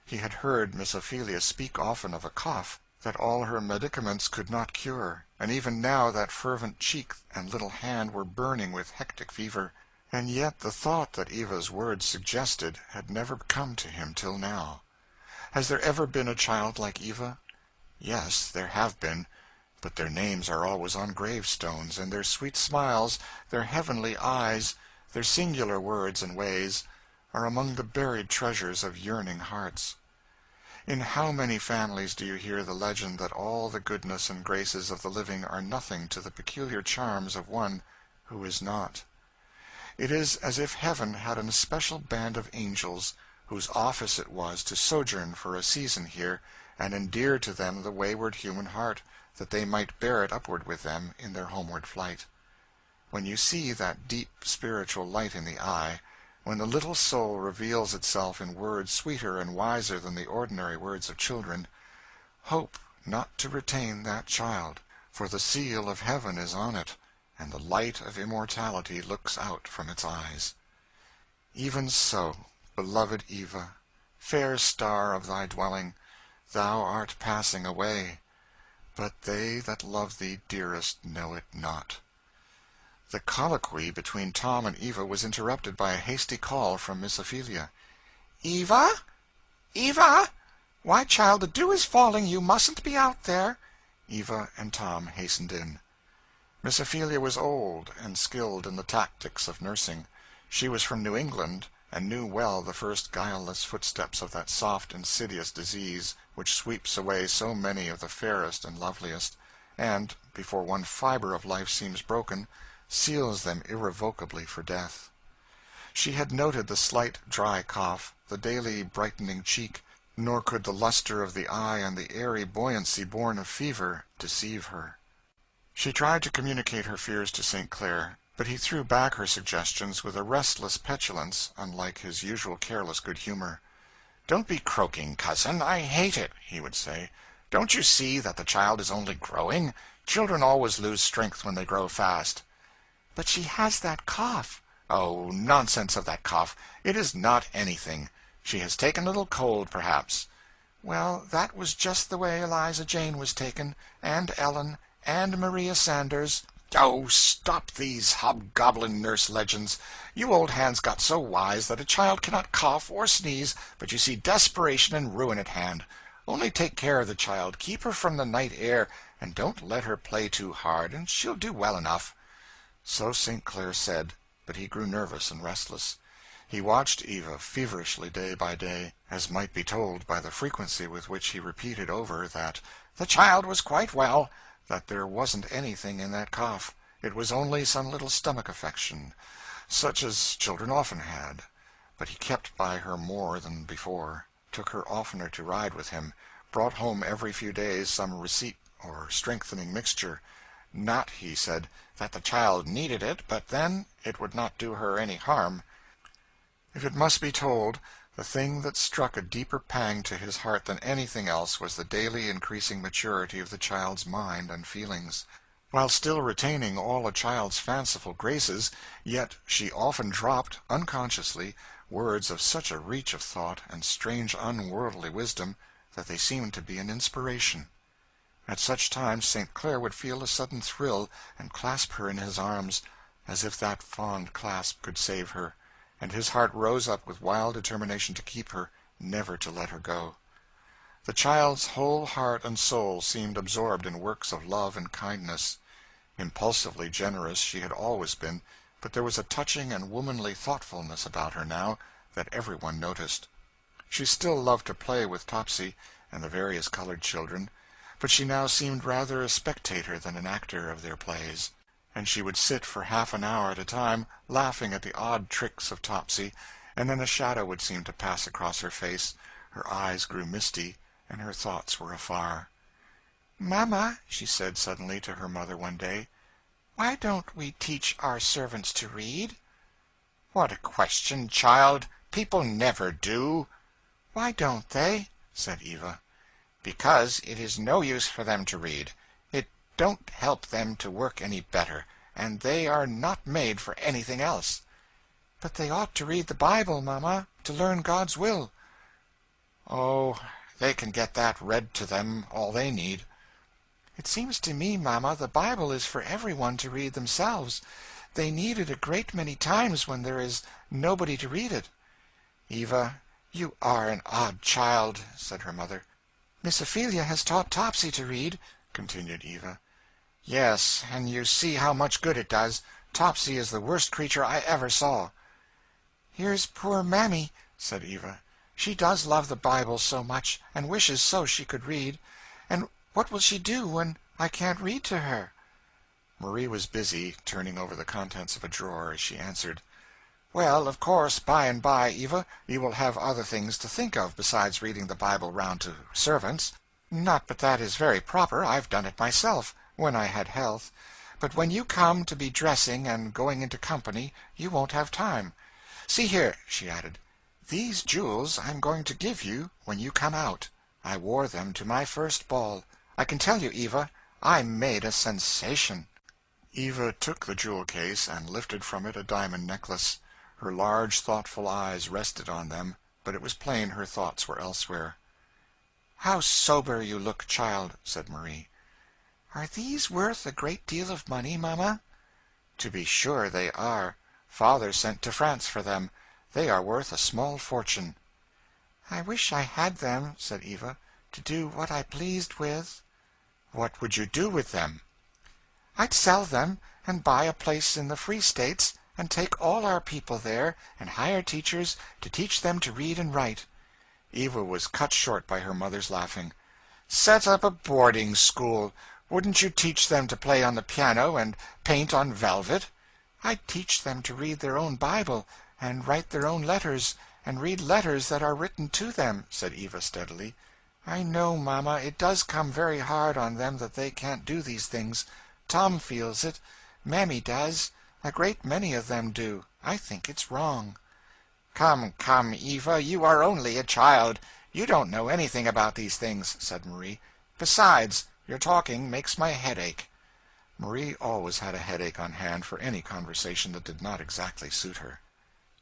He had heard Miss Ophelia speak often of a cough that all her medicaments could not cure, and even now that fervent cheek and little hand were burning with hectic fever. And yet the thought that Eva's words suggested had never come to him till now. Has there ever been a child like Eva? Yes, there have been, but their names are always on gravestones, and their sweet smiles, their heavenly eyes, their singular words and ways, are among the buried treasures of yearning hearts. In how many families do you hear the legend that all the goodness and graces of the living are nothing to the peculiar charms of one who is not? It is as if heaven had an especial band of angels, whose office it was to sojourn for a season here, and endear to them the wayward human heart, that they might bear it upward with them in their homeward flight. When you see that deep spiritual light in the eye, when the little soul reveals itself in words sweeter and wiser than the ordinary words of children, hope not to retain that child, for the seal of heaven is on it, and the light of immortality looks out from its eyes. Even so, beloved Eva, fair star of thy dwelling, thou art passing away, but they that love thee dearest know it not. The colloquy between Tom and Eva was interrupted by a hasty call from Miss Ophelia. "Eva? Eva? Why, child, the dew is falling. You mustn't be out there." Eva and Tom hastened in. Miss Ophelia was old and skilled in the tactics of nursing. She was from New England, and knew well the first guileless footsteps of that soft, insidious disease which sweeps away so many of the fairest and loveliest, and, before one fibre of life seems broken, seals them irrevocably for death. She had noted the slight dry cough, the daily brightening cheek, nor could the luster of the eye and the airy buoyancy born of fever deceive her. She tried to communicate her fears to St. Clair, but he threw back her suggestions with a restless petulance unlike his usual careless good humor. "Don't be croaking, cousin. I hate it," he would say. "Don't you see that the child is only growing? Children always lose strength when they grow fast." "But she has that cough." "Oh, nonsense of that cough. It is not anything. She has taken a little cold, perhaps." "Well, that was just the way Eliza Jane was taken, and Ellen, and Maria Sanders." "Oh, stop these hobgoblin nurse legends. You old hands got so wise that a child cannot cough or sneeze but you see desperation and ruin at hand. Only take care of the child, keep her from the night air, and don't let her play too hard, and she'll do well enough." So St. Clair said, but he grew nervous and restless. He watched Eva feverishly day by day, as might be told by the frequency with which he repeated over that the child was quite well, that there wasn't anything in that cough, it was only some little stomach affection, such as children often had. But he kept by her more than before, took her oftener to ride with him, brought home every few days some receipt or strengthening mixture. Not, he said, that the child needed it, but then it would not do her any harm. If it must be told, the thing that struck a deeper pang to his heart than anything else was the daily increasing maturity of the child's mind and feelings. While still retaining all a child's fanciful graces, yet she often dropped, unconsciously, words of such a reach of thought and strange unworldly wisdom that they seemed to be an inspiration. At such times St. Clair would feel a sudden thrill and clasp her in his arms, as if that fond clasp could save her, and his heart rose up with wild determination to keep her, never to let her go. The child's whole heart and soul seemed absorbed in works of love and kindness. Impulsively generous she had always been, but there was a touching and womanly thoughtfulness about her now that everyone noticed. She still loved to play with Topsy and the various colored children, but she now seemed rather a spectator than an actor of their plays, and she would sit for half an hour at a time, laughing at the odd tricks of Topsy, and then a shadow would seem to pass across her face, her eyes grew misty, and her thoughts were afar. "Mamma," she said suddenly to her mother one day, "why don't we teach our servants to read?" "What a question, child! People never do." "Why don't they?" said Eva. "Because it is no use for them to read. It don't help them to work any better, and they are not made for anything else." "But they ought to read the Bible, Mamma, to learn God's will." "Oh, they can get that read to them all they need." "It seems to me, Mamma, the Bible is for everyone to read themselves. they need it a great many times when there is nobody to read it." "Eva, you are an odd child," said her mother. "Miss Ophelia has taught Topsy to read," continued Eva. "Yes, and you see how much good it does. Topsy is the worst creature I ever saw." "Here's poor Mammy," said Eva. "She does love the Bible so much, and wishes so she could read. And what will she do when I can't read to her?" Marie was busy turning over the contents of a drawer as she answered, "Well, of course, by and by, Eva, you will have other things to think of besides reading the Bible round to servants. Not but that is very proper. I've done it myself, when I had health. But when you come to be dressing and going into company, you won't have time. See here," she added, "these jewels I'm going to give you when you come out. I wore them to my first ball. I can tell you, Eva, I made a sensation." Eva took the jewel case and lifted from it a diamond necklace. Her large, thoughtful eyes rested on them, but it was plain her thoughts were elsewhere. "How sober you look, child," said Marie. "Are these worth a great deal of money, mamma?" "To be sure they are. Father sent to France for them. They are worth a small fortune." "I wish I had them," said Eva, "to do what I pleased with." "What would you do with them?" "I'd sell them, and buy a place in the Free States, and take all our people there, and hire teachers to teach them to read and write." Eva was cut short by her mother's laughing. "Set up a boarding school! Wouldn't you teach them to play on the piano and paint on velvet?" "I'd teach them to read their own Bible, and write their own letters, and read letters that are written to them," said Eva steadily. "I know, mamma, it does come very hard on them that they can't do these things. Tom feels it. Mammy does. A great many of them do. I think it's wrong." "Come, come, Eva, you are only a child. You don't know anything about these things," said Marie. "Besides, your talking makes my head ache." Marie always had a headache on hand for any conversation that did not exactly suit her.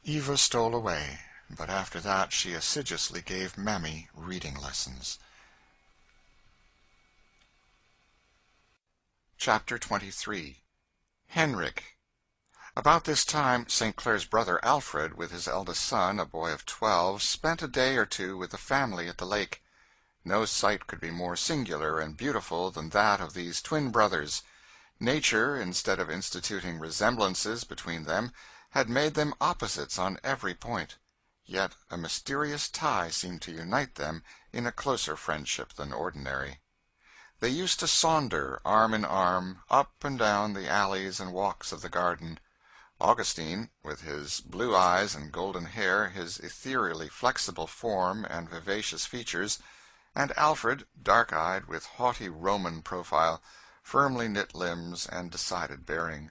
Eva stole away, but after that she assiduously gave Mammy reading lessons. Chapter 23. Henrik. About this time St. Clair's brother Alfred, with his eldest son, a boy of 12, spent a day or two with the family at the lake. No sight could be more singular and beautiful than that of these twin brothers. Nature, instead of instituting resemblances between them, had made them opposites on every point. Yet a mysterious tie seemed to unite them in a closer friendship than ordinary. They used to saunter, arm in arm, up and down the alleys and walks of the garden. Augustine, with his blue eyes and golden hair, his ethereally flexible form and vivacious features, and Alfred, dark-eyed, with haughty Roman profile, firmly knit limbs, and decided bearing.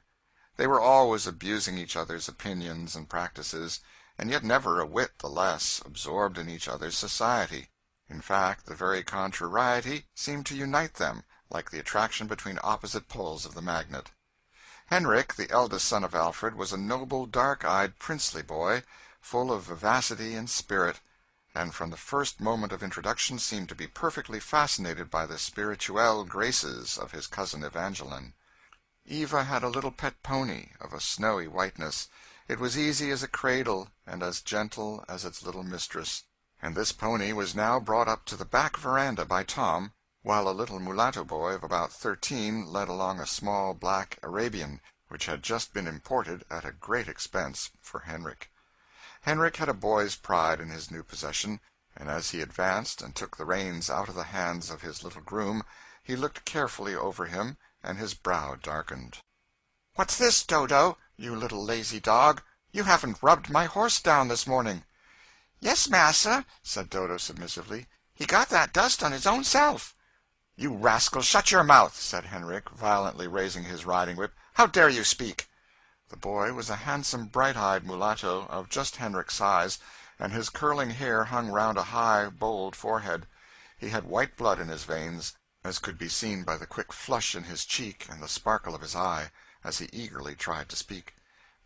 They were always abusing each other's opinions and practices, and yet never a whit the less absorbed in each other's society. In fact, the very contrariety seemed to unite them, like the attraction between opposite poles of the magnet. Henrik, the eldest son of Alfred, was a noble, dark-eyed, princely boy, full of vivacity and spirit, and from the first moment of introduction seemed to be perfectly fascinated by the spirituelle graces of his cousin Evangeline. Eva had a little pet pony, of a snowy whiteness. It was easy as a cradle, and as gentle as its little mistress, and this pony was now brought up to the back veranda by Tom, while a little mulatto boy of about 13 led along a small black Arabian, which had just been imported at a great expense for Henrik. Henrik had a boy's pride in his new possession, and as he advanced and took the reins out of the hands of his little groom, he looked carefully over him, and his brow darkened. "What's this, Dodo, you little lazy dog? You haven't rubbed my horse down this morning." "Yes, massa," said Dodo submissively. "He got that dust on his own self." "You rascal, shut your mouth," said Henrik, violently raising his riding-whip. "How dare you speak?" The boy was a handsome, bright-eyed mulatto, of just Henrik's size, and his curling hair hung round a high, bold forehead. He had white blood in his veins, as could be seen by the quick flush in his cheek and the sparkle of his eye, as he eagerly tried to speak.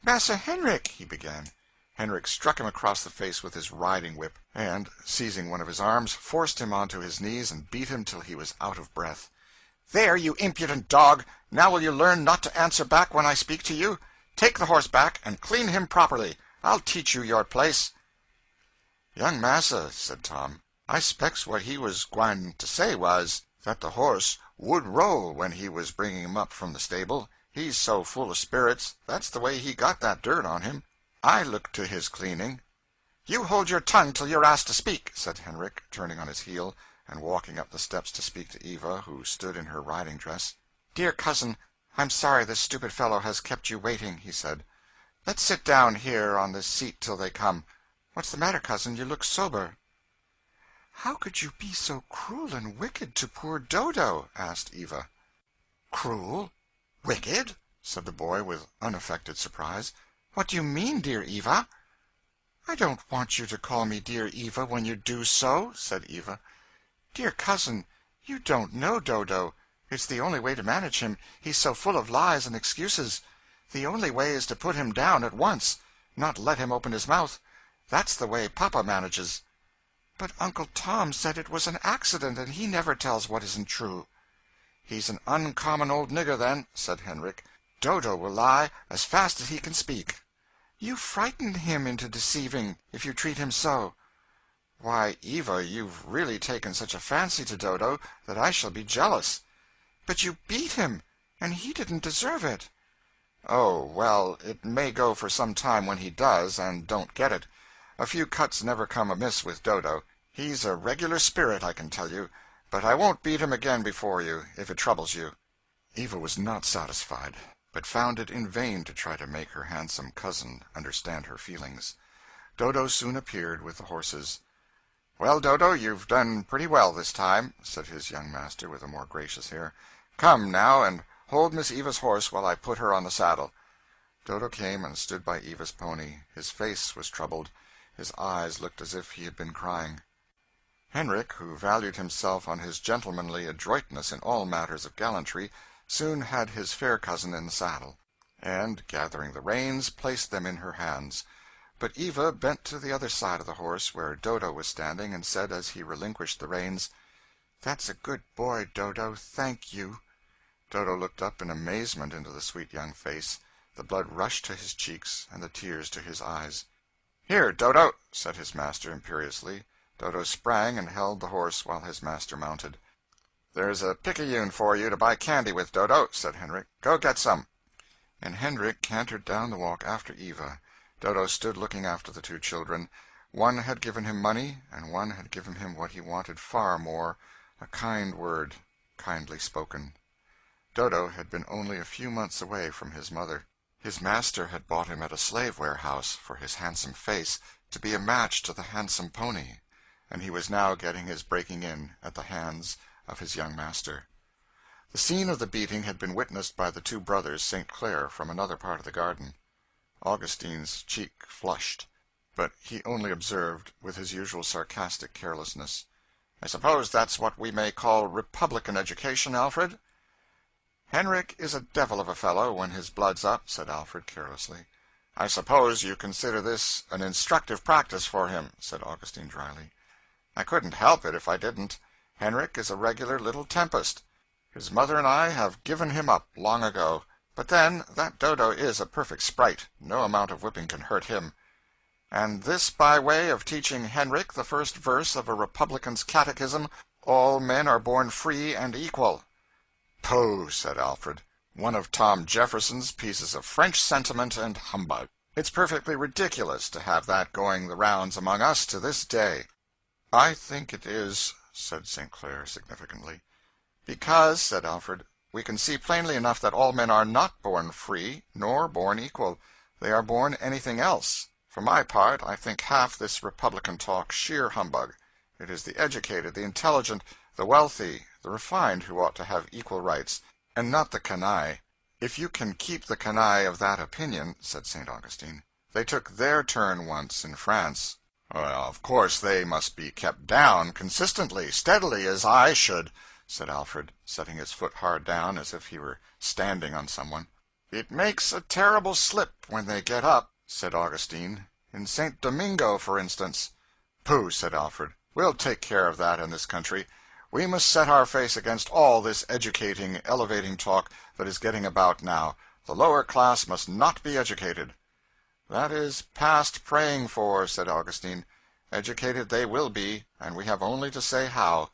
"Massa Henrik," he began. Henrik struck him across the face with his riding-whip, and, seizing one of his arms, forced him onto his knees and beat him till he was out of breath. "There, you impudent dog! Now will you learn not to answer back when I speak to you? Take the horse back, and clean him properly. I'll teach you your place." "Young massa," said Tom, "I specs what he was gwine to say was, that the horse would roll when he was bringing him up from the stable. He's so full of spirits, that's the way he got that dirt on him. I looked to his cleaning." "You hold your tongue till you're asked to speak," said Henrik, turning on his heel, and walking up the steps to speak to Eva, who stood in her riding dress. "Dear cousin, I'm sorry this stupid fellow has kept you waiting," he said. "Let's sit down here on this seat till they come. What's the matter, cousin? You look sober." "How could you be so cruel and wicked to poor Dodo?" asked Eva. "Cruel? Wicked?" said the boy with unaffected surprise. "What do you mean, dear Eva?" "I don't want you to call me dear Eva when you do so," said Eva. "Dear cousin, you don't know Dodo. It's the only way to manage him. He's so full of lies and excuses. The only way is to put him down at once, not let him open his mouth. That's the way Papa manages." "But Uncle Tom said it was an accident, and he never tells what isn't true." "He's an uncommon old nigger, then," said Henrik. "Dodo will lie as fast as he can speak." "You frighten him into deceiving, if you treat him so." "Why, Eva, you've really taken such a fancy to Dodo that I shall be jealous." "But you beat him, and he didn't deserve it." "Oh, well, it may go for some time when he does, and don't get it. A few cuts never come amiss with Dodo. He's a regular spirit, I can tell you. But I won't beat him again before you, if it troubles you." Eva was not satisfied, but found it in vain to try to make her handsome cousin understand her feelings. Dodo soon appeared with the horses. "Well, Dodo, you've done pretty well this time," said his young master with a more gracious air. "Come, now, and hold Miss Eva's horse while I put her on the saddle." Dodo came and stood by Eva's pony. His face was troubled. His eyes looked as if he had been crying. Henrik, who valued himself on his gentlemanly adroitness in all matters of gallantry, soon had his fair cousin in the saddle, and, gathering the reins, placed them in her hands. But Eva bent to the other side of the horse, where Dodo was standing, and said as he relinquished the reins, "That's a good boy, Dodo. Thank you." Dodo looked up in amazement into the sweet young face. The blood rushed to his cheeks, and the tears to his eyes. "Here, Dodo," said his master imperiously. Dodo sprang and held the horse while his master mounted. "There's a picayune for you to buy candy with, Dodo," said Henrik. "Go get some." And Henrik cantered down the walk after Eva. Dodo stood looking after the two children. One had given him money, and one had given him what he wanted far more, a kind word, kindly spoken. Dodo had been only a few months away from his mother. His master had bought him at a slave warehouse for his handsome face, to be a match to the handsome pony, and he was now getting his breaking in at the hands of his young master. The scene of the beating had been witnessed by the two brothers St. Clair from another part of the garden. Augustine's cheek flushed, but he only observed, with his usual sarcastic carelessness, "I suppose that's what we may call Republican education, Alfred?" "Henrik is a devil of a fellow when his blood's up," said Alfred carelessly. "I suppose you consider this an instructive practice for him," said Augustine dryly. "I couldn't help it if I didn't. Henrik is a regular little tempest. His mother and I have given him up long ago. But then, that Dodo is a perfect sprite. No amount of whipping can hurt him. And this by way of teaching Henrik the first verse of a Republican's catechism, 'All men are born free and equal.'" "Pooh," said Alfred. "One of Tom Jefferson's pieces of French sentiment and humbug. It's perfectly ridiculous to have that going the rounds among us to this day." "I think it is," said St. Clair significantly. "Because," said Alfred, "we can see plainly enough that all men are not born free, nor born equal. They are born anything else. For my part, I think half this Republican talk sheer humbug. It is the educated, the intelligent, the wealthy, the refined who ought to have equal rights, and not the canaille." "If you can keep the canaille of that opinion," said St. Augustine. "They took their turn once in France." "Well, of course they must be kept down, consistently, steadily, as I should," said Alfred, setting his foot hard down as if he were standing on someone. "It makes a terrible slip when they get up," said Augustine. "In St. Domingo, for instance." "Pooh," said Alfred. "We'll take care of that in this country. We must set our face against all this educating, elevating talk that is getting about now. The lower class must not be educated." "That is past praying for," said Augustine. "Educated they will be, and we have only to say how.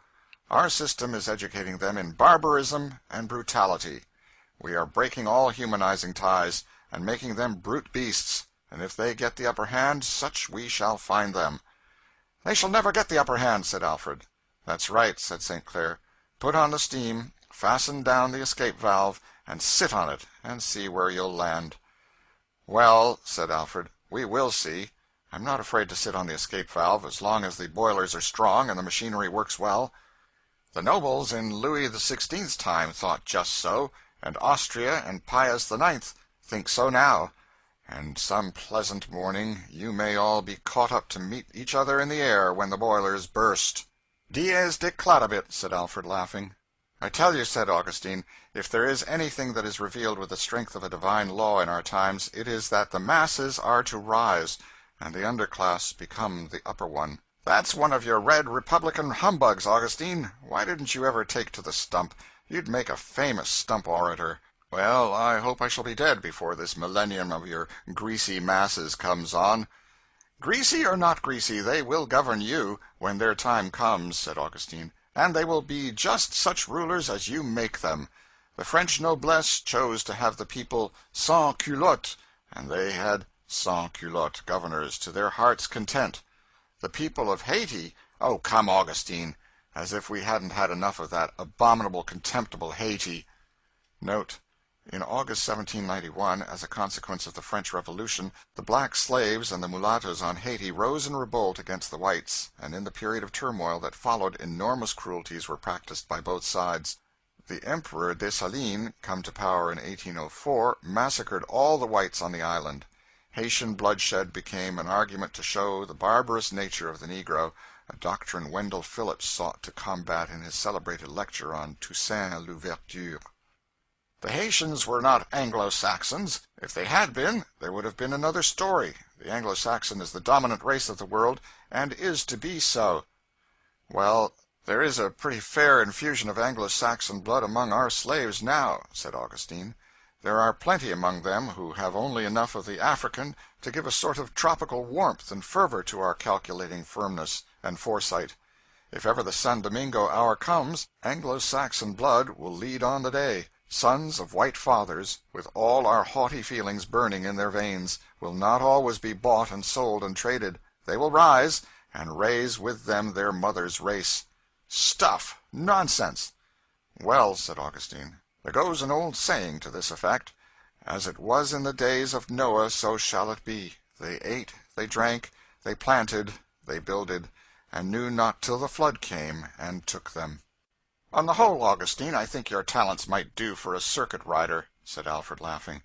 Our system is educating them in barbarism and brutality. We are breaking all humanizing ties, and making them brute beasts, and if they get the upper hand, such we shall find them." "They shall never get the upper hand," said Alfred. "That's right," said St. Clair. "Put on the steam, fasten down the escape valve, and sit on it, and see where you'll land." "Well," said Alfred, "we will see. I'm not afraid to sit on the escape valve as long as the boilers are strong and the machinery works well. The nobles in Louis XVI's time thought just so, and Austria and Pius IX think so now, and some pleasant morning you may all be caught up to meet each other in the air when the boilers burst." "Dies declaravit," said Alfred, laughing. "I tell you," said Augustine, "if there is anything that is revealed with the strength of a divine law in our times, it is that the masses are to rise, and the underclass become the upper one." "That's one of your red Republican humbugs, Augustine. Why didn't you ever take to the stump? You'd make a famous stump orator." "Well, I hope I shall be dead before this millennium of your greasy masses comes on." "Greasy or not greasy, they will govern you, when their time comes," said Augustine, "and they will be just such rulers as you make them. The French noblesse chose to have the people sans culotte, and they had sans culotte governors to their heart's content. The people of Haiti—" "Oh, come, Augustine, as if we hadn't had enough of that abominable, contemptible Haiti." Note: In August 1791, as a consequence of the French Revolution, the black slaves and the mulattoes on Haiti rose in revolt against the whites, and in the period of turmoil that followed enormous cruelties were practiced by both sides. The Emperor Dessalines, come to power in 1804, massacred all the whites on the island. Haitian bloodshed became an argument to show the barbarous nature of the Negro, a doctrine Wendell Phillips sought to combat in his celebrated lecture on Toussaint L'Ouverture. The Haitians were not Anglo-Saxons. If they had been, there would have been another story. The Anglo-Saxon is the dominant race of the world, and is to be so. "Well, there is a pretty fair infusion of Anglo-Saxon blood among our slaves now," said Augustine. "There are plenty among them who have only enough of the African to give a sort of tropical warmth and fervor to our calculating firmness and foresight. If ever the San Domingo hour comes, Anglo-Saxon blood will lead on the day. Sons of white fathers, with all our haughty feelings burning in their veins, will not always be bought and sold and traded. They will rise, and raise with them their mother's race." "Stuff! Nonsense!" "Well," said Augustine, "there goes an old saying to this effect: 'As it was in the days of Noah, so shall it be. They ate, they drank, they planted, they builded, and knew not till the flood came and took them.'" "On the whole, Augustine, I think your talents might do for a circuit rider," said Alfred, laughing.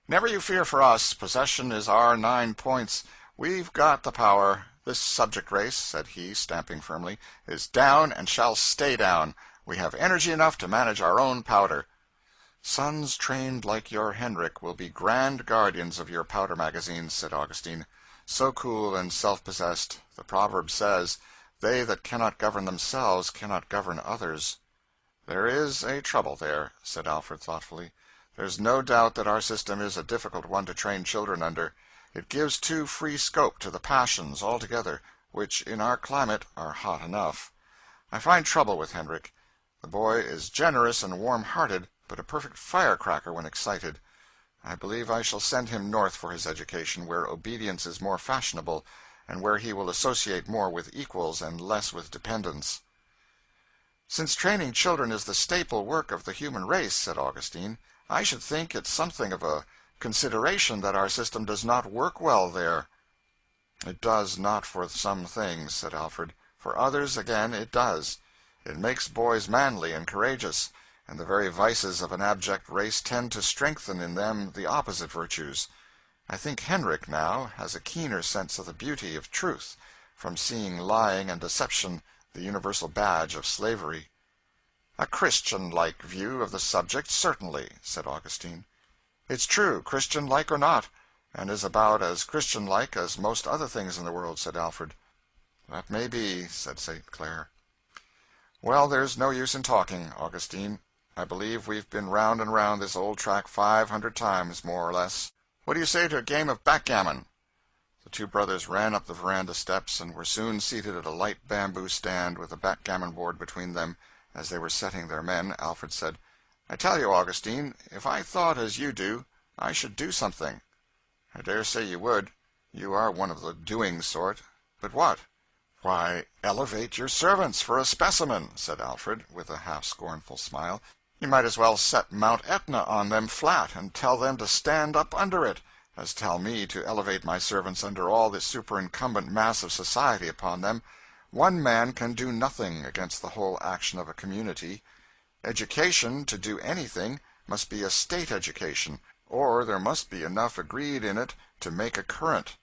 "Never you fear for us. Possession is our 9 points. We've got the power. This subject race," said he, stamping firmly, "is down and shall stay down. We have energy enough to manage our own powder." "Sons trained like your Henrik will be grand guardians of your powder magazines," said Augustine. "So cool and self-possessed. The proverb says, 'They that cannot govern themselves cannot govern others.'" "There is a trouble there," said Alfred, thoughtfully. "There's no doubt that our system is a difficult one to train children under. It gives too free scope to the passions altogether, which in our climate are hot enough. I find trouble with Henrik. The boy is generous and warm-hearted, but a perfect firecracker when excited. I believe I shall send him North for his education, where obedience is more fashionable, and where he will associate more with equals and less with dependents." "Since training children is the staple work of the human race," said Augustine, "I should think it something of a consideration that our system does not work well there." "It does not for some things," said Alfred. "For others, again, it does. It makes boys manly and courageous, and the very vices of an abject race tend to strengthen in them the opposite virtues. I think Henrik, now, has a keener sense of the beauty of truth, from seeing lying and deception the universal badge of slavery." "A Christian-like view of the subject, certainly," said Augustine. "It's true, Christian-like or not, and is about as Christian-like as most other things in the world," said Alfred. "That may be," said St. Clair. "Well, there's no use in talking, Augustine. I believe we've been round and round this old track 500 times, more or less. What do you say to a game of backgammon?" The two brothers ran up the veranda steps and were soon seated at a light bamboo stand with a backgammon board between them. As they were setting their men, Alfred said, "I tell you, Augustine, if I thought as you do, I should do something." "I dare say you would. You are one of the doing sort. But what?" "Why, elevate your servants, for a specimen," said Alfred, with a half-scornful smile. "You might as well set Mount Etna on them flat, and tell them to stand up under it, as tell me to elevate my servants under all the superincumbent mass of society upon them. One man can do nothing against the whole action of a community. Education, to do anything, must be a state education, or there must be enough agreed in it to make a current."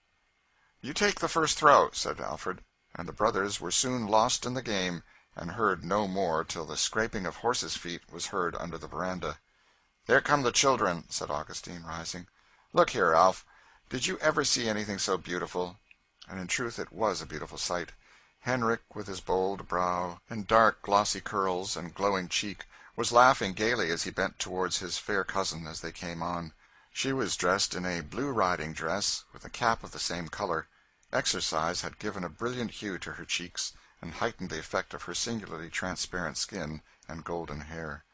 "You take the first throw," said Alfred, and the brothers were soon lost in the game, and heard no more till the scraping of horses' feet was heard under the veranda. "There come the children," said Augustine, rising. "Look here, Alf, did you ever see anything so beautiful?" And in truth it was a beautiful sight. Henrik, with his bold brow, and dark glossy curls, and glowing cheek, was laughing gaily as he bent towards his fair cousin as they came on. She was dressed in a blue riding dress, with a cap of the same color. Exercise had given a brilliant hue to her cheeks, and heightened the effect of her singularly transparent skin and golden hair.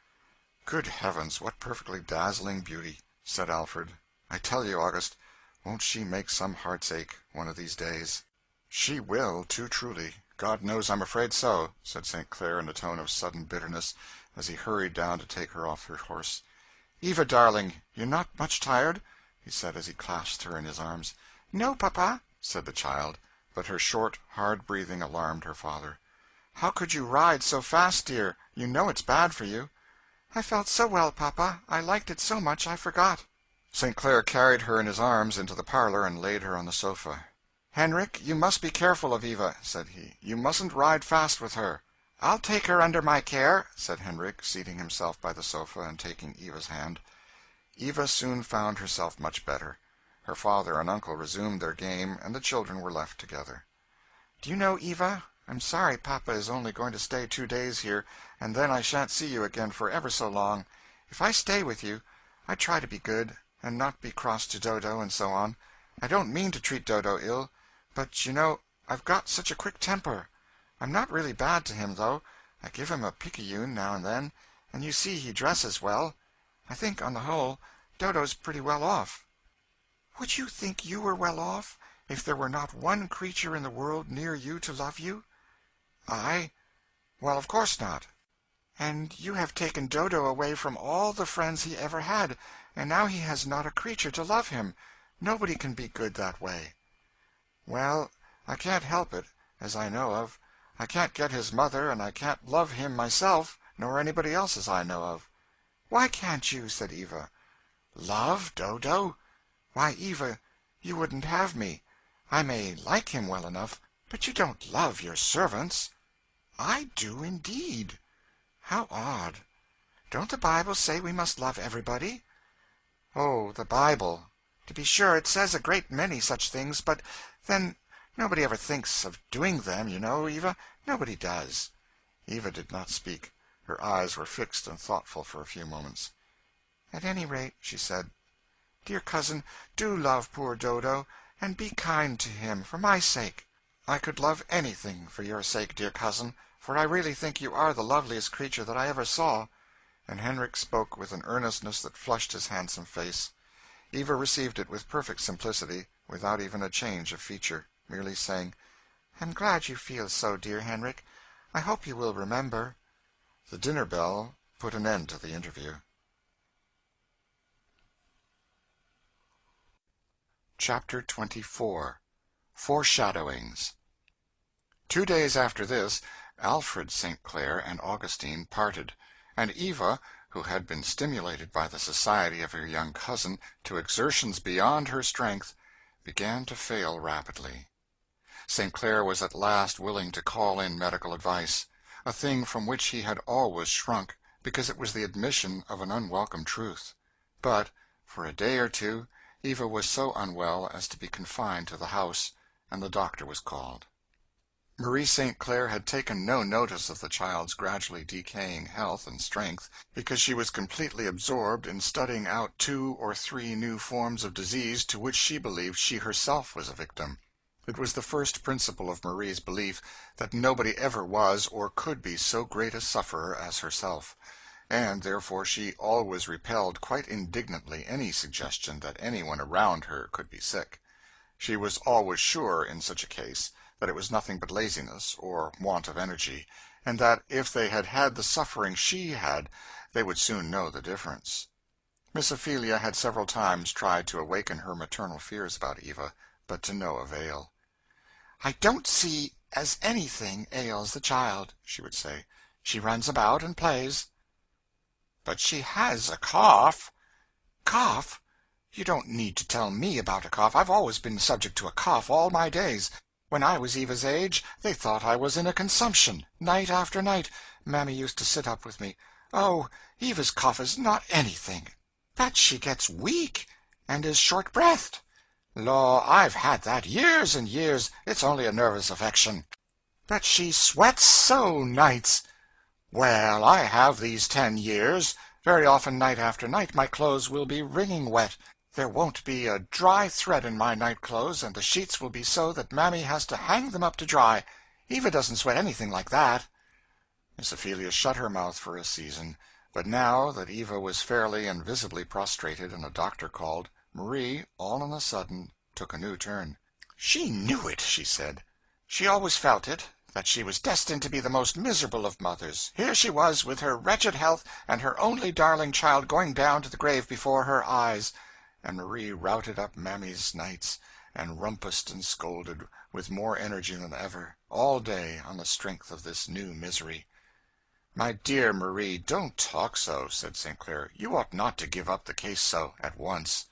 "Good heavens, what perfectly dazzling beauty!" said Alfred. "I tell you, August, won't she make some heart's ache one of these days?" "She will, too truly. God knows I'm afraid so," said St. Clair in a tone of sudden bitterness, as he hurried down to take her off her horse. "Eva, darling, you're not much tired?" he said as he clasped her in his arms. "No, papa," said the child, but her short, hard breathing alarmed her father. "How could you ride so fast, dear? You know it's bad for you." "I felt so well, papa. I liked it so much I forgot." St. Clair carried her in his arms into the parlor and laid her on the sofa. "Henrik, you must be careful of Eva," said he. "You mustn't ride fast with her." "I'll take her under my care," said Henrik, seating himself by the sofa and taking Eva's hand. Eva soon found herself much better. Her father and uncle resumed their game, and the children were left together. "Do you know, Eva, I'm sorry papa is only going to stay 2 days here, and then I shan't see you again for ever so long. If I stay with you, I try to be good, and not be cross to Dodo and so on. I don't mean to treat Dodo ill, but you know I've got such a quick temper. I'm not really bad to him, though. I give him a picayune now and then, and you see he dresses well. I think, on the whole, Dodo's pretty well off." "Would you think you were well off, if there were not one creature in the world near you to love you?" "I? Well, of course not." "And you have taken Dodo away from all the friends he ever had, and now he has not a creature to love him. Nobody can be good that way." "Well, I can't help it, as I know of. I can't get his mother, and I can't love him myself, nor anybody else as I know of." "Why can't you?" said Eva. "Love Dodo? Why, Eva, you wouldn't have me. I may like him well enough, but you don't love your servants." "I do, indeed." "How odd! Don't the Bible say we must love everybody?" "Oh, the Bible. To be sure, it says a great many such things, but then nobody ever thinks of doing them, you know, Eva. Nobody does." Eva did not speak. Her eyes were fixed and thoughtful for a few moments. "At any rate," she said, "dear cousin, do love poor Dodo, and be kind to him, for my sake." "I could love anything for your sake, dear cousin, for I really think you are the loveliest creature that I ever saw." And Henrik spoke with an earnestness that flushed his handsome face. Eva received it with perfect simplicity, without even a change of feature, merely saying, "I'm glad you feel so, dear Henrik. I hope you will remember." The dinner bell put an end to the interview. Chapter 24. Foreshadowings. 2 days after this, Alfred St. Clair and Augustine parted, and Eva, who had been stimulated by the society of her young cousin to exertions beyond her strength, began to fail rapidly. St. Clair was at last willing to call in medical advice, a thing from which he had always shrunk, because it was the admission of an unwelcome truth. But, for a day or two, Eva was so unwell as to be confined to the house, and the doctor was called. Marie St. Clair had taken no notice of the child's gradually decaying health and strength, because she was completely absorbed in studying out 2 or 3 new forms of disease to which she believed she herself was a victim. It was the first principle of Marie's belief that nobody ever was or could be so great a sufferer as herself, and therefore she always repelled quite indignantly any suggestion that anyone around her could be sick. She was always sure, in such a case, that it was nothing but laziness, or want of energy, and that if they had had the suffering she had, they would soon know the difference. Miss Ophelia had several times tried to awaken her maternal fears about Eva, but to no avail. "I don't see as anything ails the child," she would say. "She runs about and plays." "But she has a cough." "Cough? You don't need to tell me about a cough. I've always been subject to a cough all my days. When I was Eva's age, they thought I was in a consumption. Night after night, Mammy used to sit up with me. Oh, Eva's cough is not anything. But she gets weak, and is short-breathed. Law, I've had that years and years. It's only a nervous affection. But she sweats so nights. Well, I have these 10 years. Very often, night after night, my clothes will be wringing wet. There won't be a dry thread in my night-clothes, and the sheets will be so that Mammy has to hang them up to dry. Eva doesn't sweat anything like that." Miss Ophelia shut her mouth for a season, but now that Eva was fairly and visibly prostrated and a doctor called, Marie, all on a sudden, took a new turn. "She knew it," she said. "She always felt it, that she was destined to be the most miserable of mothers. Here she was, with her wretched health, and her only darling child going down to the grave before her eyes." And Marie routed up Mammy's nights, and rumpused and scolded, with more energy than ever, all day, on the strength of this new misery. "My dear Marie, don't talk so," said St. Clair. "You ought not to give up the case so, at once."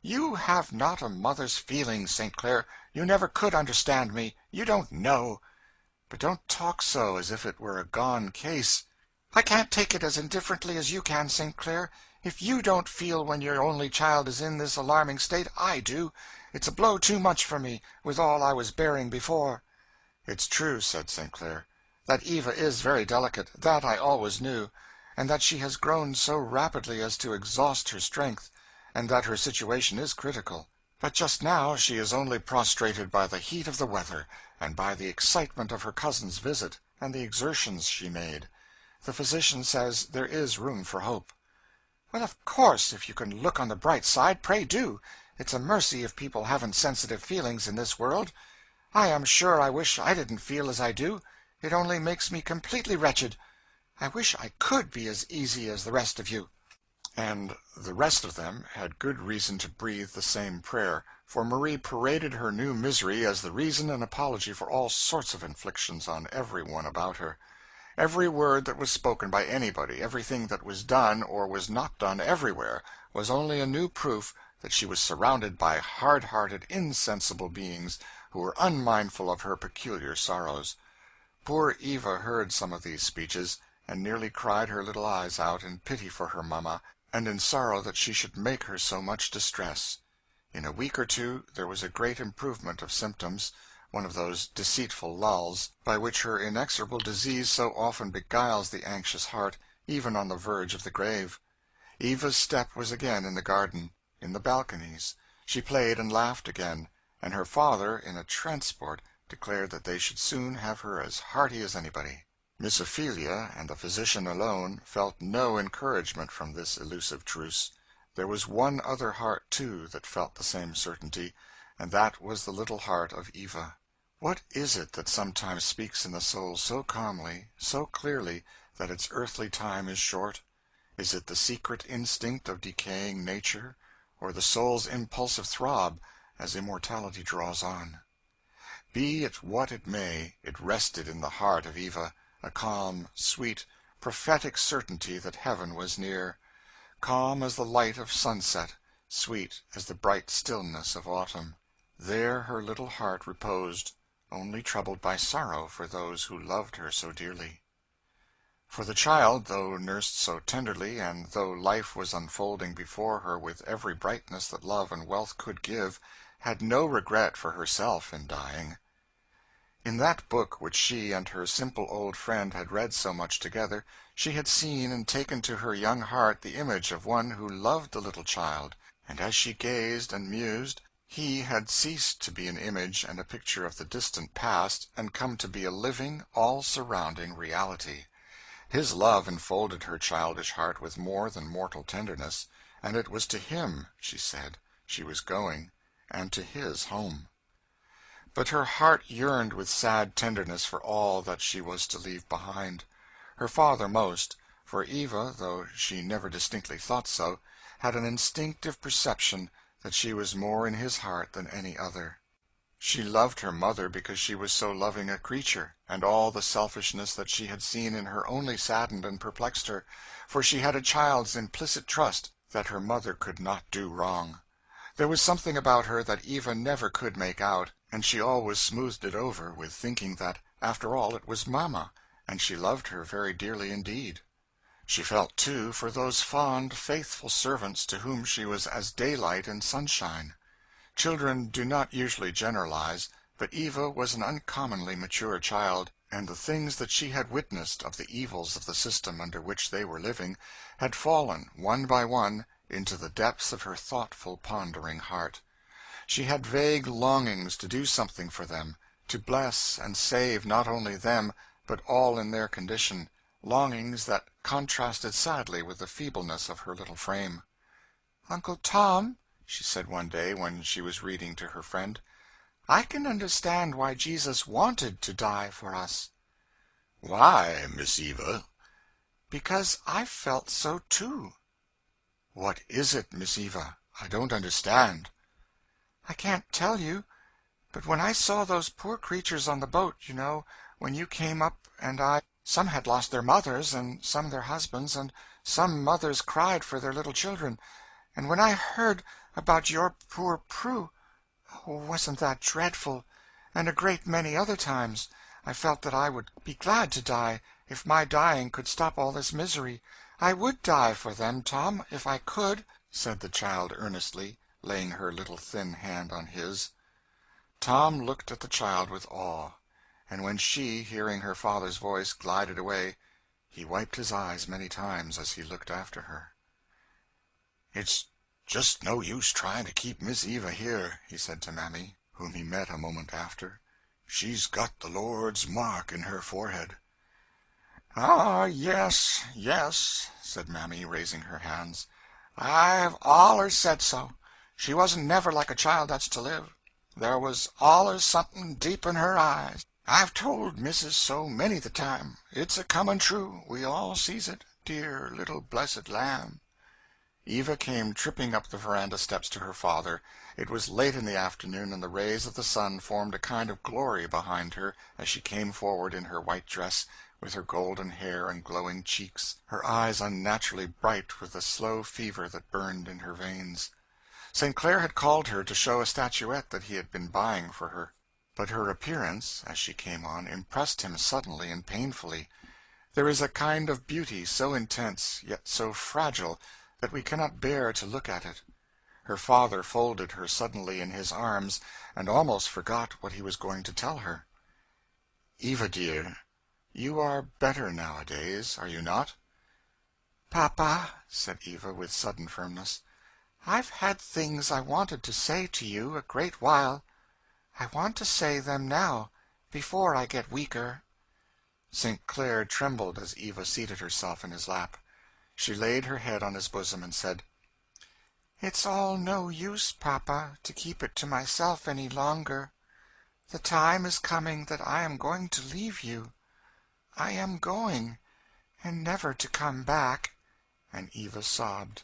"You have not a mother's feelings, St. Clair. You never could understand me. You don't know. But don't talk so, as if it were a gone case." "I can't take it as indifferently as you can, St. Clair. If you don't feel when your only child is in this alarming state, I do. It's a blow too much for me, with all I was bearing before." "It's true," said St. Clair. "That Eva is very delicate. That I always knew. And that she has grown so rapidly as to exhaust her strength, and that her situation is critical. But just now she is only prostrated by the heat of the weather, and by the excitement of her cousin's visit, and the exertions she made. The physician says there is room for hope." "Well, of course, if you can look on the bright side, pray do. It's a mercy if people haven't sensitive feelings in this world. I am sure I wish I didn't feel as I do. It only makes me completely wretched. I wish I could be as easy as the rest of you." And the rest of them had good reason to breathe the same prayer, for Marie paraded her new misery as the reason and apology for all sorts of inflictions on every one about her. Every word that was spoken by anybody, everything that was done or was not done everywhere, was only a new proof that she was surrounded by hard-hearted, insensible beings who were unmindful of her peculiar sorrows. Poor Eva heard some of these speeches, and nearly cried her little eyes out in pity for her mamma, and in sorrow that she should make her so much distress. In a week or two there was a great improvement of symptoms, one of those deceitful lulls by which her inexorable disease so often beguiles the anxious heart, even on the verge of the grave. Eva's step was again in the garden, in the balconies. She played and laughed again, and her father, in a transport, declared that they should soon have her as hearty as anybody. Miss Ophelia and the physician alone felt no encouragement from this elusive truce. There was one other heart, too, that felt the same certainty, and that was the little heart of Eva. What is it that sometimes speaks in the soul so calmly, so clearly, that its earthly time is short? Is it the secret instinct of decaying nature, or the soul's impulsive throb as immortality draws on? Be it what it may, it rested in the heart of Eva, a calm, sweet, prophetic certainty that heaven was near, calm as the light of sunset, sweet as the bright stillness of autumn. There her little heart reposed, only troubled by sorrow for those who loved her so dearly. For the child, though nursed so tenderly, and though life was unfolding before her with every brightness that love and wealth could give, had no regret for herself in dying. In that book which she and her simple old friend had read so much together, she had seen and taken to her young heart the image of one who loved the little child, and as she gazed and mused, he had ceased to be an image and a picture of the distant past, and come to be a living, all-surrounding reality. His love enfolded her childish heart with more than mortal tenderness, and it was to him, she said, she was going, and to his home. But her heart yearned with sad tenderness for all that she was to leave behind. Her father most, for Eva, though she never distinctly thought so, had an instinctive perception that she was more in his heart than any other. She loved her mother because she was so loving a creature, and all the selfishness that she had seen in her only saddened and perplexed her, for she had a child's implicit trust that her mother could not do wrong. There was something about her that Eva never could make out, and she always smoothed it over with thinking that, after all, it was Mamma, and she loved her very dearly indeed. She felt, too, for those fond, faithful servants to whom she was as daylight and sunshine. Children do not usually generalize, but Eva was an uncommonly mature child, and the things that she had witnessed of the evils of the system under which they were living had fallen, one by one, into the depths of her thoughtful, pondering heart. She had vague longings to do something for them, to bless and save not only them, but all in their condition, longings that contrasted sadly with the feebleness of her little frame. "Uncle Tom," she said one day when she was reading to her friend, "I can understand why Jesus wanted to die for us." "Why, Miss Eva?" "Because I felt so too." "What is it, Miss Eva? I don't understand." "I can't tell you, but when I saw those poor creatures on the boat, when you came up, and some had lost their mothers, and some their husbands, and some mothers cried for their little children, and when I heard about your poor Prue, oh, wasn't that dreadful? And a great many other times I felt that I would be glad to die if my dying could stop all this misery. I would die for them, Tom, if I could," said the child earnestly, laying her little thin hand on his. Tom looked at the child with awe, and when she, hearing her father's voice, glided away, he wiped his eyes many times as he looked after her. "It's just no use trying to keep Miss Eva here," he said to Mammy, whom he met a moment after. "She's got the Lord's mark in her forehead." "Ah, yes, yes," said Mammy, raising her hands. "I've allers said so. She wasn't never like a child that's to live. There was allers something deep in her eyes. I've told Missis so many the time. It's a comin' true. We all sees it. Dear little blessed lamb." Eva came tripping up the veranda steps to her father. It was late in the afternoon, and the rays of the sun formed a kind of glory behind her as she came forward in her white dress, with her golden hair and glowing cheeks, her eyes unnaturally bright with the slow fever that burned in her veins. St. Clair had called her to show a statuette that he had been buying for her, but her appearance, as she came on, impressed him suddenly and painfully. There is a kind of beauty so intense, yet so fragile, that we cannot bear to look at it. Her father folded her suddenly in his arms, and almost forgot what he was going to tell her. "Eva, dear, you are better nowadays, are you not?" "Papa," said Eva, with sudden firmness, "I've had things I wanted to say to you a great while. I want to say them now, before I get weaker." St. Clair trembled as Eva seated herself in his lap. She laid her head on his bosom and said, "It's all no use, Papa, to keep it to myself any longer. The time is coming that I am going to leave you. I am going, and never to come back." And Eva sobbed.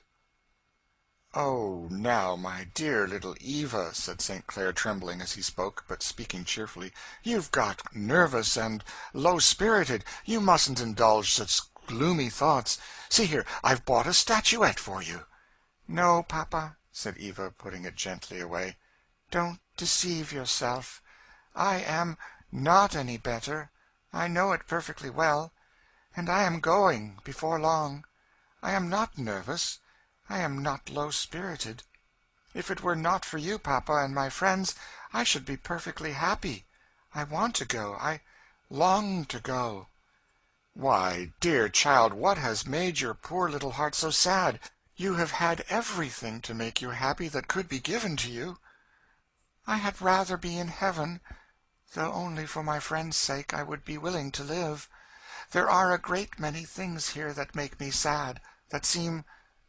"Oh, now, my dear little Eva," said St. Clair, trembling as he spoke, but speaking cheerfully, "you've got nervous and low-spirited. You mustn't indulge such gloomy thoughts. See here, I've bought a statuette for you." "No, Papa," said Eva, putting it gently away. "Don't deceive yourself. I am not any better. I know it perfectly well. And I am going, before long. I am not nervous. I am not low-spirited. If it were not for you, Papa, and my friends, I should be perfectly happy. I want to go. I long to go." "Why, dear child, what has made your poor little heart so sad? You have had everything to make you happy that could be given to you. I had rather be in heaven, though only for my friend's sake I would be willing to live. There are a great many things here that make me sad, that seem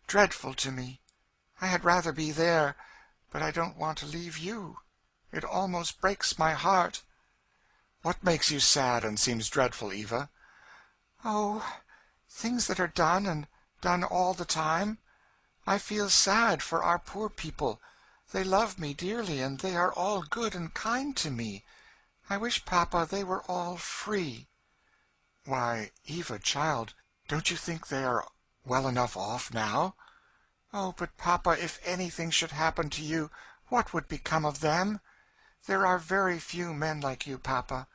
dreadful to me. I had rather be there, but I don't want to leave you. It almost breaks my heart." "What makes you sad and seems dreadful, Eva?" "Oh, things that are done, and done all the time. I feel sad for our poor people. They love me dearly, and they are all good and kind to me. I wish, Papa, they were all free." "Why, Eva, child, don't you think they are well enough off now?" "Oh, but, Papa, if anything should happen to you, what would become of them? There are very few men like you, Papa.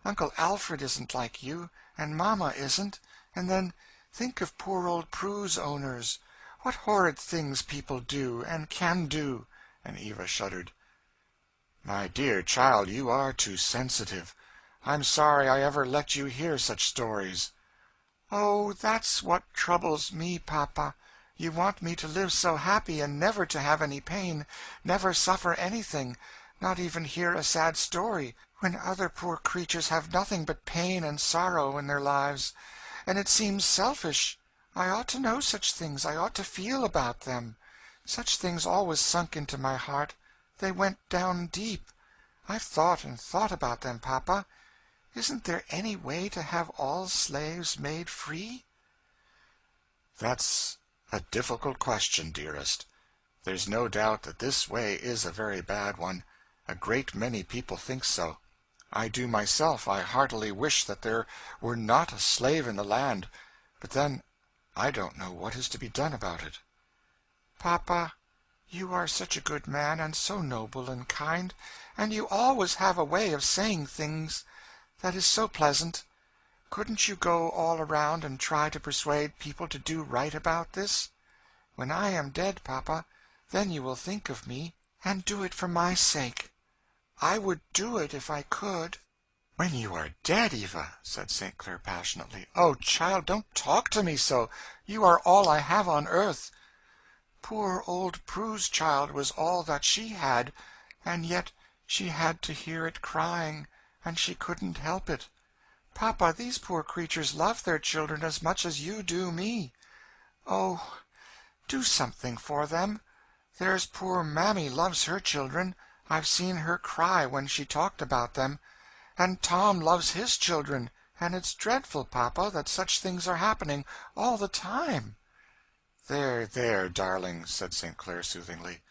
Uncle Alfred isn't like you, and Mamma isn't. And then, think of poor old Prue's owners. What horrid things people do, and can do," and Eva shuddered. "My dear child, you are too sensitive. I'm sorry I ever let you hear such stories." "Oh, that's what troubles me, Papa. You want me to live so happy and never to have any pain, never suffer anything, not even hear a sad story, when other poor creatures have nothing but pain and sorrow in their lives. And it seems selfish. I ought to know such things. I ought to feel about them. Such things always sunk into my heart. They went down deep. I've thought and thought about them, Papa. Isn't there any way to have all slaves made free?" "That's a difficult question, dearest. There's no doubt that this way is a very bad one. A great many people think so. I do myself. I heartily wish that there were not a slave in the land. But then I don't know what is to be done about it." "Papa, you are such a good man, and so noble and kind, and you always have a way of saying things that is so pleasant. Couldn't you go all around and try to persuade people to do right about this? When I am dead, Papa, then you will think of me, and do it for my sake. I would do it if I could." "When you are dead, Eva," said St. Clair passionately. "Oh, child, don't talk to me so. You are all I have on earth." "Poor old Prue's child was all that she had, and yet she had to hear it crying, and she couldn't help it. Papa, these poor creatures love their children as much as you do me. Oh, do something for them. There's poor Mammy loves her children. I've seen her cry when she talked about them. And Tom loves his children, and it's dreadful, Papa, that such things are happening all the time." "There, there, darling," said St. Clair soothingly.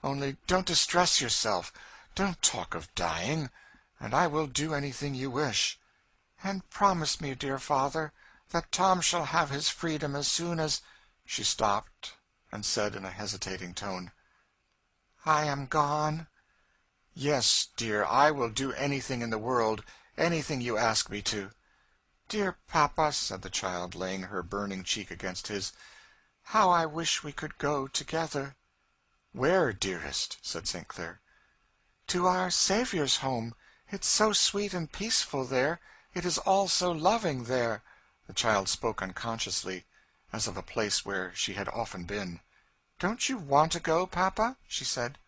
"Only don't distress yourself. Don't talk of dying, and I will do anything you wish." "And promise me, dear father, that Tom shall have his freedom as soon as—" She stopped, and said in a hesitating tone, "I am gone." "Yes, dear, I will do anything in the world, anything you ask me to." "Dear Papa," said the child, laying her burning cheek against his, "how I wish we could go together." "Where, dearest?" said St. Clair. "To our Saviour's home. It's so sweet and peaceful there. It is all so loving there." The child spoke unconsciously, as of a place where she had often been. "Don't you want to go, Papa?" she said.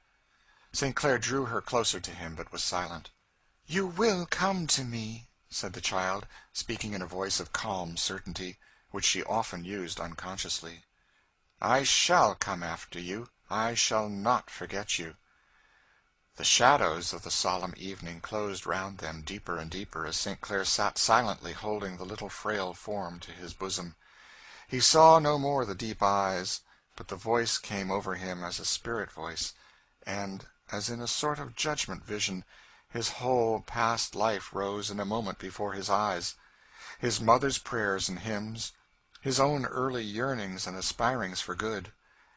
St. Clair drew her closer to him, but was silent. "You will come to me," said the child, speaking in a voice of calm certainty, which she often used unconsciously. "I shall come after you. I shall not forget you." The shadows of the solemn evening closed round them deeper and deeper as St. Clair sat silently holding the little frail form to his bosom. He saw no more the deep eyes, but the voice came over him as a spirit voice, and, as in a sort of judgment vision, his whole past life rose in a moment before his eyes: his mother's prayers and hymns, his own early yearnings and aspirings for good,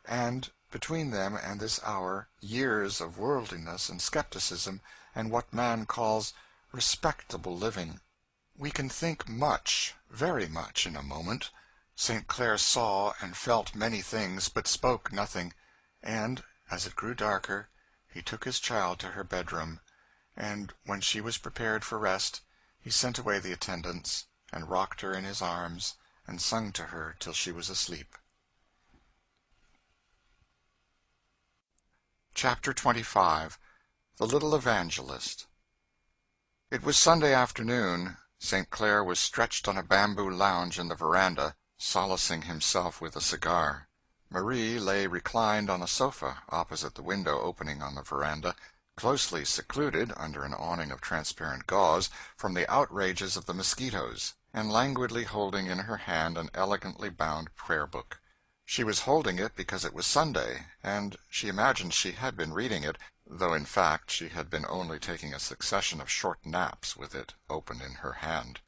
and, between them and this hour, years of worldliness and skepticism and what man calls respectable living. We can think much, very much, in a moment. St. Clair saw and felt many things, but spoke nothing, and, as it grew darker, he took his child to her bedroom, and when she was prepared for rest, he sent away the attendants, and rocked her in his arms, and sung to her till she was asleep. Chapter 25. The Little Evangelist. It was Sunday afternoon. St. Clair was stretched on a bamboo lounge in the veranda, solacing himself with a cigar. Marie lay reclined on a sofa opposite the window opening on the veranda, closely secluded, under an awning of transparent gauze, from the outrages of the mosquitoes, and languidly holding in her hand an elegantly bound prayer-book. She was holding it because it was Sunday, and she imagined she had been reading it, though in fact she had been only taking a succession of short naps with it open in her hand.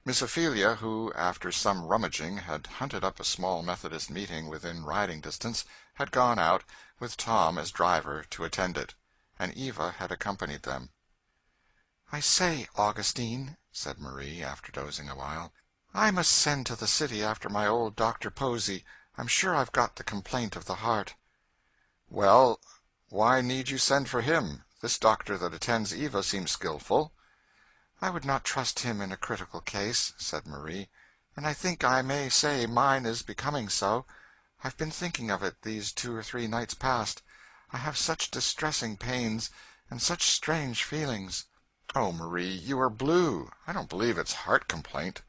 Miss Ophelia, who, after some rummaging, had hunted up a small Methodist meeting within riding distance, had gone out, with Tom as driver, to attend it, and Eva had accompanied them. "I say, Augustine," said Marie, after dozing a while, "I must send to the city after my old Dr. Posey. I'm sure I've got the complaint of the heart." "Well, why need you send for him? This doctor that attends Eva seems skillful." "I would not trust him in a critical case," said Marie, "and I think I may say mine is becoming so. I've been thinking of it these 2 or 3 nights past. I have such distressing pains, and such strange feelings." "Oh, Marie, you are blue. I don't believe it's heart complaint."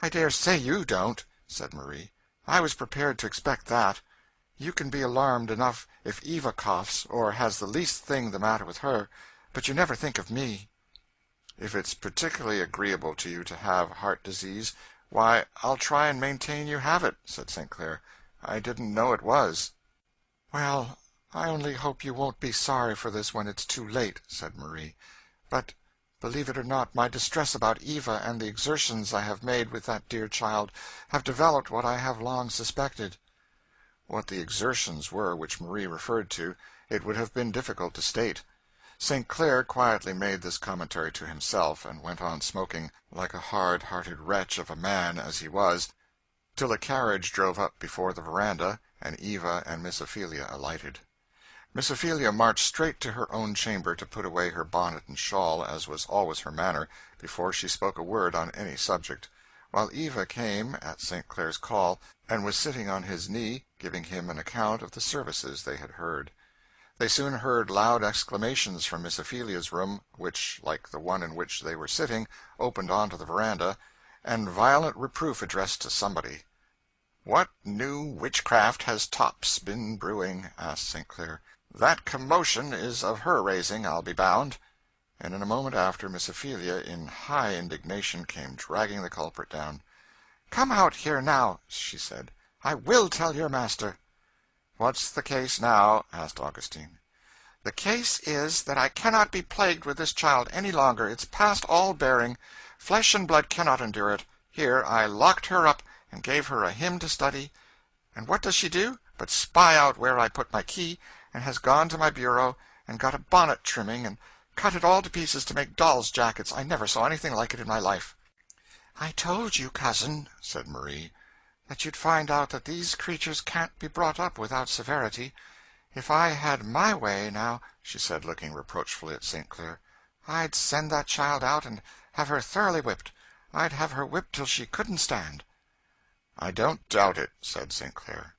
"I dare say you don't," said Marie. "I was prepared to expect that. You can be alarmed enough if Eva coughs, or has the least thing the matter with her, but you never think of me." "If it's particularly agreeable to you to have heart disease, why, I'll try and maintain you have it," said St. Clair. "I didn't know it was." "Well, I only hope you won't be sorry for this when it's too late," said Marie. "But, believe it or not, my distress about Eva and the exertions I have made with that dear child have developed what I have long suspected." What the exertions were which Marie referred to, it would have been difficult to state. St. Clair quietly made this commentary to himself, and went on smoking, like a hard-hearted wretch of a man as he was, till a carriage drove up before the veranda, and Eva and Miss Ophelia alighted. Miss Ophelia marched straight to her own chamber to put away her bonnet and shawl, as was always her manner, before she spoke a word on any subject, while Eva came, at St. Clair's call, and was sitting on his knee, giving him an account of the services they had heard. They soon heard loud exclamations from Miss Ophelia's room, which, like the one in which they were sitting, opened onto the veranda, and violent reproof addressed to somebody. "What new witchcraft has Topps been brewing?" asked St. Clair. "That commotion is of her raising, I'll be bound." And in a moment after, Miss Ophelia, in high indignation, came dragging the culprit down. "Come out here now," she said. "I will tell your master." "What's the case now?" asked Augustine. "The case is that I cannot be plagued with this child any longer. It's past all bearing. Flesh and blood cannot endure it. Here, I locked her up, and gave her a hymn to study, and what does she do but spy out where I put my key, and has gone to my bureau, and got a bonnet trimming, and cut it all to pieces to make dolls' jackets. I never saw anything like it in my life." "I told you, cousin," said Marie, "that you'd find out that these creatures can't be brought up without severity. If I had my way, now," she said, looking reproachfully at St. Clair, "I'd send that child out and have her thoroughly whipped. I'd have her whipped till she couldn't stand." "I don't doubt it," said St. Clair.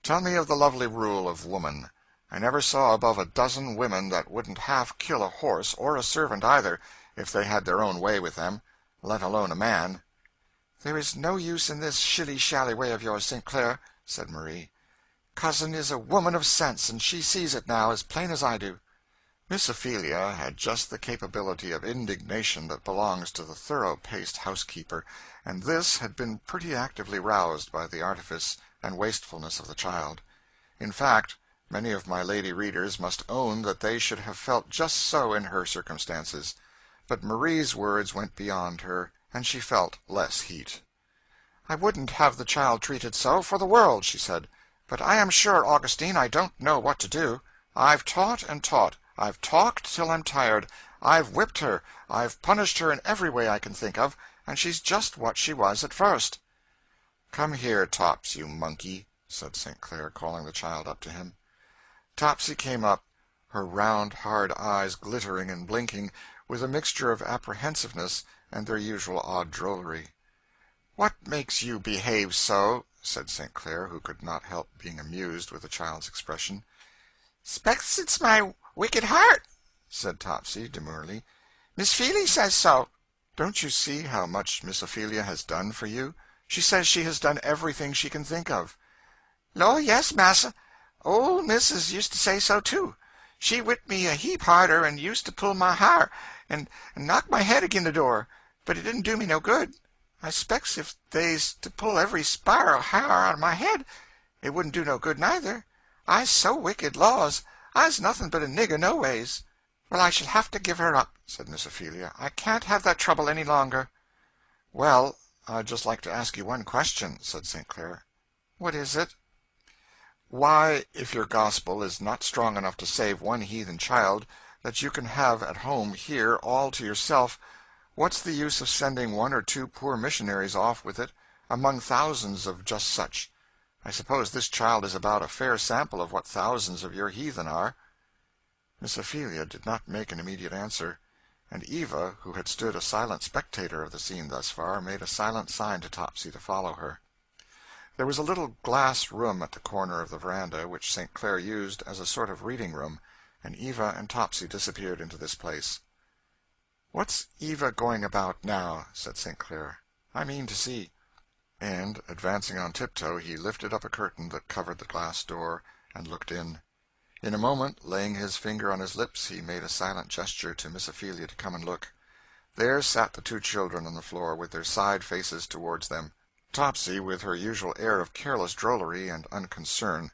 "Tell me of the lovely rule of woman. I never saw above a dozen women that wouldn't half kill a horse, or a servant either, if they had their own way with them, let alone a man." "There is no use in this shilly-shally way of yours, St. Clair," said Marie. "Cousin is a woman of sense, and she sees it now, as plain as I do." Miss Ophelia had just the capability of indignation that belongs to the thorough-paced housekeeper, and this had been pretty actively roused by the artifice and wastefulness of the child. In fact, many of my lady readers must own that they should have felt just so in her circumstances. But Marie's words went beyond her, and she felt less heat. "I wouldn't have the child treated so, for the world," she said. "But I am sure, Augustine, I don't know what to do. I've taught and taught. I've talked till I'm tired. I've whipped her. I've punished her in every way I can think of, and she's just what she was at first." "Come here, Topps, you monkey," said St. Clair, calling the child up to him. Topsy came up. her round hard eyes glittering and blinking with a mixture of apprehensiveness and their usual odd drollery. "What makes you behave so?" said St. Clair, who could not help being amused with the child's expression. "'Spects it's my wicked heart," said Topsy, demurely. "Miss Feely says so." "Don't you see how much Miss Ophelia has done for you? She says she has done everything she can think of." "Lo, yes, massa. Old missus used to say so, too. She whipped me a heap harder, and used to pull my ha'r, and knock my head agin the door, but it didn't do me no good. I spects if they's to pull every sparrow ha'r out of my head, it wouldn't do no good neither. I's so wicked, laws, I's nothing but a nigger no ways." "Well, I shall have to give her up," said Miss Ophelia. "I can't have that trouble any longer." "Well, I'd just like to ask you one question," said St. Clair. "What is it?" "Why, if your gospel is not strong enough to save one heathen child that you can have at home here all to yourself, what's the use of sending one or two poor missionaries off with it among thousands of just such? I suppose this child is about a fair sample of what thousands of your heathen are." Miss Ophelia did not make an immediate answer, and Eva, who had stood a silent spectator of the scene thus far, made a silent sign to Topsy to follow her. There was a little glass room at the corner of the veranda, which St. Clair used as a sort of reading room, and Eva and Topsy disappeared into this place. "What's Eva going about now?" said St. Clair. "I mean to see." And, advancing on tiptoe, he lifted up a curtain that covered the glass door, and looked in. In a moment, laying his finger on his lips, he made a silent gesture to Miss Ophelia to come and look. There sat the two children on the floor, with their side faces towards them. Topsy, with her usual air of careless drollery and unconcern,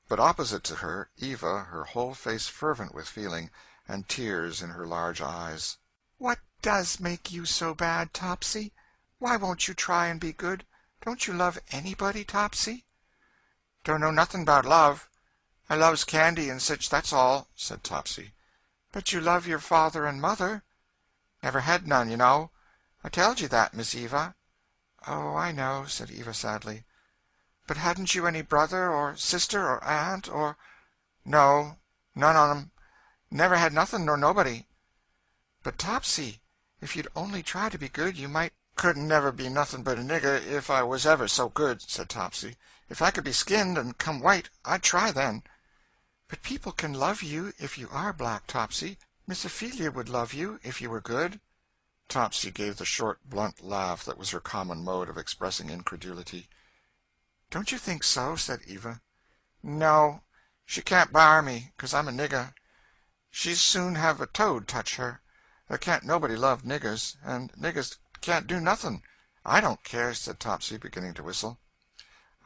but opposite to her, Eva, her whole face fervent with feeling, and tears in her large eyes. "What does make you so bad, Topsy? Why won't you try and be good? Don't you love anybody, Topsy?" "Don't know nothing about love. I loves candy and sich, that's all," said Topsy. "But you love your father and mother." "Never had none, you know. I telled you that, Miss Eva." "Oh, I know," said Eva sadly. "But hadn't you any brother, or sister, or aunt, or—" "No, none on 'em. Never had nothing nor nobody." "But, Topsy, if you'd only try to be good, you might—" "Couldn't never be nothing but a nigger if I was ever so good," said Topsy. "If I could be skinned and come white, I'd try then." "But people can love you if you are black, Topsy. Miss Ophelia would love you if you were good." Topsy gave the short, blunt laugh that was her common mode of expressing incredulity. "Don't you think so?" said Eva. "No, she can't bar me, 'cause I'm a nigger. She'd soon have a toad touch her. There can't nobody love niggers, and niggers can't do nothing. I don't care," said Topsy, beginning to whistle.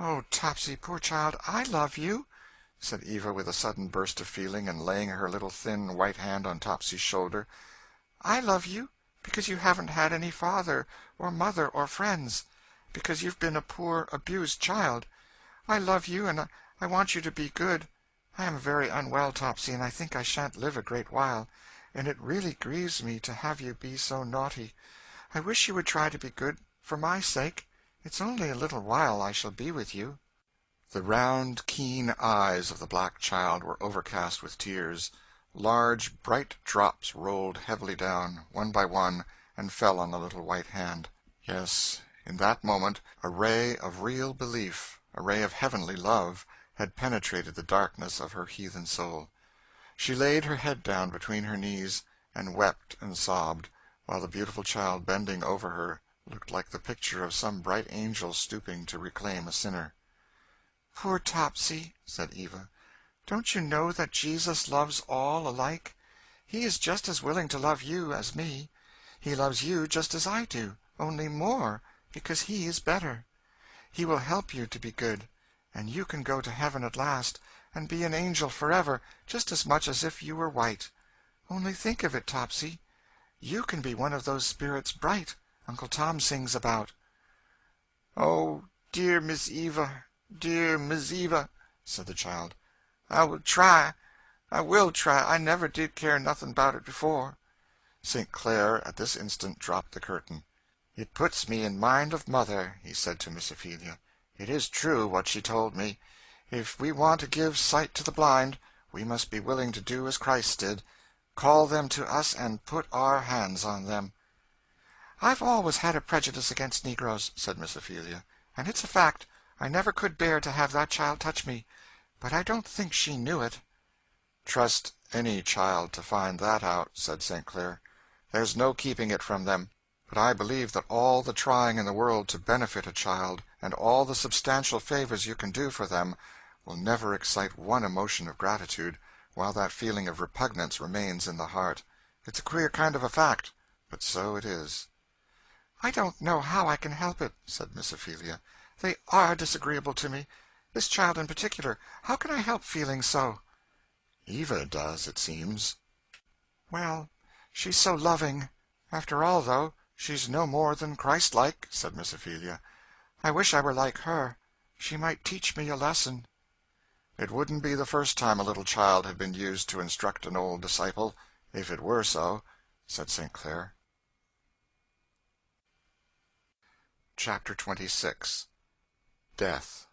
"Oh, Topsy, poor child, I love you," said Eva, with a sudden burst of feeling, and laying her little thin white hand on Topsy's shoulder. "I love you because you haven't had any father or mother or friends, because you've been a poor abused child. I love you, and I want you to be good. I am very unwell, Topsy, and I think I shan't live a great while, and it really grieves me to have you be so naughty. I wish you would try to be good, for my sake. It's only a little while I shall be with you." The round, keen eyes of the black child were overcast with tears. Large, bright drops rolled heavily down, one by one, and fell on the little white hand. Yes, in that moment a ray of real belief, a ray of heavenly love, had penetrated the darkness of her heathen soul. She laid her head down between her knees, and wept and sobbed, while the beautiful child bending over her looked like the picture of some bright angel stooping to reclaim a sinner. "Poor Topsy," said Eva, "don't you know that Jesus loves all alike? He is just as willing to love you as me. He loves you just as I do, only more, because he is better. He will help you to be good, and you can go to heaven at last, and be an angel forever, just as much as if you were white. Only think of it, Topsy. You can be one of those spirits bright Uncle Tom sings about." "Oh, dear Miss Eva, dear Miss Eva," said the child. "I will try. I will try. I never did care nothing about it before." St. Clair at this instant dropped the curtain. "It puts me in mind of mother," he said to Miss Ophelia. "It is true what she told me. If we want to give sight to the blind, We must be willing to do as Christ did, call them to us and put our hands on them." "I've always had a prejudice against negroes," said Miss Ophelia, "and it's a fact. I never could bear to have that child touch me. But I don't think she knew it." "Trust any child to find that out," said St. Clair. "There's no keeping it from them. But I believe that all the trying in the world to benefit a child, and all the substantial favors you can do for them, will never excite one emotion of gratitude, while that feeling of repugnance remains in the heart. It's a queer kind of a fact, but so it is." "I don't know how I can help it," said Miss Ophelia. "They are disagreeable to me. This child in particular. How can I help feeling so?" "Eva does, it seems." "Well, she's so loving. After all, though, she's no more than Christ-like," said Miss Ophelia. "I wish I were like her. She might teach me a lesson." "It wouldn't be the first time a little child had been used to instruct an old disciple, if it were so," said St. Clair. Chapter 26. Death.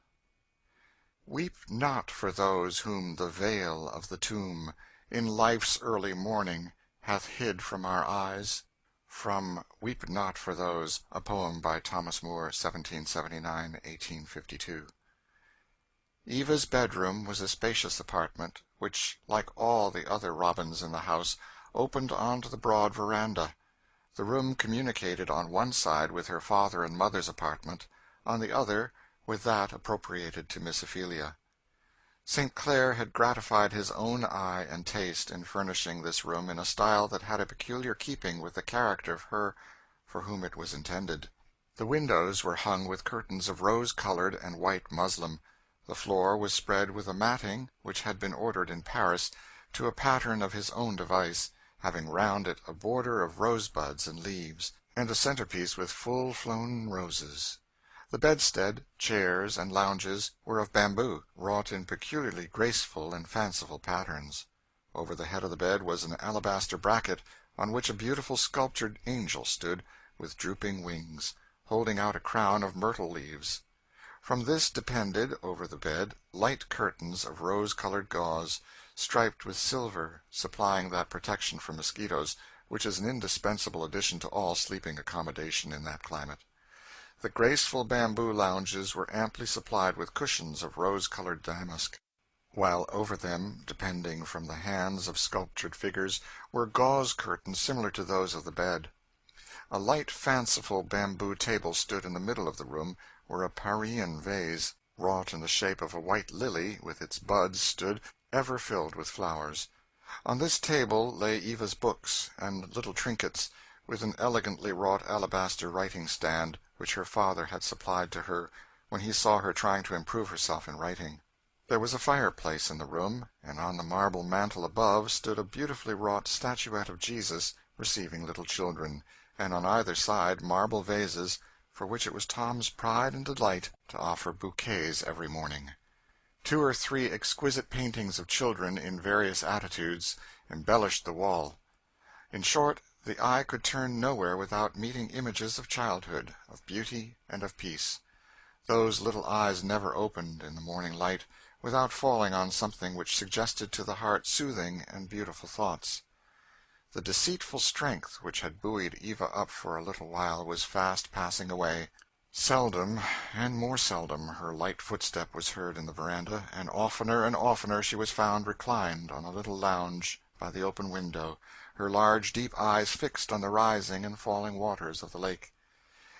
Weep not for those whom the veil of the tomb, in life's early morning, hath hid from our eyes. From "Weep Not for Those," a poem by Thomas Moore, 1779–1852. Eva's bedroom was a spacious apartment, which, like all the other Robins in the house, opened onto the broad veranda. The room communicated on one side with her father and mother's apartment, on the other with that appropriated to Miss Ophelia. St. Clair had gratified his own eye and taste in furnishing this room in a style that had a peculiar keeping with the character of her for whom it was intended. The windows were hung with curtains of rose-colored and white muslin. The floor was spread with a matting which had been ordered in Paris to a pattern of his own device, having round it a border of rosebuds and leaves, and a centerpiece with full-flown roses. The bedstead, chairs, and lounges were of bamboo, wrought in peculiarly graceful and fanciful patterns. Over the head of the bed was an alabaster bracket, on which a beautiful sculptured angel stood, with drooping wings, holding out a crown of myrtle leaves. From this depended, over the bed, light curtains of rose-colored gauze, striped with silver, supplying that protection from mosquitoes which is an indispensable addition to all sleeping accommodation in that climate. The graceful bamboo lounges were amply supplied with cushions of rose-colored damask, while over them, depending from the hands of sculptured figures, were gauze curtains similar to those of the bed. A light fanciful bamboo table stood in the middle of the room, where a Parian vase, wrought in the shape of a white lily, with its buds, stood, ever filled with flowers. On this table lay Eva's books and little trinkets, with an elegantly wrought alabaster writing-stand, which her father had supplied to her when he saw her trying to improve herself in writing. There was a fireplace in the room, and on the marble mantel above stood a beautifully wrought statuette of Jesus receiving little children, and on either side marble vases, for which it was Tom's pride and delight to offer bouquets every morning. 2 or 3 exquisite paintings of children in various attitudes embellished the wall. In short, the eye could turn nowhere without meeting images of childhood, of beauty, and of peace. Those little eyes never opened, in the morning light, without falling on something which suggested to the heart soothing and beautiful thoughts. The deceitful strength which had buoyed Eva up for a little while was fast passing away. Seldom, and more seldom, her light footstep was heard in the veranda, and oftener she was found reclined on a little lounge by the open window, her large deep eyes fixed on the rising and falling waters of the lake.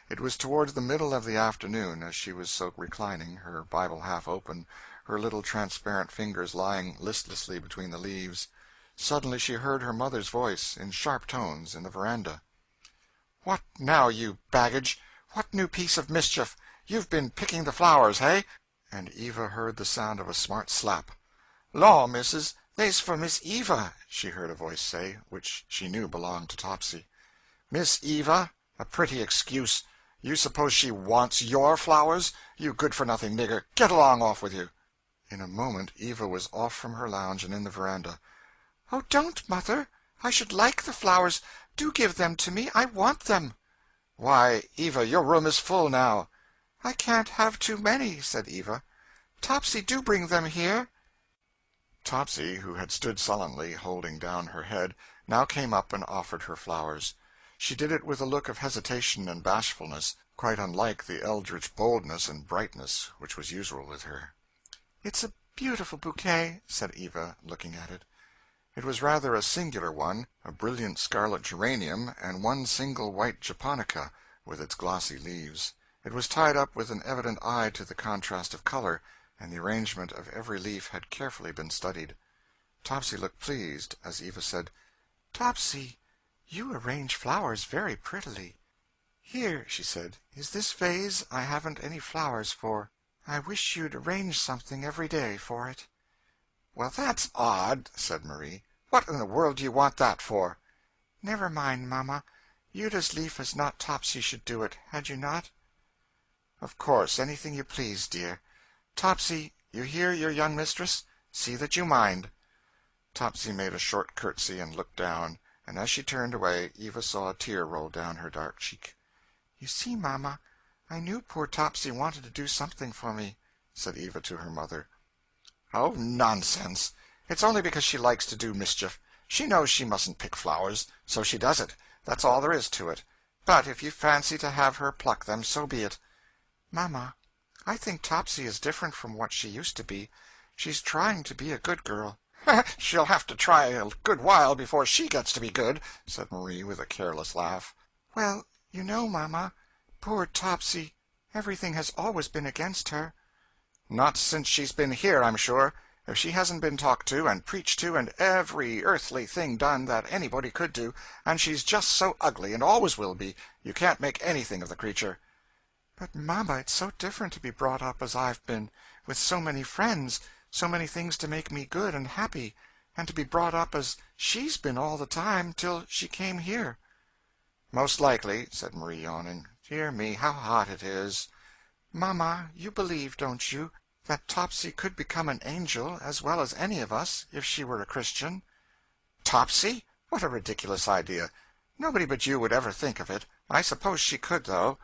It was towards the middle of the afternoon, as she was so reclining, her Bible half open, her little transparent fingers lying listlessly between the leaves. Suddenly she heard her mother's voice, in sharp tones, in the veranda. "What now, you baggage? What new piece of mischief? You've been picking the flowers, hey?" And Eva heard the sound of a smart slap. "Law, missus, they's for Miss Eva," she heard a voice say, which she knew belonged to Topsy. "Miss Eva? A pretty excuse. You suppose she wants your flowers? You good-for-nothing nigger, get along off with you." In a moment Eva was off from her lounge and in the veranda. "Oh, don't, mother. I should like the flowers. Do give them to me. I want them." "Why, Eva, your room is full now." "I can't have too many," said Eva. "Topsy, do bring them here." Topsy, who had stood sullenly, holding down her head, now came up and offered her flowers. She did it with a look of hesitation and bashfulness, quite unlike the eldritch boldness and brightness which was usual with her. "It's a beautiful bouquet," said Eva, looking at it. It was rather a singular one, a brilliant scarlet geranium, and one single white japonica, with its glossy leaves. It was tied up with an evident eye to the contrast of color, and the arrangement of every leaf had carefully been studied. Topsy looked pleased, as Eva said, "Topsy, you arrange flowers very prettily. Here," she said, "is this vase I haven't any flowers for. I wish you'd arrange something every day for it." "Well, that's odd," said Marie. "What in the world do you want that for?" "Never mind, mamma. You'd as lief as not Topsy should do it, had you not?" "Of course, anything you please, dear. Topsy, you hear your young mistress? See that you mind." Topsy made a short curtsy and looked down, and as she turned away Eva saw a tear roll down her dark cheek. "You see, mamma, I knew poor Topsy wanted to do something for me," said Eva to her mother. "Oh, nonsense! It's only because she likes to do mischief. She knows she mustn't pick flowers, so she does it. That's all there is to it. But if you fancy to have her pluck them, so be it." "Mamma, I think Topsy is different from what she used to be. She's trying to be a good girl." "She'll have to try a good while before she gets to be good," said Marie, with a careless laugh. "Well, you know, mamma, poor Topsy, everything has always been against her." "Not since she's been here, I'm sure. If she hasn't been talked to and preached to and every earthly thing done that anybody could do, and she's just so ugly and always will be, you can't make anything of the creature." "But, mamma, it's so different to be brought up as I've been, with so many friends, so many things to make me good and happy, and to be brought up as she's been all the time, till she came here." "Most likely," said Marie, yawning. "Dear me, how hot it is!" "Mamma, you believe, don't you, that Topsy could become an angel, as well as any of us, if she were a Christian?" "Topsy? What a ridiculous idea! Nobody but you would ever think of it. I suppose she could, though."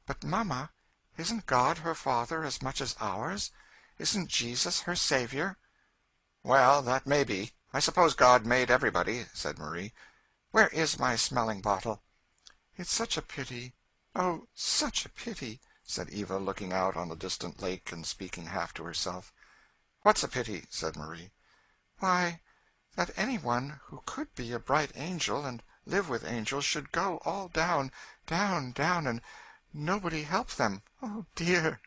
"But, mamma, isn't God her Father as much as ours? Isn't Jesus her Savior?" "Well, that may be. I suppose God made everybody," said Marie. "Where is my smelling bottle?" "It's such a pity. Oh, such a pity," said Eva, looking out on the distant lake and speaking half to herself. "What's a pity?" said Marie. "Why, that anyone who could be a bright angel and live with angels should go all down, down, down, and nobody help them. Oh, dear!"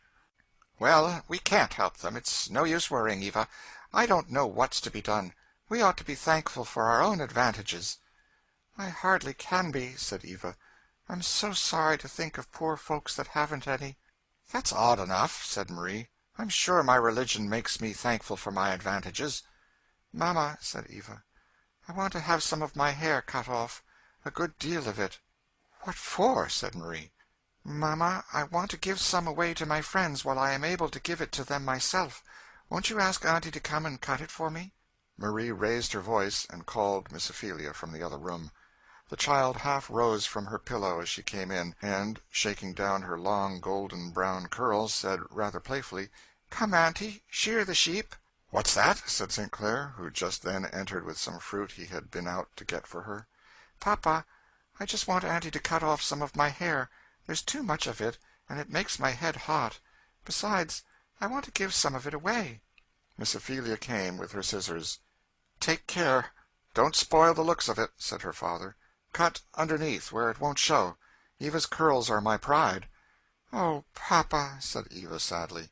"Well, we can't help them. It's no use worrying, Eva. I don't know what's to be done. We ought to be thankful for our own advantages." "I hardly can be," said Eva. "I'm so sorry to think of poor folks that haven't any." "That's odd enough," said Marie. "I'm sure my religion makes me thankful for my advantages." "Mamma," said Eva, "I want to have some of my hair cut off, a good deal of it." "What for?" said Marie. "Mamma, I want to give some away to my friends while I am able to give it to them myself. Won't you ask Auntie to come and cut it for me?" Marie raised her voice and called Miss Ophelia from the other room. The child half rose from her pillow as she came in, and, shaking down her long golden-brown curls, said rather playfully, "Come, Auntie, shear the sheep." "What's that?" said St. Clair, who just then entered with some fruit he had been out to get for her. "Papa, I just want Auntie to cut off some of my hair. There's too much of it, and it makes my head hot. Besides, I want to give some of it away." Miss Ophelia came with her scissors. "Take care. Don't spoil the looks of it," said her father. "Cut underneath, where it won't show. Eva's curls are my pride." "Oh, papa," said Eva sadly.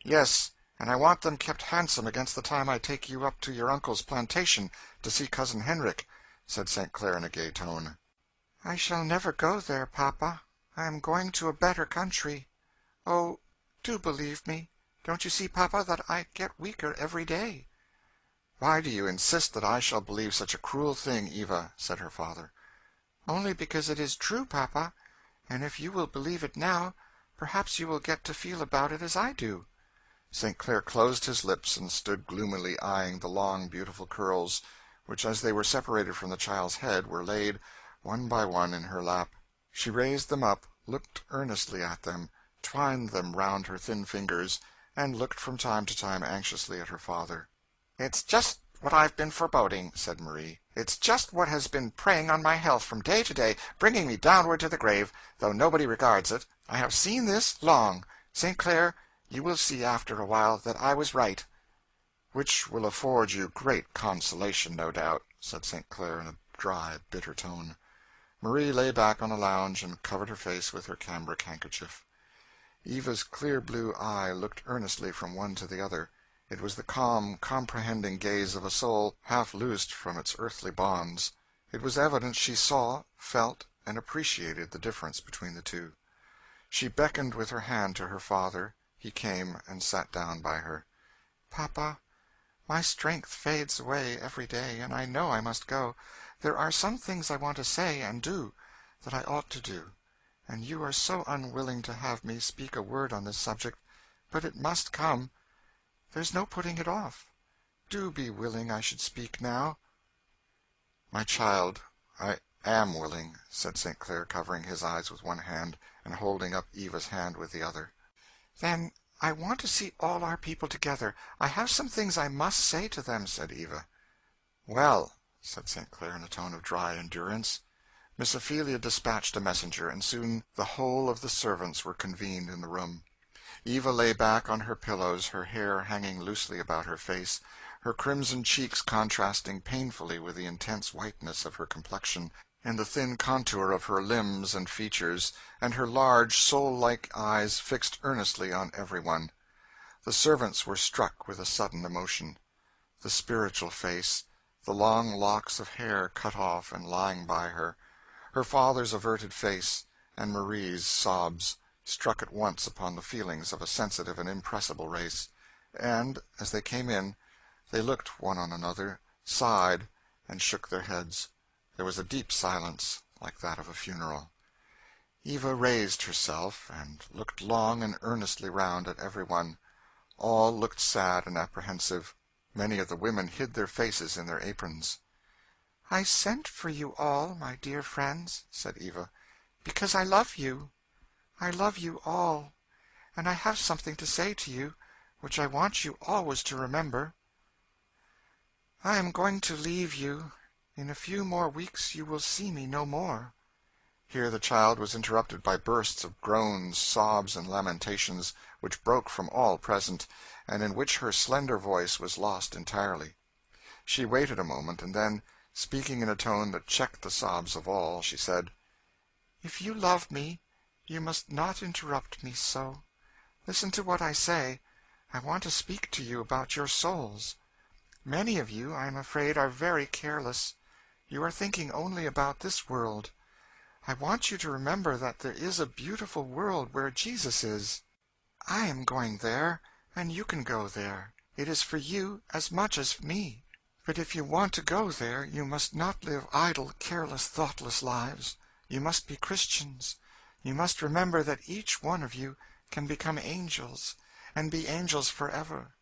"Yes, and I want them kept handsome against the time I take you up to your uncle's plantation to see Cousin Henrik," said St. Clair in a gay tone. "I shall never go there, papa. I am going to a better country. Oh, do believe me. Don't you see, papa, that I get weaker every day?" "Why do you insist that I shall believe such a cruel thing, Eva?" said her father. "Only because it is true, papa. And if you will believe it now, perhaps you will get to feel about it as I do." St. Clair closed his lips and stood gloomily eyeing the long, beautiful curls, which, as they were separated from the child's head, were laid, one by one, in her lap. She raised them up, looked earnestly at them, twined them round her thin fingers, and looked from time to time anxiously at her father. "It's just what I've been foreboding," said Marie. "It's just what has been preying on my health from day to day, bringing me downward to the grave, though nobody regards it. I have seen this long. St. Clair, you will see after a while that I was right." "Which will afford you great consolation, no doubt," said St. Clair in a dry, bitter tone. Marie lay back on a lounge and covered her face with her cambric handkerchief. Eva's clear blue eye looked earnestly from one to the other. It was the calm, comprehending gaze of a soul half loosed from its earthly bonds. It was evident she saw, felt, and appreciated the difference between the two. She beckoned with her hand to her father. He came and sat down by her. "Papa, my strength fades away every day, and I know I must go. There are some things I want to say and do that I ought to do, and you are so unwilling to have me speak a word on this subject, but it must come. There's no putting it off. Do be willing I should speak now." "My child, I am willing," said St. Clair, covering his eyes with one hand and holding up Eva's hand with the other. "Then I want to see all our people together. I have some things I must say to them," said Eva. "Well," said St. Clair in a tone of dry endurance. Miss Ophelia dispatched a messenger, and soon the whole of the servants were convened in the room. Eva lay back on her pillows, her hair hanging loosely about her face, her crimson cheeks contrasting painfully with the intense whiteness of her complexion, and the thin contour of her limbs and features, and her large, soul-like eyes fixed earnestly on every one. The servants were struck with a sudden emotion. The spiritual face, the long locks of hair cut off and lying by her, her father's averted face, and Marie's sobs, struck at once upon the feelings of a sensitive and impressible race, and, as they came in, they looked one on another, sighed, and shook their heads. There was a deep silence, like that of a funeral. Eva raised herself, and looked long and earnestly round at every one. All looked sad and apprehensive. Many of the women hid their faces in their aprons. "I sent for you all, my dear friends," said Eva, "because I love you. I love you all, and I have something to say to you, which I want you always to remember. I am going to leave you. In a few more weeks you will see me no more." Here the child was interrupted by bursts of groans, sobs, and lamentations, which broke from all present, and in which her slender voice was lost entirely. She waited a moment, and then, speaking in a tone that checked the sobs of all, she said, "If you love me, you must not interrupt me so. Listen to what I say. I want to speak to you about your souls. Many of you, I am afraid, are very careless. You are thinking only about this world. I want you to remember that there is a beautiful world where Jesus is. I am going there, and you can go there. It is for you as much as for me. But if you want to go there, you must not live idle, careless, thoughtless lives. You must be Christians. You must remember that each one of you can become angels, and be angels forever.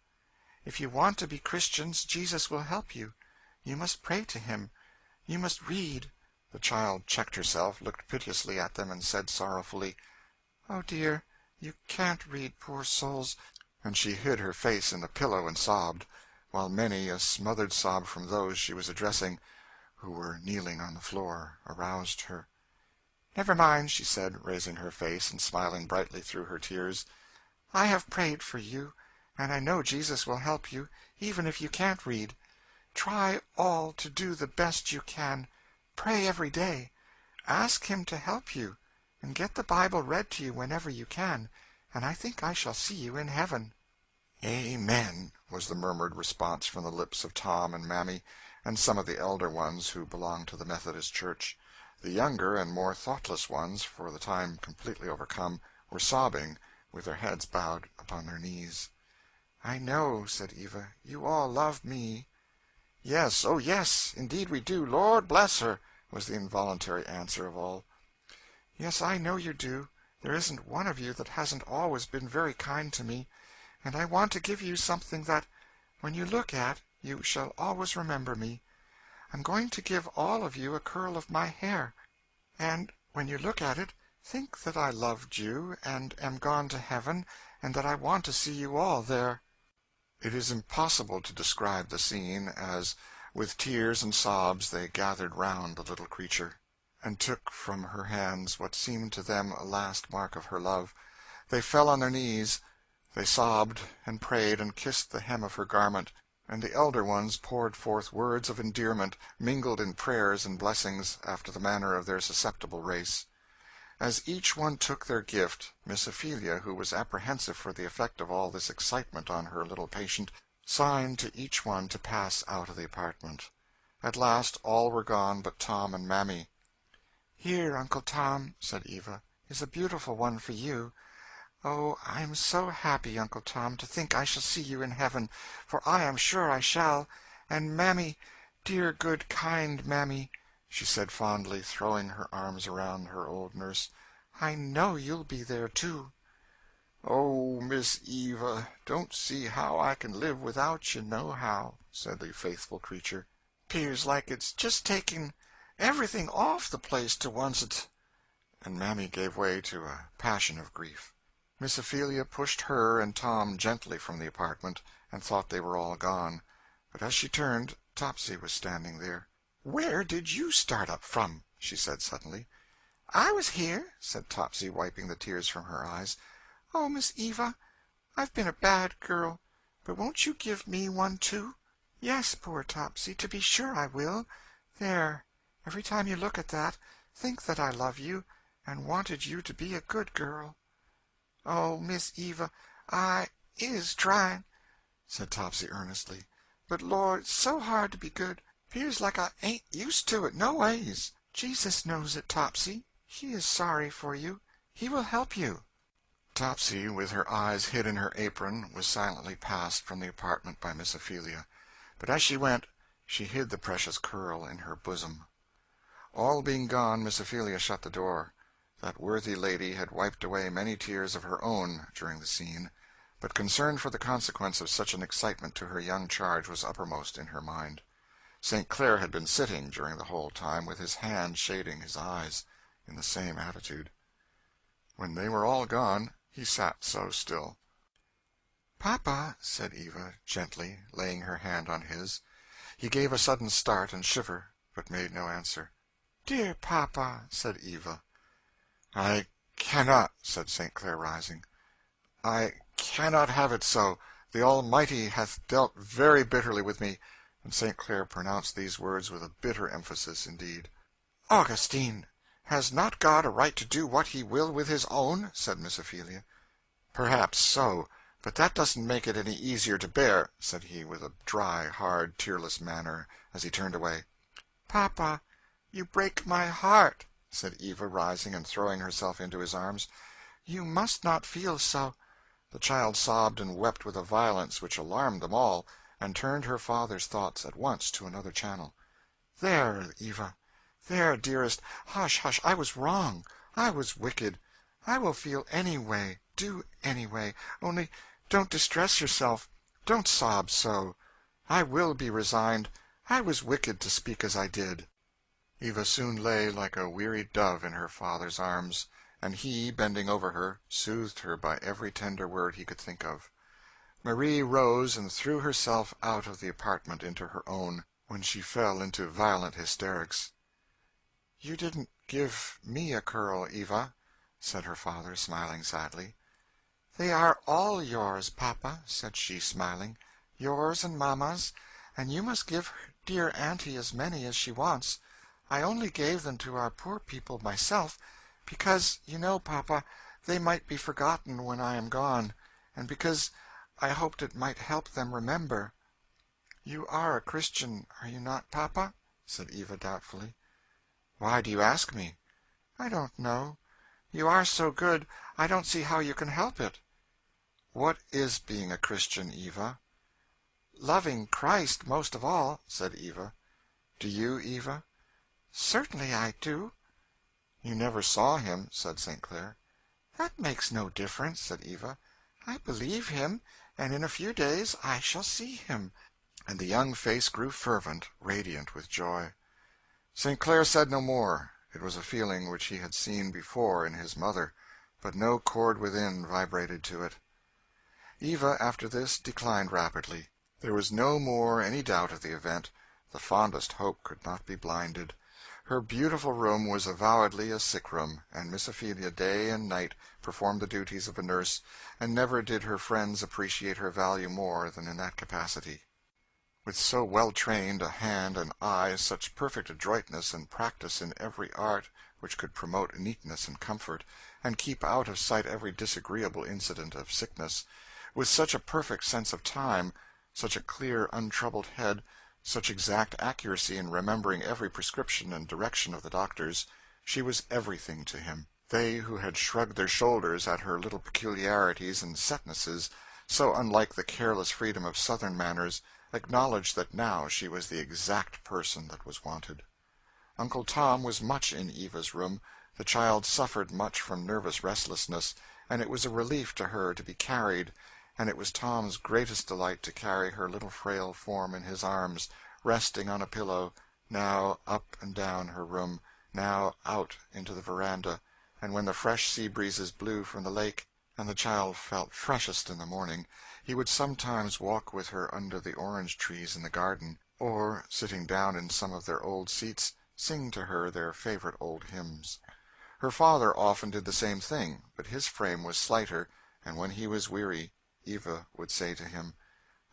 If you want to be Christians, Jesus will help you. You must pray to him. You must read." The child checked herself, looked piteously at them, and said sorrowfully, "Oh, dear, you can't read, poor souls," and she hid her face in the pillow and sobbed, while many a smothered sob from those she was addressing, who were kneeling on the floor, aroused her. "Never mind," she said, raising her face and smiling brightly through her tears. "I have prayed for you, and I know Jesus will help you, even if you can't read. Try all to do the best you can. Pray every day. Ask him to help you, and get the Bible read to you whenever you can, and I think I shall see you in heaven." "Amen," was the murmured response from the lips of Tom and Mammy, and some of the elder ones who belonged to the Methodist Church. The younger and more thoughtless ones, for the time completely overcome, were sobbing, with their heads bowed upon their knees. "I know," said Eva, "you all love me." "Yes, oh yes, indeed we do, Lord bless her," was the involuntary answer of all. "Yes, I know you do. There isn't one of you that hasn't always been very kind to me, and I want to give you something that, when you look at, you shall always remember me. I'm going to give all of you a curl of my hair, and when you look at it, think that I loved you and am gone to heaven, and that I want to see you all there." It is impossible to describe the scene, as, with tears and sobs, they gathered round the little creature, and took from her hands what seemed to them a last mark of her love. They fell on their knees, they sobbed and prayed and kissed the hem of her garment, and the elder ones poured forth words of endearment, mingled in prayers and blessings, after the manner of their susceptible race. As each one took their gift, Miss Ophelia, who was apprehensive for the effect of all this excitement on her little patient, signed to each one to pass out of the apartment. At last all were gone but Tom and Mammy. "Here, Uncle Tom," said Eva, "is a beautiful one for you. Oh, I am so happy, Uncle Tom, to think I shall see you in heaven, for I am sure I shall. And Mammy, dear, good, kind Mammy," she said fondly, throwing her arms around her old nurse, "I know you'll be there, too." "Oh, Miss Eva, don't see how I can live without you, nohow," said the faithful creature. "'Pears like it's just taking everything off the place to oncet." And Mammy gave way to a passion of grief. Miss Ophelia pushed her and Tom gently from the apartment, and thought they were all gone. But as she turned, Topsy was standing there. "Where did you start up from?" she said suddenly. "I was here," said Topsy, wiping the tears from her eyes. "Oh, Miss Eva, I've been a bad girl, but won't you give me one, too?" "Yes, poor Topsy, to be sure I will. There, every time you look at that, think that I love you, and wanted you to be a good girl." "Oh, Miss Eva, I is trying," said Topsy earnestly. "But, Lord, it's so hard to be good. 'Pears like I ain't used to it, no ways. Jesus knows it, Topsy. He is sorry for you. He will help you." Topsy, with her eyes hid in her apron, was silently passed from the apartment by Miss Ophelia. But as she went, she hid the precious curl in her bosom. All being gone, Miss Ophelia shut the door. That worthy lady had wiped away many tears of her own during the scene, but concern for the consequence of such an excitement to her young charge was uppermost in her mind. St. Clair had been sitting, during the whole time, with his hand shading his eyes, in the same attitude. When they were all gone, he sat so still. "Papa," said Eva, gently, laying her hand on his. He gave a sudden start and shiver, but made no answer. "Dear papa," said Eva. "I cannot," said St. Clair, rising. "I cannot have it so. The Almighty hath dealt very bitterly with me." And St. Clair pronounced these words with a bitter emphasis indeed. "Augustine, has not God a right to do what he will with his own?" said Miss Ophelia. "Perhaps so, but that doesn't make it any easier to bear," said he, with a dry, hard, tearless manner, as he turned away. "Papa, you break my heart," said Eva, rising and throwing herself into his arms. "You must not feel so." The child sobbed and wept with a violence which alarmed them all, and turned her father's thoughts at once to another channel. "There, Eva, there, dearest, hush, hush, I was wrong, I was wicked. I will feel any way, do any way, only don't distress yourself, don't sob so. I will be resigned. I was wicked to speak as I did." Eva soon lay like a wearied dove in her father's arms, and he, bending over her, soothed her by every tender word he could think of. Marie rose and threw herself out of the apartment into her own, when she fell into violent hysterics. "You didn't give me a curl, Eva," said her father, smiling sadly. "They are all yours, papa," said she, smiling, "yours and mamma's, and you must give dear auntie as many as she wants. I only gave them to our poor people myself, because, you know, papa, they might be forgotten when I am gone, and because I hoped it might help them remember." "You are a Christian, are you not, papa?" said Eva doubtfully. "Why do you ask me?" "I don't know. You are so good, I don't see how you can help it." "What is being a Christian, Eva?" "Loving Christ most of all," said Eva. "Do you, Eva?" "Certainly I do." "You never saw him," said St. Clair. "That makes no difference," said Eva. "I believe him, and in a few days I shall see him." And the young face grew fervent, radiant with joy. St. Clair said no more. It was a feeling which he had seen before in his mother, but no chord within vibrated to it. Eva, after this, declined rapidly. There was no more any doubt of the event. The fondest hope could not be blinded. Her beautiful room was avowedly a sick-room, and Miss Ophelia day and night performed the duties of a nurse, and never did her friends appreciate her value more than in that capacity. With so well trained a hand and eye, such perfect adroitness and practice in every art which could promote neatness and comfort, and keep out of sight every disagreeable incident of sickness, with such a perfect sense of time, such a clear, untroubled head, such exact accuracy in remembering every prescription and direction of the doctors, she was everything to him. They who had shrugged their shoulders at her little peculiarities and setnesses, so unlike the careless freedom of Southern manners, acknowledged that now she was the exact person that was wanted. Uncle Tom was much in Eva's room. The child suffered much from nervous restlessness, and it was a relief to her to be carried, and it was Tom's greatest delight to carry her little frail form in his arms, resting on a pillow, now up and down her room, now out into the veranda, and when the fresh sea breezes blew from the lake, and the child felt freshest in the morning, he would sometimes walk with her under the orange trees in the garden, or, sitting down in some of their old seats, sing to her their favorite old hymns. Her father often did the same thing, but his frame was slighter, and when he was weary, Eva would say to him,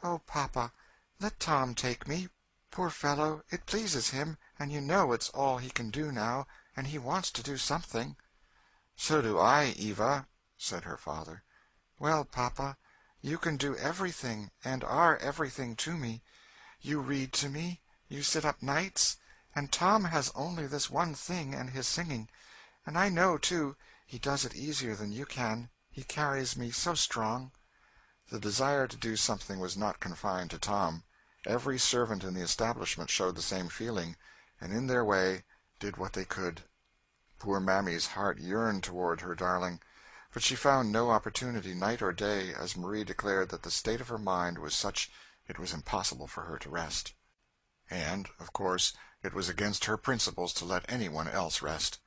"Oh, papa, let Tom take me. Poor fellow, it pleases him, and you know it's all he can do now, and he wants to do something." "So do I, Eva," said her father. "Well, papa, you can do everything, and are everything to me. You read to me, you sit up nights, and Tom has only this one thing and his singing. And I know, too, he does it easier than you can. He carries me so strong." The desire to do something was not confined to Tom. Every servant in the establishment showed the same feeling, and in their way did what they could. Poor Mammy's heart yearned toward her darling, but she found no opportunity night or day, as Marie declared that the state of her mind was such it was impossible for her to rest. And, of course, it was against her principles to let anyone else rest.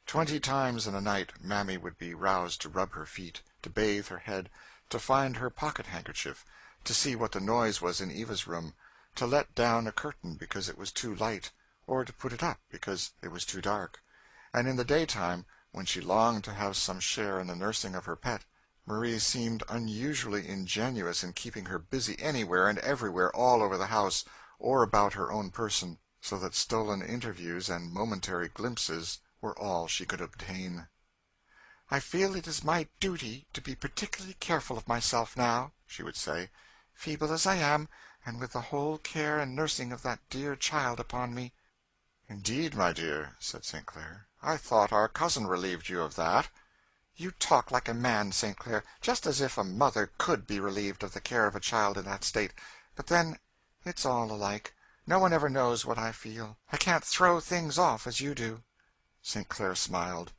20 times in a night Mammy would be roused to rub her feet, to bathe her head, to find her pocket-handkerchief, to see what the noise was in Eva's room, to let down a curtain because it was too light, or to put it up because it was too dark. And in the daytime, when she longed to have some share in the nursing of her pet, Marie seemed unusually ingenuous in keeping her busy anywhere and everywhere all over the house, or about her own person, so that stolen interviews and momentary glimpses were all she could obtain. "I feel it is my duty to be particularly careful of myself now," she would say, "feeble as I am, and with the whole care and nursing of that dear child upon me." "Indeed, my dear," said St. Clair, "I thought our cousin relieved you of that." "You talk like a man, St. Clair, just as if a mother could be relieved of the care of a child in that state. But then, it's all alike. No one ever knows what I feel. I can't throw things off as you do." St. Clair smiled.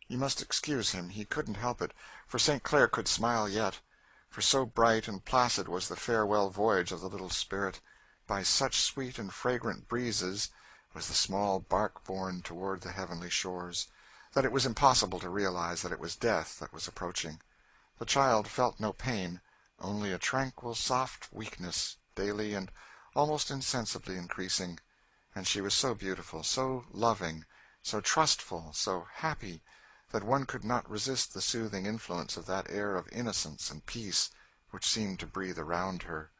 You must excuse him. He couldn't help it, for St. Clair could smile yet. For so bright and placid was the farewell voyage of the little spirit, by such sweet and fragrant breezes was the small bark borne toward the heavenly shores, that it was impossible to realize that it was death that was approaching. The child felt no pain, only a tranquil, soft weakness, daily and almost insensibly increasing. And she was so beautiful, so loving, so trustful, so happy, that one could not resist the soothing influence of that air of innocence and peace which seemed to breathe around her.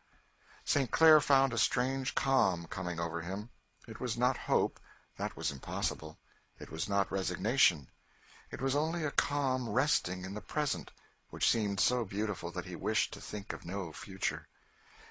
St. Clair found a strange calm coming over him. It was not hope, that was impossible. It was not resignation. It was only a calm resting in the present, which seemed so beautiful that he wished to think of no future.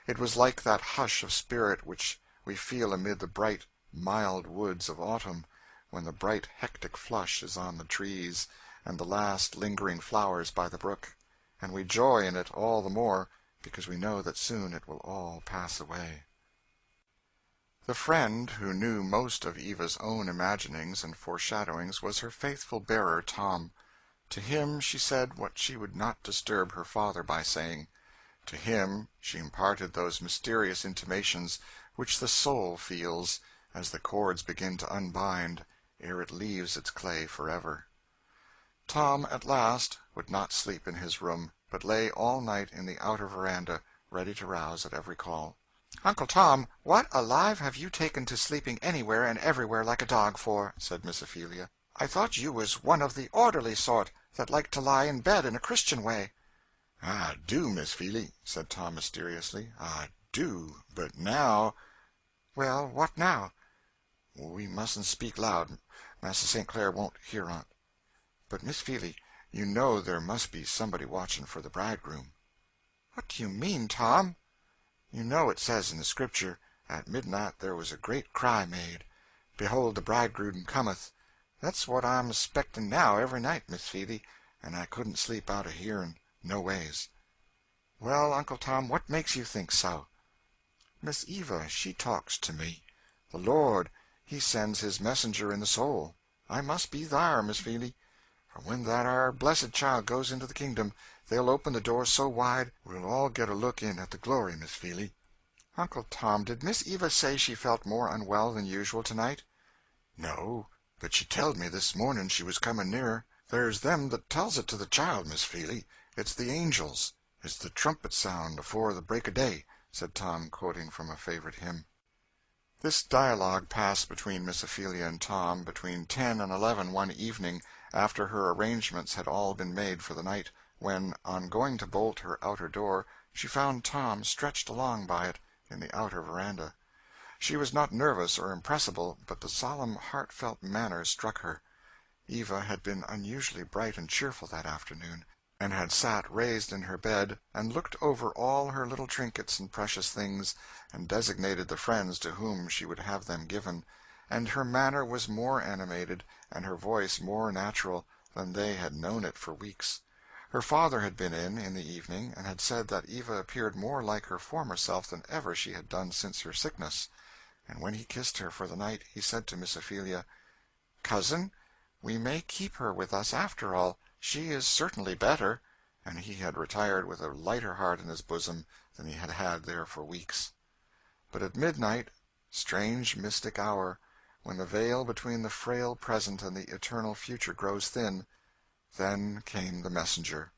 It was like that hush of spirit which we feel amid the bright, mild woods of autumn, when the bright hectic flush is on the trees, and the last lingering flowers by the brook, and we joy in it all the more because we know that soon it will all pass away. The friend who knew most of Eva's own imaginings and foreshadowings was her faithful bearer, Tom. To him she said what she would not disturb her father by saying. To him she imparted those mysterious intimations which the soul feels as the cords begin to unbind ere it leaves its clay forever. Tom, at last, would not sleep in his room, but lay all night in the outer veranda, ready to rouse at every call. "Uncle Tom, what alive have you taken to sleeping anywhere and everywhere like a dog for?" said Miss Ophelia. "I thought you was one of the orderly sort that liked to lie in bed in a Christian way." "I do, Miss Feely," said Tom mysteriously. "I do. But now—" "Well, what now?" "We mustn't speak loud. Master St. Clair won't hear on't. But, Miss Feely, you know there must be somebody watching for the bridegroom." "What do you mean, Tom?" "You know it says in the Scripture, at midnight there was a great cry made, Behold, the bridegroom cometh. That's what I'm expecting now every night, Miss Feely, and I couldn't sleep out of hearing, no ways." "Well, Uncle Tom, what makes you think so?" "Miss Eva, she talks to me. The Lord, he sends his messenger in the soul. I must be thar, Miss Feely. For when that our blessed child goes into the kingdom, they'll open the door so wide we'll all get a look in at the glory, Miss Feely." "Uncle Tom, did Miss Eva say she felt more unwell than usual tonight?" "No, but she telled me this morning she was coming nearer. There's them that tells it to the child, Miss Feely. It's the angels. It's the trumpet sound afore the break of day," said Tom, quoting from a favorite hymn. This dialogue passed between Miss Ophelia and Tom between 10 and 11 one evening, after her arrangements had all been made for the night, when, on going to bolt her outer door, she found Tom stretched along by it in the outer veranda. She was not nervous or impressible, but the solemn, heartfelt manner struck her. Eva had been unusually bright and cheerful that afternoon, and had sat raised in her bed, and looked over all her little trinkets and precious things, and designated the friends to whom she would have them given, and her manner was more animated, and her voice more natural, than they had known it for weeks. Her father had been in the evening, and had said that Eva appeared more like her former self than ever she had done since her sickness. And when he kissed her for the night, he said to Miss Ophelia, "Cousin, we may keep her with us after all. She is certainly better," and he had retired with a lighter heart in his bosom than he had had there for weeks. But at midnight, strange mystic hour, when the veil between the frail present and the eternal future grows thin, then came the messenger.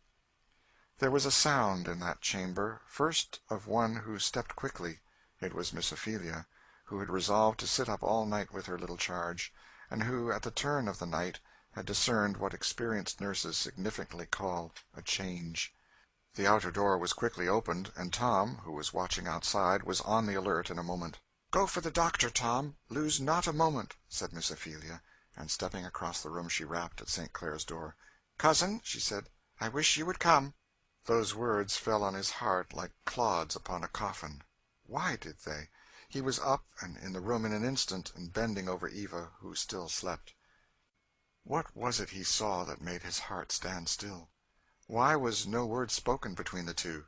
There was a sound in that chamber, first of one who stepped quickly. It was Miss Ophelia, who had resolved to sit up all night with her little charge, and who, at the turn of the night, had discerned what experienced nurses significantly call a change. The outer door was quickly opened, and Tom, who was watching outside, was on the alert in a moment. "Go for the doctor, Tom. Lose not a moment," said Miss Ophelia, and stepping across the room she rapped at St. Clair's door. "Cousin," she said, "I wish you would come." Those words fell on his heart like clods upon a coffin. Why did they? He was up and in the room in an instant, and bending over Eva, who still slept. What was it he saw that made his heart stand still? Why was no word spoken between the two?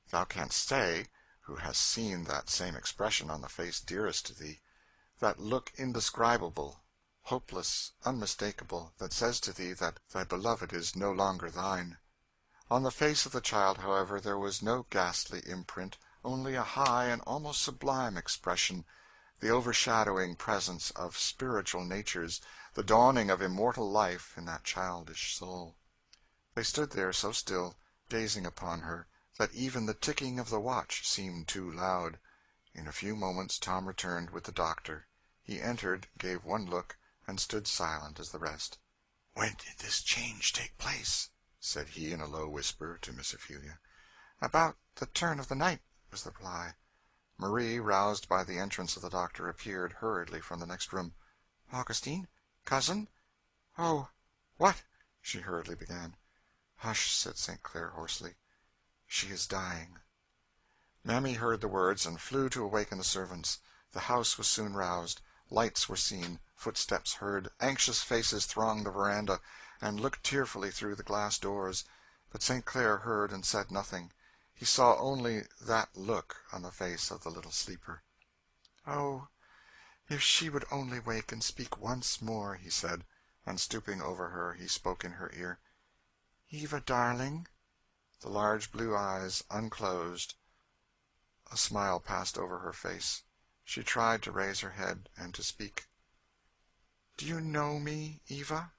Thou canst say, who hast seen that same expression on the face dearest to thee, that look indescribable, hopeless, unmistakable, that says to thee that thy beloved is no longer thine. On the face of the child, however, there was no ghastly imprint, only a high and almost sublime expression, the overshadowing presence of spiritual natures, the dawning of immortal life in that childish soul. They stood there so still, gazing upon her, that even the ticking of the watch seemed too loud. In a few moments Tom returned with the doctor. He entered, gave one look, and stood silent as the rest. "When did this change take place?" said he in a low whisper to Miss Ophelia. "About the turn of the night," was the reply. Marie, roused by the entrance of the doctor, appeared hurriedly from the next room. "Augustine? Cousin? Oh, what—" she hurriedly began. "Hush," said St. Clair hoarsely. "She is dying." Mammy heard the words, and flew to awaken the servants. The house was soon roused. Lights were seen, footsteps heard, anxious faces thronged the veranda, and looked tearfully through the glass doors. But St. Clair heard and said nothing. He saw only that look on the face of the little sleeper. "Oh, if she would only wake and speak once more," he said, and stooping over her he spoke in her ear. "Eva, darling." The large blue eyes unclosed. A smile passed over her face. She tried to raise her head and to speak. "Do you know me, Eva?"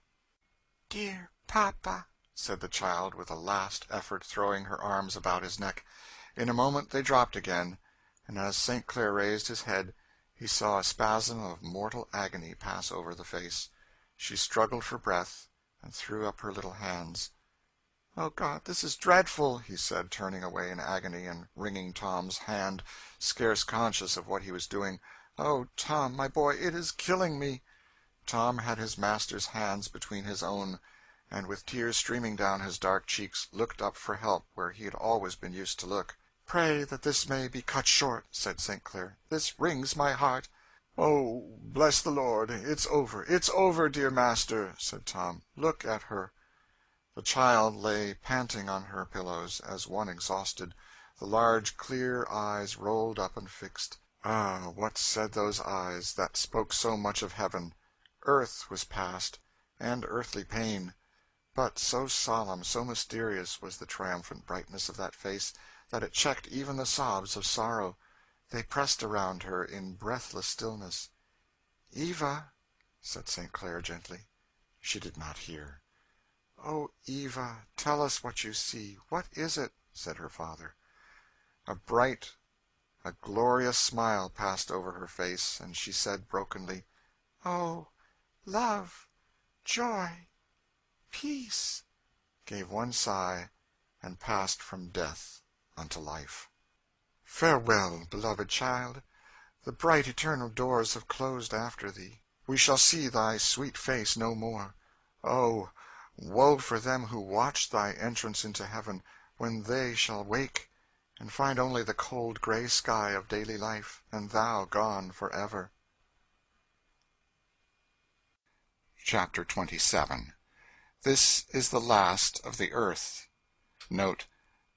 "Dear papa," said the child, with a last effort, throwing her arms about his neck. In a moment they dropped again, and as St. Clair raised his head, he saw a spasm of mortal agony pass over the face. She struggled for breath, and threw up her little hands. "Oh, God, this is dreadful," he said, turning away in agony and wringing Tom's hand, scarce conscious of what he was doing. "Oh, Tom, my boy, it is killing me." Tom had his master's hands between his own, and with tears streaming down his dark cheeks, looked up for help where he had always been used to look. "Pray that this may be cut short," said St. Clair. "This wrings my heart." "Oh, bless the Lord, it's over, dear master," said Tom. "Look at her." The child lay panting on her pillows, as one exhausted, the large clear eyes rolled up and fixed. Ah, what said those eyes, that spoke so much of heaven? Earth was past, and earthly pain. But so solemn, so mysterious was the triumphant brightness of that face, that it checked even the sobs of sorrow. They pressed around her in breathless stillness. "Eva," said St. Clair gently. She did not hear. "Oh, Eva, tell us what you see. What is it?" said her father. A bright, a glorious smile passed over her face, and she said brokenly, "Oh, love, joy, peace," gave one sigh, and passed from death unto life. "Farewell, beloved child. The bright eternal doors have closed after thee. We shall see thy sweet face no more. Oh, woe for them who watch thy entrance into heaven, when they shall wake, and find only the cold gray sky of daily life, and thou gone forever." Chapter 27. This is the last of the earth. Note: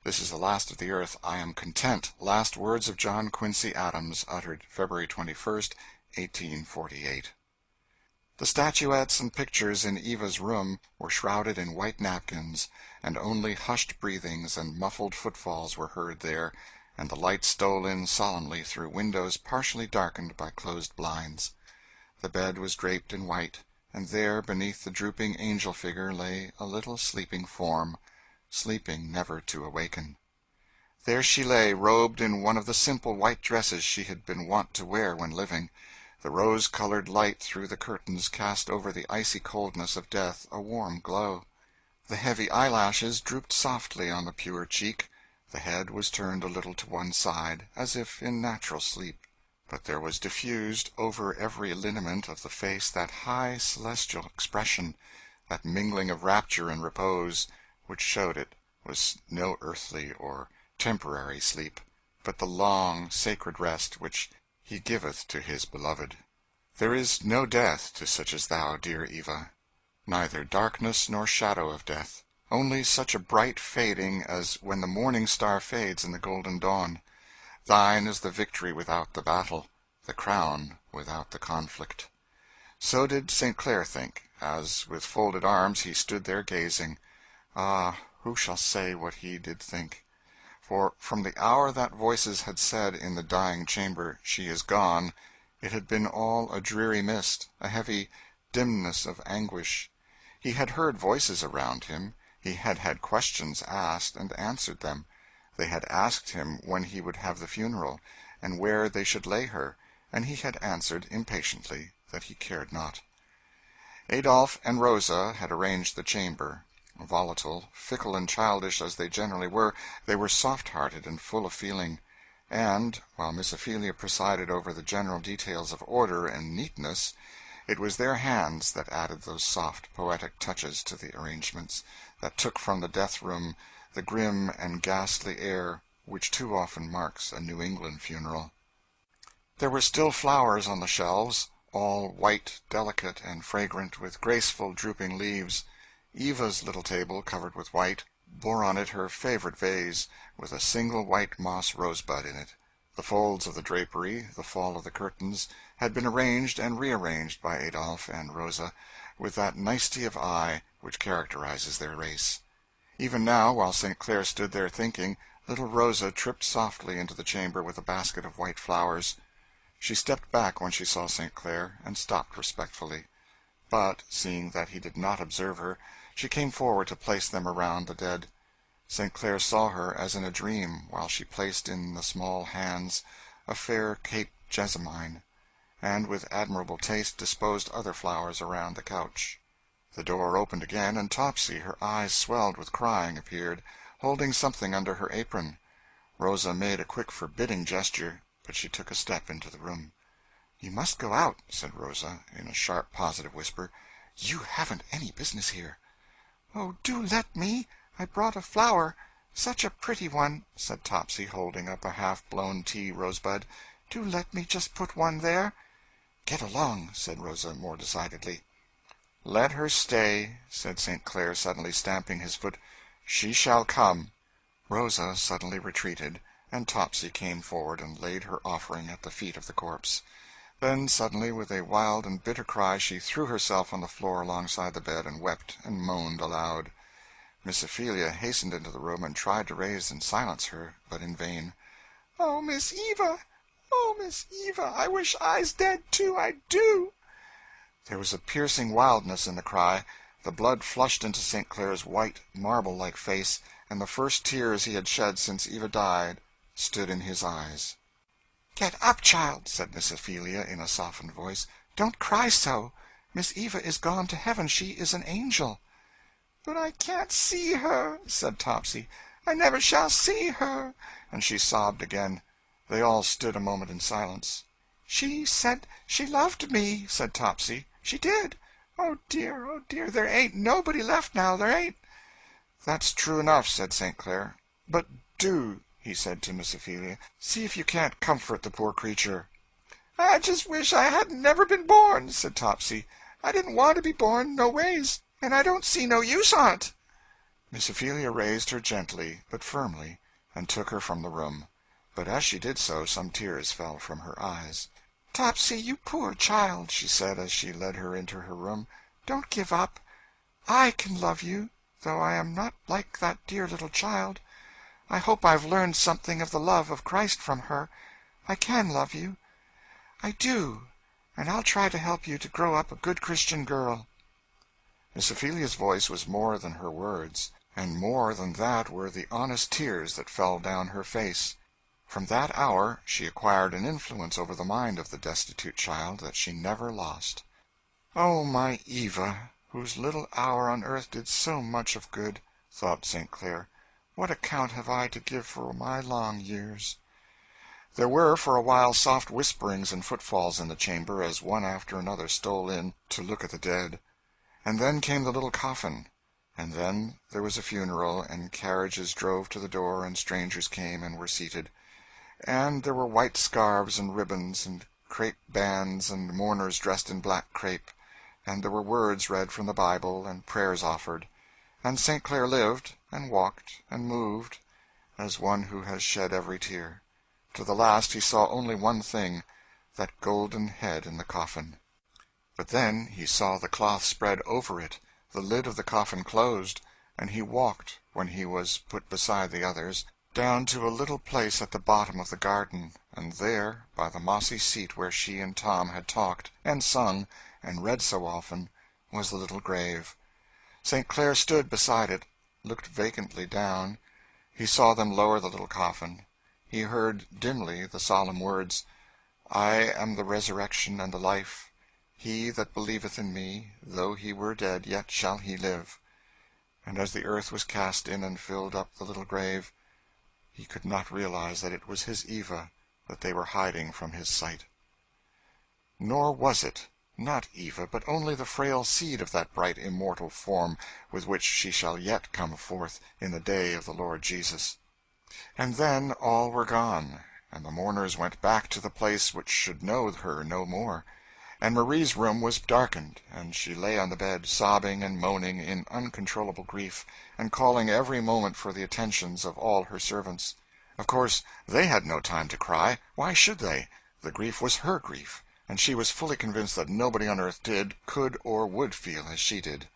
This is the last of the earth, I am content. Last words of John Quincy Adams, uttered February 21st, 1848. The statuettes and pictures in Eva's room were shrouded in white napkins, and only hushed breathings and muffled footfalls were heard there, and the light stole in solemnly through windows partially darkened by closed blinds. The bed was draped in white, and there, beneath the drooping angel figure, lay a little sleeping form, sleeping never to awaken. There she lay, robed in one of the simple white dresses she had been wont to wear when living. The rose-colored light through the curtains cast over the icy coldness of death a warm glow. The heavy eyelashes drooped softly on the pure cheek. The head was turned a little to one side, as if in natural sleep. But there was diffused over every lineament of the face that high celestial expression, that mingling of rapture and repose, which showed it was no earthly or temporary sleep, but the long, sacred rest which he giveth to his beloved. There is no death to such as thou, dear Eva, neither darkness nor shadow of death, only such a bright fading as when the morning star fades in the golden dawn. Thine is the victory without the battle, the crown without the conflict. So did St. Clair think, as with folded arms he stood there gazing. Ah, who shall say what he did think? For from the hour that voices had said in the dying chamber, "She is gone," it had been all a dreary mist, a heavy dimness of anguish. He had heard voices around him, he had had questions asked, and answered them. They had asked him when he would have the funeral, and where they should lay her, and he had answered impatiently that he cared not. Adolphe and Rosa had arranged the chamber. Volatile, fickle and childish as they generally were, they were soft-hearted and full of feeling, and, while Miss Ophelia presided over the general details of order and neatness, it was their hands that added those soft, poetic touches to the arrangements, that took from the death-room the grim and ghastly air which too often marks a New England funeral. There were still flowers on the shelves, all white, delicate, and fragrant, with graceful drooping leaves. Eva's little table, covered with white, bore on it her favorite vase, with a single white moss rosebud in it. The folds of the drapery, the fall of the curtains, had been arranged and rearranged by Adolphe and Rosa, with that nicety of eye which characterizes their race. Even now, while St. Clair stood there thinking, little Rosa tripped softly into the chamber with a basket of white flowers. She stepped back when she saw St. Clair, and stopped respectfully. But, seeing that he did not observe her, She came forward to place them around the dead. St. Clair saw her as in a dream while she placed in the small hands a fair Cape jessamine, and with admirable taste disposed other flowers around the couch. The door opened again, and Topsy, her eyes swelled with crying, appeared, holding something under her apron. Rosa made a quick forbidding gesture, but she took a step into the room. "You must go out," said Rosa, in a sharp, positive whisper. "You haven't any business here." "Oh, do let me! I brought a flower. Such a pretty one," said Topsy, holding up a half-blown tea rosebud. "Do let me just put one there." "Get along," said Rosa, more decidedly. "Let her stay," said St. Clair, suddenly stamping his foot. "She shall come." Rosa suddenly retreated, and Topsy came forward and laid her offering at the feet of the corpse. Then suddenly, with a wild and bitter cry, she threw herself on the floor alongside the bed and wept and moaned aloud. Miss Ophelia hastened into the room and tried to raise and silence her, but in vain. "Oh, Miss Eva! Oh, Miss Eva! I wish I's dead, too, I do!" There was a piercing wildness in the cry. The blood flushed into St. Clair's white, marble-like face, and the first tears he had shed since Eva died stood in his eyes. "Get up, child," said Miss Ophelia, in a softened voice. "Don't cry so. Miss Eva is gone to heaven. She is an angel." "But I can't see her," said Topsy. "I never shall see her." And she sobbed again. They all stood a moment in silence. "She said she loved me," said Topsy. "She did. Oh, dear, there ain't nobody left now, there ain't." "That's true enough," said St. Clair. "But do," he said to Miss Ophelia, "see if you can't comfort the poor creature." "I just wish I hadn't never been born," said Topsy. "I didn't want to be born, no ways, and I don't see no use on't." Miss Ophelia raised her gently but firmly, and took her from the room. But as she did so, some tears fell from her eyes. "Topsy, you poor child," she said as she led her into her room, "don't give up. I can love you, though I am not like that dear little child. I hope I've learned something of the love of Christ from her. I can love you. I do, and I'll try to help you to grow up a good Christian girl." Miss Ophelia's voice was more than her words, and more than that were the honest tears that fell down her face. From that hour she acquired an influence over the mind of the destitute child that she never lost. "Oh, my Eva, whose little hour on earth did so much of good," thought St. Clair, "what account have I to give for my long years?" There were for a while soft whisperings and footfalls in the chamber as one after another stole in to look at the dead. And then came the little coffin, and then there was a funeral, and carriages drove to the door, and strangers came and were seated. And there were white scarves and ribbons, and crape bands, and mourners dressed in black crape, and there were words read from the Bible, and prayers offered, and St. Clair lived, and walked, and moved, as one who has shed every tear. To the last he saw only one thing, that golden head in the coffin. But then he saw the cloth spread over it, the lid of the coffin closed, and he walked, when he was put beside the others, down to a little place at the bottom of the garden, and there, by the mossy seat where she and Tom had talked, and sung, and read so often, was the little grave. St. Clair stood beside it, looked vacantly down. He saw them lower the little coffin. He heard dimly the solemn words, "I am the resurrection and the life. He that believeth in me, though he were dead, yet shall he live." And as the earth was cast in and filled up the little grave, he could not realize that it was his Eva that they were hiding from his sight. Nor was it, not Eva, but only the frail seed of that bright immortal form with which she shall yet come forth in the day of the Lord Jesus. And then all were gone, and the mourners went back to the place which should know her no more, and Marie's room was darkened, and she lay on the bed, sobbing and moaning in uncontrollable grief, and calling every moment for the attentions of all her servants. Of course they had no time to cry. Why should they? The grief was her grief, and she was fully convinced that nobody on earth did, could, or would feel as she did.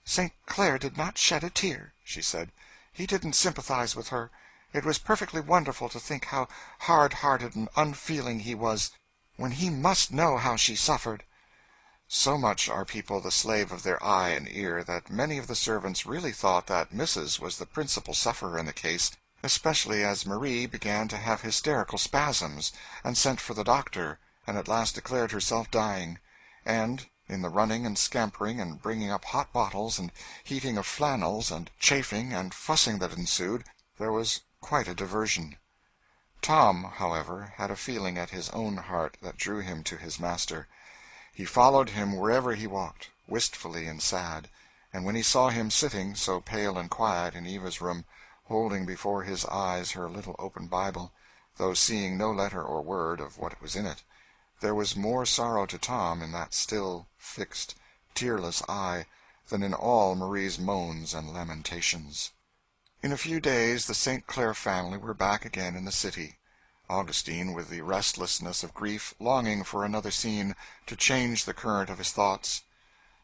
"St. Clair did not shed a tear," she said. "He didn't sympathize with her. It was perfectly wonderful to think how hard-hearted and unfeeling he was, when he must know how she suffered." So much are people the slave of their eye and ear that many of the servants really thought that Mrs. was the principal sufferer in the case, especially as Marie began to have hysterical spasms, and sent for the doctor, and at last declared herself dying, and, in the running and scampering and bringing up hot bottles and heating of flannels and chafing and fussing that ensued, there was quite a diversion. Tom, however, had a feeling at his own heart that drew him to his master. He followed him wherever he walked, wistfully and sad, and when he saw him sitting, so pale and quiet, in Eva's room, holding before his eyes her little open Bible, though seeing no letter or word of what was in it, there was more sorrow to Tom in that still, fixed, tearless eye than in all Marie's moans and lamentations. In a few days the St. Clair family were back again in the city. Augustine, with the restlessness of grief, longing for another scene to change the current of his thoughts.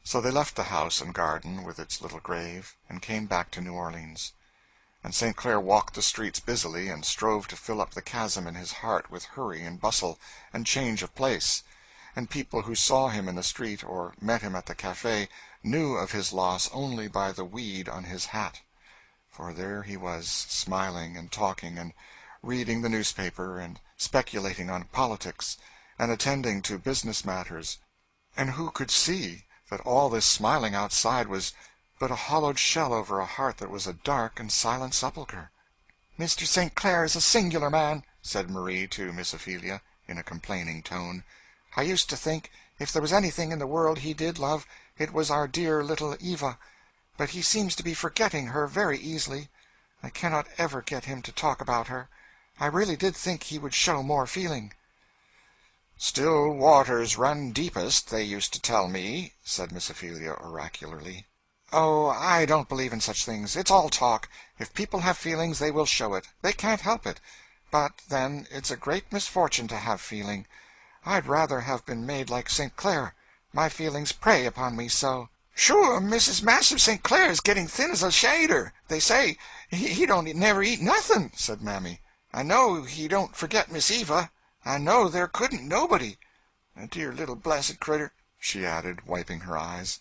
So they left the house and garden with its little grave, and came back to New Orleans. And St. Clair walked the streets busily, and strove to fill up the chasm in his heart with hurry and bustle and change of place, and people who saw him in the street or met him at the café knew of his loss only by the weed on his hat. For there he was, smiling and talking and reading the newspaper, and speculating on politics, and attending to business matters, and who could see that all this smiling outside was but a hollowed shell over a heart that was a dark and silent sepulchre? "Mr. St. Clair is a singular man," said Marie to Miss Ophelia, in a complaining tone. "I used to think, if there was anything in the world he did love, it was our dear little Eva, but he seems to be forgetting her very easily. I cannot ever get him to talk about her. I really did think he would show more feeling." "Still waters run deepest, they used to tell me," said Miss Ophelia oracularly. "Oh, I don't believe in such things. It's all talk. If people have feelings, they will show it. They can't help it. But, then, it's a great misfortune to have feeling. I'd rather have been made like St. Clair. My feelings prey upon me so." "Sure, Master St. Clair is getting thin as a shader. They say he don't never eat nothing," said Mammy. "I know he don't forget Miss Eva. I know there couldn't nobody. A dear little blessed critter," she added, wiping her eyes.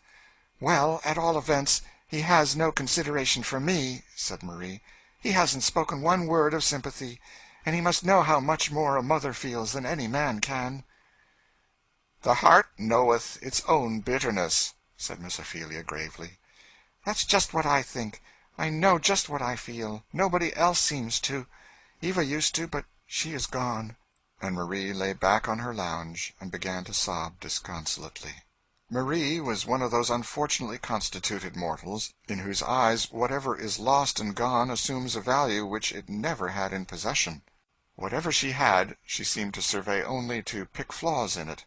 "Well, at all events, he has no consideration for me," said Marie. "He hasn't spoken one word of sympathy, and he must know how much more a mother feels than any man can." "The heart knoweth its own bitterness," said Miss Ophelia gravely. "That's just what I think. I know just what I feel. Nobody else seems to. Eva used to, but she is gone." And Marie lay back on her lounge and began to sob disconsolately. Marie was one of those unfortunately constituted mortals in whose eyes whatever is lost and gone assumes a value which it never had in possession. Whatever she had, she seemed to survey only to pick flaws in it,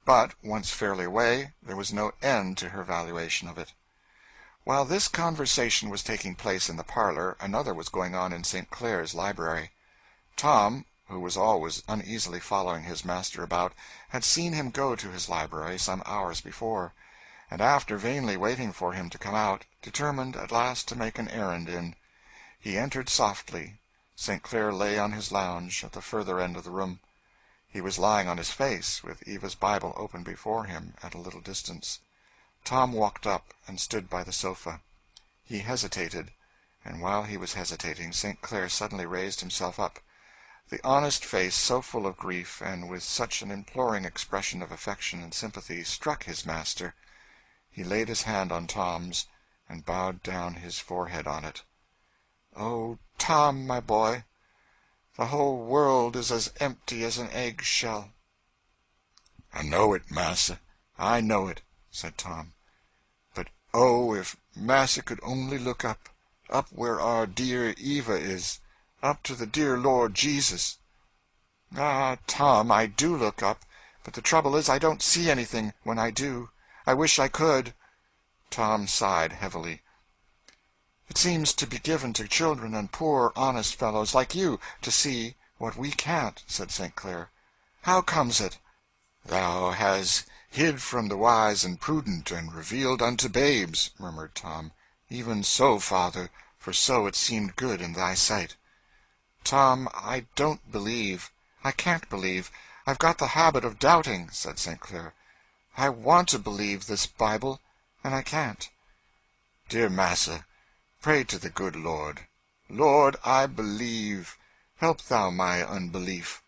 but, once fairly away, there was no end to her valuation of it. While this conversation was taking place in the parlor, another was going on in St. Clair's library. Tom, who was always uneasily following his master about, had seen him go to his library some hours before, and after vainly waiting for him to come out, determined at last to make an errand in. He entered softly. St. Clair lay on his lounge at the further end of the room. He was lying on his face, with Eva's Bible open before him at a little distance. Tom walked up and stood by the sofa. He hesitated, and while he was hesitating, St. Clair suddenly raised himself up. The honest face, so full of grief, and with such an imploring expression of affection and sympathy, struck his master. He laid his hand on Tom's, and bowed down his forehead on it. "Oh, Tom, my boy, the whole world is as empty as an egg-shell." "I know it, Massa, I know it," said Tom. "But oh, if Massa could only look up where our dear Eva is, up to the dear Lord Jesus." "Ah, Tom, I do look up, but the trouble is I don't see anything when I do. I wish I could." Tom sighed heavily. "It seems to be given to children and poor, honest fellows like you to see what we can't," said St. Clair. "How comes it?" "Thou has hid from the wise and prudent, and revealed unto babes," murmured Tom. "Even so, Father, for so it seemed good in thy sight." "Tom, I don't believe. I can't believe. I've got the habit of doubting," said St. Clair. I want to believe this Bible, and I can't." "Dear Massa, pray to the good Lord. Lord, I believe. Help thou my unbelief."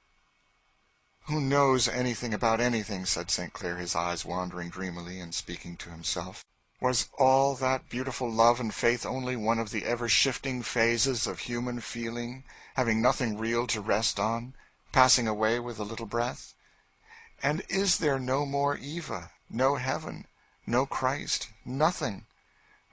"Who knows anything about anything?" said St. Clair, his eyes wandering dreamily, and speaking to himself. Was all that beautiful love and faith only one of the ever-shifting phases of human feeling, having nothing real to rest on, passing away with a little breath? And is there no more Eva, no heaven, no Christ, nothing?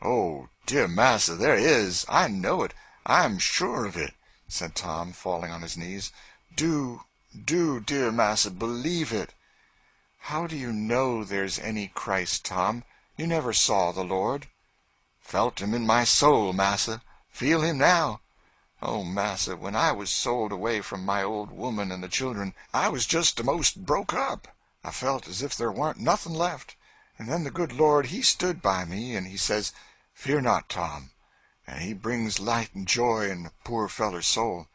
"Oh, dear Massa, there is. I know it. I'm sure of it," said Tom, falling on his knees. "Do, dear Massa, believe it." "How do you know there's any Christ, Tom? You never saw the Lord." "Felt him in my soul, Massa. Feel him now. Oh, Massa, when I was sold away from my old woman and the children, I was just the most broke up. I felt as if there warn't nothing left. And then the good Lord, he stood by me, and he says, 'Fear not, Tom.' And he brings light and joy in a poor feller's soul,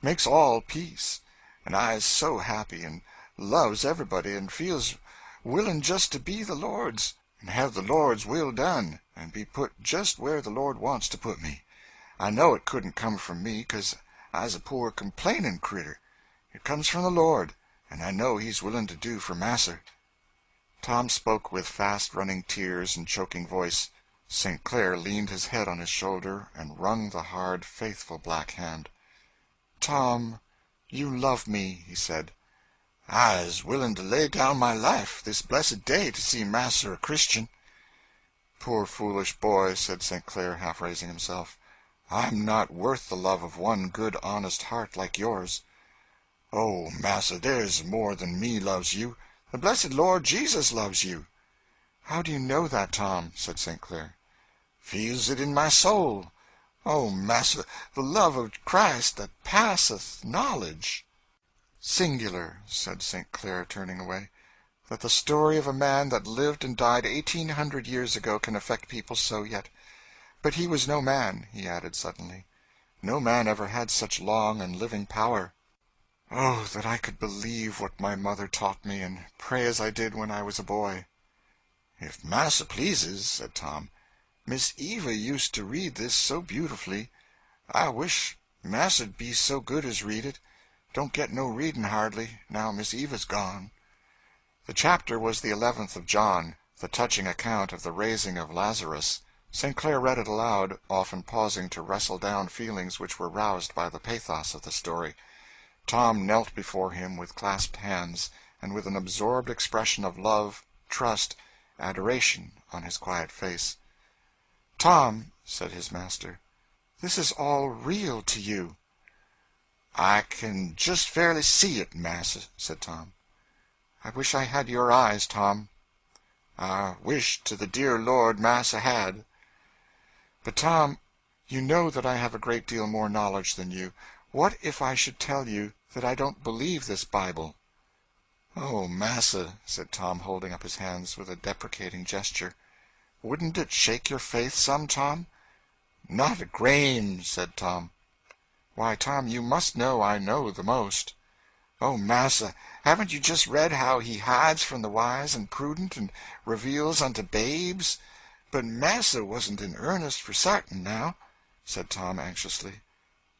makes all peace. And I is so happy, and loves everybody, and feels willing just to be the Lord's, and have the Lord's will done, and be put just where the Lord wants to put me. I know it couldn't come from me, 'cause I's a poor complaining critter. It comes from the Lord, and I know he's willing to do for Masser." Tom spoke with fast-running tears and choking voice. St. Clair leaned his head on his shoulder and wrung the hard, faithful black hand. "Tom, you love me," he said. "I's willing to lay down my life this blessed day to see Masser a Christian." "Poor foolish boy," said St. Clair, half raising himself. "I'm not worth the love of one good honest heart like yours." "Oh, Massa, there's more than me loves you. The blessed Lord Jesus loves you." "How do you know that, Tom?" said St. Clair. "Feels it in my soul. Oh, Massa, the love of Christ that passeth knowledge." "Singular," said St. Clair, turning away, "that the story of a man that lived and died 1800 years ago can affect people so yet. But he was no man," he added suddenly. "No man ever had such long and living power. Oh, that I could believe what my mother taught me, and pray as I did when I was a boy." "If Massa pleases," said Tom, "Miss Eva used to read this so beautifully. I wish Massa'd be so good as read it. Don't get no reading hardly, now Miss Eva's gone." The chapter was the 11th of John, the touching account of the raising of Lazarus. St. Clair read it aloud, often pausing to wrestle down feelings which were roused by the pathos of the story. Tom knelt before him with clasped hands, and with an absorbed expression of love, trust, adoration on his quiet face. "Tom," said his master, "this is all real to you." "I can just fairly see it, Massa," said Tom. "I wish I had your eyes, Tom." "I wish to the dear Lord Massa had." "But, Tom, you know that I have a great deal more knowledge than you. What if I should tell you that I don't believe this Bible?" "Oh, Massa," said Tom, holding up his hands with a deprecating gesture, "wouldn't it shake your faith some, Tom?" "Not a grain," said Tom. "Why, Tom, you must know I know the most." "Oh, Massa, haven't you just read how he hides from the wise and prudent, and reveals unto babes? But Massa wasn't in earnest for sartain, now," said Tom anxiously.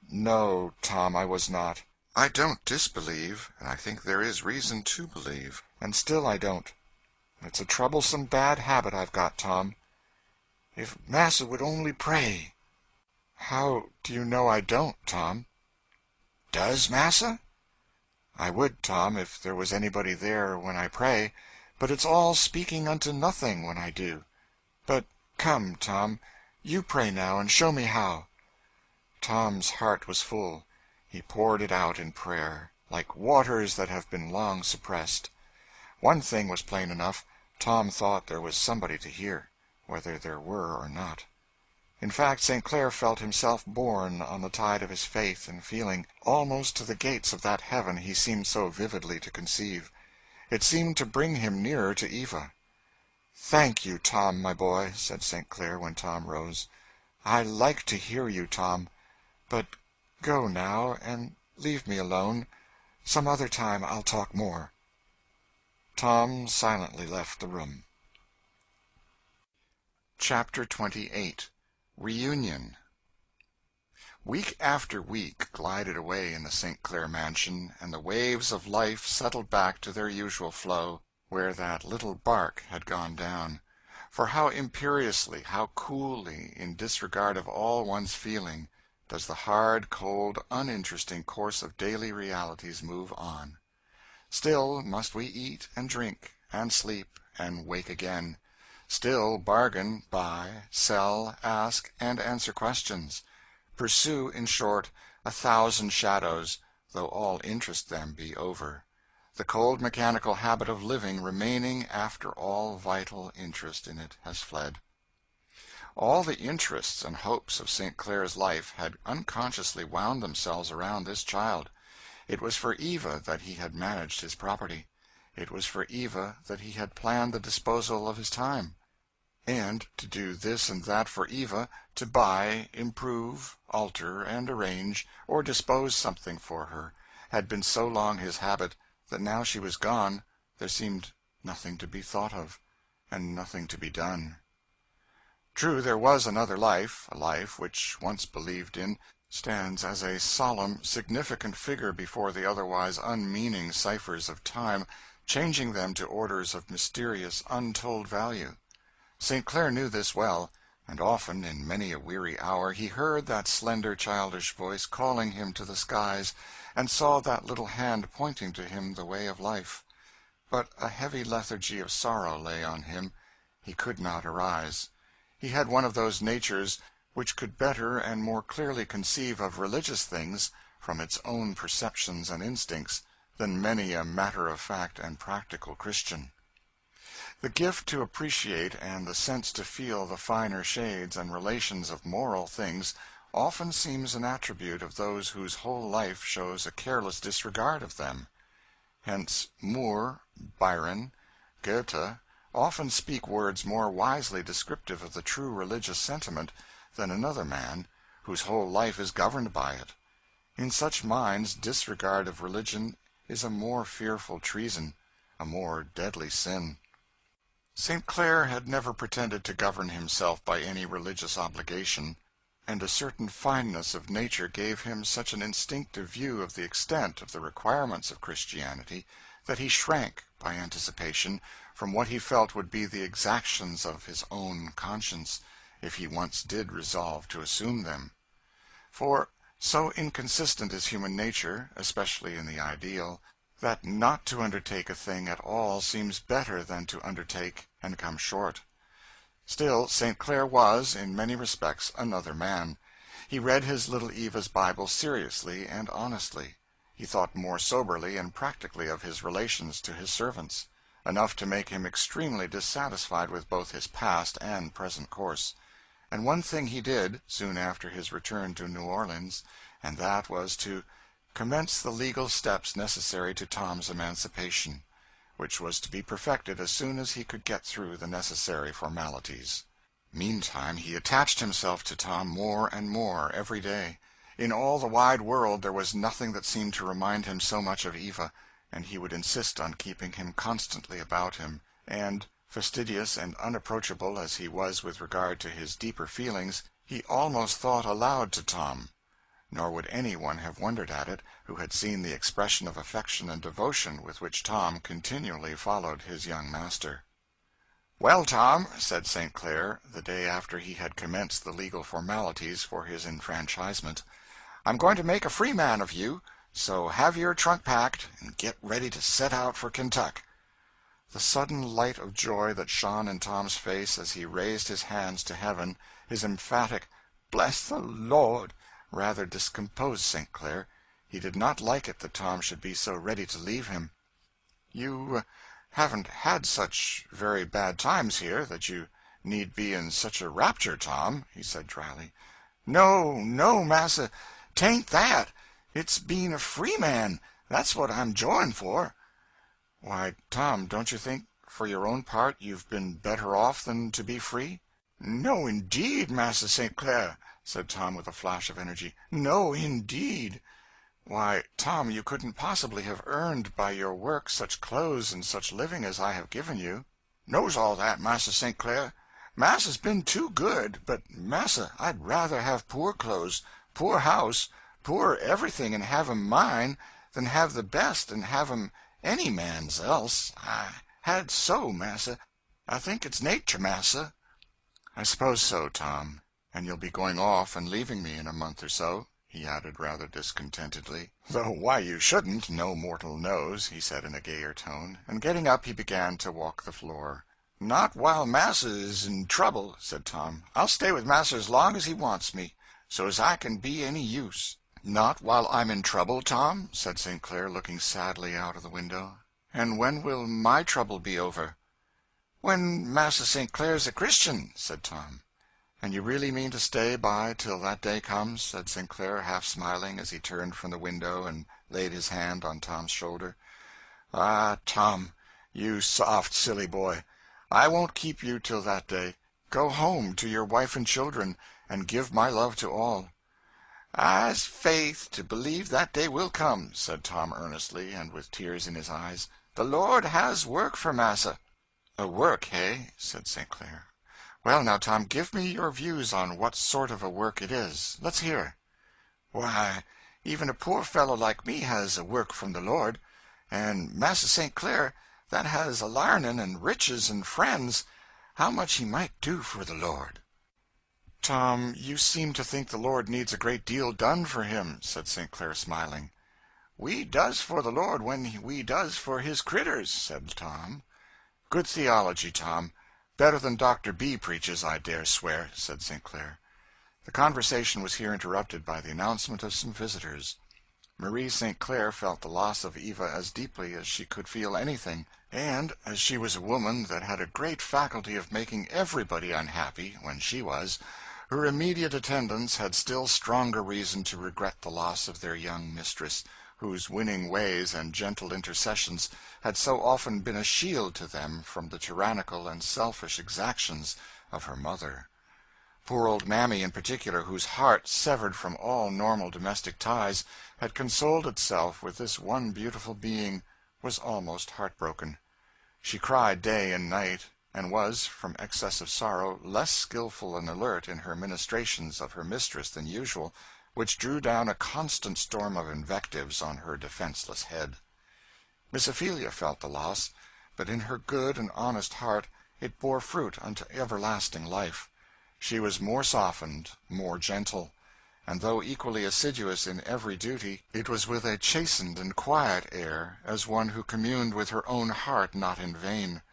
"No, Tom, I was not. I don't disbelieve, and I think there is reason to believe, and still I don't. It's a troublesome bad habit I've got, Tom." "If Massa would only pray." "How do you know I don't, Tom?" "Does Massa?" "I would, Tom, if there was anybody there when I pray, but it's all speaking unto nothing when I do. But come, Tom, you pray now, and show me how." Tom's heart was full. He poured it out in prayer, like waters that have been long suppressed. One thing was plain enough: Tom thought there was somebody to hear, whether there were or not. In fact, St. Clair felt himself borne on the tide of his faith and feeling, almost to the gates of that heaven he seemed so vividly to conceive. It seemed to bring him nearer to Eva. "Thank you, Tom, my boy," said St. Clair when Tom rose. "I like to hear you, Tom. But go now, and leave me alone. Some other time I'll talk more." Tom silently left the room. Chapter 28. Reunion. Week after week glided away in the St. Clair mansion, and the waves of life settled back to their usual flow, where that little bark had gone down. For how imperiously, how coolly, in disregard of all one's feeling, does the hard, cold, uninteresting course of daily realities move on. Still must we eat and drink, and sleep, and wake again. Still bargain, buy, sell, ask, and answer questions. Pursue, in short, 1,000 shadows, though all interest them be over. The cold mechanical habit of living remaining after all vital interest in it has fled. All the interests and hopes of St. Clair's life had unconsciously wound themselves around this child. It was for Eva that he had managed his property. It was for Eva that he had planned the disposal of his time. And to do this and that for Eva, to buy, improve, alter, and arrange, or dispose something for her, had been so long his habit that now she was gone there seemed nothing to be thought of, and nothing to be done. True, there was another life, a life which, once believed in, stands as a solemn, significant figure before the otherwise unmeaning ciphers of time, changing them to orders of mysterious, untold value. St. Clair knew this well, and often, in many a weary hour, he heard that slender childish voice calling him to the skies, and saw that little hand pointing to him the way of life. But a heavy lethargy of sorrow lay on him. He could not arise. He had one of those natures which could better and more clearly conceive of religious things, from its own perceptions and instincts, than many a matter-of-fact and practical Christian. The gift to appreciate and the sense to feel the finer shades and relations of moral things often seems an attribute of those whose whole life shows a careless disregard of them. Hence Moore, Byron, Goethe often speak words more wisely descriptive of the true religious sentiment than another man, whose whole life is governed by it. In such minds disregard of religion is a more fearful treason, a more deadly sin. St. Clair had never pretended to govern himself by any religious obligation, and a certain fineness of nature gave him such an instinctive view of the extent of the requirements of Christianity that he shrank, by anticipation, from what he felt would be the exactions of his own conscience, if he once did resolve to assume them. For, so inconsistent is human nature, especially in the ideal, that not to undertake a thing at all seems better than to undertake and come short. Still, St. Clair was, in many respects, another man. He read his little Eva's Bible seriously and honestly. He thought more soberly and practically of his relations to his servants, enough to make him extremely dissatisfied with both his past and present course. And one thing he did, soon after his return to New Orleans, and that was to commence the legal steps necessary to Tom's emancipation, which was to be perfected as soon as he could get through the necessary formalities. Meantime he attached himself to Tom more and more every day. In all the wide world there was nothing that seemed to remind him so much of Eva, and he would insist on keeping him constantly about him, and, fastidious and unapproachable as he was with regard to his deeper feelings, he almost thought aloud to Tom. Nor would any one have wondered at it who had seen the expression of affection and devotion with which Tom continually followed his young master. "Well, Tom," said St. Clair, the day after he had commenced the legal formalities for his enfranchisement, "I'm going to make a free man of you, so have your trunk packed and get ready to set out for Kentuck." The sudden light of joy that shone in Tom's face as he raised his hands to heaven, his emphatic "Bless the Lord," rather discomposed St. Clair. He did not like it that Tom should be so ready to leave him. "You haven't had such very bad times here that you need be in such a rapture, Tom," he said dryly. "No, no, massa, 'tain't that. It's being a free man. That's what I'm joying for." "Why, Tom, don't you think, for your own part, you've been better off than to be free?" "No, indeed, Massa St. Clair," said Tom with a flash of energy. "No, indeed." Why, Tom, you couldn't possibly have earned by your work such clothes and such living as I have given you. Knows all that, Massa St. Clair. Massa's been too good, but, Massa, I'd rather have poor clothes, poor house, poor everything, and have 'em mine, than have the best and have 'em any man's else. I had so, Massa. I think it's nature, Massa. I suppose so, Tom. And you'll be going off and leaving me in a month or so, he added rather discontentedly. Though why you shouldn't, no mortal knows, he said in a gayer tone, and getting up he began to walk the floor. Not while Massa is in trouble, said Tom. I'll stay with Massa as long as he wants me, so as I can be any use. Not while I'm in trouble, Tom, said St. Clair, looking sadly out of the window. And when will my trouble be over? When Massa St. Clair's a Christian, said Tom. And you really mean to stay by till that day comes? Said St. Clair, half smiling, as he turned from the window and laid his hand on Tom's shoulder. Ah, Tom, you soft, silly boy, I won't keep you till that day. Go home to your wife and children, and give my love to all. I's faith to believe that day will come, said Tom earnestly, and with tears in his eyes. The Lord has work for Massa. A work, hey? Said St. Clair. Well, now, Tom, give me your views on what sort of a work it is. Let's hear. Why, even a poor fellow like me has a work from the Lord, and Massa St. Clair, that has a larnin' and riches and friends, how much he might do for the Lord. Tom, you seem to think the Lord needs a great deal done for him, said St. Clair, smiling. We does for the Lord when we does for his critters, said Tom. Good theology, Tom. Better than Dr. B. preaches, I dare swear, said St. Clair. The conversation was here interrupted by the announcement of some visitors. Marie St. Clair felt the loss of Eva as deeply as she could feel anything, and, as she was a woman that had a great faculty of making everybody unhappy when she was, her immediate attendants had still stronger reason to regret the loss of their young mistress, whose winning ways and gentle intercessions had so often been a shield to them from the tyrannical and selfish exactions of her mother. Poor old Mammy, in particular, whose heart, severed from all normal domestic ties, had consoled itself with this one beautiful being, was almost heartbroken. She cried day and night, and was, from excess of sorrow, less skillful and alert in her ministrations of her mistress than usual, which drew down a constant storm of invectives on her defenseless head. Miss Ophelia felt the loss, but in her good and honest heart it bore fruit unto everlasting life. She was more softened, more gentle, and though equally assiduous in every duty, it was with a chastened and quiet air, as one who communed with her own heart not in vain.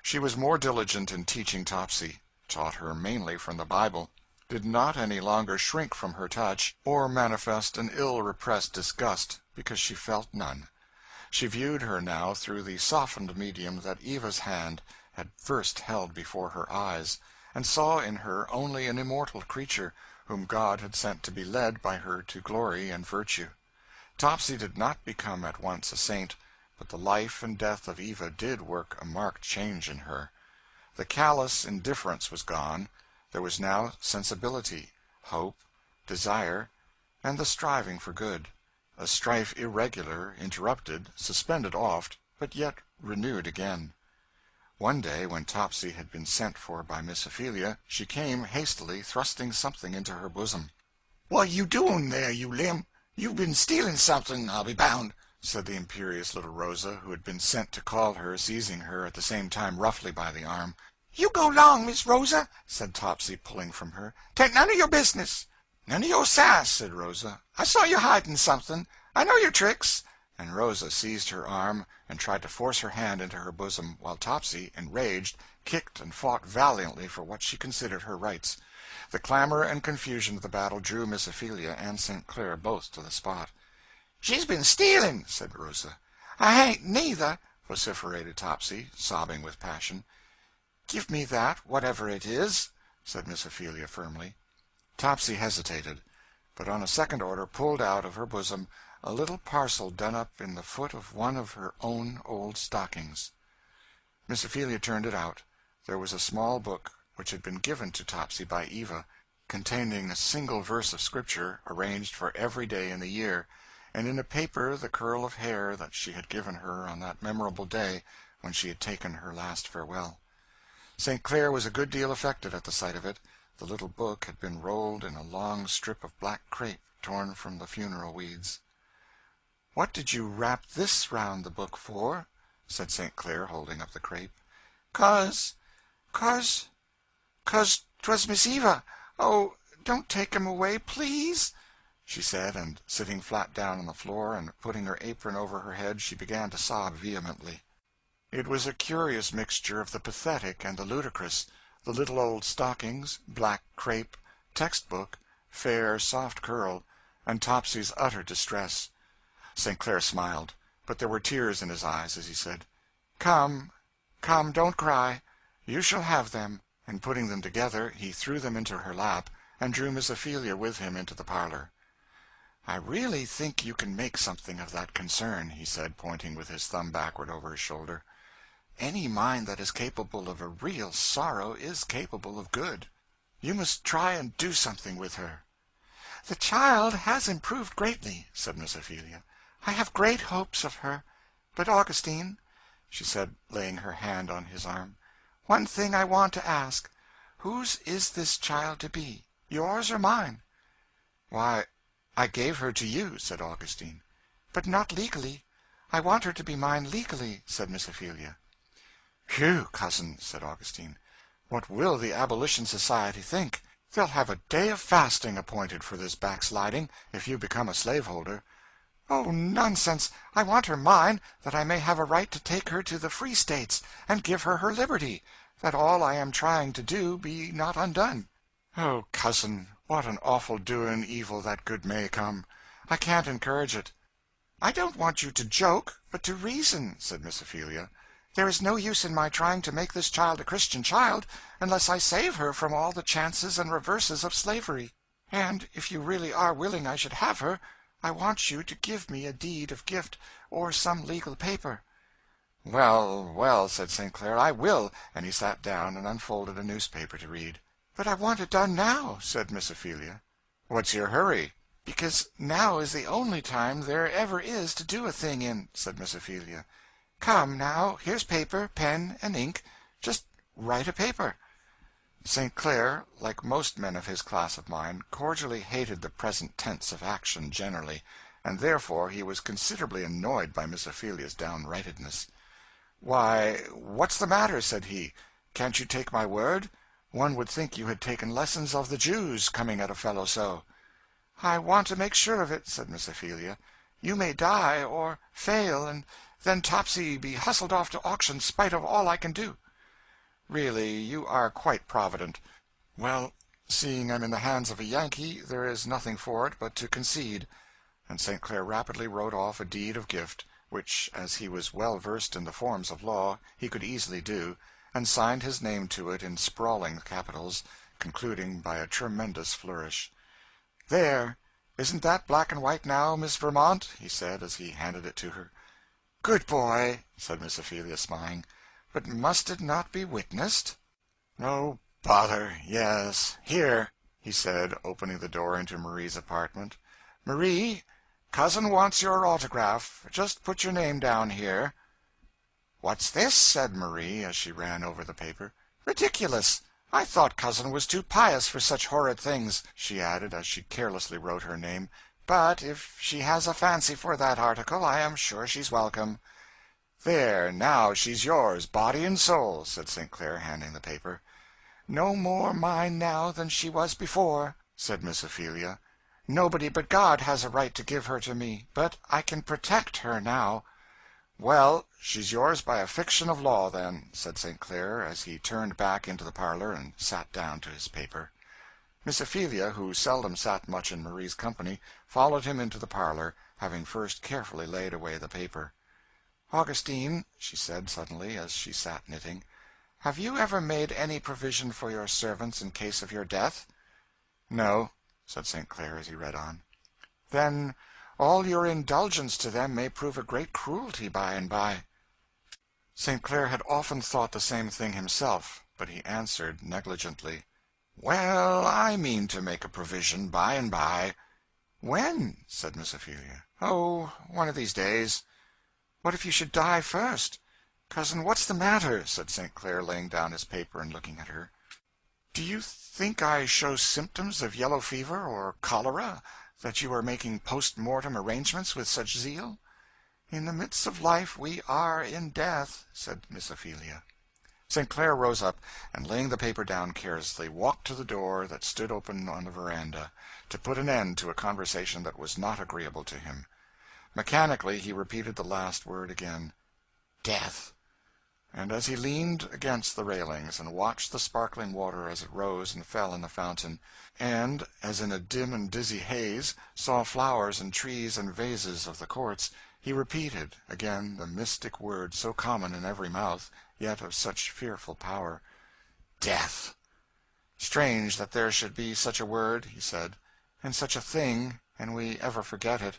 She was more diligent in teaching Topsy, taught her mainly from the Bible, did not any longer shrink from her touch, or manifest an ill-repressed disgust, because she felt none. She viewed her now through the softened medium that Eva's hand had first held before her eyes, and saw in her only an immortal creature, whom God had sent to be led by her to glory and virtue. Topsy did not become at once a saint, but the life and death of Eva did work a marked change in her. The callous indifference was gone. There was now sensibility, hope, desire, and the striving for good, a strife irregular, interrupted, suspended oft, but yet renewed again. One day, when Topsy had been sent for by Miss Ophelia, she came hastily, thrusting something into her bosom. "What you doing there, you limb? You've been stealing something, I'll be bound," said the imperious little Rosa, who had been sent to call her, seizing her at the same time roughly by the arm. "You go long, Miss Rosa," said Topsy, pulling from her. "'Tain't none of your business." "None of your sass," said Rosa. "I saw you hiding something. I know your tricks." And Rosa seized her arm and tried to force her hand into her bosom, while Topsy, enraged, kicked and fought valiantly for what she considered her rights. The clamor and confusion of the battle drew Miss Ophelia and St. Clair both to the spot. "She's been stealing," said Rosa. "I ain't neither," vociferated Topsy, sobbing with passion. "Give me that, whatever it is," said Miss Ophelia firmly. Topsy hesitated, but on a second order pulled out of her bosom a little parcel done up in the foot of one of her own old stockings. Miss Ophelia turned it out. There was a small book, which had been given to Topsy by Eva, containing a single verse of Scripture, arranged for every day in the year, and in a paper the curl of hair that she had given her on that memorable day when she had taken her last farewell. St. Clair was a good deal affected at the sight of it. The little book had been rolled in a long strip of black crape torn from the funeral weeds. "What did you wrap this round the book for?" said St. Clair, holding up the crape. "'Cause 'twas Miss Eva. Oh, don't take him away, please," she said, and sitting flat down on the floor and putting her apron over her head, she began to sob vehemently. It was a curious mixture of the pathetic and the ludicrous, the little old stockings, black crape, text-book, fair, soft curl, and Topsy's utter distress. St. Clair smiled, but there were tears in his eyes as he said, "Come, come, don't cry. You shall have them." And putting them together, he threw them into her lap, and drew Miss Ophelia with him into the parlor. "I really think you can make something of that concern," he said, pointing with his thumb backward over his shoulder. "Any mind that is capable of a real sorrow is capable of good. You must try and do something with her." "The child has improved greatly," said Miss Ophelia. "I have great hopes of her. But, Augustine," she said, laying her hand on his arm, "one thing I want to ask. Whose is this child to be, yours or mine?" "Why, I gave her to you," said Augustine. "But not legally. I want her to be mine legally," said Miss Ophelia. "Whew, cousin," said Augustine, "what will the Abolition Society think? They'll have a day of fasting appointed for this backsliding, if you become a slaveholder." "Oh, nonsense! I want her mine, that I may have a right to take her to the free states, and give her her liberty, that all I am trying to do be not undone." "Oh, cousin, what an awful doing evil that good may come! I can't encourage it." "I don't want you to joke, but to reason," said Miss Ophelia. "There is no use in my trying to make this child a Christian child, unless I save her from all the chances and reverses of slavery. And if you really are willing I should have her, I want you to give me a deed of gift, or some legal paper." "Well, well," said St. Clair, "I will," and he sat down and unfolded a newspaper to read. "But I want it done now," said Miss Ophelia. "What's your hurry?" "Because now is the only time there ever is to do a thing in," said Miss Ophelia. "Come, now, here's paper, pen, and ink. Just write a paper." St. Clair, like most men of his class of mind, cordially hated the present tense of action generally, and therefore he was considerably annoyed by Miss Ophelia's downrightedness. "Why, what's the matter?" said he. "Can't you take my word? One would think you had taken lessons of the Jews, coming at a fellow so." "I want to make sure of it," said Miss Ophelia. "You may die, or fail, and then Topsy be hustled off to auction spite of all I can do." "Really, you are quite provident. Well, seeing I'm in the hands of a Yankee, there is nothing for it but to concede." And St. Clair rapidly wrote off a deed of gift, which, as he was well versed in the forms of law, he could easily do, and signed his name to it in sprawling capitals, concluding by a tremendous flourish. "There! Isn't that black and white now, Miss Vermont?" he said, as he handed it to her. "Good boy," said Miss Ophelia, smiling. "But must it not be witnessed?" "Oh, bother, yes. Here," he said, opening the door into Marie's apartment. "Marie, cousin wants your autograph. Just put your name down here." "What's this?" said Marie, as she ran over the paper. "Ridiculous! I thought cousin was too pious for such horrid things," she added, as she carelessly wrote her name. "But if she has a fancy for that article, I am sure she's welcome." "There, now she's yours, body and soul," said St. Clair, handing the paper. "No more mine now than she was before," said Miss Ophelia. "Nobody but God has a right to give her to me, but I can protect her now." "Well, she's yours by a fiction of law, then," said St. Clair, as he turned back into the parlor and sat down to his paper. Miss Ophelia, who seldom sat much in Marie's company, followed him into the parlor, having first carefully laid away the paper. "Augustine," she said suddenly, as she sat knitting, "have you ever made any provision for your servants in case of your death?" "No," said St. Clair, as he read on. "Then all your indulgence to them may prove a great cruelty by and by." St. Clair had often thought the same thing himself, but he answered negligently, "Well, I mean to make a provision by and by." "When?" said Miss Ophelia. "Oh, one of these days." "What if you should die first?" "Cousin, what's the matter?" said St. Clair, laying down his paper and looking at her. "Do you think I show symptoms of yellow fever or cholera, that you are making post-mortem arrangements with such zeal?" "In the midst of life we are in death," said Miss Ophelia. St. Clair rose up, and laying the paper down carelessly, walked to the door that stood open on the veranda, to put an end to a conversation that was not agreeable to him. Mechanically he repeated the last word again, "Death." And as he leaned against the railings and watched the sparkling water as it rose and fell in the fountain, and, as in a dim and dizzy haze, saw flowers and trees and vases of the courts, he repeated again the mystic word so common in every mouth, yet of such fearful power, "Death." "Strange that there should be such a word," he said, "and such a thing, and we ever forget it.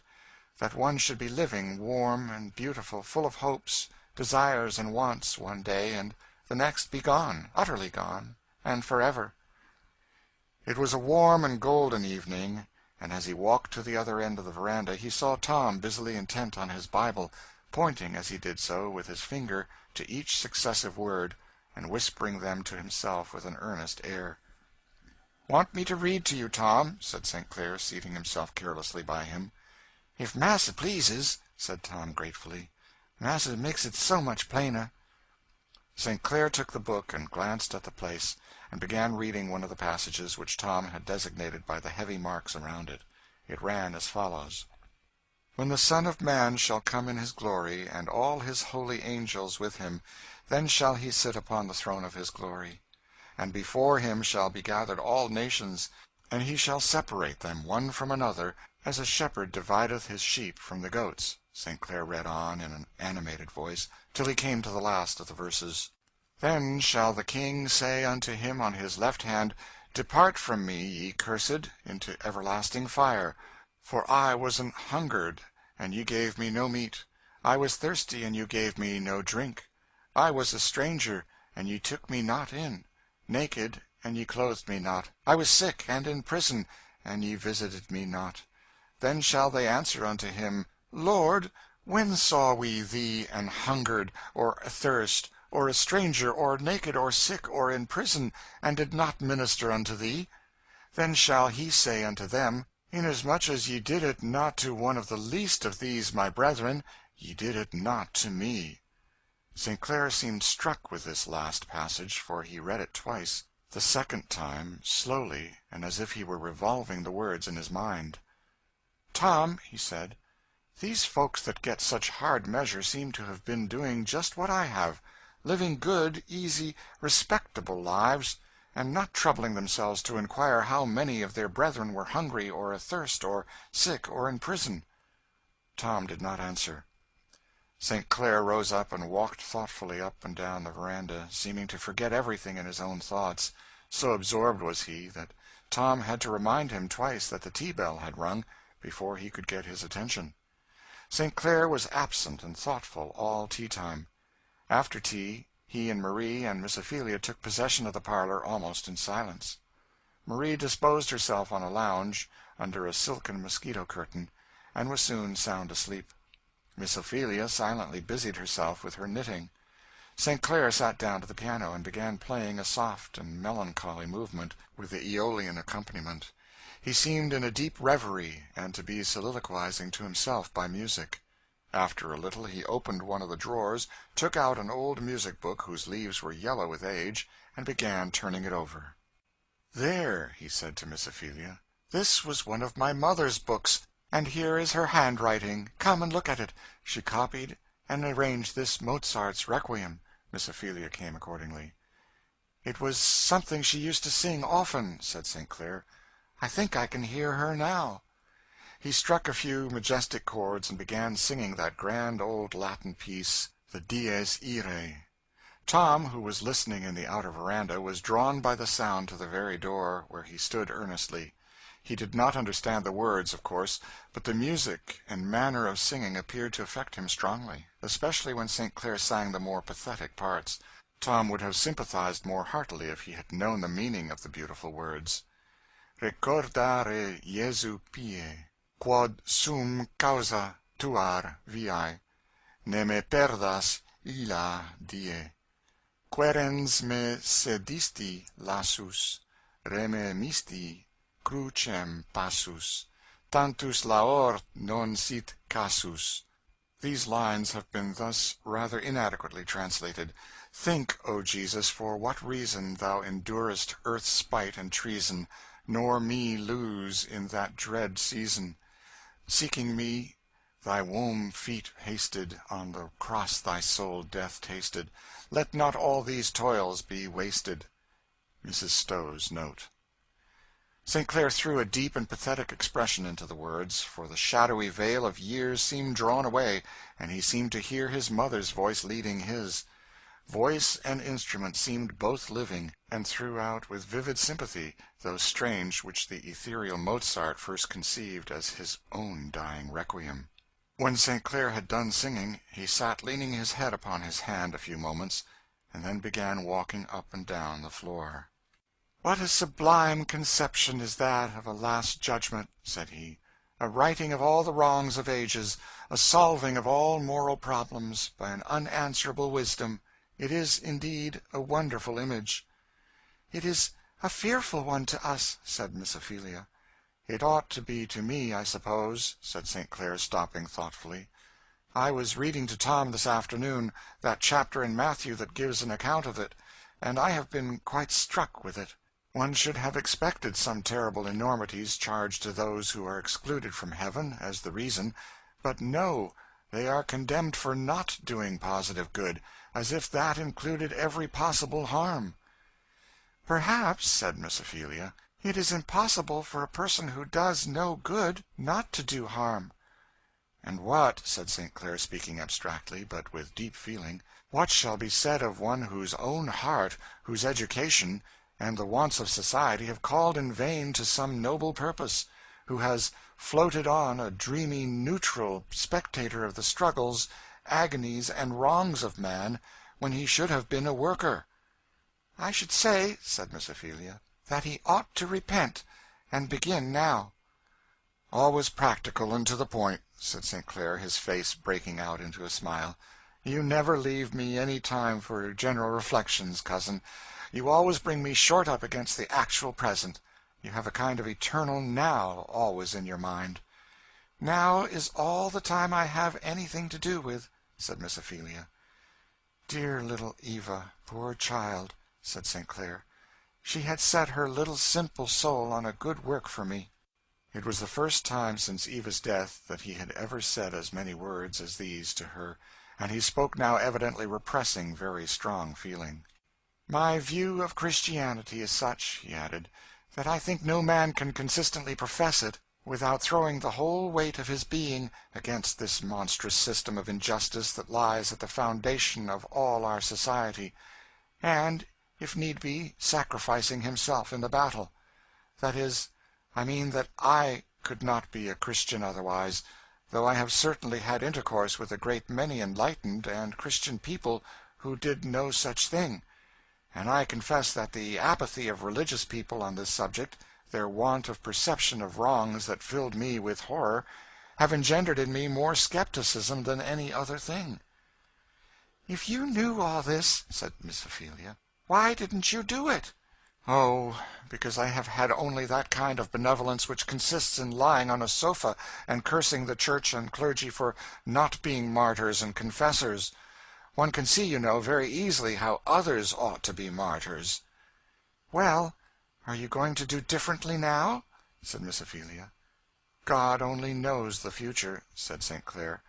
That one should be living, warm and beautiful, full of hopes, desires, and wants, one day, and the next be gone, utterly gone, and forever." It was a warm and golden evening, and as he walked to the other end of the veranda he saw Tom busily intent on his Bible, pointing as he did so with his finger to each successive word, and whispering them to himself with an earnest air. "Want me to read to you, Tom?" said St. Clair, seating himself carelessly by him. "If Massa pleases," said Tom gratefully. "Massa makes it so much plainer." St. Clair took the book and glanced at the place, and began reading one of the passages which Tom had designated by the heavy marks around it. It ran as follows: "When the Son of Man shall come in his glory, and all his holy angels with him, then shall he sit upon the throne of his glory. And before him shall be gathered all nations, and he shall separate them one from another, as a shepherd divideth his sheep from the goats." St. Clair read on in an animated voice, till he came to the last of the verses. "Then shall the King say unto him on his left hand, Depart from me, ye cursed, into everlasting fire. For I was an hungered, and ye gave me no meat. I was thirsty, and you gave me no drink. I was a stranger, and ye took me not in. Naked, and ye clothed me not. I was sick, and in prison, and ye visited me not. Then shall they answer unto him, Lord, when saw we thee an hungered, or athirst, or a stranger, or naked, or sick, or in prison, and did not minister unto thee? Then shall he say unto them, Inasmuch as ye did it not to one of the least of these my brethren, ye did it not to me." St. Clair seemed struck with this last passage, for he read it twice, the second time slowly, and as if he were revolving the words in his mind. "Tom," he said, "these folks that get such hard measure seem to have been doing just what I have, living good, easy, respectable lives, and not troubling themselves to inquire how many of their brethren were hungry, or athirst, or sick, or in prison." Tom did not answer. St. Clair rose up and walked thoughtfully up and down the veranda, seeming to forget everything in his own thoughts. So absorbed was he that Tom had to remind him twice that the tea-bell had rung before he could get his attention. St. Clair was absent and thoughtful all tea-time. After tea, he and Marie and Miss Ophelia took possession of the parlor almost in silence. Marie disposed herself on a lounge, under a silken mosquito curtain, and was soon sound asleep. Miss Ophelia silently busied herself with her knitting. St. Clair sat down to the piano and began playing a soft and melancholy movement, with the Aeolian accompaniment. He seemed in a deep reverie, and to be soliloquizing to himself by music. After a little he opened one of the drawers, took out an old music-book whose leaves were yellow with age, and began turning it over. "There," he said to Miss Ophelia, "this was one of my mother's books, and here is her handwriting. Come and look at it. She copied and arranged this Mozart's Requiem." Miss Ophelia came accordingly. "It was something she used to sing often," said St. Clair. "I think I can hear her now." He struck a few majestic chords and began singing that grand old Latin piece, the Dies Irae. Tom, who was listening in the outer veranda, was drawn by the sound to the very door, where he stood earnestly. He did not understand the words, of course, but the music and manner of singing appeared to affect him strongly, especially when St. Clair sang the more pathetic parts. Tom would have sympathized more heartily if he had known the meaning of the beautiful words. "Recordare Jesu pie." quod sum causa tuar viae, ne me perdas illa die. Querens me sedisti lasus, reme misti crucem passus, tantus laor non sit casus. These lines have been thus rather inadequately translated. Think, O Jesus, for what reason thou endurest earth's spite and treason, nor me lose in that dread season. Seeking me, thy womb feet hasted, on the cross thy soul death tasted. Let not all these toils be wasted. Mrs. Stowe's Note. St. Clair threw a deep and pathetic expression into the words, for the shadowy veil of years seemed drawn away, and he seemed to hear his mother's voice leading his. Voice and instrument seemed both living, and threw out with vivid sympathy those strains which the ethereal Mozart first conceived as his own dying requiem. When St. Clair had done singing, he sat leaning his head upon his hand a few moments, and then began walking up and down the floor. "What a sublime conception is that of a last judgment," said he, "a righting of all the wrongs of ages, a solving of all moral problems by an unanswerable wisdom. It is, indeed, a wonderful image." "It is a fearful one to us," said Miss Ophelia. "It ought to be to me, I suppose," said St. Clair, stopping thoughtfully. "I was reading to Tom this afternoon that chapter in Matthew that gives an account of it, and I have been quite struck with it. One should have expected some terrible enormities charged to those who are excluded from heaven, as the reason, but no, they are condemned for not doing positive good, as if that included every possible harm." "Perhaps," said Miss Ophelia, "it is impossible for a person who does no good not to do harm." "And what," said St. Clair, speaking abstractly, but with deep feeling, "what shall be said of one whose own heart, whose education, and the wants of society have called in vain to some noble purpose, who has floated on, a dreamy neutral spectator of the struggles, agonies, and wrongs of man, when he should have been a worker?" "I should say," said Miss Ophelia, "that he ought to repent, and begin now." "Always practical and to the point," said St. Clair, his face breaking out into a smile. "You never leave me any time for general reflections, cousin. You always bring me short up against the actual present. You have a kind of eternal now always in your mind." "Now is all the time I have anything to do with," said Miss Ophelia. "Dear little Eva, poor child," said St. Clair. "She had set her little simple soul on a good work for me." It was the first time since Eva's death that he had ever said as many words as these to her, and he spoke now evidently repressing very strong feeling. "My view of Christianity is such," he added, "that I think no man can consistently profess it without throwing the whole weight of his being against this monstrous system of injustice that lies at the foundation of all our society, and, if need be, sacrificing himself in the battle. That is, I mean that I could not be a Christian otherwise, though I have certainly had intercourse with a great many enlightened and Christian people who did no such thing. And I confess that the apathy of religious people on this subject, their want of perception of wrongs that filled me with horror, have engendered in me more skepticism than any other thing." "If you knew all this," said Miss Ophelia, "why didn't you do it?" "Oh, because I have had only that kind of benevolence which consists in lying on a sofa and cursing the church and clergy for not being martyrs and confessors. One can see, you know, very easily how others ought to be martyrs." "Well, are you going to do differently now?" said Miss Ophelia. "God only knows the future," said St. Clair.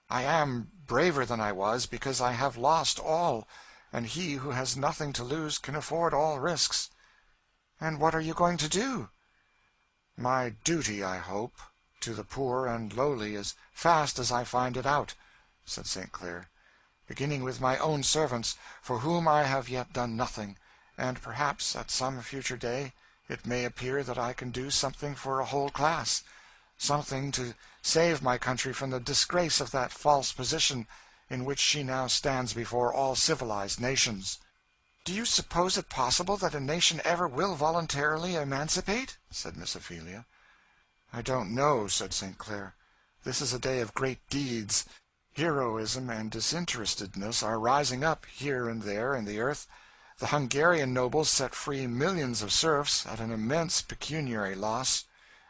"I am braver than I was, because I have lost all, and he who has nothing to lose can afford all risks." "And what are you going to do?" "My duty, I hope, to the poor and lowly as fast as I find it out," said St. Clair, "beginning with my own servants, for whom I have yet done nothing, and perhaps at some future day it may appear that I can do something for a whole class, something to save my country from the disgrace of that false position in which she now stands before all civilized nations." "Do you suppose it possible that a nation ever will voluntarily emancipate?" said Miss Ophelia. "I don't know," said St. Clair. "This is a day of great deeds. Heroism and disinterestedness are rising up, here and there, in the earth. The Hungarian nobles set free millions of serfs at an immense pecuniary loss,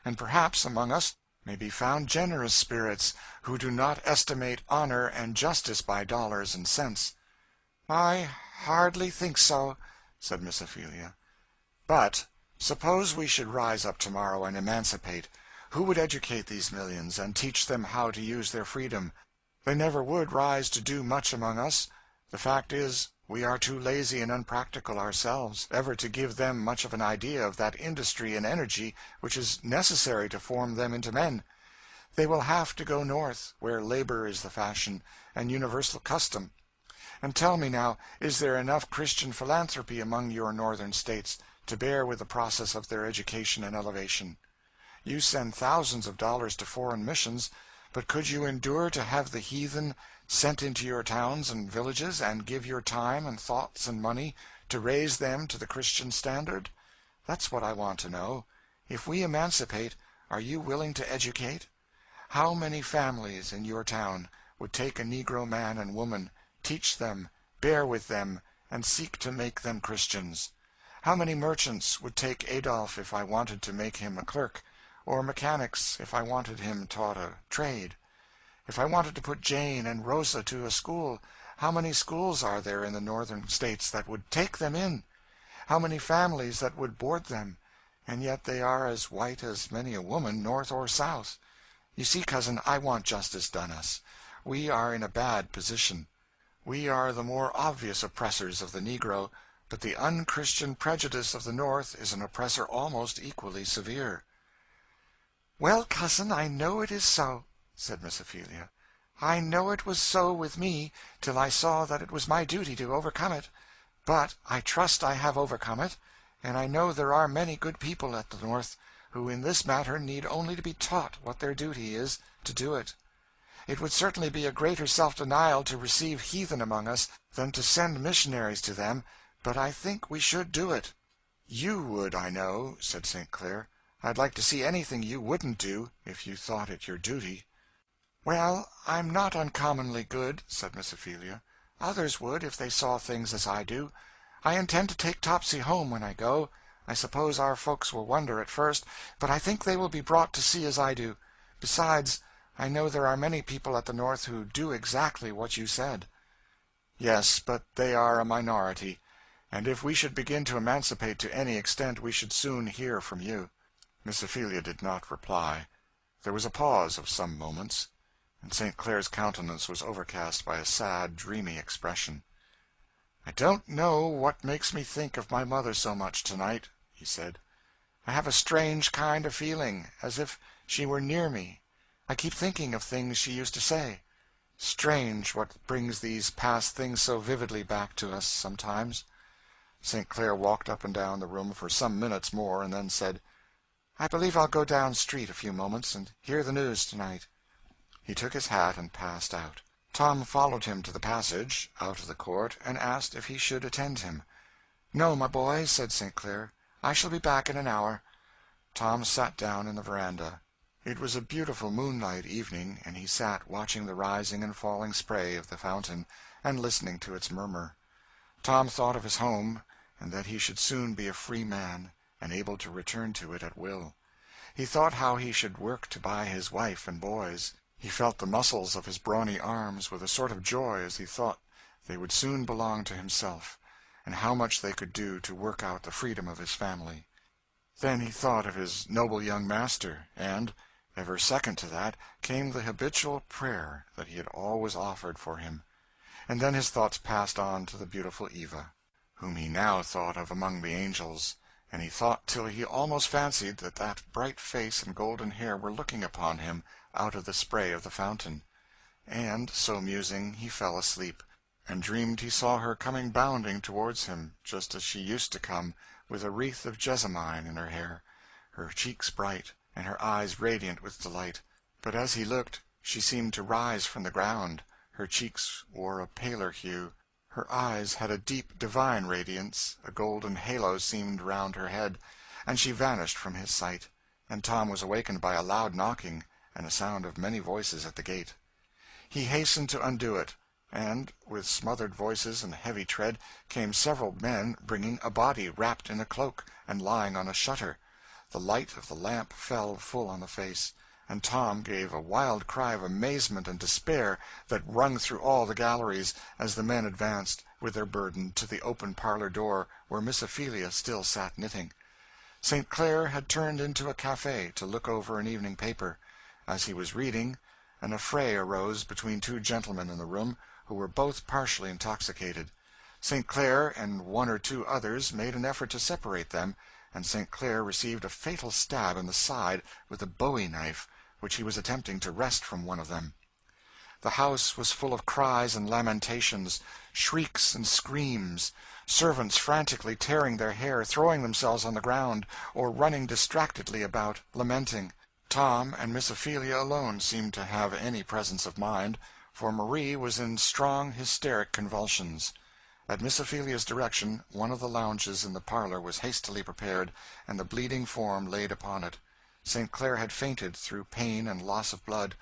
and perhaps among us may be found generous spirits who do not estimate honor and justice by dollars and cents." "I hardly think so," said Miss Ophelia. "But suppose we should rise up tomorrow and emancipate. Who would educate these millions, and teach them how to use their freedom? They never would rise to do much among us. The fact is, we are too lazy and unpractical ourselves ever to give them much of an idea of that industry and energy which is necessary to form them into men. They will have to go north, where labor is the fashion, and universal custom. And tell me now, is there enough Christian philanthropy among your northern states to bear with the process of their education and elevation? You send thousands of dollars to foreign missions, but could you endure to have the heathen sent into your towns and villages, and give your time and thoughts and money to raise them to the Christian standard? That's what I want to know. If we emancipate, are you willing to educate? How many families in your town would take a Negro man and woman, teach them, bear with them, and seek to make them Christians? How many merchants would take Adolph if I wanted to make him a clerk, or mechanics if I wanted him taught a trade? If I wanted to put Jane and Rosa to a school, how many schools are there in the northern states that would take them in? How many families that would board them? And yet they are as white as many a woman, north or south. You see, cousin, I want justice done us. We are in a bad position. We are the more obvious oppressors of the Negro, but the unchristian prejudice of the North is an oppressor almost equally severe." "Well, cousin, I know it is so," said Miss Ophelia. "I know it was so with me till I saw that it was my duty to overcome it. But I trust I have overcome it, and I know there are many good people at the North who in this matter need only to be taught what their duty is to do it. It would certainly be a greater self-denial to receive heathen among us than to send missionaries to them, but I think we should do it." "You would, I know," said St. Clair. "I'd like to see anything you wouldn't do, if you thought it your duty." "Well, I'm not uncommonly good," said Miss Ophelia. "Others would, if they saw things as I do. I intend to take Topsy home when I go. I suppose our folks will wonder at first, but I think they will be brought to see as I do. Besides, I know there are many people at the North who do exactly what you said." "Yes, but they are a minority, and if we should begin to emancipate to any extent we should soon hear from you." Miss Ophelia did not reply. There was a pause of some moments, and St. Clair's countenance was overcast by a sad, dreamy expression. "I don't know what makes me think of my mother so much tonight," he said. "I have a strange kind of feeling, as if she were near me. I keep thinking of things she used to say. Strange what brings these past things so vividly back to us sometimes." St. Clair walked up and down the room for some minutes more, and then said, "I believe I'll go down street a few moments and hear the news tonight." He took his hat and passed out. Tom followed him to the passage, out of the court, and asked if he should attend him. "No, my boy," said St. Clair. "I shall be back in an hour." Tom sat down in the veranda. It was a beautiful moonlight evening, and he sat watching the rising and falling spray of the fountain, and listening to its murmur. Tom thought of his home, and that he should soon be a free man, and able to return to it at will. He thought how he should work to buy his wife and boys. He felt the muscles of his brawny arms with a sort of joy as he thought they would soon belong to himself, and how much they could do to work out the freedom of his family. Then he thought of his noble young master, and, ever second to that, came the habitual prayer that he had always offered for him. And then his thoughts passed on to the beautiful Eva, whom he now thought of among the angels, and he thought till he almost fancied that that bright face and golden hair were looking upon him out of the spray of the fountain. And, so musing, he fell asleep, and dreamed he saw her coming bounding towards him, just as she used to come, with a wreath of jessamine in her hair, her cheeks bright, and her eyes radiant with delight. But as he looked, she seemed to rise from the ground. Her cheeks wore a paler hue, her eyes had a deep divine radiance, a golden halo seemed round her head, and she vanished from his sight. and Tom was awakened by a loud knocking and a sound of many voices at the gate. He hastened to undo it, and, with smothered voices and heavy tread, came several men bringing a body wrapped in a cloak and lying on a shutter. The light of the lamp fell full on the face, and Tom gave a wild cry of amazement and despair that rung through all the galleries as the men advanced, with their burden, to the open parlor door where Miss Ophelia still sat knitting. St. Clair had turned into a café to look over an evening paper. As he was reading, an affray arose between two gentlemen in the room, who were both partially intoxicated. St. Clair and one or two others made an effort to separate them, and St. Clair received a fatal stab in the side with a bowie knife, which he was attempting to wrest from one of them. The house was full of cries and lamentations, shrieks and screams, servants frantically tearing their hair, throwing themselves on the ground, or running distractedly about, lamenting. Tom and Miss Ophelia alone seemed to have any presence of mind, for Marie was in strong hysteric convulsions. At Miss Ophelia's direction, one of the lounges in the parlor was hastily prepared, and the bleeding form laid upon it. St. Clair had fainted through pain and loss of blood,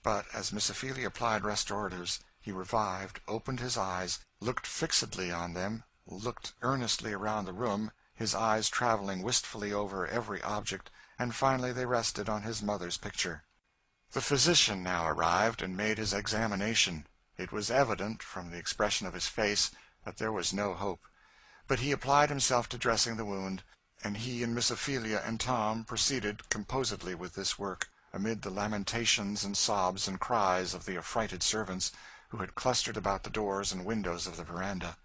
but as Miss Ophelia applied restoratives, he revived, opened his eyes, looked fixedly on them, looked earnestly around the room, his eyes traveling wistfully over every object, and finally they rested on his mother's picture. The physician now arrived and made his examination. It was evident, from the expression of his face, that there was no hope. But he applied himself to dressing the wound, and he and Miss Ophelia and Tom proceeded composedly with this work, amid the lamentations and sobs and cries of the affrighted servants, who had clustered about the doors and windows of the veranda.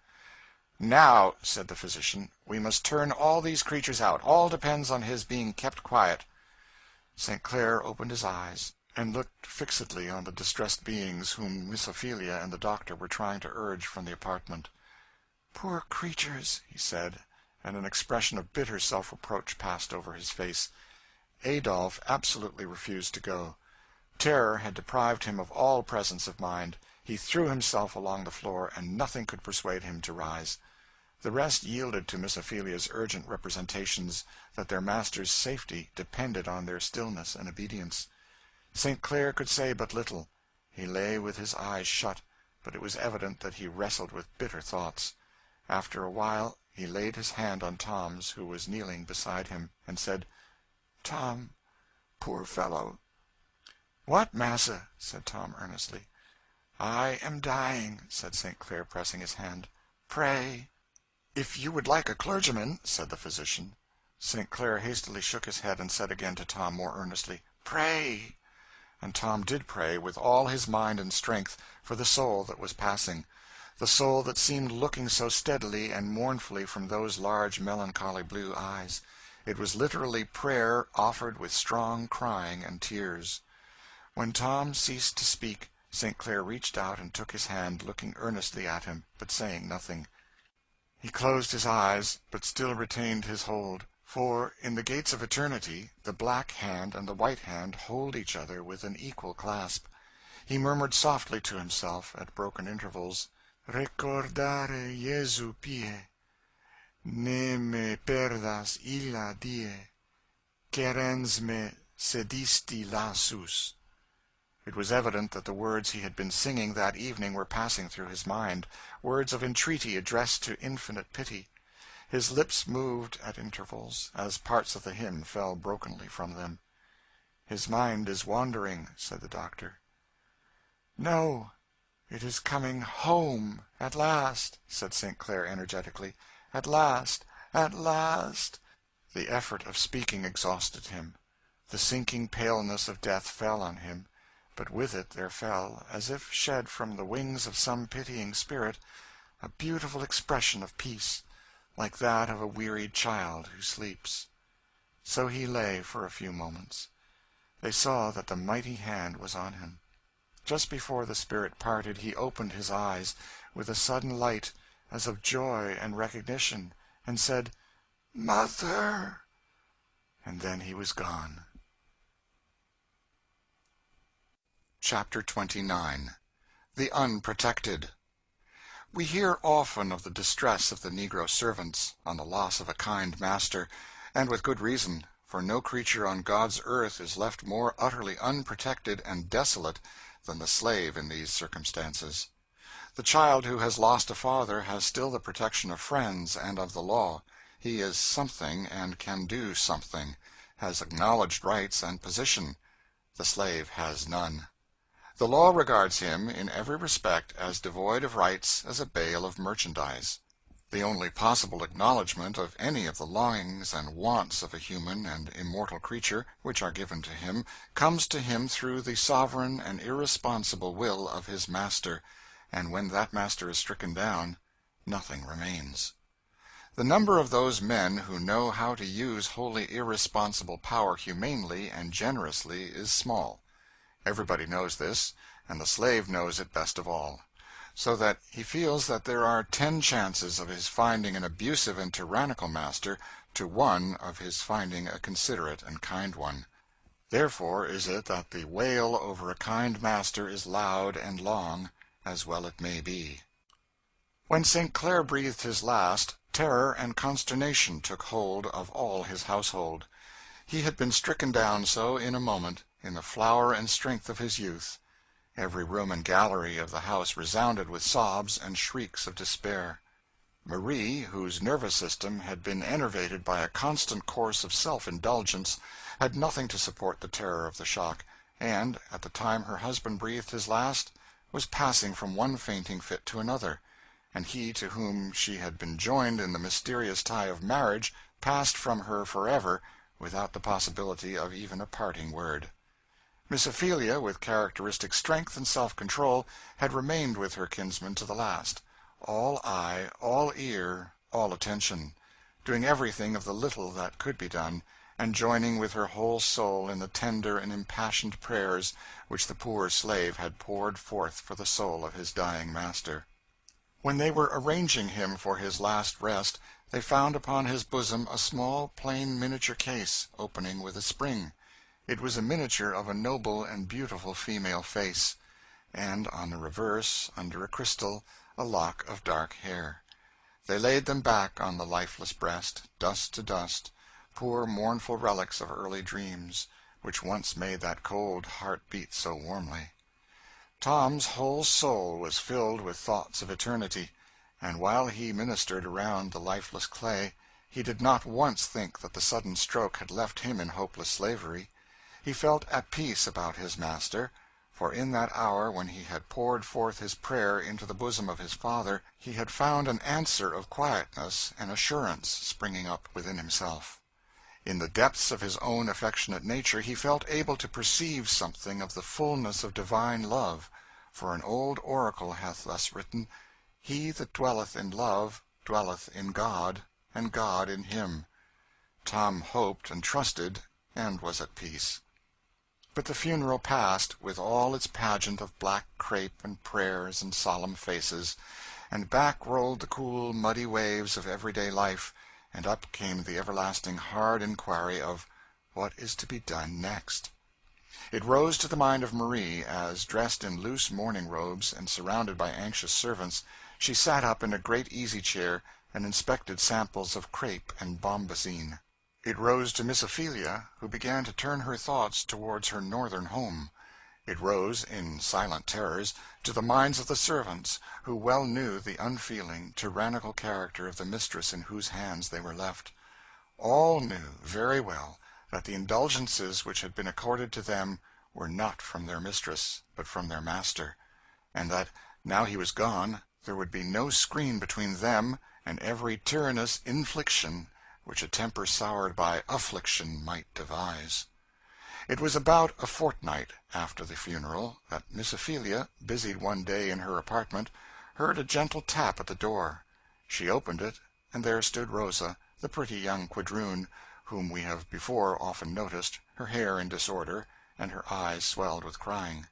"Now," said the physician, "we must turn all these creatures out. All depends on his being kept quiet." St. Clair opened his eyes, and looked fixedly on the distressed beings whom Miss Ophelia and the doctor were trying to urge from the apartment. "Poor creatures," he said, and an expression of bitter self-reproach passed over his face. Adolphe absolutely refused to go. Terror had deprived him of all presence of mind. He threw himself along the floor, and nothing could persuade him to rise. The rest yielded to Miss Ophelia's urgent representations that their master's safety depended on their stillness and obedience. St. Clair could say but little. He lay with his eyes shut, but it was evident that he wrestled with bitter thoughts. After a while he laid his hand on Tom's, who was kneeling beside him, and said, "Tom, poor fellow." "What, massa?" said Tom earnestly. "I am dying," said St. Clair, pressing his hand. "Pray." "If you would like a clergyman," said the physician. St. Clair hastily shook his head and said again to Tom more earnestly, "Pray." And Tom did pray with all his mind and strength for the soul that was passing, the soul that seemed looking so steadily and mournfully from those large melancholy blue eyes. It was literally prayer offered with strong crying and tears. When Tom ceased to speak, St. Clair reached out and took his hand, looking earnestly at him, but saying nothing. He closed his eyes, but still retained his hold, for in the gates of eternity the black hand and the white hand hold each other with an equal clasp. He murmured softly to himself, at broken intervals, "Recordare Jesu pie, ne me perdas illa die, querens me sedisti lasus." It was evident that the words he had been singing that evening were passing through his mind, words of entreaty addressed to infinite pity. His lips moved at intervals, as parts of the hymn fell brokenly from them. "His mind is wandering," said the doctor. "No, it is coming home at last," said St. Clair energetically. "At last, at last." The effort of speaking exhausted him. The sinking paleness of death fell on him, but with it there fell, as if shed from the wings of some pitying spirit, a beautiful expression of peace, like that of a wearied child who sleeps. So he lay for a few moments. They saw that the mighty hand was on him. Just before the spirit parted, he opened his eyes with a sudden light, as of joy and recognition, and said, "Mother!" And then he was gone. Chapter 29. The Unprotected. We hear often of the distress of the negro servants, on the loss of a kind master, and with good reason, for no creature on God's earth is left more utterly unprotected and desolate than the slave in these circumstances. The child who has lost a father has still the protection of friends and of the law. He is something and can do something, has acknowledged rights and position. The slave has none. The law regards him, in every respect, as devoid of rights as a bale of merchandise. The only possible acknowledgment of any of the longings and wants of a human and immortal creature, which are given to him, comes to him through the sovereign and irresponsible will of his master, and when that master is stricken down, nothing remains. The number of those men who know how to use wholly irresponsible power humanely and generously is small. Everybody knows this, and the slave knows it best of all, so that he feels that there are 10 chances of his finding an abusive and tyrannical master to 1 of his finding a considerate and kind one. Therefore is it that the wail over a kind master is loud and long, as well it may be. When St. Clair breathed his last, terror and consternation took hold of all his household. He had been stricken down so in a moment, in the flower and strength of his youth. Every room and gallery of the house resounded with sobs and shrieks of despair. Marie, whose nervous system had been enervated by a constant course of self-indulgence, had nothing to support the terror of the shock, and, at the time her husband breathed his last, was passing from one fainting fit to another, and he to whom she had been joined in the mysterious tie of marriage passed from her forever without the possibility of even a parting word. Miss Ophelia, with characteristic strength and self-control, had remained with her kinsman to the last, all eye, all ear, all attention, doing everything of the little that could be done, and joining with her whole soul in the tender and impassioned prayers which the poor slave had poured forth for the soul of his dying master. When they were arranging him for his last rest, they found upon his bosom a small, plain miniature case, opening with a spring. It was a miniature of a noble and beautiful female face, and on the reverse, under a crystal, a lock of dark hair. They laid them back on the lifeless breast, dust to dust, poor mournful relics of early dreams, which once made that cold heart beat so warmly. Tom's whole soul was filled with thoughts of eternity, and while he ministered around the lifeless clay, he did not once think that the sudden stroke had left him in hopeless slavery. He felt at peace about his master, for in that hour when he had poured forth his prayer into the bosom of his Father, he had found an answer of quietness and assurance springing up within himself. In the depths of his own affectionate nature he felt able to perceive something of the fullness of divine love, for an old oracle hath thus written, "He that dwelleth in love dwelleth in God, and God in him." Tom hoped and trusted, and was at peace. But the funeral passed, with all its pageant of black crape and prayers and solemn faces, and back rolled the cool, muddy waves of everyday life, and up came the everlasting hard inquiry of, what is to be done next? It rose to the mind of Marie, as, dressed in loose mourning robes and surrounded by anxious servants, she sat up in a great easy-chair and inspected samples of crape and bombazine. It rose to Miss Ophelia, who began to turn her thoughts towards her northern home. It rose, in silent terrors, to the minds of the servants, who well knew the unfeeling, tyrannical character of the mistress in whose hands they were left. All knew very well that the indulgences which had been accorded to them were not from their mistress, but from their master, and that, now he was gone, there would be no screen between them and every tyrannous infliction which a temper soured by affliction might devise. It was about a fortnight after the funeral that Miss Ophelia, busied one day in her apartment, heard a gentle tap at the door. She opened it, and there stood Rosa, the pretty young quadroon, whom we have before often noticed, her hair in disorder, and her eyes swelled with crying.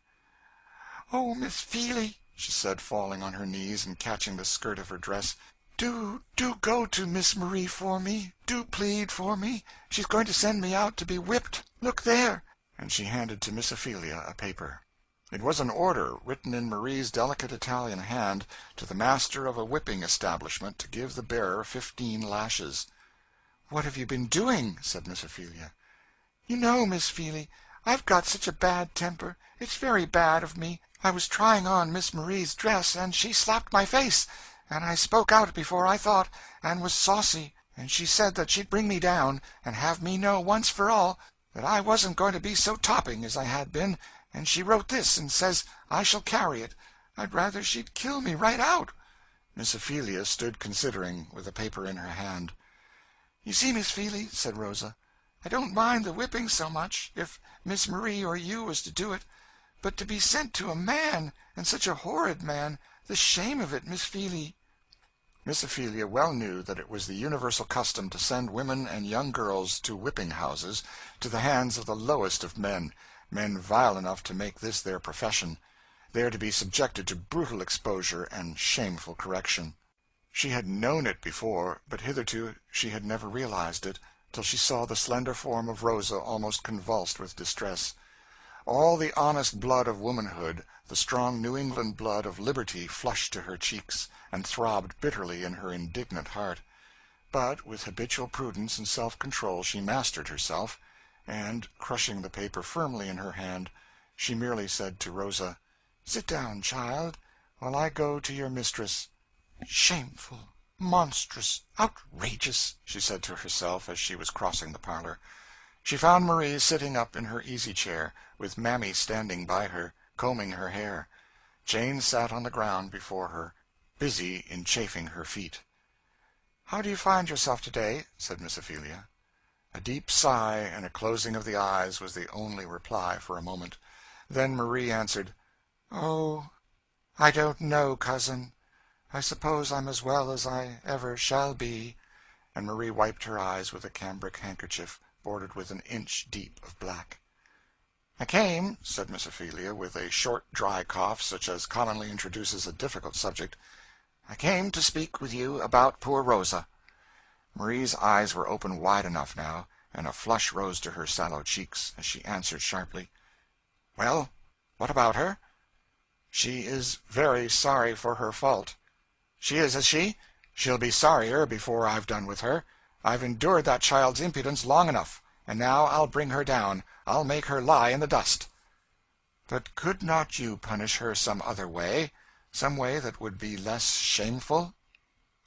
"Oh, Miss Feely," she said, falling on her knees and catching the skirt of her dress, Do go to Miss Marie for me. Do plead for me. She's going to send me out to be whipped. Look there." And she handed to Miss Ophelia a paper. It was an order, written in Marie's delicate Italian hand, to the master of a whipping establishment to give the bearer 15 lashes. "What have you been doing?" said Miss Ophelia. You know, Miss Feely, I've got such a bad temper. It's very bad of me. I was trying on Miss Marie's dress, and she slapped my face, and I spoke out before I thought, and was saucy, and she said that she'd bring me down, and have me know once for all that I wasn't going to be so topping as I had been, and she wrote this, and says I shall carry it. I'd rather she'd kill me right out." Miss Ophelia stood considering, with the paper in her hand. "You see, Miss Feely," said Rosa, "I don't mind the whipping so much, if Miss Marie or you was to do it, but to be sent to a man, and such a horrid man, the shame of it, Miss Feely." Miss Ophelia well knew that it was the universal custom to send women and young girls to whipping-houses, to the hands of the lowest of men, men vile enough to make this their profession, there to be subjected to brutal exposure and shameful correction. She had known it before, but hitherto she had never realized it, till she saw the slender form of Rosa almost convulsed with distress. All the honest blood of womanhood, the strong New England blood of liberty, flushed to her cheeks, and throbbed bitterly in her indignant heart. But with habitual prudence and self-control she mastered herself, and, crushing the paper firmly in her hand, she merely said to Rosa, "Sit down, child, while I go to your mistress." "Shameful, monstrous, outrageous," she said to herself as she was crossing the parlor. She found Marie sitting up in her easy-chair, with Mammy standing by her, combing her hair. Jane sat on the ground before her, busy in chafing her feet. "How do you find yourself today?" said Miss Ophelia. A deep sigh and a closing of the eyes was the only reply for a moment. Then Marie answered, "Oh, I don't know, cousin. I suppose I'm as well as I ever shall be," and Marie wiped her eyes with a cambric handkerchief bordered with an inch deep of black. "I came," said Miss Ophelia, with a short, dry cough, such as commonly introduces a difficult subject, "I came to speak with you about poor Rosa." Marie's eyes were open wide enough now, and a flush rose to her sallow cheeks as she answered sharply, "Well, what about her?" "She is very sorry for her fault." "She is she? She'll be sorrier before I've done with her. I've endured that child's impudence long enough, and now I'll bring her down. I'll make her lie in the dust." "But could not you punish her some other way? Some way that would be less shameful?"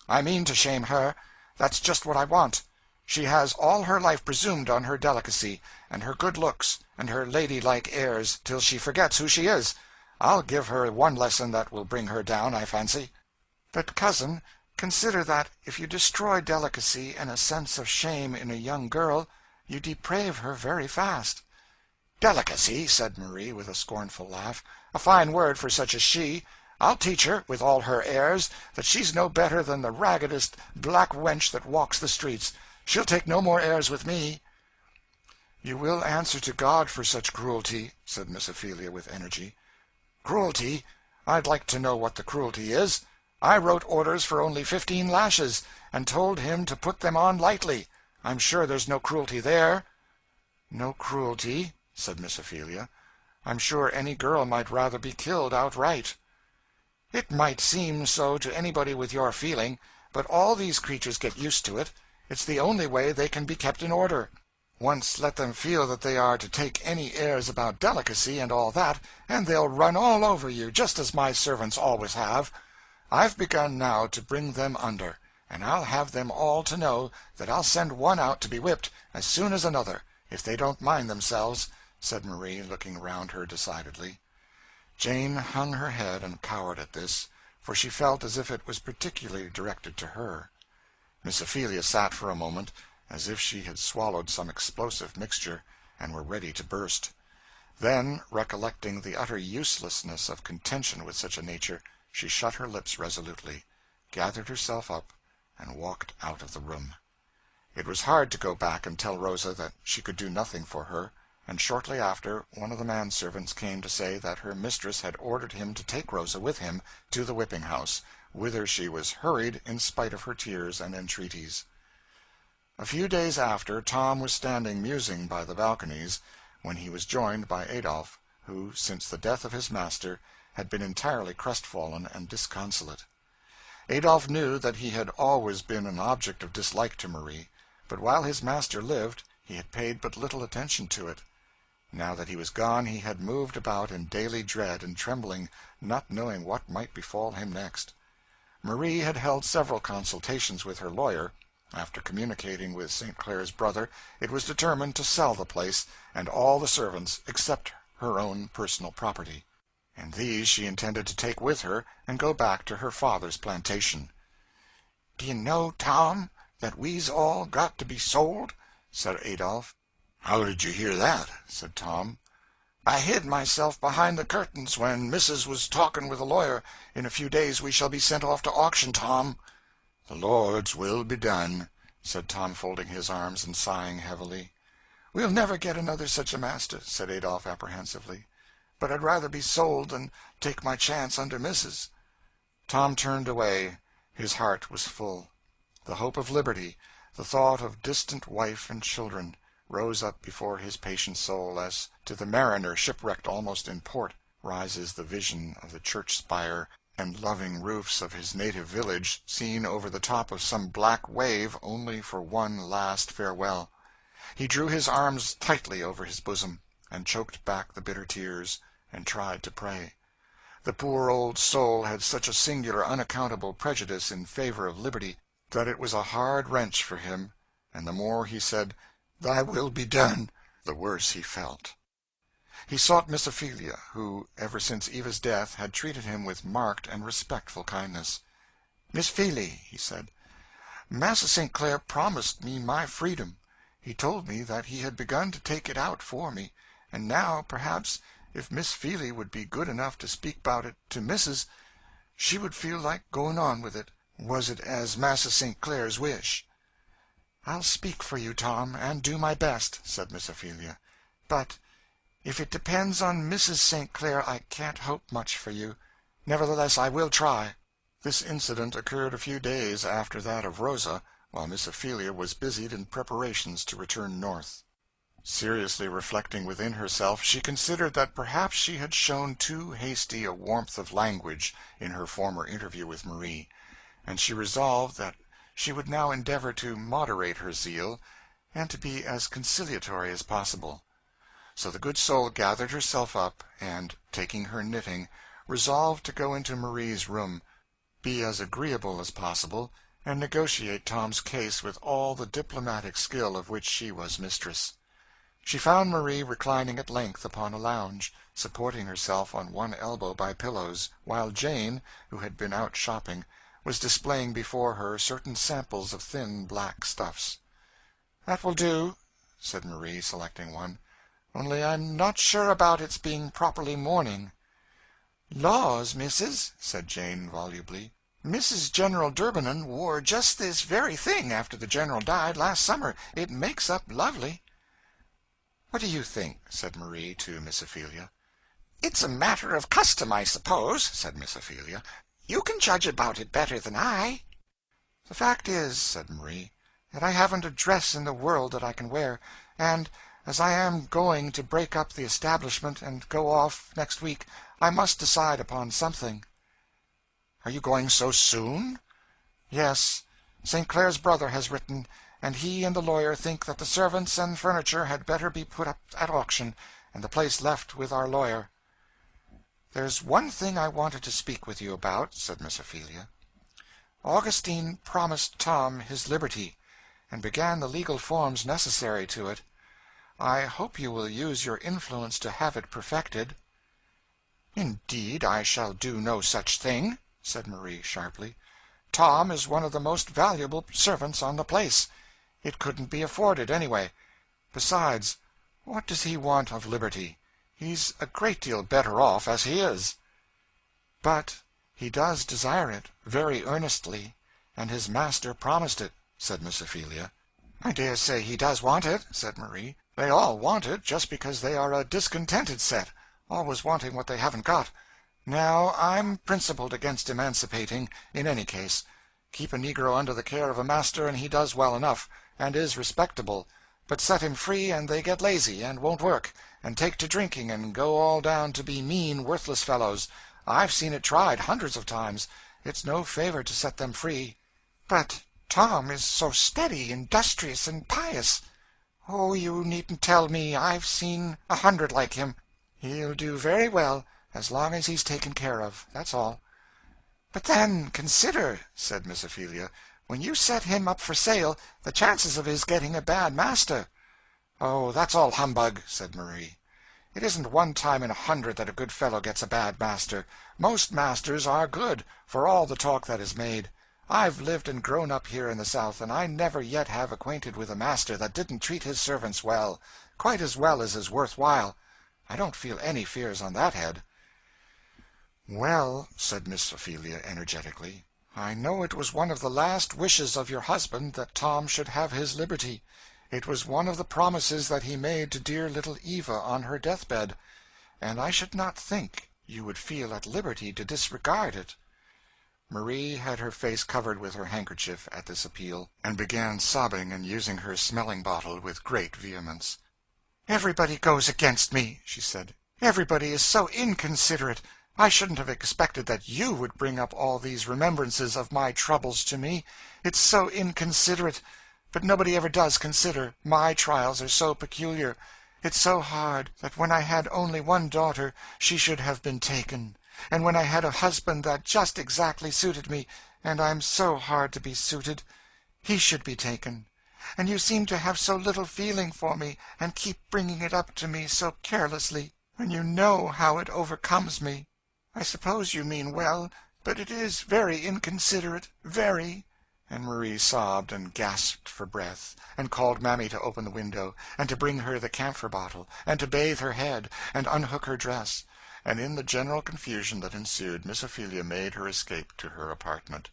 "I mean to shame her. That's just what I want. She has all her life presumed on her delicacy, and her good looks, and her ladylike airs, till she forgets who she is. I'll give her one lesson that will bring her down, I fancy." "But, cousin, consider that, if you destroy delicacy and a sense of shame in a young girl, you deprave her very fast." "Delicacy!" said Marie, with a scornful laugh. "A fine word for such as she. I'll teach her, with all her airs, that she's no better than the raggedest black wench that walks the streets. She'll take no more airs with me." "You will answer to God for such cruelty," said Miss Ophelia with energy. "Cruelty? I'd like to know what the cruelty is. I wrote orders for only 15 lashes, and told him to put them on lightly. I'm sure there's no cruelty there." "No cruelty," said Miss Ophelia. "I'm sure any girl might rather be killed outright." "It might seem so to anybody with your feeling, but all these creatures get used to it. It's the only way they can be kept in order. Once let them feel that they are to take any airs about delicacy and all that, and they'll run all over you, just as my servants always have. I've begun now to bring them under, and I'll have them all to know that I'll send one out to be whipped as soon as another, if they don't mind themselves," said Marie, looking round her decidedly. Jane hung her head and cowered at this, for she felt as if it was particularly directed to her. Miss Ophelia sat for a moment, as if she had swallowed some explosive mixture, and were ready to burst. Then, recollecting the utter uselessness of contention with such a nature, she shut her lips resolutely, gathered herself up, and walked out of the room. It was hard to go back and tell Rosa that she could do nothing for her, and shortly after one of the manservants came to say that her mistress had ordered him to take Rosa with him to the whipping-house, whither she was hurried in spite of her tears and entreaties. A few days after, Tom was standing musing by the balconies, when he was joined by Adolphe, who, since the death of his master, had been entirely crestfallen and disconsolate. Adolphe knew that he had always been an object of dislike to Marie, but while his master lived He had paid but little attention to it. Now that he was gone, he had moved about in daily dread and trembling, not knowing what might befall him next. Marie had held several consultations with her lawyer. After communicating with St. Clair's brother, it was determined to sell the place and all the servants except her own personal property, and these she intended to take with her and go back to her father's plantation. "Do you know, Tom, that we's all got to be sold?" said Adolphe. "How did you hear that?" said Tom. "I hid myself behind the curtains when Mrs. was talking with the lawyer. In a few days we shall be sent off to auction, Tom." "The Lord's will be done," said Tom, folding his arms and sighing heavily. "We'll never get another such a master," said Adolphe apprehensively. "But I'd rather be sold than take my chance under Mrs." Tom turned away. His heart was full. The hope of liberty, the thought of distant wife and children, rose up before his patient soul as to the mariner shipwrecked almost in port rises the vision of the church spire and loving roofs of his native village, seen over the top of some black wave only for one last farewell. He drew his arms tightly over his bosom, and choked back the bitter tears, and tried to pray. The poor old soul had such a singular, unaccountable prejudice in favor of liberty that it was a hard wrench for him, and the more he said, "Thy will be done," the worse he felt. He sought Miss Ophelia, who, ever since Eva's death, had treated him with marked and respectful kindness. "Miss Feely," he said, "Massa St. Clair promised me my freedom. He told me that he had begun to take it out for me, and now, perhaps, if Miss Feely would be good enough to speak about it to Mrs., she would feel like going on with it, was it as Massa St. Clair's wish." "I'll speak for you, Tom, and do my best," said Miss Ophelia. "But if it depends on Mrs. St. Clair, I can't hope much for you. Nevertheless, I will try." This incident occurred a few days after that of Rosa, while Miss Ophelia was busied in preparations to return north. Seriously reflecting within herself, she considered that perhaps she had shown too hasty a warmth of language in her former interview with Marie, and she resolved that she would now endeavor to moderate her zeal, and to be as conciliatory as possible. So the good soul gathered herself up, and, taking her knitting, resolved to go into Marie's room, be as agreeable as possible, and negotiate Tom's case with all the diplomatic skill of which she was mistress. She found Marie reclining at length upon a lounge, supporting herself on one elbow by pillows, while Jane, who had been out shopping, was displaying before her certain samples of thin black stuffs. "That will do," said Marie, selecting one. "Only I'm not sure about its being properly mourning." "Laws, missus," said Jane volubly, "Mrs. General Durbinin wore just this very thing after the General died last summer. It makes up lovely." "What do you think?" said Marie to Miss Ophelia. "It's a matter of custom, I suppose," said Miss Ophelia. "You can judge about it better than I." "The fact is," said Marie, "that I haven't a dress in the world that I can wear, and, as I am going to break up the establishment and go off next week, I must decide upon something." "Are you going so soon?" "Yes. St. Clair's brother has written, and he and the lawyer think that the servants and furniture had better be put up at auction, and the place left with our lawyer." "There's one thing I wanted to speak with you about," said Miss Ophelia. "Augustine promised Tom his liberty, and began the legal forms necessary to it. I hope you will use your influence to have it perfected." "Indeed, I shall do no such thing," said Marie sharply. "Tom is one of the most valuable servants on the place. It couldn't be afforded, anyway. Besides, what does he want of liberty? He's a great deal better off as he is." "But he does desire it, very earnestly, and his master promised it," said Miss Ophelia. "I dare say he does want it," said Marie. "They all want it, just because they are a discontented set, always wanting what they haven't got. Now, I'm principled against emancipating, in any case. Keep a negro under the care of a master, and he does well enough, and is respectable. But set him free, and they get lazy, and won't work, and take to drinking, and go all down to be mean, worthless fellows. I've seen it tried hundreds of times. It's no favor to set them free." "But Tom is so steady, industrious, and pious." "Oh, you needn't tell me. I've seen 100 like him. He'll do very well, as long as he's taken care of, that's all." "But then, consider," said Miss Ophelia, "when you set him up for sale, the chances of his getting a bad master." "Oh, that's all humbug," said Marie. "It isn't one time in 100 that a good fellow gets a bad master. Most masters are good, for all the talk that is made. I've lived and grown up here in the South, and I never yet have acquainted with a master that didn't treat his servants well, quite as well as is worth while. I don't feel any fears on that head." "Well," said Miss Ophelia energetically, "I know it was one of the last wishes of your husband that Tom should have his liberty. It was one of the promises that he made to dear little Eva on her deathbed, and I should not think you would feel at liberty to disregard it." Marie had her face covered with her handkerchief at this appeal, and began sobbing and using her smelling-bottle with great vehemence. "Everybody goes against me," she said. "Everybody is so inconsiderate. I shouldn't have expected that you would bring up all these remembrances of my troubles to me. It's so inconsiderate. But nobody ever does consider. My trials are so peculiar. It's so hard that when I had only one daughter she should have been taken, and when I had a husband that just exactly suited me, and I'm so hard to be suited, he should be taken. And you seem to have so little feeling for me, and keep bringing it up to me so carelessly, when you know how it overcomes me. I suppose you mean well, but it is very inconsiderate, very." And Marie sobbed and gasped for breath, and called Mammy to open the window, and to bring her the camphor bottle, and to bathe her head, and unhook her dress. And in the general confusion that ensued, Miss Ophelia made her escape to her apartment.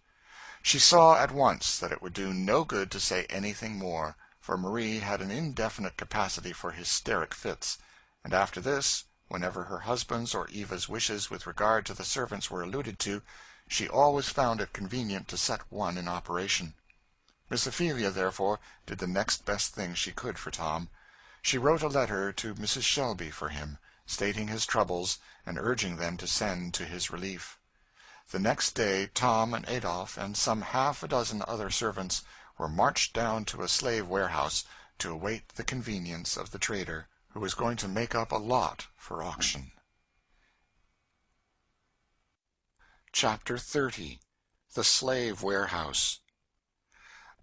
She saw at once that it would do no good to say anything more, for Marie had an indefinite capacity for hysteric fits, and after this, whenever her husband's or Eva's wishes with regard to the servants were alluded to, she always found it convenient to set one in operation. Miss Ophelia, therefore, did the next best thing she could for Tom. She wrote a letter to Mrs. Shelby for him, stating his troubles, and urging them to send to his relief. The next day Tom and Adolphe and some half a dozen other servants were marched down to a slave warehouse to await the convenience of the trader, who was going to make up a lot for auction. Chapter 30. The Slave Warehouse.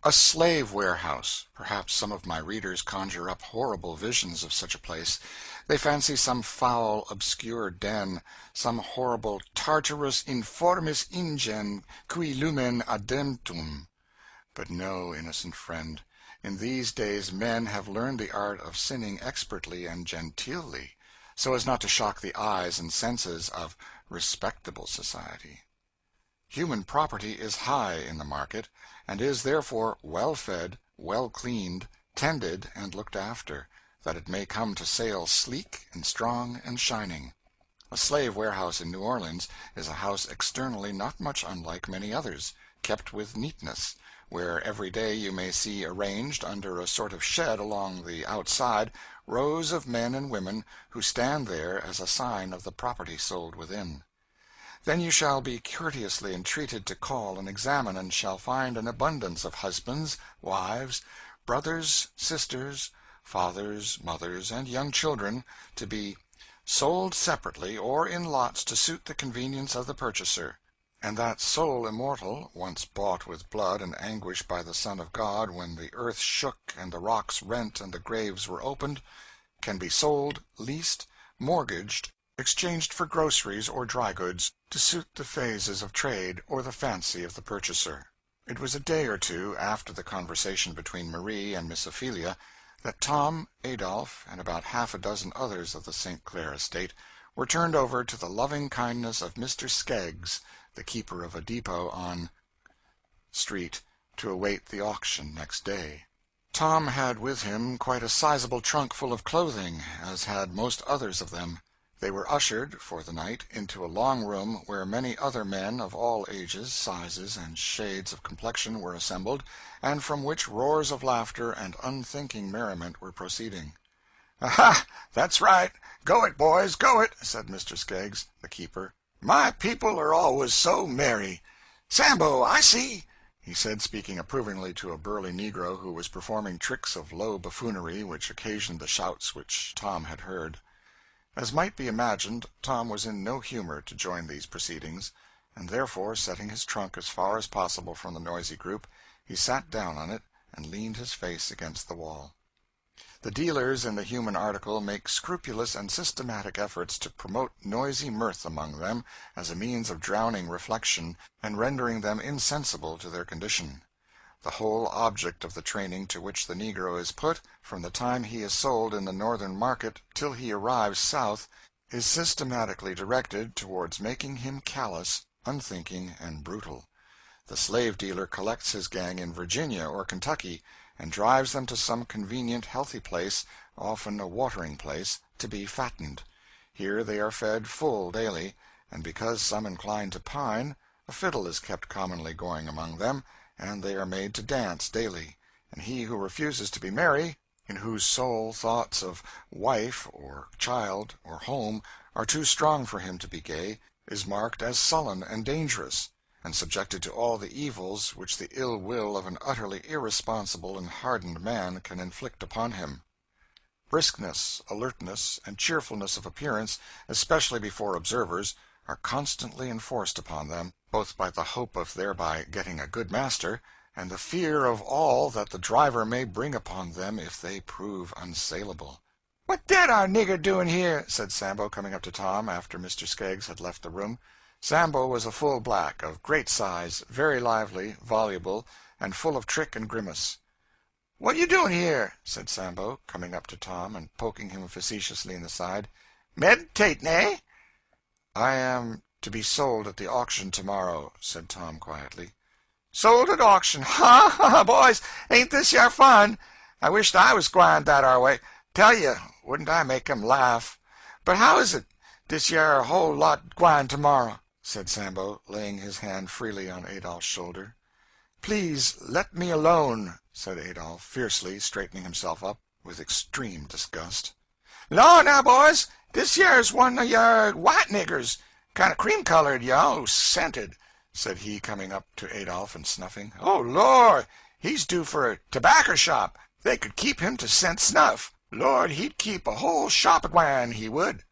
A slave warehouse. Perhaps some of my readers conjure up horrible visions of such a place. They fancy some foul, obscure den, some horrible Tartarus informis ingen cui lumen ademptum. But no, innocent friend. In these days men have learned the art of sinning expertly and genteelly, so as not to shock the eyes and senses of respectable society. Human property is high in the market, and is therefore well fed, well cleaned, tended, and looked after, that it may come to sale sleek and strong and shining. A slave warehouse in New Orleans is a house externally not much unlike many others, kept with neatness, where every day you may see arranged under a sort of shed along the outside rows of men and women who stand there as a sign of the property sold within. Then you shall be courteously entreated to call and examine, and shall find an abundance of husbands, wives, brothers, sisters, fathers, mothers, and young children, to be sold separately or in lots to suit the convenience of the purchaser. And that soul immortal, once bought with blood and anguish by the Son of God when the earth shook and the rocks rent and the graves were opened, can be sold, leased, mortgaged, exchanged for groceries or dry goods, to suit the phases of trade or the fancy of the purchaser. It was a day or two after the conversation between Marie and Miss Ophelia that Tom, Adolphe, and about half a dozen others of the St. Clair estate were turned over to the loving kindness of Mr. Skeggs, the keeper of a depot on Street, to await the auction next day. Tom had with him quite a sizable trunk full of clothing, as had most others of them. They were ushered, for the night, into a long room where many other men of all ages, sizes, and shades of complexion were assembled, and from which roars of laughter and unthinking merriment were proceeding. "Aha! That's right. Go it, boys, go it," said Mr. Skeggs, the keeper. "My people are always so merry. Sambo, I see. he said, speaking approvingly to a burly negro who was performing tricks of low buffoonery which occasioned the shouts which Tom had heard. As might be imagined, Tom was in no humor to join these proceedings, and therefore, setting his trunk as far as possible from the noisy group, he sat down on it and leaned his face against the wall. The dealers in the human article make scrupulous and systematic efforts to promote noisy mirth among them as a means of drowning reflection and rendering them insensible to their condition. The whole object of the training to which the negro is put, from the time he is sold in the northern market till he arrives south, is systematically directed towards making him callous, unthinking, and brutal. The slave-dealer collects his gang in Virginia or Kentucky, and drives them to some convenient, healthy place, often a watering place, to be fattened. Here they are fed full daily, and because some incline to pine, a fiddle is kept commonly going among them, and they are made to dance daily, and he who refuses to be merry, in whose soul thoughts of wife or child or home are too strong for him to be gay, is marked as sullen and dangerous, and subjected to all the evils which the ill will of an utterly irresponsible and hardened man can inflict upon him. Briskness, alertness, and cheerfulness of appearance, especially before observers, are constantly enforced upon them, both by the hope of thereby getting a good master, and the fear of all that the driver may bring upon them if they prove unsaleable. "What that our nigger doing here?" said Sambo, coming up to Tom after Mr. Skeggs had left the room. Sambo was a full black, of great size, very lively, voluble, and full of trick and grimace. "What you doing here?" said Sambo, coming up to Tom and poking him facetiously in the side. "Meditating, eh?" "I am to be sold at the auction tomorrow," said Tom quietly. "Sold at auction? Ha, ha, boys, ain't this your fun? I wisht I was gwine that ar way. Tell you, wouldn't I make 'em laugh? But how is it, this yer whole lot gwine tomorrow?" said Sambo, laying his hand freely on Adolph's shoulder. "Please let me alone," said Adolph, fiercely, straightening himself up with extreme disgust. "Law, now, boys, this yer's one of your white niggers, kind of cream-colored, yo, scented," said he, coming up to Adolph and snuffing. "Oh, Lord, he's due for a tobacco shop. They could keep him to cent snuff. Lord, he'd keep a whole shop at wine, he would."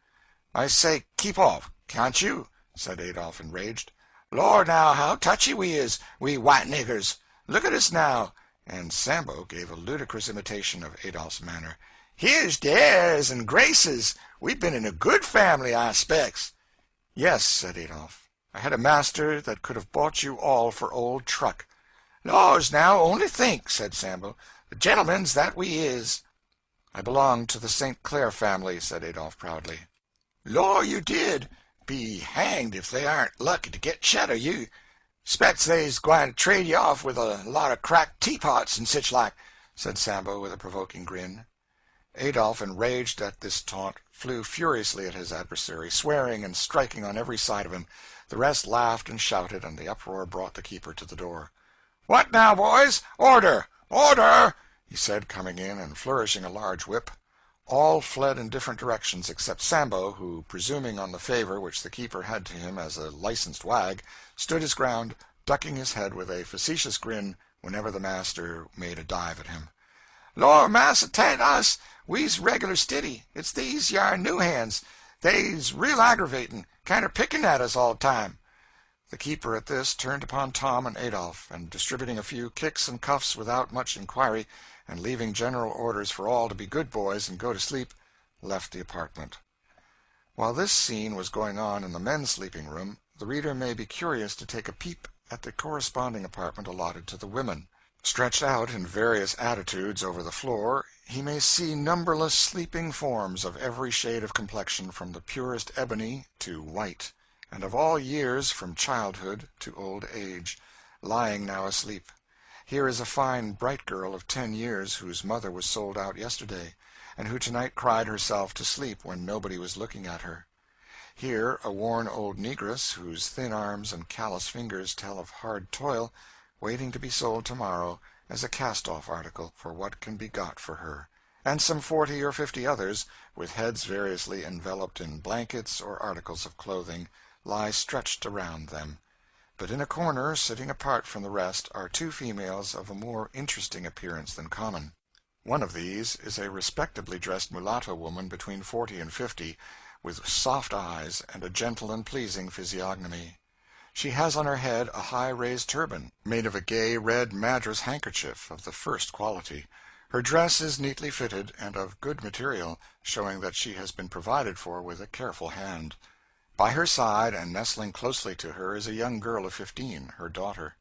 "I say, keep off, can't you?" said Adolph, enraged. "Lord, now, how touchy we is, we white niggers. Look at us now," and Sambo gave a ludicrous imitation of Adolph's manner. "Here's de airs and graces. We've been in a good family, I specs." "Yes," said Adolph. "I had a master that could have bought you all for old truck." "Laws, now, only think," said Sambo. "The gentlemen's that we is." "I belonged to the St. Clair family," said Adolph proudly. "Law, you did. Be hanged if they aren't lucky to get shet of you. Specs they's gwine to trade you off with a lot of cracked teapots and sich like," said Sambo with a provoking grin. Adolph, enraged at this taunt, flew furiously at his adversary, swearing and striking on every side of him. The rest laughed and shouted, and the uproar brought the keeper to the door. "What now, boys? Order! Order!" he said, coming in and flourishing a large whip. All fled in different directions except Sambo, who, presuming on the favor which the keeper had to him as a licensed wag, stood his ground, ducking his head with a facetious grin whenever the master made a dive at him. "Lor, massa, 'tain't us. We's regular stiddy. It's these yar new hands. They's real aggravating, kinder picking at us all the time." The keeper at this turned upon Tom and Adolph, and distributing a few kicks and cuffs without much inquiry, and leaving general orders for all to be good boys and go to sleep, left the apartment. While this scene was going on in the men's sleeping room, the reader may be curious to take a peep at the corresponding apartment allotted to the women. Stretched out in various attitudes over the floor, he may see numberless sleeping forms of every shade of complexion from the purest ebony to white, and of all years from childhood to old age, lying now asleep. Here is a fine, bright girl of 10 years whose mother was sold out yesterday, and who tonight cried herself to sleep when nobody was looking at her. Here a worn old negress, whose thin arms and callous fingers tell of hard toil, waiting to be sold tomorrow as a cast-off article for what can be got for her, and some 40 or 50 others, with heads variously enveloped in blankets or articles of clothing, lie stretched around them. But in a corner, sitting apart from the rest, are two females of a more interesting appearance than common. One of these is a respectably dressed mulatto woman between 40 and 50, with soft eyes and a gentle and pleasing physiognomy. She has on her head a high raised turban, made of a gay red Madras handkerchief of the first quality. Her dress is neatly fitted and of good material, showing that she has been provided for with a careful hand. By her side, and nestling closely to her, is a young girl of 15, her daughter.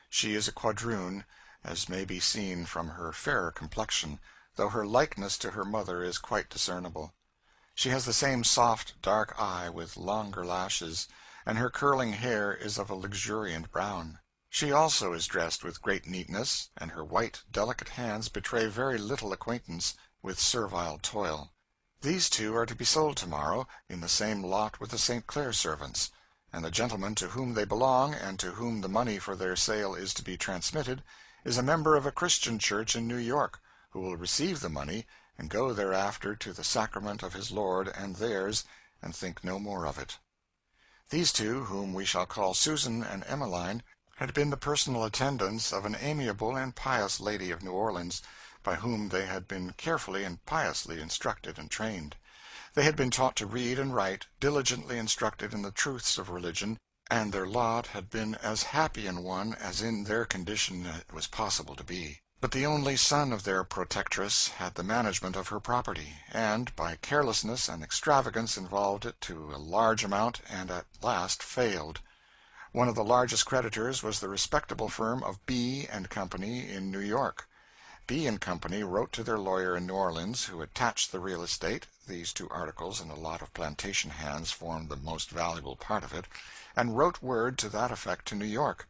She is a quadroon, as may be seen from her fairer complexion, though her likeness to her mother is quite discernible. She has the same soft, dark eye, with longer lashes, and her curling hair is of a luxuriant brown. She also is dressed with great neatness, and her white, delicate hands betray very little acquaintance with servile toil. These two are to be sold tomorrow, in the same lot with the St. Clair servants, and the gentleman to whom they belong, and to whom the money for their sale is to be transmitted, is a member of a Christian church in New York, who will receive the money, and go thereafter to the sacrament of his Lord and theirs, and think no more of it. These two, whom we shall call Susan and Emmeline, had been the personal attendants of an amiable and pious lady of New Orleans, by whom they had been carefully and piously instructed and trained. They had been taught to read and write, diligently instructed in the truths of religion, and their lot had been as happy in one as in their condition it was possible to be. But the only son of their protectress had the management of her property, and, by carelessness and extravagance, involved it to a large amount, and at last failed. One of the largest creditors was the respectable firm of B. & Company in New York. B. & Company wrote to their lawyer in New Orleans, who attached the real estate (these two articles and a lot of plantation hands formed the most valuable part of it), and wrote word to that effect to New York.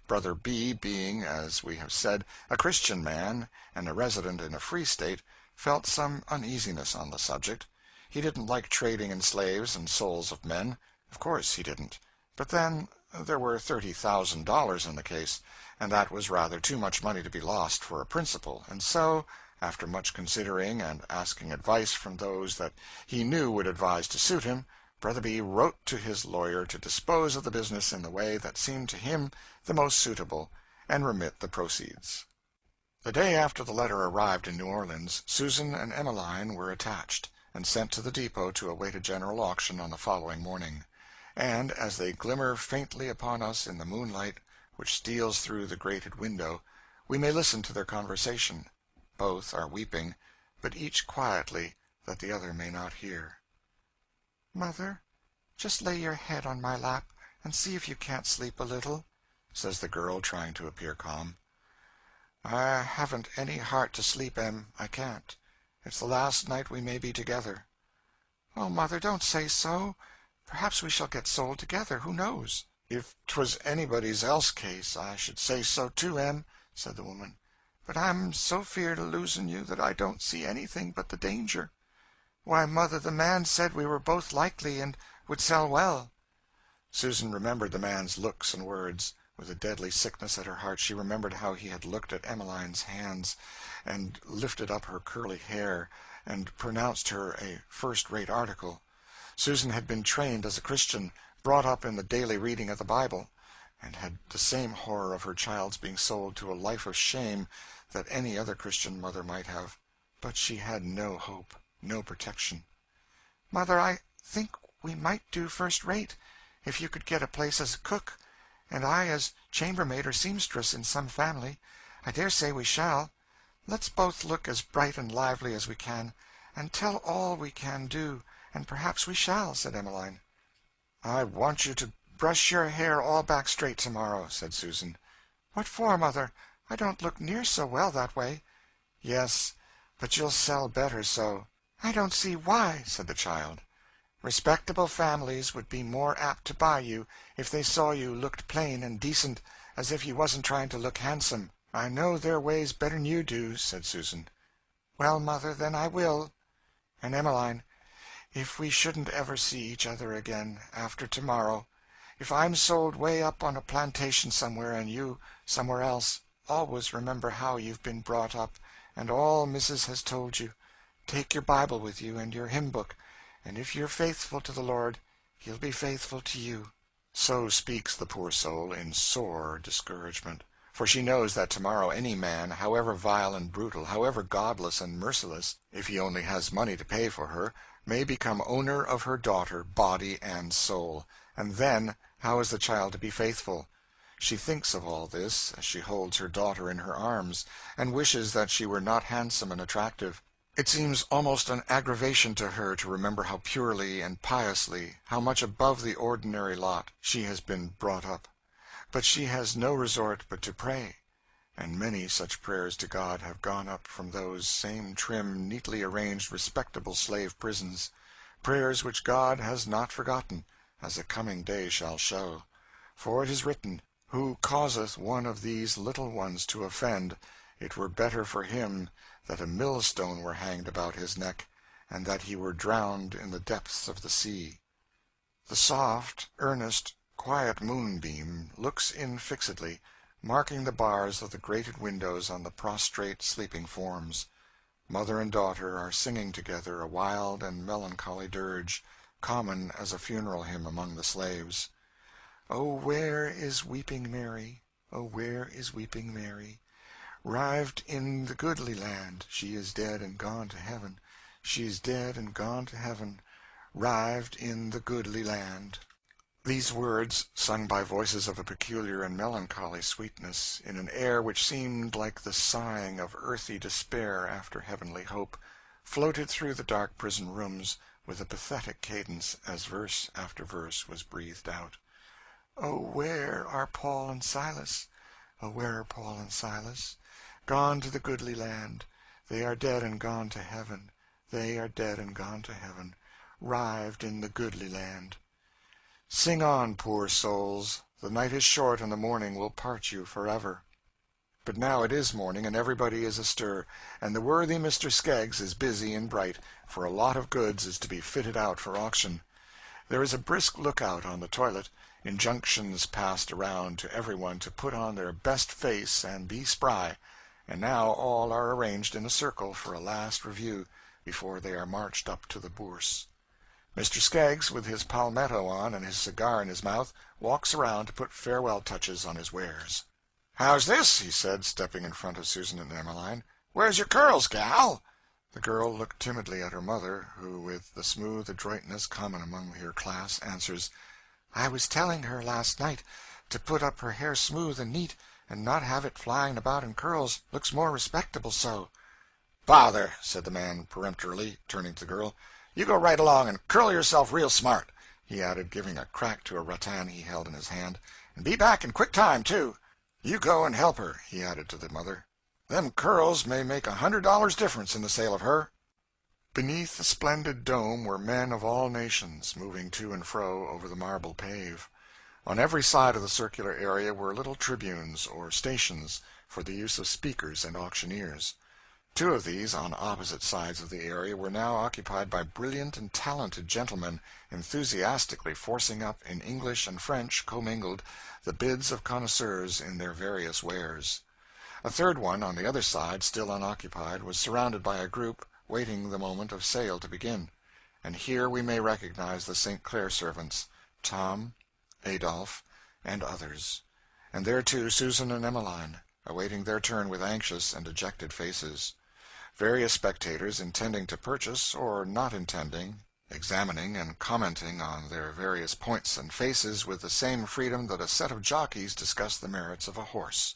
Brother B. being, as we have said, a Christian man, and a resident in a free state, felt some uneasiness on the subject. He didn't like trading in slaves and souls of men. Of course he didn't. But then there were $30,000 in the case, and that was rather too much money to be lost for a principal, and so, after much considering and asking advice from those that he knew would advise to suit him, Brother B. wrote to his lawyer to dispose of the business in the way that seemed to him the most suitable, and remit the proceeds. The day after the letter arrived in New Orleans, Susan and Emmeline were attached, and sent to the depot to await a general auction on the following morning. And, as they glimmer faintly upon us in the moonlight which steals through the grated window, we may listen to their conversation. Both are weeping, but each quietly, that the other may not hear. "Mother, just lay your head on my lap, and see if you can't sleep a little," says the girl, trying to appear calm. "I haven't any heart to sleep, Em. I can't. It's the last night we may be together." "Oh, Mother, don't say so. Perhaps we shall get sold together. Who knows?" "If 'twas anybody's else case, I should say so too, Em," said the woman. "But I'm so feared of losing you that I don't see anything but the danger. Why, Mother, the man said we were both likely and would sell well." Susan remembered the man's looks and words. With a deadly sickness at her heart, she remembered how he had looked at Emmeline's hands, and lifted up her curly hair, and pronounced her a first-rate article. Susan had been trained as a Christian, brought up in the daily reading of the Bible, and had the same horror of her child's being sold to a life of shame that any other Christian mother might have. But she had no hope, no protection. "Mother, I think we might do first-rate, if you could get a place as cook, and I as chambermaid or seamstress in some family. I dare say we shall. Let's both look as bright and lively as we can, and tell all we can do, and perhaps we shall," said Emmeline. "I want you to brush your hair all back straight tomorrow," said Susan. "What for, Mother? I don't look near so well that way." "Yes, but you'll sell better so." "I don't see why," said the child. "Respectable families would be more apt to buy you if they saw you looked plain and decent, as if you wasn't trying to look handsome. I know their ways better'n you do," said Susan. "Well, Mother, then I will." "And, Emmeline, if we shouldn't ever see each other again, after tomorrow, if I'm sold way up on a plantation somewhere and you somewhere else, always remember how you've been brought up, and all Mrs. has told you. Take your Bible with you, and your hymn book, and if you're faithful to the Lord, He'll be faithful to you." So speaks the poor soul in sore discouragement, for she knows that tomorrow any man, however vile and brutal, however godless and merciless, if he only has money to pay for her, may become owner of her daughter, body and soul, and then how is the child to be faithful? She thinks of all this as she holds her daughter in her arms, and wishes that she were not handsome and attractive. It seems almost an aggravation to her to remember how purely and piously, how much above the ordinary lot, she has been brought up. But she has no resort but to pray, and many such prayers to God have gone up from those same trim, neatly arranged, respectable slave prisons, prayers which God has not forgotten, as a coming day shall show. For it is written, Who causeth one of these little ones to offend, it were better for him that a millstone were hanged about his neck, and that he were drowned in the depths of the sea. The soft, earnest, quiet moonbeam looks in fixedly, marking the bars of the grated windows on the prostrate sleeping forms. Mother and daughter are singing together a wild and melancholy dirge, common as a funeral hymn among the slaves. Oh, where is weeping Mary? Oh, where is weeping Mary? Rived in the goodly land, she is dead and gone to heaven. She is dead and gone to heaven, rived in the goodly land. These words, sung by voices of a peculiar and melancholy sweetness, in an air which seemed like the sighing of earthy despair after heavenly hope, floated through the dark prison rooms with a pathetic cadence as verse after verse was breathed out. Oh, where are Paul and Silas? Oh, where are Paul and Silas? Gone to the goodly land. They are dead and gone to heaven. They are dead and gone to heaven, rived in the goodly land. Sing on, poor souls. The night is short, and the morning will part you forever. But now it is morning, and everybody is astir, and the worthy Mr. Skeggs is busy and bright, for a lot of goods is to be fitted out for auction. There is a brisk lookout on the toilet, injunctions passed around to everyone to put on their best face and be spry, and now all are arranged in a circle for a last review before they are marched up to the bourse. Mr. Skeggs, with his palmetto on and his cigar in his mouth, walks around to put farewell touches on his wares. "How's this?" he said, stepping in front of Susan and Emmeline. "Where's your curls, gal?" The girl looked timidly at her mother, who, with the smooth adroitness common among her class, answers, "I was telling her last night to put up her hair smooth and neat, and not have it flying about in curls. Looks more respectable so." "Bother," said the man peremptorily, turning to the girl. "You go right along and curl yourself real smart," he added, giving a crack to a rattan he held in his hand. "And be back in quick time, too. You go and help her," he added to the mother. "Them curls may make $100 difference in the sale of her." Beneath the splendid dome were men of all nations, moving to and fro over the marble pave. On every side of the circular area were little tribunes, or stations, for the use of speakers and auctioneers. Two of these, on opposite sides of the area, were now occupied by brilliant and talented gentlemen, enthusiastically forcing up, in English and French commingled, the bids of connoisseurs in their various wares. A third one, on the other side, still unoccupied, was surrounded by a group, waiting the moment of sale to begin. And here we may recognize the St. Clair servants, Tom, Adolphe, and others. And there, too, Susan and Emmeline, awaiting their turn with anxious and dejected faces. Various spectators, intending to purchase, or not intending, examining and commenting on their various points and faces with the same freedom that a set of jockeys discuss the merits of a horse.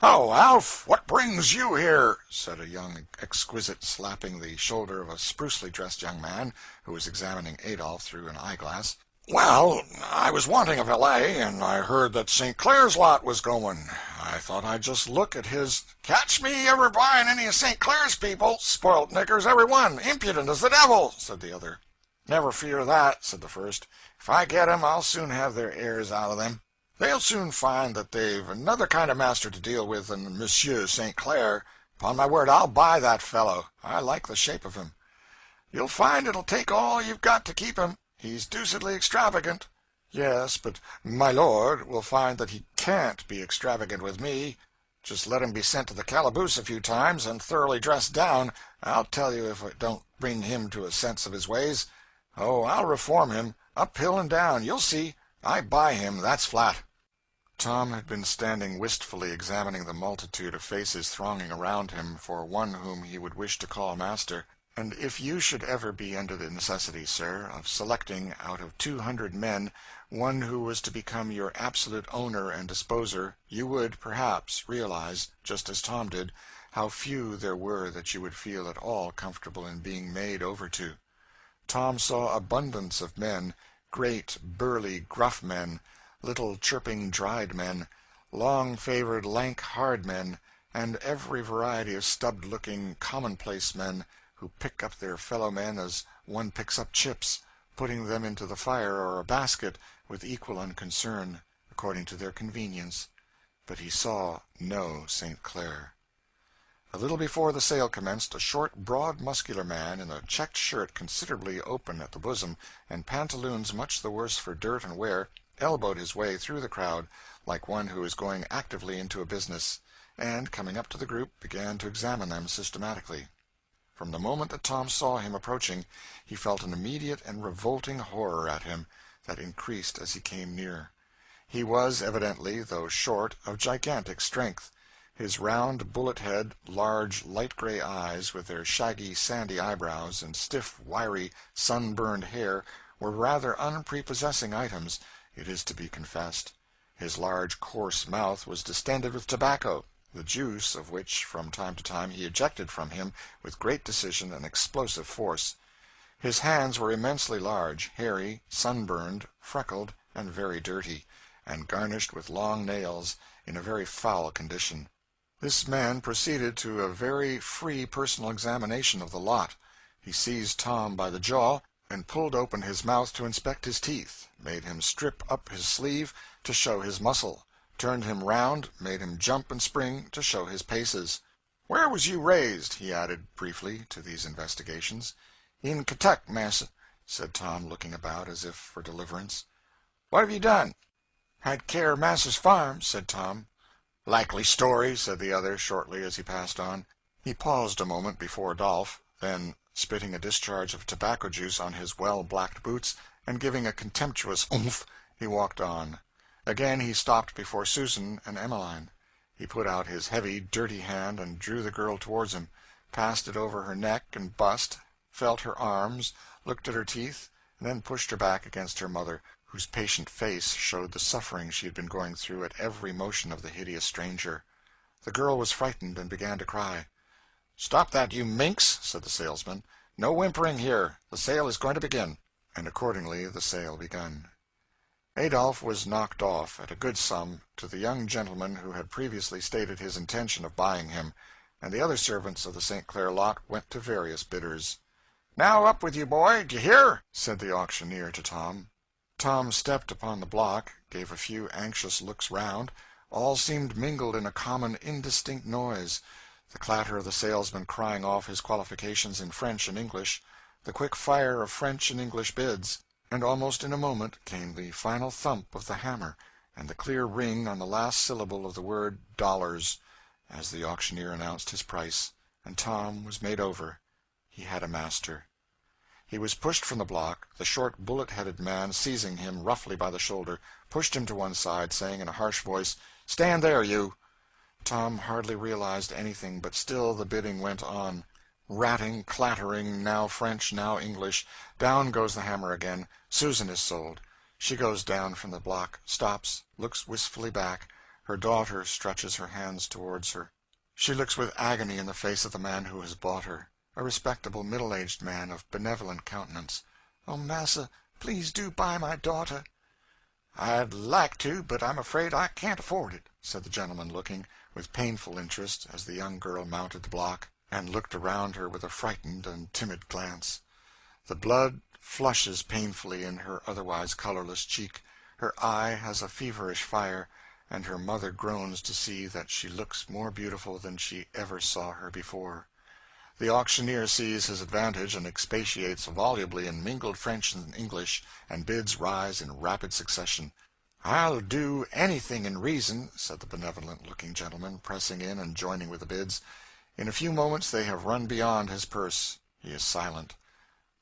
"Oh, Alf, what brings you here?" said a young exquisite, slapping the shoulder of a sprucely dressed young man who was examining Adolphe through an eyeglass. "Well, I was wanting a valet, and I heard that St. Clair's lot was going. I thought I'd just look at his—" "Catch me ever buying any of St. Clair's people! Spoilt knickers, every one! Impudent as the devil!" said the other. "Never fear that," said the first. "If I get 'em, I'll soon have their airs out of them. They'll soon find that they've another kind of master to deal with than Monsieur St. Clair. Upon my word, I'll buy that fellow. I like the shape of him." "You'll find it'll take all you've got to keep him. He's deucedly extravagant." "Yes, but my lord will find that he can't be extravagant with me. Just let him be sent to the calaboose a few times, and thoroughly dressed down. I'll tell you if it don't bring him to a sense of his ways. Oh, I'll reform him, up hill and down, you'll see. I buy him, that's flat." Tom had been standing wistfully examining the multitude of faces thronging around him for one whom he would wish to call master. "And if you should ever be under the necessity, sir, of selecting out of 200 men one who was to become your absolute owner and disposer, you would, perhaps, realize, just as Tom did, how few there were that you would feel at all comfortable in being made over to." Tom saw abundance of men, great, burly, gruff men, little chirping dried men, long-favored lank hard men, and every variety of stubbed-looking commonplace men who pick up their fellow-men as one picks up chips, putting them into the fire or a basket with equal unconcern, according to their convenience. But he saw no St. Clair. A little before the sale commenced, a short, broad, muscular man, in a checked shirt considerably open at the bosom, and pantaloons much the worse for dirt and wear, elbowed his way through the crowd like one who is going actively into a business, and, coming up to the group, began to examine them systematically. From the moment that Tom saw him approaching, he felt an immediate and revolting horror at him, that increased as he came near. He was, evidently, though short, of gigantic strength. His round bullet head, large light gray eyes, with their shaggy sandy eyebrows, and stiff, wiry, sunburned hair, were rather unprepossessing items, it is to be confessed. His large, coarse mouth was distended with tobacco, the juice of which from time to time he ejected from him with great decision and explosive force. His hands were immensely large, hairy, sunburned, freckled, and very dirty, and garnished with long nails, in a very foul condition. This man proceeded to a very free personal examination of the lot. He seized Tom by the jaw, and pulled open his mouth to inspect his teeth, made him strip up his sleeve to show his muscle, turned him round, made him jump and spring to show his paces. "Where was you raised?" he added, briefly, to these investigations. "In Kentuck, massa," said Tom, looking about as if for deliverance. "What have you done?" "Had care of massa's farm," said Tom. "Likely story," said the other, shortly, as he passed on. He paused a moment before Dolph, then, spitting a discharge of tobacco juice on his well-blacked boots, and giving a contemptuous oomph, he walked on. Again he stopped before Susan and Emmeline. He put out his heavy, dirty hand and drew the girl towards him, passed it over her neck and bust, felt her arms, looked at her teeth, and then pushed her back against her mother, whose patient face showed the suffering she had been going through at every motion of the hideous stranger. The girl was frightened and began to cry. "Stop that, you minx," said the salesman. "No whimpering here. The sale is going to begin." And accordingly the sale begun. Adolph was knocked off, at a good sum, to the young gentleman who had previously stated his intention of buying him, and the other servants of the St. Clair lot went to various bidders. "Now up with you, boy, d'ye hear?" said the auctioneer to Tom. Tom stepped upon the block, gave a few anxious looks round. All seemed mingled in a common indistinct noise, the clatter of the salesman crying off his qualifications in French and English, the quick fire of French and English bids, and almost in a moment came the final thump of the hammer and the clear ring on the last syllable of the word "dollars," as the auctioneer announced his price, and Tom was made over. He had a master. He was pushed from the block, the short bullet-headed man, seizing him roughly by the shoulder, pushed him to one side, saying in a harsh voice, "Stand there, you!" Tom hardly realized anything, but still the bidding went on. Ratting, clattering, now French, now English, down goes the hammer again. Susan is sold. She goes down from the block, stops, looks wistfully back. Her daughter stretches her hands towards her. She looks with agony in the face of the man who has bought her, a respectable middle-aged man of benevolent countenance. "Oh, massa, please do buy my daughter." "I'd like to, but I'm afraid I can't afford it," said the gentleman, looking with painful interest as the young girl mounted the block, and looked around her with a frightened and timid glance. The blood flushes painfully in her otherwise colorless cheek, her eye has a feverish fire, and her mother groans to see that she looks more beautiful than she ever saw her before. The auctioneer sees his advantage and expatiates volubly in mingled French and English, and bids rise in rapid succession. "I'll do anything in reason," said the benevolent-looking gentleman, pressing in and joining with the bids. In a few moments they have run beyond his purse. He is silent.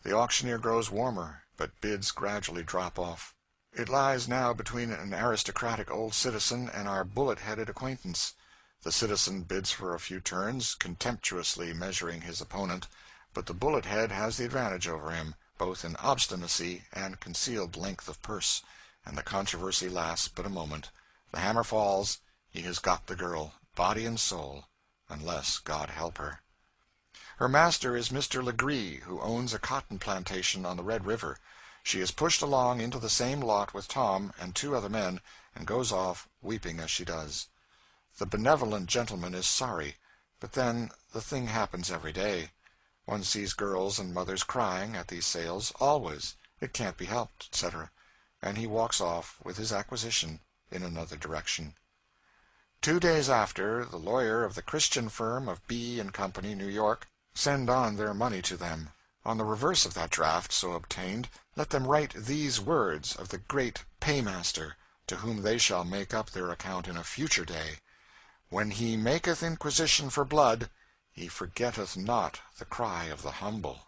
The auctioneer grows warmer, but bids gradually drop off. It lies now between an aristocratic old citizen and our bullet-headed acquaintance. The citizen bids for a few turns, contemptuously measuring his opponent, but the bullet-head has the advantage over him, both in obstinacy and concealed length of purse, and the controversy lasts but a moment. The hammer falls, he has got the girl, body and soul, unless God help her. Her master is Mr. Legree, who owns a cotton plantation on the Red River. She is pushed along into the same lot with Tom and 2 other men, and goes off, weeping as she does. The benevolent gentleman is sorry, but then the thing happens every day. One sees girls and mothers crying at these sales, always. It can't be helped, etc., and he walks off with his acquisition in another direction. 2 days after, the lawyer of the Christian firm of B. and Company, New York, send on their money to them. On the reverse of that draft so obtained, let them write these words of the great paymaster, to whom they shall make up their account in a future day: When he maketh inquisition for blood, he forgetteth not the cry of the humble.